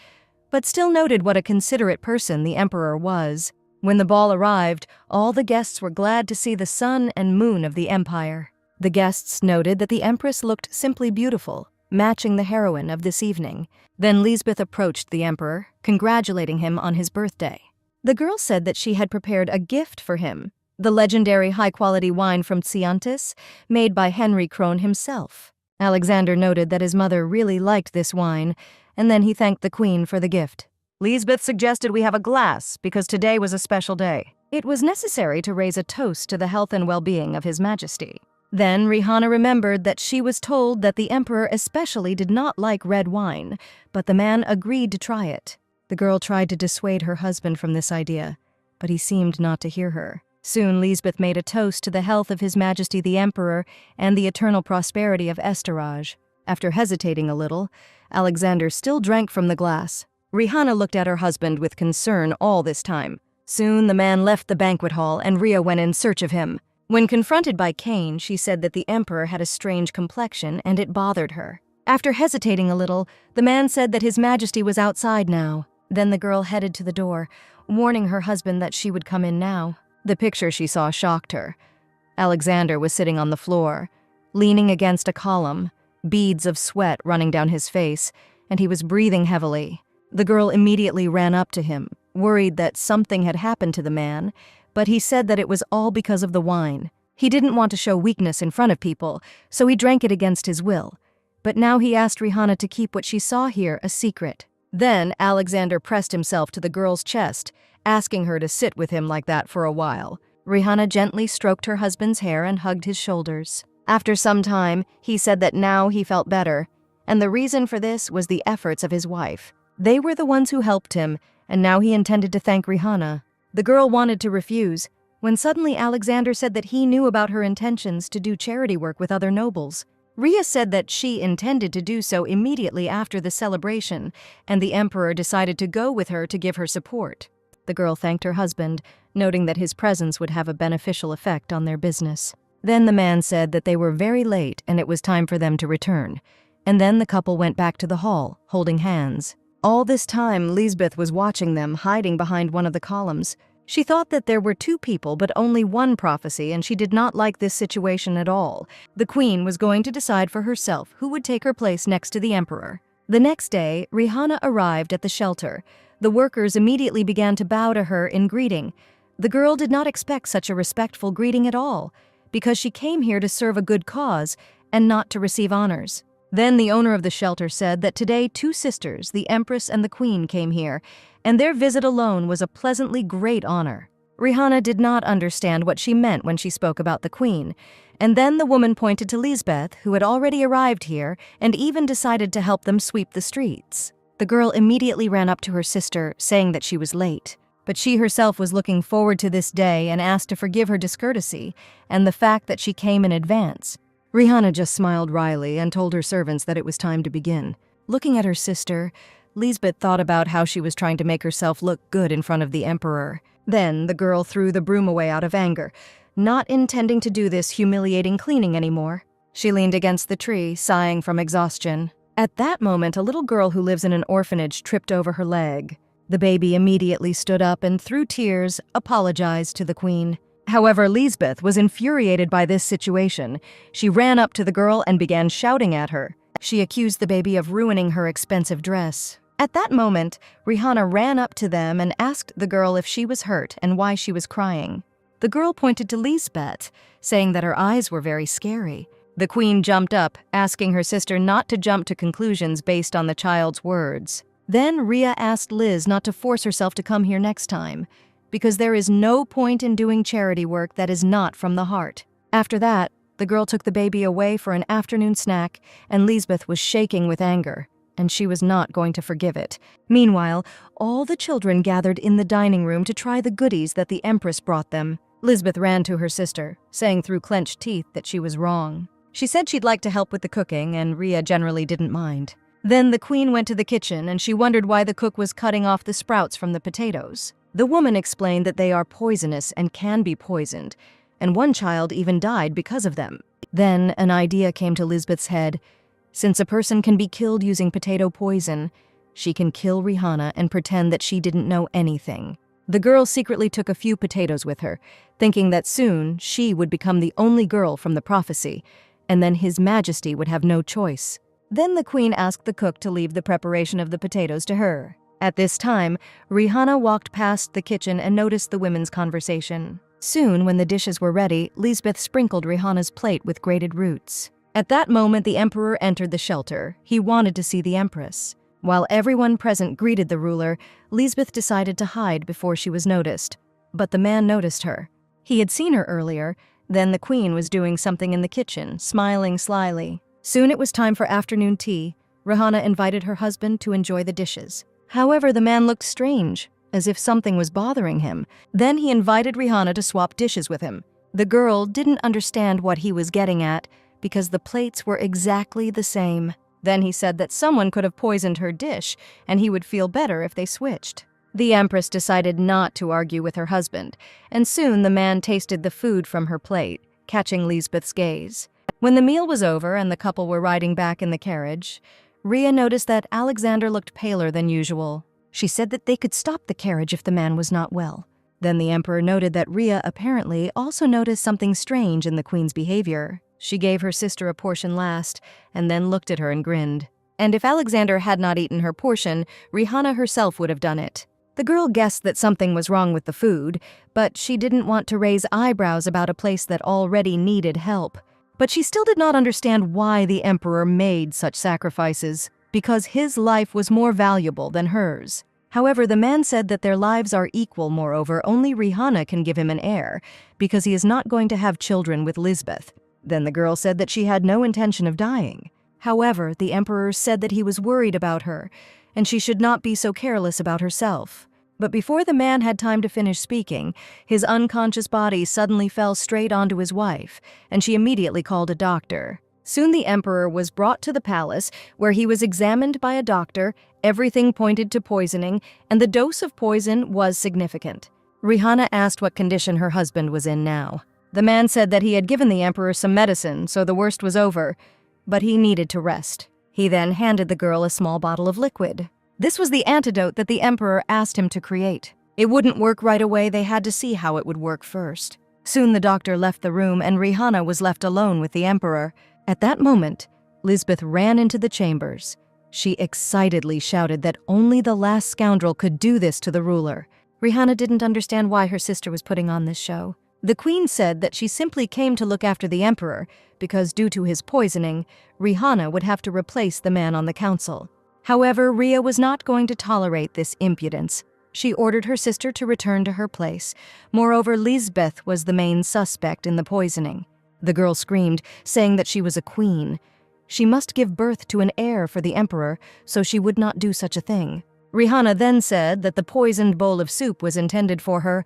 but still noted what a considerate person the Emperor was. When the ball arrived, all the guests were glad to see the sun and moon of the Empire. The guests noted that the Empress looked simply beautiful, matching the heroine of this evening. Then Lisbeth approached the Emperor, congratulating him on his birthday. The girl said that she had prepared a gift for him. the legendary high-quality wine from Tsiantis, made by Henry Krone himself. Alexander noted that his mother really liked this wine, and then he thanked the queen for the gift. Lisbeth suggested we have a glass because today was a special day. It was necessary to raise a toast to the health and well-being of His Majesty. Then Rihanna remembered that she was told that the emperor especially did not like red wine, but the man agreed to try it. The girl tried to dissuade her husband from this idea, but he seemed not to hear her. Soon Lisbeth made a toast to the health of His Majesty the Emperor and the eternal prosperity of Esterage. After hesitating a little, Alexander still drank from the glass. Rihanna looked at her husband with concern all this time. Soon the man left the banquet hall and Rhea went in search of him. When confronted by Cain, she said that the emperor had a strange complexion and it bothered her. After hesitating a little, the man said that His Majesty was outside now. Then the girl headed to the door, warning her husband that she would come in now. The picture she saw shocked her. Alexander was sitting on the floor, leaning against a column, beads of sweat running down his face, and he was breathing heavily. The girl immediately ran up to him, worried that something had happened to the man, but he said that it was all because of the wine. He didn't want to show weakness in front of people, so he drank it against his will. But now he asked Rihanna to keep what she saw here a secret. Then Alexander pressed himself to the girl's chest, asking her to sit with him like that for a while. Rihanna gently stroked her husband's hair and hugged his shoulders. After some time, he said that now he felt better, and the reason for this was the efforts of his wife. They were the ones who helped him, and now he intended to thank Rihanna. The girl wanted to refuse, when suddenly Alexander said that he knew about her intentions to do charity work with other nobles. Rhea said that she intended to do so immediately after the celebration, and the emperor decided to go with her to give her support. The girl thanked her husband, noting that his presence would have a beneficial effect on their business. Then the man said that they were very late and it was time for them to return. And then the couple went back to the hall, holding hands. All this time, Lisbeth was watching them, hiding behind one of the columns. She thought that there were two people but only one prophecy, and she did not like this situation at all. The queen was going to decide for herself who would take her place next to the emperor. The next day, Rihanna arrived at the shelter. The workers immediately began to bow to her in greeting. The girl did not expect such a respectful greeting at all, because she came here to serve a good cause and not to receive honors. Then the owner of the shelter said that today 2 sisters, the Empress and the Queen, came here, and their visit alone was a pleasantly great honor. Rihanna did not understand what she meant when she spoke about the Queen, and then the woman pointed to Lisbeth, who had already arrived here and even decided to help them sweep the streets. The girl immediately ran up to her sister, saying that she was late. But she herself was looking forward to this day and asked to forgive her discourtesy and the fact that she came in advance. Rihanna just smiled wryly and told her servants that it was time to begin. Looking at her sister, Lisbeth thought about how she was trying to make herself look good in front of the emperor. Then the girl threw the broom away out of anger, not intending to do this humiliating cleaning anymore. She leaned against the tree, sighing from exhaustion. At that moment, a little girl who lives in an orphanage tripped over her leg. The baby immediately stood up and, through tears, apologized to the queen. However, Lisbeth was infuriated by this situation. She ran up to the girl and began shouting at her. She accused the baby of ruining her expensive dress. At that moment, Rihanna ran up to them and asked the girl if she was hurt and why she was crying. The girl pointed to Lisbeth, saying that her eyes were very scary. The queen jumped up, asking her sister not to jump to conclusions based on the child's words. Then Rhea asked Liz not to force herself to come here next time, because there is no point in doing charity work that is not from the heart. After that, the girl took the baby away for an afternoon snack, and Lisbeth was shaking with anger, and she was not going to forgive it. Meanwhile, all the children gathered in the dining room to try the goodies that the Empress brought them. Lisbeth ran to her sister, saying through clenched teeth that she was wrong. She said she'd like to help with the cooking, and Rhea generally didn't mind. Then the queen went to the kitchen, and she wondered why the cook was cutting off the sprouts from the potatoes. The woman explained that they are poisonous and can be poisoned, and one child even died because of them. Then an idea came to Lisbeth's head. Since a person can be killed using potato poison, she can kill Rihanna and pretend that she didn't know anything. The girl secretly took a few potatoes with her, thinking that soon she would become the only girl from the prophecy, and then His Majesty would have no choice. Then the queen asked the cook to leave the preparation of the potatoes to her. At this time, Rihanna walked past the kitchen and noticed the women's conversation. Soon, when the dishes were ready, Lisbeth sprinkled Rihanna's plate with grated roots. At that moment, the emperor entered the shelter. He wanted to see the empress. While everyone present greeted the ruler, Lisbeth decided to hide before she was noticed. But the man noticed her. He had seen her earlier. Then the queen was doing something in the kitchen, smiling slyly. Soon it was time for afternoon tea. Rihanna invited her husband to enjoy the dishes. However, the man looked strange, as if something was bothering him. Then he invited Rihanna to swap dishes with him. The girl didn't understand what he was getting at, because the plates were exactly the same. Then he said that someone could have poisoned her dish, and he would feel better if they switched. The empress decided not to argue with her husband, and soon the man tasted the food from her plate, catching Lisbeth's gaze. When the meal was over and the couple were riding back in the carriage, Rhea noticed that Alexander looked paler than usual. She said that they could stop the carriage if the man was not well. Then the emperor noted that Rhea apparently also noticed something strange in the queen's behavior. She gave her sister a portion last, and then looked at her and grinned. And if Alexander had not eaten her portion, Rihanna herself would have done it. The girl guessed that something was wrong with the food, but she didn't want to raise eyebrows about a place that already needed help. But she still did not understand why the emperor made such sacrifices, because his life was more valuable than hers. However, the man said that their lives are equal. Moreover, only Rihanna can give him an heir, because he is not going to have children with Lisbeth. Then the girl said that she had no intention of dying. However, the emperor said that he was worried about her, and she should not be so careless about herself. But before the man had time to finish speaking, his unconscious body suddenly fell straight onto his wife, and she immediately called a doctor. Soon the emperor was brought to the palace, where he was examined by a doctor. Everything pointed to poisoning, and the dose of poison was significant. Rihanna asked what condition her husband was in now. The man said that he had given the emperor some medicine, so the worst was over, but he needed to rest. He then handed the girl a small bottle of liquid. This was the antidote that the emperor asked him to create. It wouldn't work right away. They had to see how it would work first. Soon the doctor left the room, and Rihanna was left alone with the emperor. At that moment, Lisbeth ran into the chambers. She excitedly shouted that only the last scoundrel could do this to the ruler. Rihanna didn't understand why her sister was putting on this show. The queen said that she simply came to look after the emperor, because due to his poisoning, Rihanna would have to replace the man on the council. However, Rhea was not going to tolerate this impudence. She ordered her sister to return to her place. Moreover, Lisbeth was the main suspect in the poisoning. The girl screamed, saying that she was a queen. She must give birth to an heir for the emperor, so she would not do such a thing. Rihanna then said that the poisoned bowl of soup was intended for her,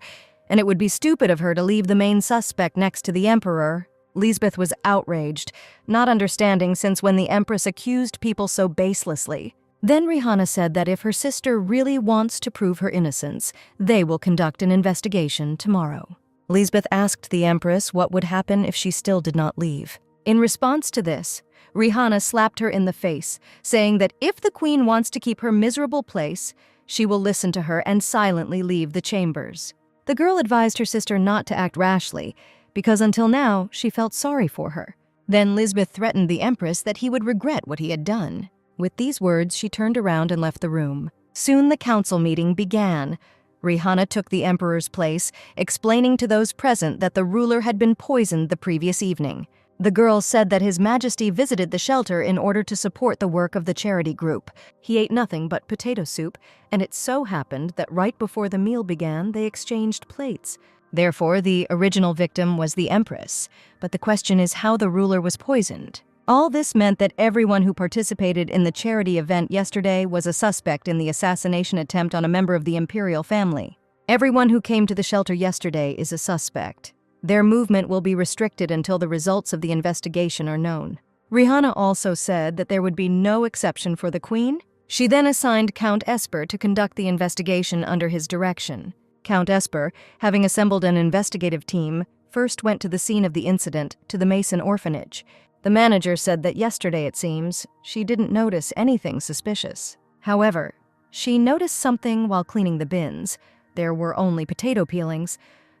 and it would be stupid of her to leave the main suspect next to the emperor. Lisbeth was outraged, not understanding since when the empress accused people so baselessly. Then Rihanna said that if her sister really wants to prove her innocence, they will conduct an investigation tomorrow. Lisbeth asked the empress what would happen if she still did not leave. In response to this, Rihanna slapped her in the face, saying that if the queen wants to keep her miserable place, she will listen to her and silently leave the chambers. The girl advised her sister not to act rashly, because until now she felt sorry for her. Then Lisbeth threatened the empress that he would regret what he had done. With these words, she turned around and left the room. Soon the council meeting began. Rihanna took the emperor's place, explaining to those present that the ruler had been poisoned the previous evening. The girl said that His Majesty visited the shelter in order to support the work of the charity group. He ate nothing but potato soup, and it so happened that right before the meal began, they exchanged plates. Therefore, the original victim was the empress. But the question is how the ruler was poisoned. All this meant that everyone who participated in the charity event yesterday was a suspect in the assassination attempt on a member of the imperial family. Everyone who came to the shelter yesterday is a suspect. Their movement will be restricted until the results of the investigation are known. Rihanna also said that there would be no exception for the queen. She then assigned Count Esper to conduct the investigation under his direction. Count Esper, having assembled an investigative team, first went to the scene of the incident, to the Mason orphanage. The manager said that yesterday, it seems, she didn't notice anything suspicious. However, she noticed something while cleaning the bins. There were only potato peelings,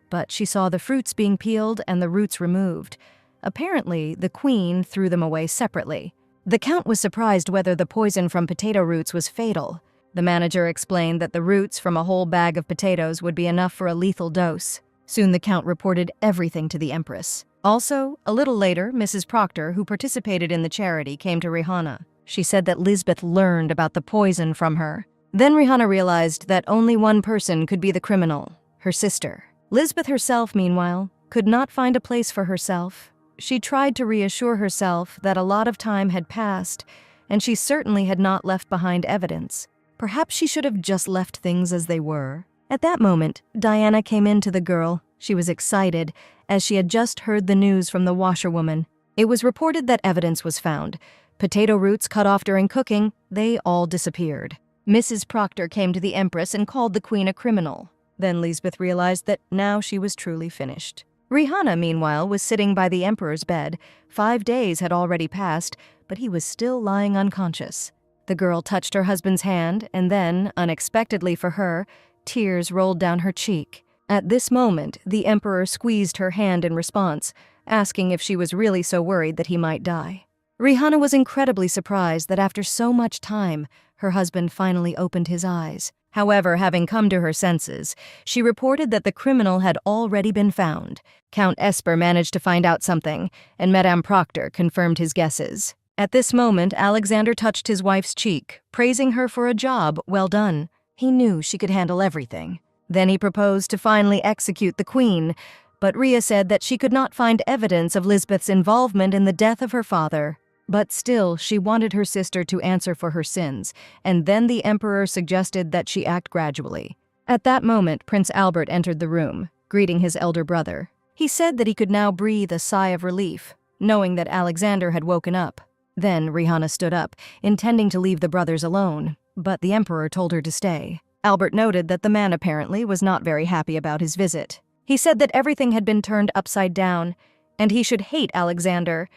but she saw the fruits being peeled and the roots removed. Apparently, the queen threw them away separately. The count was surprised whether the poison from potato roots was fatal. The manager explained that the roots from a whole bag of potatoes would be enough for a lethal dose. Soon the Count reported everything to the Empress. Also, a little later, Mrs. Proctor, who participated in the charity, came to Rihanna. She said that Lisbeth learned about the poison from her. Then Rihanna realized that only one person could be the criminal, her sister. Lisbeth herself, meanwhile, could not find a place for herself. She tried to reassure herself that a lot of time had passed, and she certainly had not left behind evidence. Perhaps she should have just left things as they were. At that moment, Diana came in to the girl. She was excited, as she had just heard the news from the washerwoman. It was reported that evidence was found. Potato roots cut off during cooking, they all disappeared. Mrs. Proctor came to the Empress and called the Queen a criminal. Then Lisbeth realized that now she was truly finished. Rihanna, meanwhile, was sitting by the Emperor's bed. 5 days had already passed, but he was still lying unconscious. The girl touched her husband's hand, and then, unexpectedly for her, tears rolled down her cheek. At this moment, the Emperor squeezed her hand in response, asking if she was really so worried that he might die. Rihanna was incredibly surprised that after so much time, her husband finally opened his eyes. However, having come to her senses, she reported that the criminal had already been found. Count Esper managed to find out something, and Madame Proctor confirmed his guesses. At this moment, Alexander touched his wife's cheek, praising her for a job well done. He knew she could handle everything. Then he proposed to finally execute the Queen, but Ria said that she could not find evidence of Lisbeth's involvement in the death of her father. But still, she wanted her sister to answer for her sins, and then the Emperor suggested that she act gradually. At that moment, Prince Albert entered the room, greeting his elder brother. He said that he could now breathe a sigh of relief, knowing that Alexander had woken up. Then Rihanna stood up, intending to leave the brothers alone, but the Emperor told her to stay. Albert noted that the man apparently was not very happy about his visit. He said that everything had been turned upside down, and he should hate Alexander,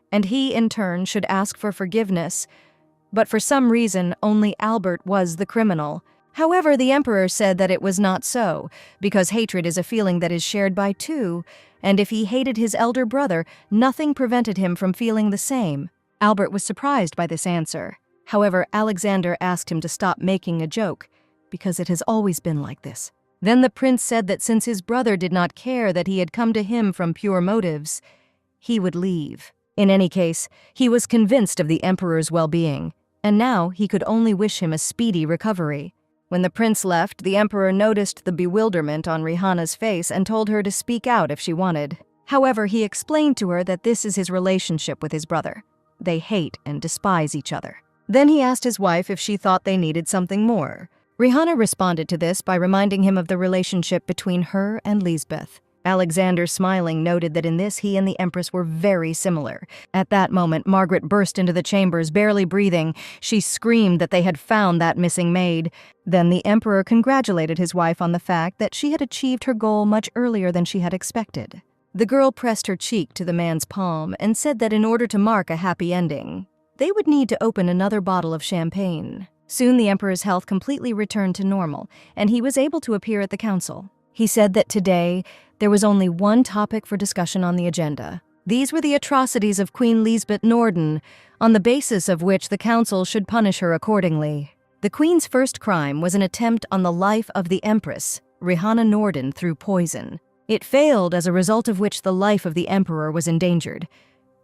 and he, in turn, should ask for forgiveness. But for some reason, only Albert was the criminal. However, the Emperor said that it was not so, because hatred is a feeling that is shared by two, and if he hated his elder brother, nothing prevented him from feeling the same. Albert was surprised by this answer. However, Alexander asked him to stop making a joke, because it has always been like this. Then the prince said that since his brother did not care that he had come to him from pure motives, he would leave. In any case, he was convinced of the Emperor's well-being, and now he could only wish him a speedy recovery. When the prince left, the Emperor noticed the bewilderment on Rihanna's face and told her to speak out if she wanted. However, he explained to her that this is his relationship with his brother. They hate and despise each other. Then he asked his wife if she thought they needed something more. Rihanna responded to this by reminding him of the relationship between her and Lisbeth. Alexander, smiling, noted that in this he and the Empress were very similar. At that moment, Margaret burst into the chambers, barely breathing. She screamed that they had found that missing maid. Then the Emperor congratulated his wife on the fact that she had achieved her goal much earlier than she had expected. The girl pressed her cheek to the man's palm and said that in order to mark a happy ending, they would need to open another bottle of champagne. Soon the Emperor's health completely returned to normal, and he was able to appear at the council. He said that today, there was only one topic for discussion on the agenda. These were the atrocities of Queen Lisbeth Norden, on the basis of which the council should punish her accordingly. The Queen's first crime was an attempt on the life of the Empress, Rihanna Norden, through poison. It failed, as a result of which the life of the Emperor was endangered,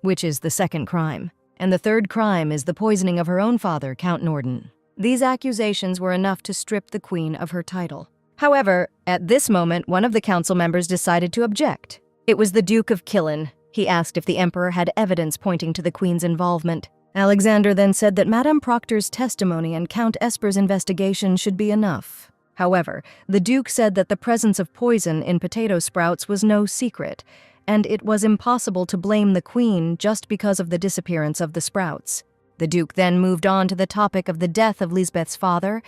which is the second crime. And the third crime is the poisoning of her own father, Count Norden. These accusations were enough to strip the Queen of her title. However, at this moment, one of the council members decided to object. It was the Duke of Killen. He asked if the Emperor had evidence pointing to the Queen's involvement. Alexander then said that Madame Proctor's testimony and Count Esper's investigation should be enough. However, the Duke said that the presence of poison in potato sprouts was no secret, and it was impossible to blame the Queen just because of the disappearance of the sprouts. The Duke then moved on to the topic of the death of Lisbeth's father,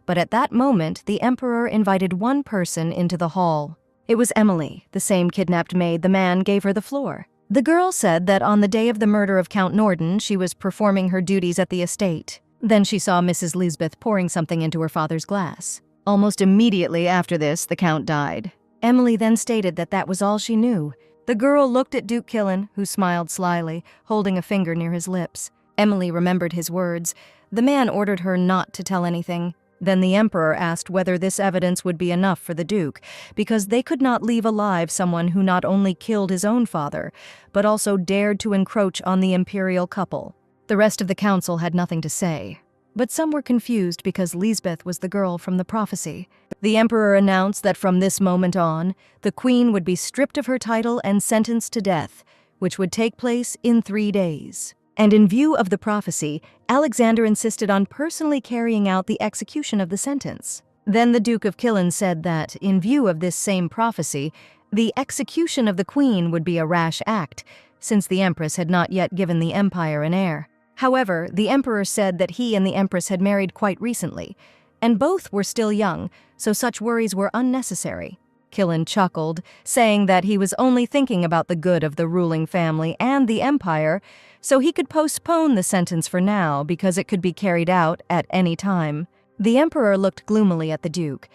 but at that moment, the Emperor invited one person into the hall. It was Emily, the same kidnapped maid the man gave her the floor. The girl said that on the day of the murder of Count Norden, she was performing her duties at the estate. Then she saw Mrs. Lisbeth pouring something into her father's glass. Almost immediately after this, the Count died. Emily then stated that that was all she knew. The girl looked at Duke Killen, who smiled slyly, holding a finger near his lips. Emily remembered his words. The man ordered her not to tell anything. Then the emperor asked whether this evidence would be enough for the duke, because they could not leave alive someone who not only killed his own father, but also dared to encroach on the imperial couple. The rest of the council had nothing to say, but some were confused because Lisbeth was the girl from the prophecy. The emperor announced that from this moment on, the queen would be stripped of her title and sentenced to death, which would take place in 3 days. And in view of the prophecy, Alexander insisted on personally carrying out the execution of the sentence. Then the Duke of Killen said that, in view of this same prophecy, the execution of the queen would be a rash act, since the empress had not yet given the empire an heir. However, the emperor said that he and the empress had married quite recently, and both were still young, so such worries were unnecessary. Killen chuckled, saying that he was only thinking about the good of the ruling family and the empire, so he could postpone the sentence for now because it could be carried out at any time. The emperor looked gloomily at the duke.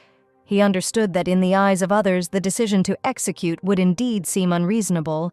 He understood that in the eyes of others the decision to execute would indeed seem unreasonable.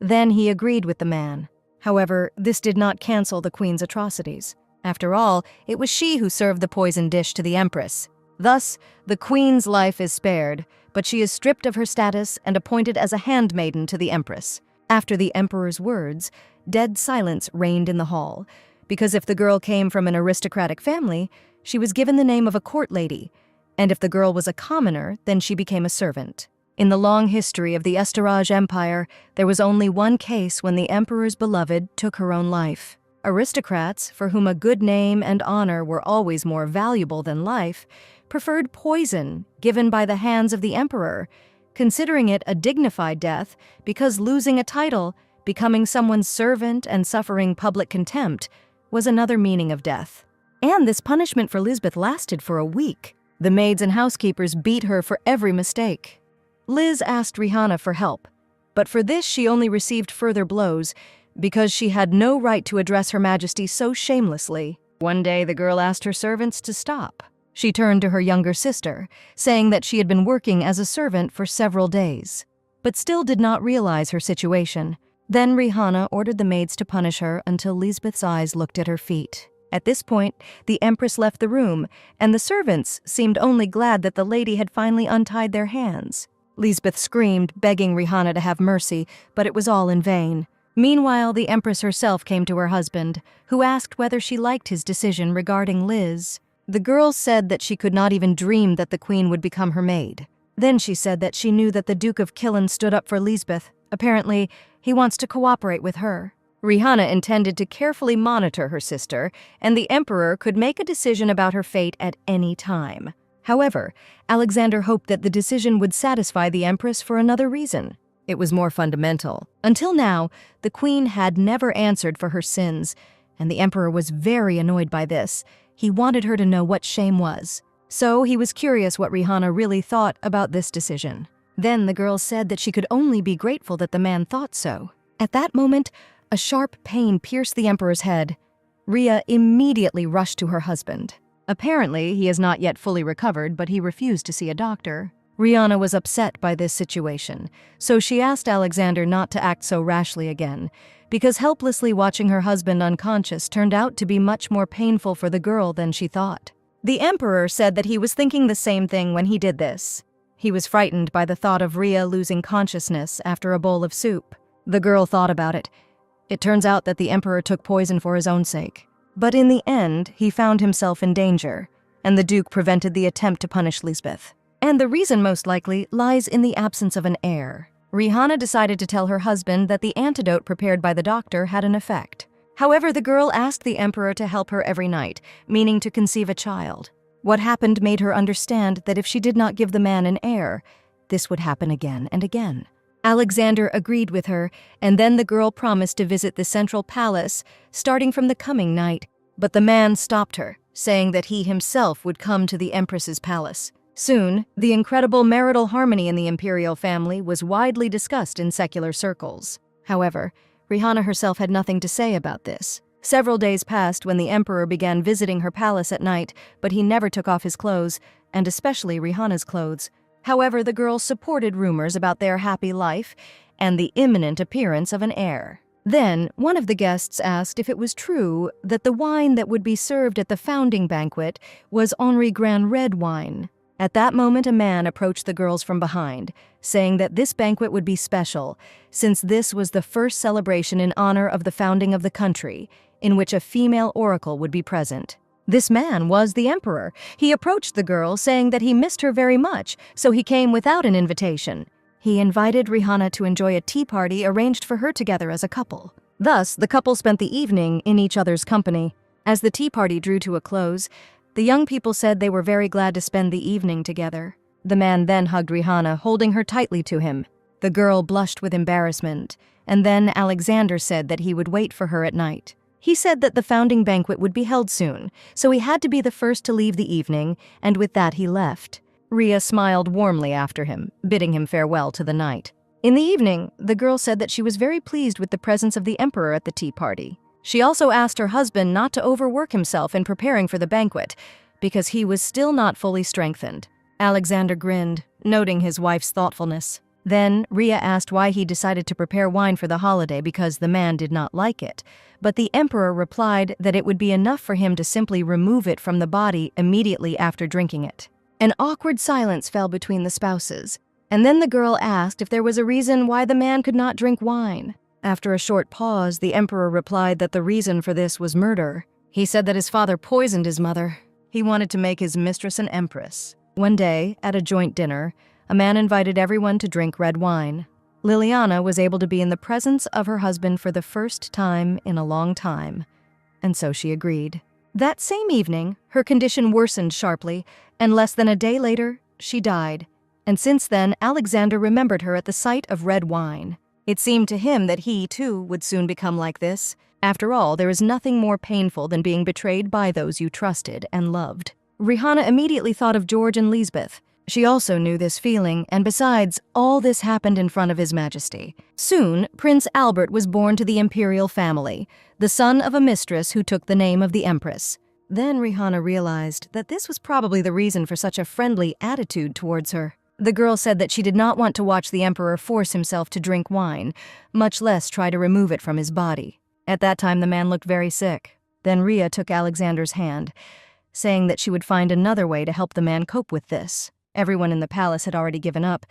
Then he agreed with the man. However, this did not cancel the queen's atrocities. After all, it was she who served the poisoned dish to the empress. Thus, the queen's life is spared, but she is stripped of her status and appointed as a handmaiden to the empress. After the emperor's words, dead silence reigned in the hall, because if the girl came from an aristocratic family, she was given the name of a court lady, and if the girl was a commoner, then she became a servant. In the long history of the Estorage Empire, there was only one case when the emperor's beloved took her own life. Aristocrats, for whom a good name and honor were always more valuable than life, preferred poison given by the hands of the emperor, considering it a dignified death because losing a title, becoming someone's servant, and suffering public contempt was another meaning of death. And this punishment for Lisbeth lasted for a week. The maids and housekeepers beat her for every mistake. Liz asked Rihanna for help, but for this she only received further blows because she had no right to address Her Majesty so shamelessly. One day the girl asked her servants to stop. She turned to her younger sister, saying that she had been working as a servant for several days, but still did not realize her situation. Then Rihanna ordered the maids to punish her until Lisbeth's eyes looked at her feet. At this point, the empress left the room, and the servants seemed only glad that the lady had finally untied their hands. Lisbeth screamed, begging Rihanna to have mercy, but it was all in vain. Meanwhile, the empress herself came to her husband, who asked whether she liked his decision regarding Liz. The girl said that she could not even dream that the queen would become her maid. Then she said that she knew that the Duke of Killen stood up for Lisbeth. Apparently, he wants to cooperate with her. Rihanna intended to carefully monitor her sister, and the emperor could make a decision about her fate at any time. However, Alexander hoped that the decision would satisfy the empress for another reason. It was more fundamental. Until now, the queen had never answered for her sins, and the emperor was very annoyed by this. He wanted her to know what shame was. So he was curious what Rihanna really thought about this decision. Then the girl said that she could only be grateful that the man thought so. At that moment, a sharp pain pierced the emperor's head. Rhea immediately rushed to her husband. Apparently, he is not yet fully recovered, but he refused to see a doctor. Rihanna was upset by this situation, so she asked Alexander not to act so rashly again, because helplessly watching her husband unconscious turned out to be much more painful for the girl than she thought. The emperor said that he was thinking the same thing when he did this. He was frightened by the thought of Rhea losing consciousness after a bowl of soup. The girl thought about it. It turns out that the emperor took poison for his own sake. But in the end, he found himself in danger, and the duke prevented the attempt to punish Lisbeth. And the reason most likely lies in the absence of an heir. Rihanna decided to tell her husband that the antidote prepared by the doctor had an effect. However, the girl asked the emperor to help her every night, meaning to conceive a child. What happened made her understand that if she did not give the man an heir, this would happen again and again. Alexander agreed with her, and then the girl promised to visit the central palace, starting from the coming night. But the man stopped her, saying that he himself would come to the empress's palace. Soon, the incredible marital harmony in the imperial family was widely discussed in secular circles. However, Rihanna herself had nothing to say about this. Several days passed when the emperor began visiting her palace at night, but he never took off his clothes, and especially Rihanna's clothes. However, the girl supported rumors about their happy life and the imminent appearance of an heir. Then, one of the guests asked if it was true that the wine that would be served at the founding banquet was Henri Grand red wine. At that moment, a man approached the girls from behind, saying that this banquet would be special, since this was the first celebration in honor of the founding of the country, in which a female oracle would be present. This man was the emperor. He approached the girl, saying that he missed her very much, so he came without an invitation. He invited Rihanna to enjoy a tea party arranged for her together as a couple. Thus, the couple spent the evening in each other's company. As the tea party drew to a close, the young people said they were very glad to spend the evening together. The man then hugged Rihanna, holding her tightly to him. The girl blushed with embarrassment, and then Alexander said that he would wait for her at night. He said that the founding banquet would be held soon, so he had to be the first to leave the evening, and with that he left. Rhea smiled warmly after him, bidding him farewell to the night. In the evening, the girl said that she was very pleased with the presence of the emperor at the tea party. She also asked her husband not to overwork himself in preparing for the banquet, because he was still not fully strengthened. Alexander grinned, noting his wife's thoughtfulness. Then, Rhea asked why he decided to prepare wine for the holiday because the man did not like it, but the emperor replied that it would be enough for him to simply remove it from the body immediately after drinking it. An awkward silence fell between the spouses, and then the girl asked if there was a reason why the man could not drink wine. After a short pause, the emperor replied that the reason for this was murder. He said that his father poisoned his mother. He wanted to make his mistress an empress. One day, at a joint dinner, a man invited everyone to drink red wine. Liliana was able to be in the presence of her husband for the first time in a long time, and so she agreed. That same evening, her condition worsened sharply, and less than a day later, she died. And since then, Alexander remembered her at the sight of red wine. It seemed to him that he, too, would soon become like this. After all, there is nothing more painful than being betrayed by those you trusted and loved. Rihanna immediately thought of George and Lisbeth. She also knew this feeling, and besides, all this happened in front of His Majesty. Soon, Prince Albert was born to the imperial family, the son of a mistress who took the name of the Empress. Then Rihanna realized that this was probably the reason for such a friendly attitude towards her. The girl said that she did not want to watch the emperor force himself to drink wine, much less try to remove it from his body. At that time, the man looked very sick. Then Rhea took Alexander's hand, saying that she would find another way to help the man cope with this. Everyone in the palace had already given up,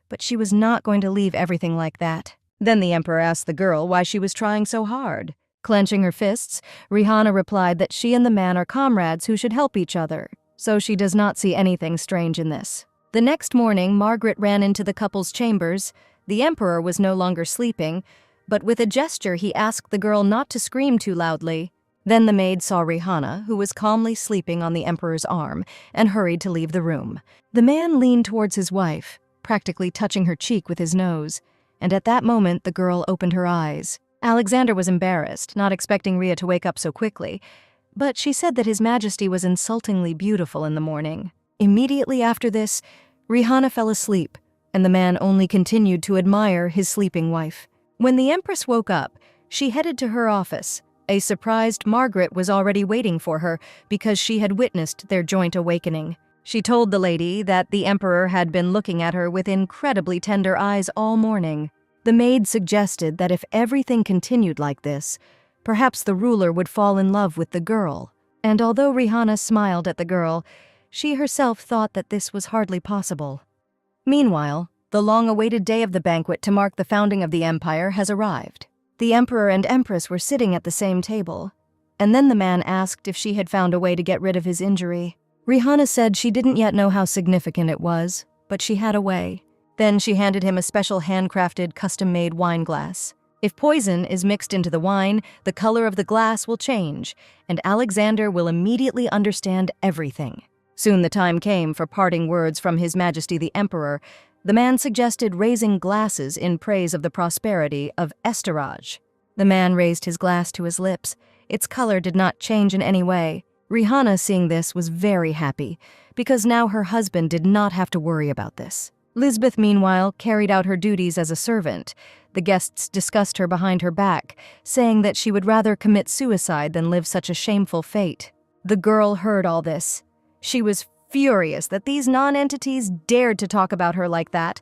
but she was not going to leave everything like that. Then the emperor asked the girl why she was trying so hard. Clenching her fists, Rihanna replied that she and the man are comrades who should help each other, so she does not see anything strange in this. The next morning, Margaret ran into the couple's chambers. The emperor was no longer sleeping, but with a gesture he asked the girl not to scream too loudly. Then the maid saw Rihanna, who was calmly sleeping on the emperor's arm, and hurried to leave the room. The man leaned towards his wife, practically touching her cheek with his nose, and at that moment the girl opened her eyes. Alexander was embarrassed, not expecting Rhea to wake up so quickly, but she said that His Majesty was insultingly beautiful in the morning. Immediately after this, Rihanna fell asleep, and the man only continued to admire his sleeping wife. When the Empress woke up, she headed to her office. A surprised Margaret was already waiting for her because she had witnessed their joint awakening. She told the lady that the Emperor had been looking at her with incredibly tender eyes all morning. The maid suggested that if everything continued like this, perhaps the ruler would fall in love with the girl. And although Rihanna smiled at the girl, she herself thought that this was hardly possible. Meanwhile, the long-awaited day of the banquet to mark the founding of the empire has arrived. The Emperor and Empress were sitting at the same table, and then the man asked if she had found a way to get rid of his injury. Rihanna said she didn't yet know how significant it was, but she had a way. Then she handed him a special handcrafted, custom-made wine glass. If poison is mixed into the wine, the color of the glass will change, and Alexander will immediately understand everything. Soon the time came for parting words from His Majesty the Emperor. The man suggested raising glasses in praise of the prosperity of Estaraj. The man raised his glass to his lips. Its color did not change in any way. Rihanna, seeing this, was very happy, because now her husband did not have to worry about this. Lisbeth, meanwhile, carried out her duties as a servant. The guests discussed her behind her back, saying that she would rather commit suicide than live such a shameful fate. The girl heard all this. She was furious that these non-entities dared to talk about her like that.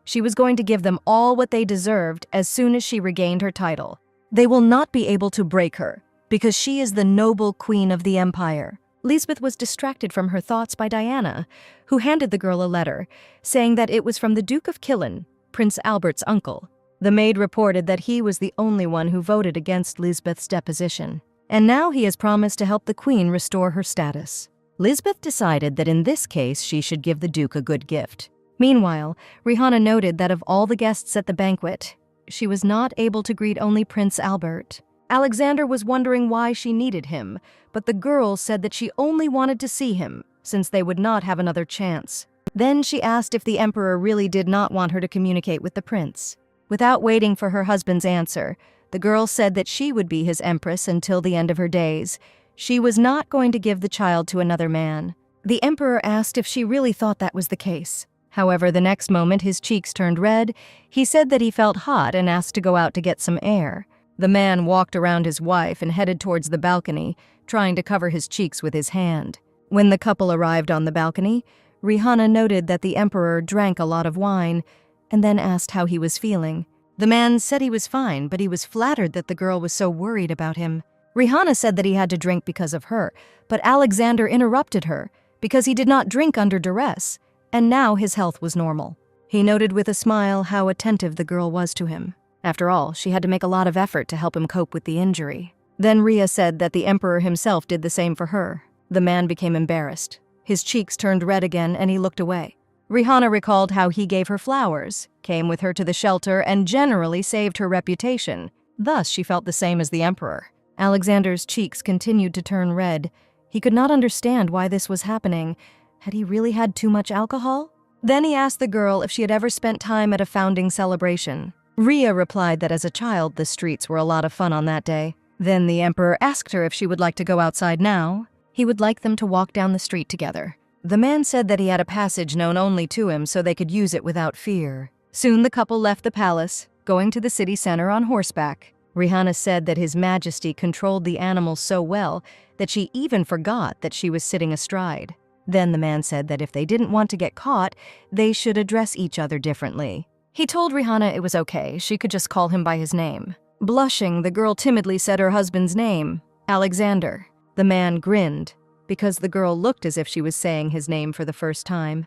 She was going to give them all what they deserved as soon as she regained her title. They will not be able to break her, because she is the noble queen of the empire. Lisbeth was distracted from her thoughts by Diana, who handed the girl a letter, saying that it was from the Duke of Killen, Prince Albert's uncle. The maid reported that he was the only one who voted against Lisbeth's deposition, and now he has promised to help the queen restore her status. Lisbeth decided that in this case she should give the Duke a good gift. Meanwhile, Rihanna noted that of all the guests at the banquet, she was not able to greet only Prince Albert. Alexander was wondering why she needed him, but the girl said that she only wanted to see him, since they would not have another chance. Then she asked if the emperor really did not want her to communicate with the prince. Without waiting for her husband's answer, the girl said that she would be his empress until the end of her days. She was not going to give the child to another man. The emperor asked if she really thought that was the case. However, the next moment his cheeks turned red. He said that he felt hot and asked to go out to get some air. The man walked around his wife and headed towards the balcony, trying to cover his cheeks with his hand. When the couple arrived on the balcony, Rihanna noted that the emperor drank a lot of wine and then asked how he was feeling. The man said he was fine, but he was flattered that the girl was so worried about him. Rihanna said that he had to drink because of her, but Alexander interrupted her because he did not drink under duress, and now his health was normal. He noted with a smile how attentive the girl was to him. After all, she had to make a lot of effort to help him cope with the injury. Then Rhea said that the emperor himself did the same for her. The man became embarrassed. His cheeks turned red again and he looked away. Rihanna recalled how he gave her flowers, came with her to the shelter, and generally saved her reputation. Thus, she felt the same as the emperor. Alexander's cheeks continued to turn red. He could not understand why this was happening. Had he really had too much alcohol? Then he asked the girl if she had ever spent time at a founding celebration. Rhea replied that as a child, the streets were a lot of fun on that day. Then the emperor asked her if she would like to go outside now. He would like them to walk down the street together. The man said that he had a passage known only to him so they could use it without fear. Soon the couple left the palace, going to the city center on horseback. Rihanna said that His Majesty controlled the animals so well that she even forgot that she was sitting astride. Then the man said that if they didn't want to get caught, they should address each other differently. He told Rihanna it was okay, she could just call him by his name. Blushing, the girl timidly said her husband's name, Alexander. The man grinned, because the girl looked as if she was saying his name for the first time.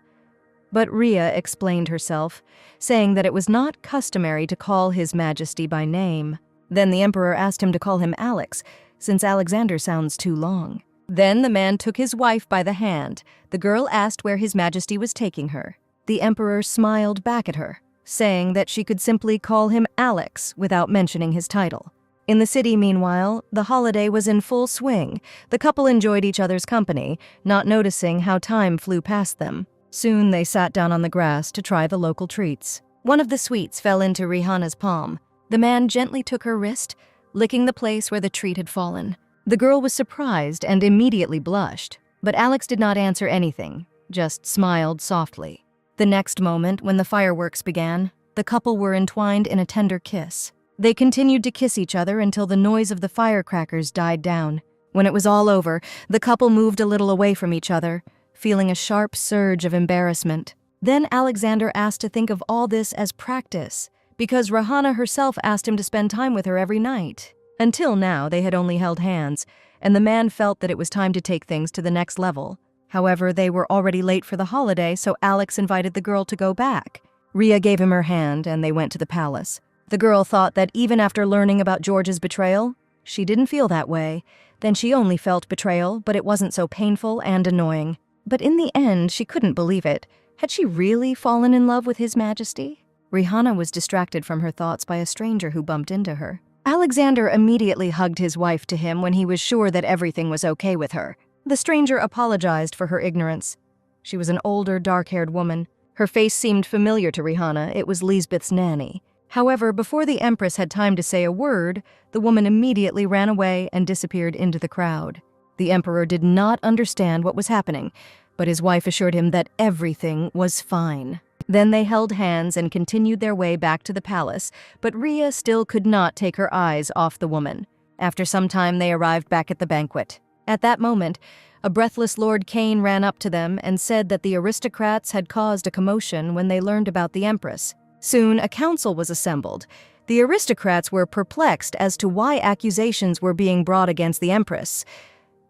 But Rhea explained herself, saying that it was not customary to call His Majesty by name. Then the emperor asked him to call him Alex, since Alexander sounds too long. Then the man took his wife by the hand. The girl asked where His Majesty was taking her. The emperor smiled back at her, saying that she could simply call him Alex without mentioning his title. In the city, meanwhile, the holiday was in full swing. The couple enjoyed each other's company, not noticing how time flew past them. Soon they sat down on the grass to try the local treats. One of the sweets fell into Rihanna's palm. The man gently took her wrist, licking the place where the treat had fallen. The girl was surprised and immediately blushed, but Alex did not answer anything, just smiled softly. The next moment, when the fireworks began, the couple were entwined in a tender kiss. They continued to kiss each other until the noise of the firecrackers died down. When it was all over, the couple moved a little away from each other, feeling a sharp surge of embarrassment. Then Alexander asked to think of all this as practice, because Rihanna herself asked him to spend time with her every night. Until now, they had only held hands, and the man felt that it was time to take things to the next level. However, they were already late for the holiday, so Alex invited the girl to go back. Rhea gave him her hand, and they went to the palace. The girl thought that even after learning about George's betrayal, she didn't feel that way. Then she only felt betrayal, but it wasn't so painful and annoying. But in the end, she couldn't believe it. Had she really fallen in love with His Majesty? Rihanna was distracted from her thoughts by a stranger who bumped into her. Alexander immediately hugged his wife to him when he was sure that everything was okay with her. The stranger apologized for her ignorance. She was an older, dark-haired woman. Her face seemed familiar to Rihanna. It was Lisbeth's nanny. However, before the Empress had time to say a word, the woman immediately ran away and disappeared into the crowd. The Emperor did not understand what was happening, but his wife assured him that everything was fine. Then they held hands and continued their way back to the palace, but Rhea still could not take her eyes off the woman. After some time, they arrived back at the banquet. At that moment, a breathless Lord Kane ran up to them and said that the aristocrats had caused a commotion when they learned about the Empress. Soon, a council was assembled. The aristocrats were perplexed as to why accusations were being brought against the empress.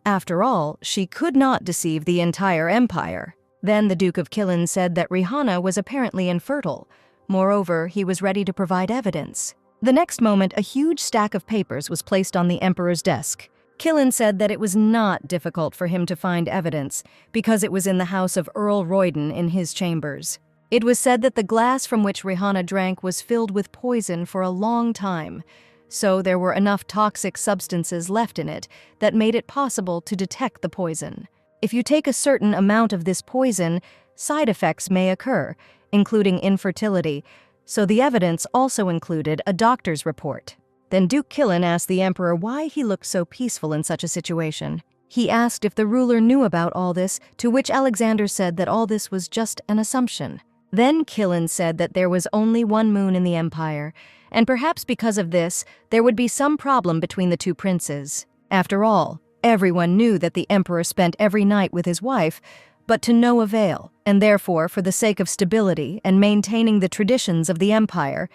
After all, she could not deceive the entire empire. Then the Duke of Killen said that Rihanna was apparently infertile. Moreover, he was ready to provide evidence. The next moment, a huge stack of papers was placed on the emperor's desk. Killen said that it was not difficult for him to find evidence because it was in the house of Earl Royden in his chambers. It was said that the glass from which Rihanna drank was filled with poison for a long time, so there were enough toxic substances left in it that made it possible to detect the poison. If you take a certain amount of this poison, side effects may occur, including infertility, so the evidence also included a doctor's report. Then Duke Killen asked the emperor why he looked so peaceful in such a situation. He asked if the ruler knew about all this, to which Alexander said that all this was just an assumption. Then Killen said that there was only one moon in the empire, and perhaps because of this, there would be some problem between the two princes. After all, everyone knew that the emperor spent every night with his wife, but to no avail, and therefore, for the sake of stability and maintaining the traditions of the empire,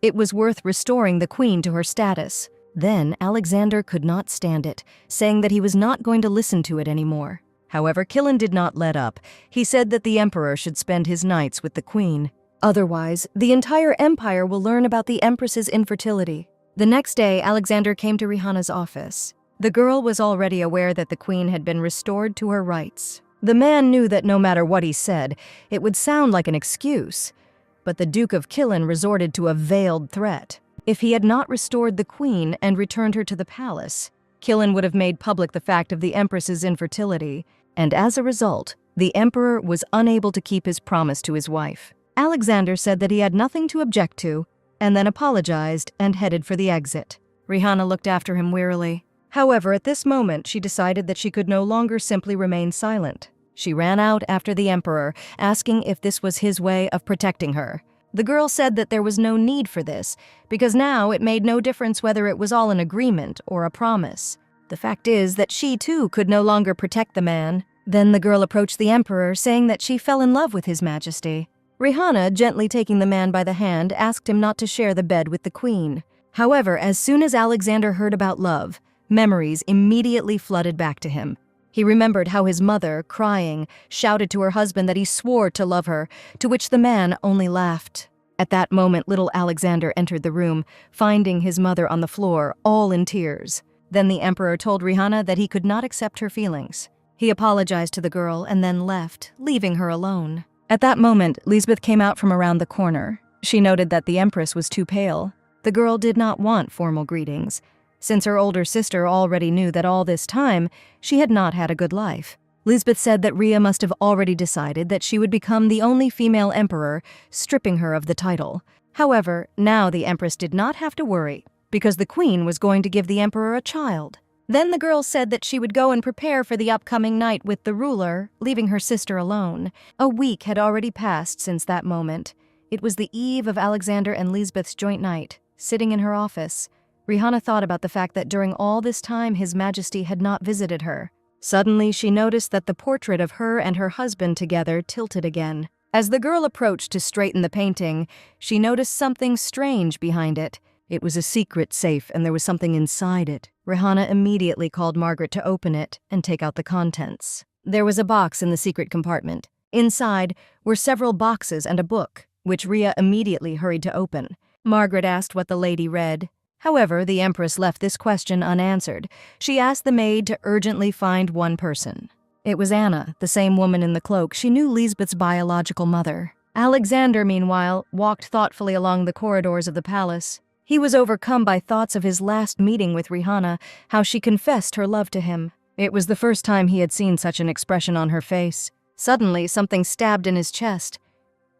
it was worth restoring the queen to her status. Then Alexander could not stand it, saying that he was not going to listen to it anymore. However, Killen did not let up. He said that the emperor should spend his nights with the queen. Otherwise, the entire empire will learn about the empress's infertility. The next day, Alexander came to Rihanna's office. The girl was already aware that the queen had been restored to her rights. The man knew that no matter what he said, it would sound like an excuse. But the Duke of Killen resorted to a veiled threat. If he had not restored the queen and returned her to the palace, Killen would have made public the fact of the empress's infertility, and as a result, the emperor was unable to keep his promise to his wife. Alexander said that he had nothing to object to, and then apologized and headed for the exit. Rihanna looked after him wearily. However, at this moment, she decided that she could no longer simply remain silent. She ran out after the emperor, asking if this was his way of protecting her. The girl said that there was no need for this, because now it made no difference whether it was all an agreement or a promise. The fact is that she, too, could no longer protect the man. Then the girl approached the emperor, saying that she fell in love with his majesty. Rihanna, gently taking the man by the hand, asked him not to share the bed with the queen. However, as soon as Alexander heard about love, memories immediately flooded back to him. He remembered how his mother, crying, shouted to her husband that he swore to love her, to which the man only laughed. At that moment, little Alexander entered the room, finding his mother on the floor, all in tears. Then the emperor told Rihanna that he could not accept her feelings. He apologized to the girl and then left, leaving her alone. At that moment, Lisbeth came out from around the corner. She noted that the empress was too pale. The girl did not want formal greetings, since her older sister already knew that all this time she had not had a good life. Lisbeth said that Rhea must have already decided that she would become the only female emperor, stripping her of the title. However, now the empress did not have to worry, because the queen was going to give the emperor a child. Then the girl said that she would go and prepare for the upcoming night with the ruler, leaving her sister alone. A week had already passed since that moment. It was the eve of Alexander and Lisbeth's joint night. Sitting in her office, Rihanna thought about the fact that during all this time His Majesty had not visited her. Suddenly, she noticed that the portrait of her and her husband together tilted again. As the girl approached to straighten the painting, she noticed something strange behind it. It was a secret safe, and there was something inside it. Rihanna immediately called Margaret to open it and take out the contents. There was a box in the secret compartment. Inside were several boxes and a book, which Rhea immediately hurried to open. Margaret asked what the lady read. However, the Empress left this question unanswered. She asked the maid to urgently find one person. It was Anna, the same woman in the cloak. She knew Lisbeth's biological mother. Alexander, meanwhile, walked thoughtfully along the corridors of the palace. He was overcome by thoughts of his last meeting with Rihanna, how she confessed her love to him. It was the first time he had seen such an expression on her face. Suddenly, something stabbed in his chest.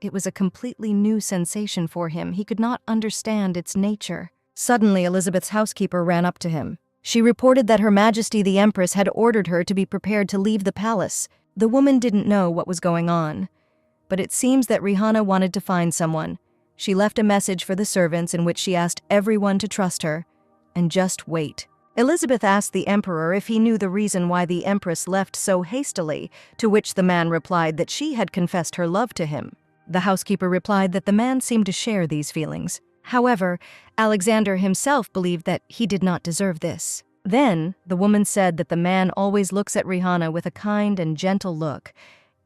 It was a completely new sensation for him. He could not understand its nature. Suddenly, Elizabeth's housekeeper ran up to him. She reported that Her Majesty the Empress had ordered her to be prepared to leave the palace. The woman didn't know what was going on. But it seems that Rihanna wanted to find someone. She left a message for the servants in which she asked everyone to trust her and just wait. Elizabeth asked the emperor if he knew the reason why the empress left so hastily, to which the man replied that she had confessed her love to him. The housekeeper replied that the man seemed to share these feelings. However, Alexander himself believed that he did not deserve this. Then, the woman said that the man always looks at Rihanna with a kind and gentle look,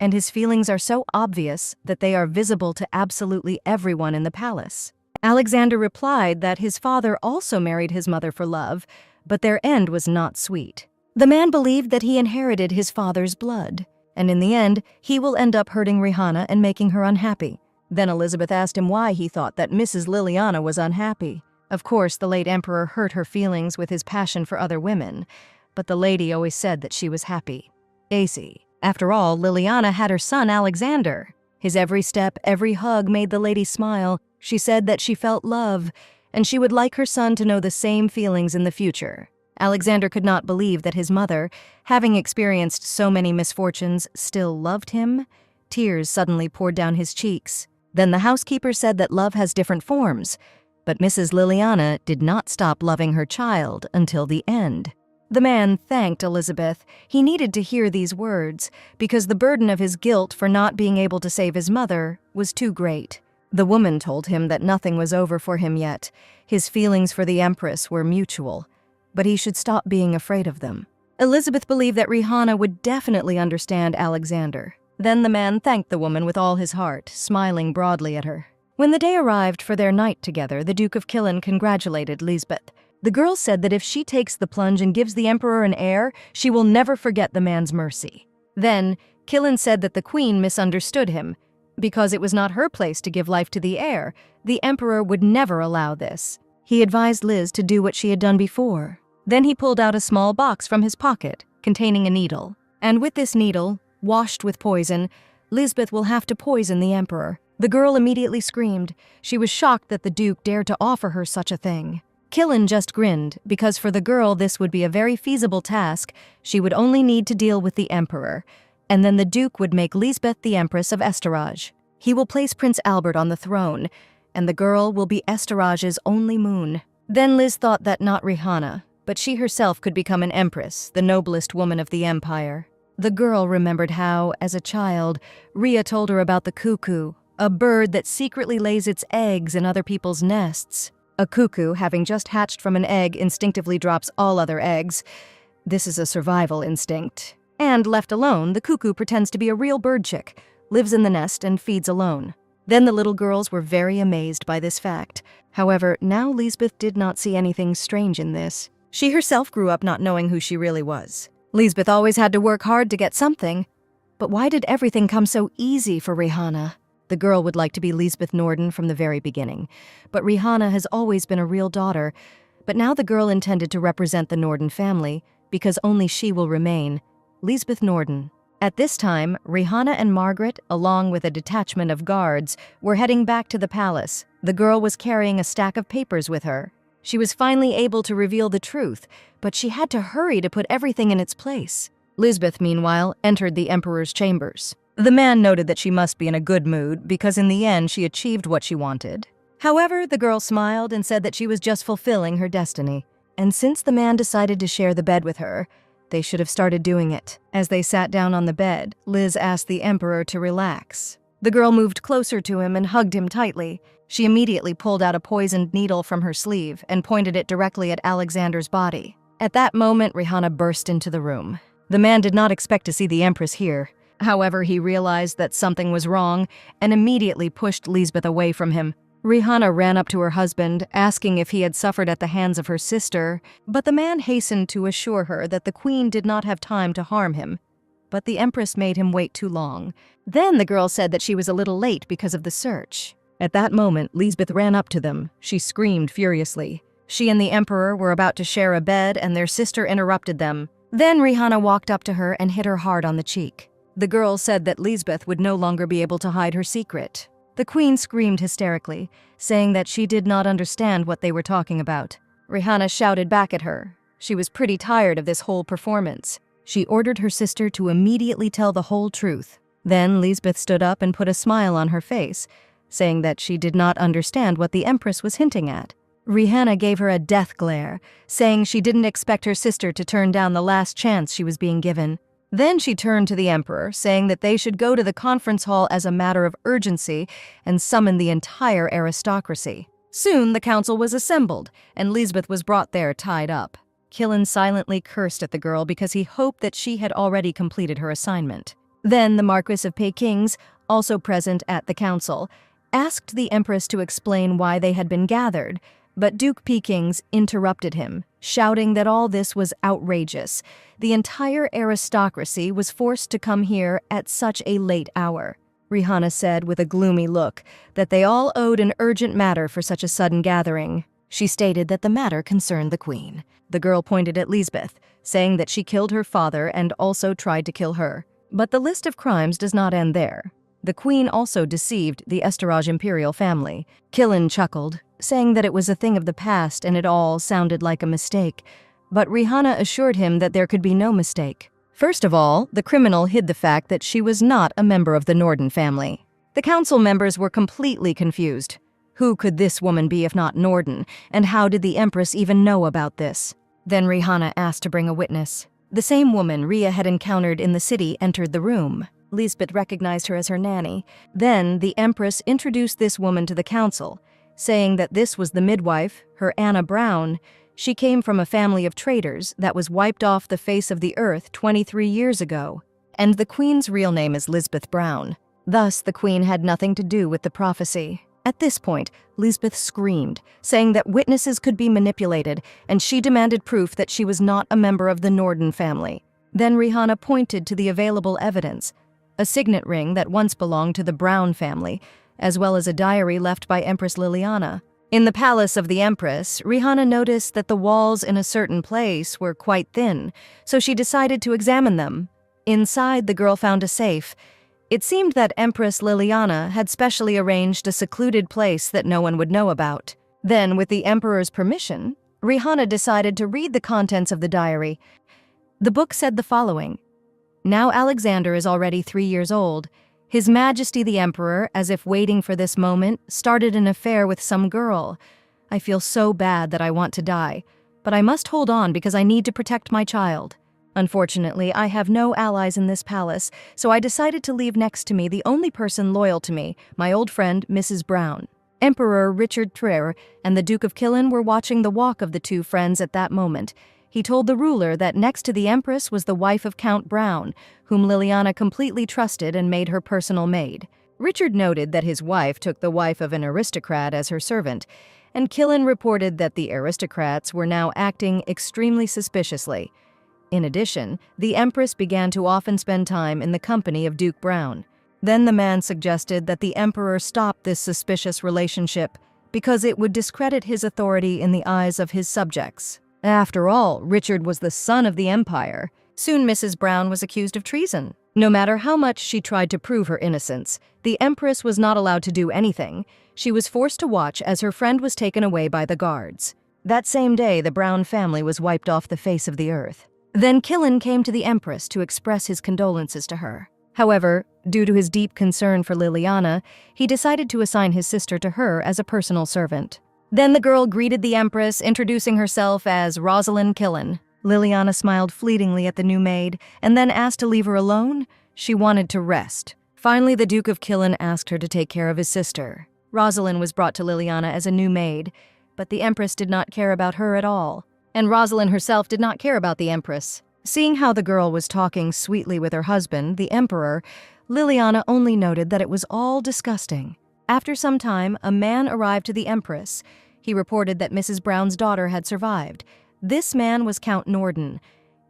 and his feelings are so obvious that they are visible to absolutely everyone in the palace. Alexander replied that his father also married his mother for love, but their end was not sweet. The man believed that he inherited his father's blood, and in the end, he will end up hurting Rihanna and making her unhappy. Then Elizabeth asked him why he thought that Mrs. Liliana was unhappy. Of course, the late emperor hurt her feelings with his passion for other women, but the lady always said that she was happy. AC. After all, Liliana had her son Alexander. His every step, every hug made the lady smile. She said that she felt love, and she would like her son to know the same feelings in the future. Alexander could not believe that his mother, having experienced so many misfortunes, still loved him. Tears suddenly poured down his cheeks. Then the housekeeper said that love has different forms, but Mrs. Liliana did not stop loving her child until the end. The man thanked Elizabeth. He needed to hear these words, because the burden of his guilt for not being able to save his mother was too great. The woman told him that nothing was over for him yet. His feelings for the Empress were mutual, but he should stop being afraid of them. Elizabeth believed that Rihanna would definitely understand Alexander. Then the man thanked the woman with all his heart, smiling broadly at her. When the day arrived for their night together, the Duke of Killen congratulated Lisbeth. The girl said that if she takes the plunge and gives the emperor an heir, she will never forget the man's mercy. Then, Killen said that the queen misunderstood him. Because it was not her place to give life to the heir, the emperor would never allow this. He advised Liz to do what she had done before. Then he pulled out a small box from his pocket, containing a needle. And with this needle, washed with poison, Lisbeth will have to poison the emperor. The girl immediately screamed. She was shocked that the Duke dared to offer her such a thing. Killen just grinned, because for the girl this would be a very feasible task. She would only need to deal with the emperor, and then the Duke would make Lisbeth the Empress of Estorage. He will place Prince Albert on the throne, and the girl will be Estorage's only moon. Then Liz thought that not Rihanna, but she herself could become an empress, the noblest woman of the empire. The girl remembered how, as a child, Rhea told her about the cuckoo, a bird that secretly lays its eggs in other people's nests. A cuckoo, having just hatched from an egg, instinctively drops all other eggs. This is a survival instinct. And left alone, the cuckoo pretends to be a real bird chick, lives in the nest, and feeds alone. Then the little girls were very amazed by this fact. However, now Lisbeth did not see anything strange in this. She herself grew up not knowing who she really was. Lisbeth always had to work hard to get something. But why did everything come so easy for Rihanna? The girl would like to be Lisbeth Norden from the very beginning. But Rihanna has always been a real daughter. But now the girl intended to represent the Norden family, because only she will remain. Lisbeth Norden. At this time, Rihanna and Margaret, along with a detachment of guards, were heading back to the palace. The girl was carrying a stack of papers with her. She was finally able to reveal the truth, but she had to hurry to put everything in its place. Lisbeth, meanwhile, entered the emperor's chambers. The man noted that she must be in a good mood because in the end she achieved what she wanted. However, the girl smiled and said that she was just fulfilling her destiny. And since the man decided to share the bed with her, they should have started doing it. As they sat down on the bed, Liz asked the emperor to relax. The girl moved closer to him and hugged him tightly. She immediately pulled out a poisoned needle from her sleeve and pointed it directly at Alexander's body. At that moment, Rihanna burst into the room. The man did not expect to see the empress here. However, he realized that something was wrong and immediately pushed Lisbeth away from him. Rihanna ran up to her husband, asking if he had suffered at the hands of her sister, but the man hastened to assure her that the queen did not have time to harm him. But the empress made him wait too long. Then the girl said that she was a little late because of the search. At that moment, Lisbeth ran up to them. She screamed furiously. She and the emperor were about to share a bed, and their sister interrupted them. Then Rihanna walked up to her and hit her hard on the cheek. The girl said that Lisbeth would no longer be able to hide her secret. The queen screamed hysterically, saying that she did not understand what they were talking about. Rihanna shouted back at her. She was pretty tired of this whole performance. She ordered her sister to immediately tell the whole truth. Then Lisbeth stood up and put a smile on her face, saying that she did not understand what the empress was hinting at. Rihanna gave her a death glare, saying she didn't expect her sister to turn down the last chance she was being given. Then she turned to the emperor, saying that they should go to the conference hall as a matter of urgency and summon the entire aristocracy. Soon the council was assembled, and Lisbeth was brought there tied up. Killen silently cursed at the girl because he hoped that she had already completed her assignment. Then the Marquis of Peking's, also present at the council, asked the Empress to explain why they had been gathered, but Duke Peking's interrupted him, shouting that all this was outrageous. The entire aristocracy was forced to come here at such a late hour. Rihanna said with a gloomy look that they all owed an urgent matter for such a sudden gathering. She stated that the matter concerned the Queen. The girl pointed at Lisbeth, saying that she killed her father and also tried to kill her. But the list of crimes does not end there. The Queen also deceived the Estorage imperial family. Killen chuckled, saying that it was a thing of the past and it all sounded like a mistake. But Rihanna assured him that there could be no mistake. First of all, the criminal hid the fact that she was not a member of the Norden family. The council members were completely confused. Who could this woman be if not Norden, and how did the Empress even know about this? Then Rihanna asked to bring a witness. The same woman Rhea had encountered in the city entered the room. Lisbeth recognized her as her nanny. Then the Empress introduced this woman to the council, saying that this was the midwife, her Anna Brown. She came from a family of traitors that was wiped off the face of the earth 23 years ago. And the Queen's real name is Lisbeth Brown. Thus, the Queen had nothing to do with the prophecy. At this point, Lisbeth screamed, saying that witnesses could be manipulated, and she demanded proof that she was not a member of the Norden family. Then Rihanna pointed to the available evidence, a signet ring that once belonged to the Brown family, as well as a diary left by Empress Liliana. In the palace of the Empress, Rihanna noticed that the walls in a certain place were quite thin, so she decided to examine them. Inside, the girl found a safe. It seemed that Empress Liliana had specially arranged a secluded place that no one would know about. Then, with the Emperor's permission, Rihanna decided to read the contents of the diary. The book said the following: "Now Alexander is already 3 years old. His Majesty the Emperor, as if waiting for this moment, started an affair with some girl. I feel so bad that I want to die, but I must hold on because I need to protect my child. Unfortunately, I have no allies in this palace, so I decided to leave next to me the only person loyal to me, my old friend, Mrs. Brown." Emperor Richard III and the Duke of Killen were watching the walk of the two friends at that moment. He told the ruler that next to the Empress was the wife of Count Brown, whom Liliana completely trusted and made her personal maid. Richard noted that his wife took the wife of an aristocrat as her servant, and Killen reported that the aristocrats were now acting extremely suspiciously. In addition, the Empress began to often spend time in the company of Duke Brown. Then the man suggested that the Emperor stop this suspicious relationship because it would discredit his authority in the eyes of his subjects. After all, Richard was the son of the Empire. Soon Mrs. Brown was accused of treason. No matter how much she tried to prove her innocence, the Empress was not allowed to do anything. She was forced to watch as her friend was taken away by the guards. That same day, the Brown family was wiped off the face of the earth. Then Killen came to the Empress to express his condolences to her. However, due to his deep concern for Liliana, he decided to assign his sister to her as a personal servant. Then the girl greeted the Empress, introducing herself as Rosalind Killen. Liliana smiled fleetingly at the new maid, and then asked to leave her alone. She wanted to rest. Finally, the Duke of Killen asked her to take care of his sister. Rosalind was brought to Liliana as a new maid, but the Empress did not care about her at all. And Rosalind herself did not care about the Empress. Seeing how the girl was talking sweetly with her husband, the Emperor, Liliana only noted that it was all disgusting. After some time, a man arrived to the Empress. He reported that Mrs. Brown's daughter had survived. This man was Count Norden.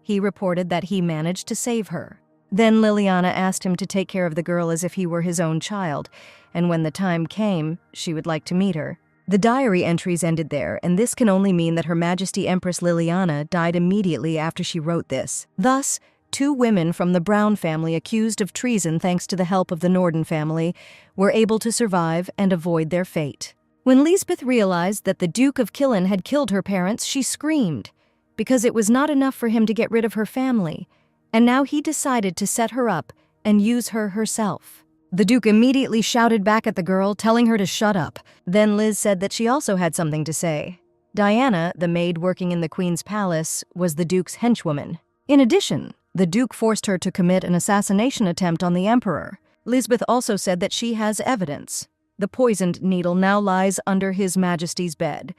He reported that he managed to save her. Then Liliana asked him to take care of the girl as if he were his own child, and when the time came, she would like to meet her. The diary entries ended there, and this can only mean that Her Majesty Empress Liliana died immediately after she wrote this. Thus, 2 women from the Brown family accused of treason thanks to the help of the Norden family were able to survive and avoid their fate. When Lisbeth realized that the Duke of Killen had killed her parents, she screamed, because it was not enough for him to get rid of her family, and now he decided to set her up and use her herself. The Duke immediately shouted back at the girl, telling her to shut up. Then Liz said that she also had something to say. Diana, the maid working in the Queen's palace, was the Duke's henchwoman. In addition, the Duke forced her to commit an assassination attempt on the Emperor. Lisbeth also said that she has evidence. The poisoned needle now lies under His Majesty's bed,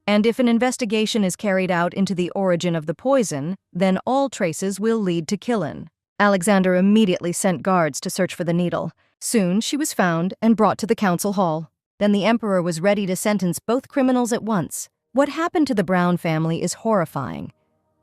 and if an investigation is carried out into the origin of the poison, then all traces will lead to Killen. Alexander immediately sent guards to search for the needle. Soon she was found and brought to the council hall. Then the emperor was ready to sentence both criminals at once. What happened to the Brown family is horrifying,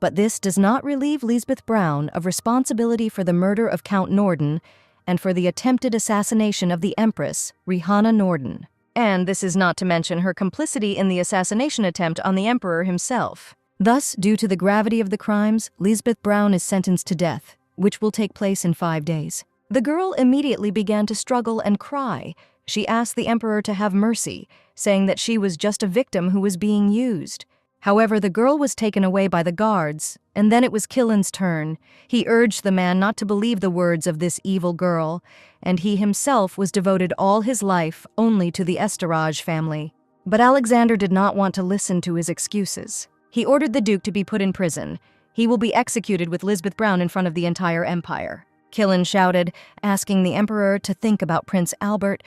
but this does not relieve Lisbeth Brown of responsibility for the murder of Count Norden and for the attempted assassination of the Empress, Rihanna Norden. And this is not to mention her complicity in the assassination attempt on the emperor himself. Thus, due to the gravity of the crimes, Lisbeth Brown is sentenced to death, which will take place in 5 days. The girl immediately began to struggle and cry. She asked the emperor to have mercy, saying that she was just a victim who was being used. However, the girl was taken away by the guards, and then it was Killen's turn. He urged the man not to believe the words of this evil girl, and he himself was devoted all his life only to the Esterage family. But Alexander did not want to listen to his excuses. He ordered the Duke to be put in prison. He will be executed with Lisbeth Brown in front of the entire empire. Killen shouted, asking the emperor to think about Prince Albert,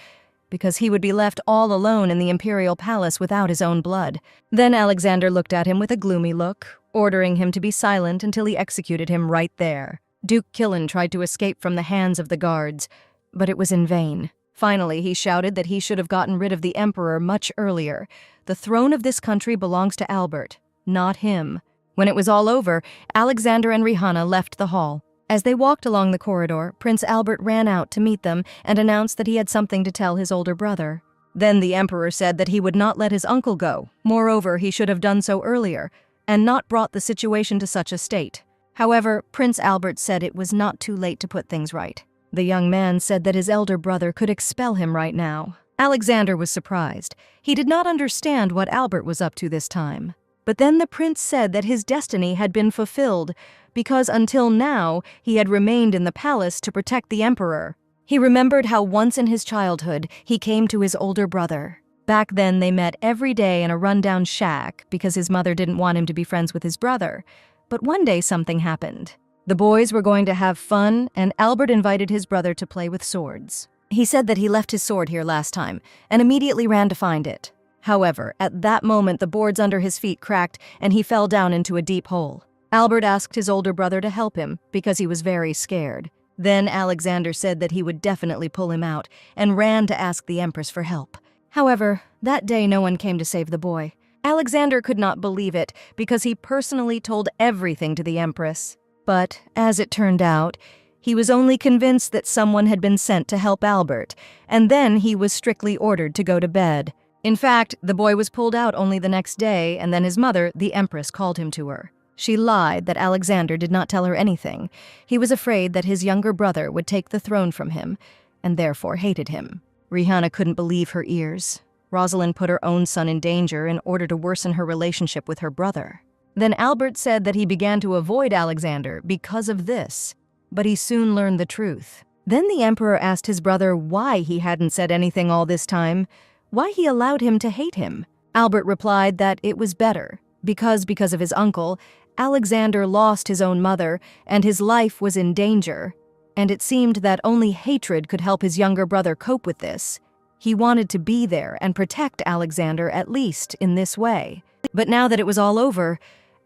because he would be left all alone in the imperial palace without his own blood. Then Alexander looked at him with a gloomy look, ordering him to be silent until he executed him right there. Duke Killen tried to escape from the hands of the guards, but it was in vain. Finally, he shouted that he should have gotten rid of the emperor much earlier. The throne of this country belongs to Albert, not him. When it was all over, Alexander and Rihanna left the hall. As they walked along the corridor, Prince Albert ran out to meet them and announced that he had something to tell his older brother. Then the emperor said that he would not let his uncle go. Moreover, he should have done so earlier, and not brought the situation to such a state. However, Prince Albert said it was not too late to put things right. The young man said that his elder brother could expel him right now. Alexander was surprised. He did not understand what Albert was up to this time. But then the prince said that his destiny had been fulfilled, because until now he had remained in the palace to protect the emperor. He remembered how once in his childhood he came to his older brother. Back then they met every day in a rundown shack because his mother didn't want him to be friends with his brother. But one day something happened. The boys were going to have fun, and Albert invited his brother to play with swords. He said that he left his sword here last time, and immediately ran to find it. However, at that moment the boards under his feet cracked and he fell down into a deep hole. Albert asked his older brother to help him because he was very scared. Then Alexander said that he would definitely pull him out and ran to ask the Empress for help. However, that day no one came to save the boy. Alexander could not believe it because he personally told everything to the Empress. But, as it turned out, he was only convinced that someone had been sent to help Albert, and then he was strictly ordered to go to bed. In fact, the boy was pulled out only the next day, and then his mother, the Empress, called him to her. She lied that Alexander did not tell her anything. He was afraid that his younger brother would take the throne from him, and therefore hated him. Rihanna couldn't believe her ears. Rosalind put her own son in danger in order to worsen her relationship with her brother. Then Albert said that he began to avoid Alexander because of this, but he soon learned the truth. Then the emperor asked his brother why he hadn't said anything all this time, why he allowed him to hate him. Albert replied that it was better, because of his uncle, Alexander lost his own mother, and his life was in danger, and it seemed that only hatred could help his younger brother cope with this. He wanted to be there and protect Alexander, at least in this way. But now that it was all over,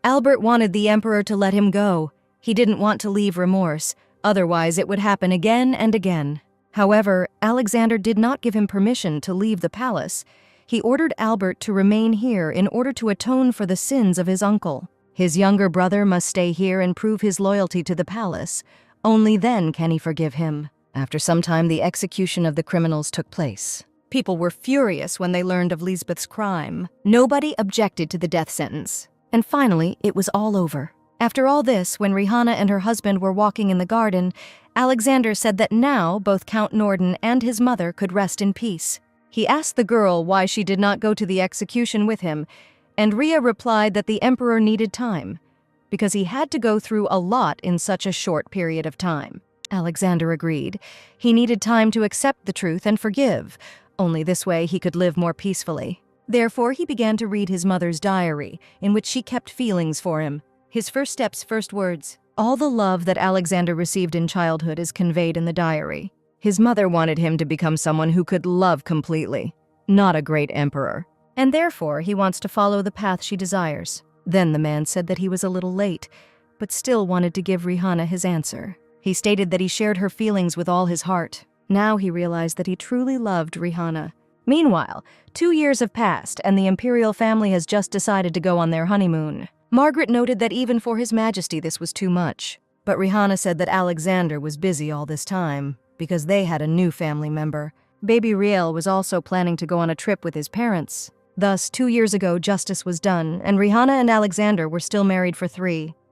Albert wanted the emperor to let him go. He didn't want to leave remorse, otherwise it would happen again and again. However, Alexander did not give him permission to leave the palace. He ordered Albert to remain here in order to atone for the sins of his uncle. His younger brother must stay here and prove his loyalty to the palace. Only then can he forgive him. After some time, the execution of the criminals took place. People were furious when they learned of Lisbeth's crime. Nobody objected to the death sentence. And finally, it was all over. After all this, when Rihanna and her husband were walking in the garden, Alexander said that now both Count Norden and his mother could rest in peace. He asked the girl why she did not go to the execution with him, and Rhea replied that the emperor needed time, because he had to go through a lot in such a short period of time. Alexander agreed. He needed time to accept the truth and forgive. Only this way he could live more peacefully. Therefore, he began to read his mother's diary, in which she kept feelings for him. His first steps, first words. All the love that Alexander received in childhood is conveyed in the diary. His mother wanted him to become someone who could love completely, not a great emperor. And therefore, he wants to follow the path she desires. Then the man said that he was a little late, but still wanted to give Rihanna his answer. He stated that he shared her feelings with all his heart. Now he realized that he truly loved Rihanna. Meanwhile, 2 years have passed, and the imperial family has just decided to go on their honeymoon. Margaret noted that even for His Majesty this was too much. But Rihanna said that Alexander was busy all this time, because they had a new family member. Baby Riel was also planning to go on a trip with his parents. Thus, 2 years ago, justice was done, and Rihanna and Alexander were still married for 3.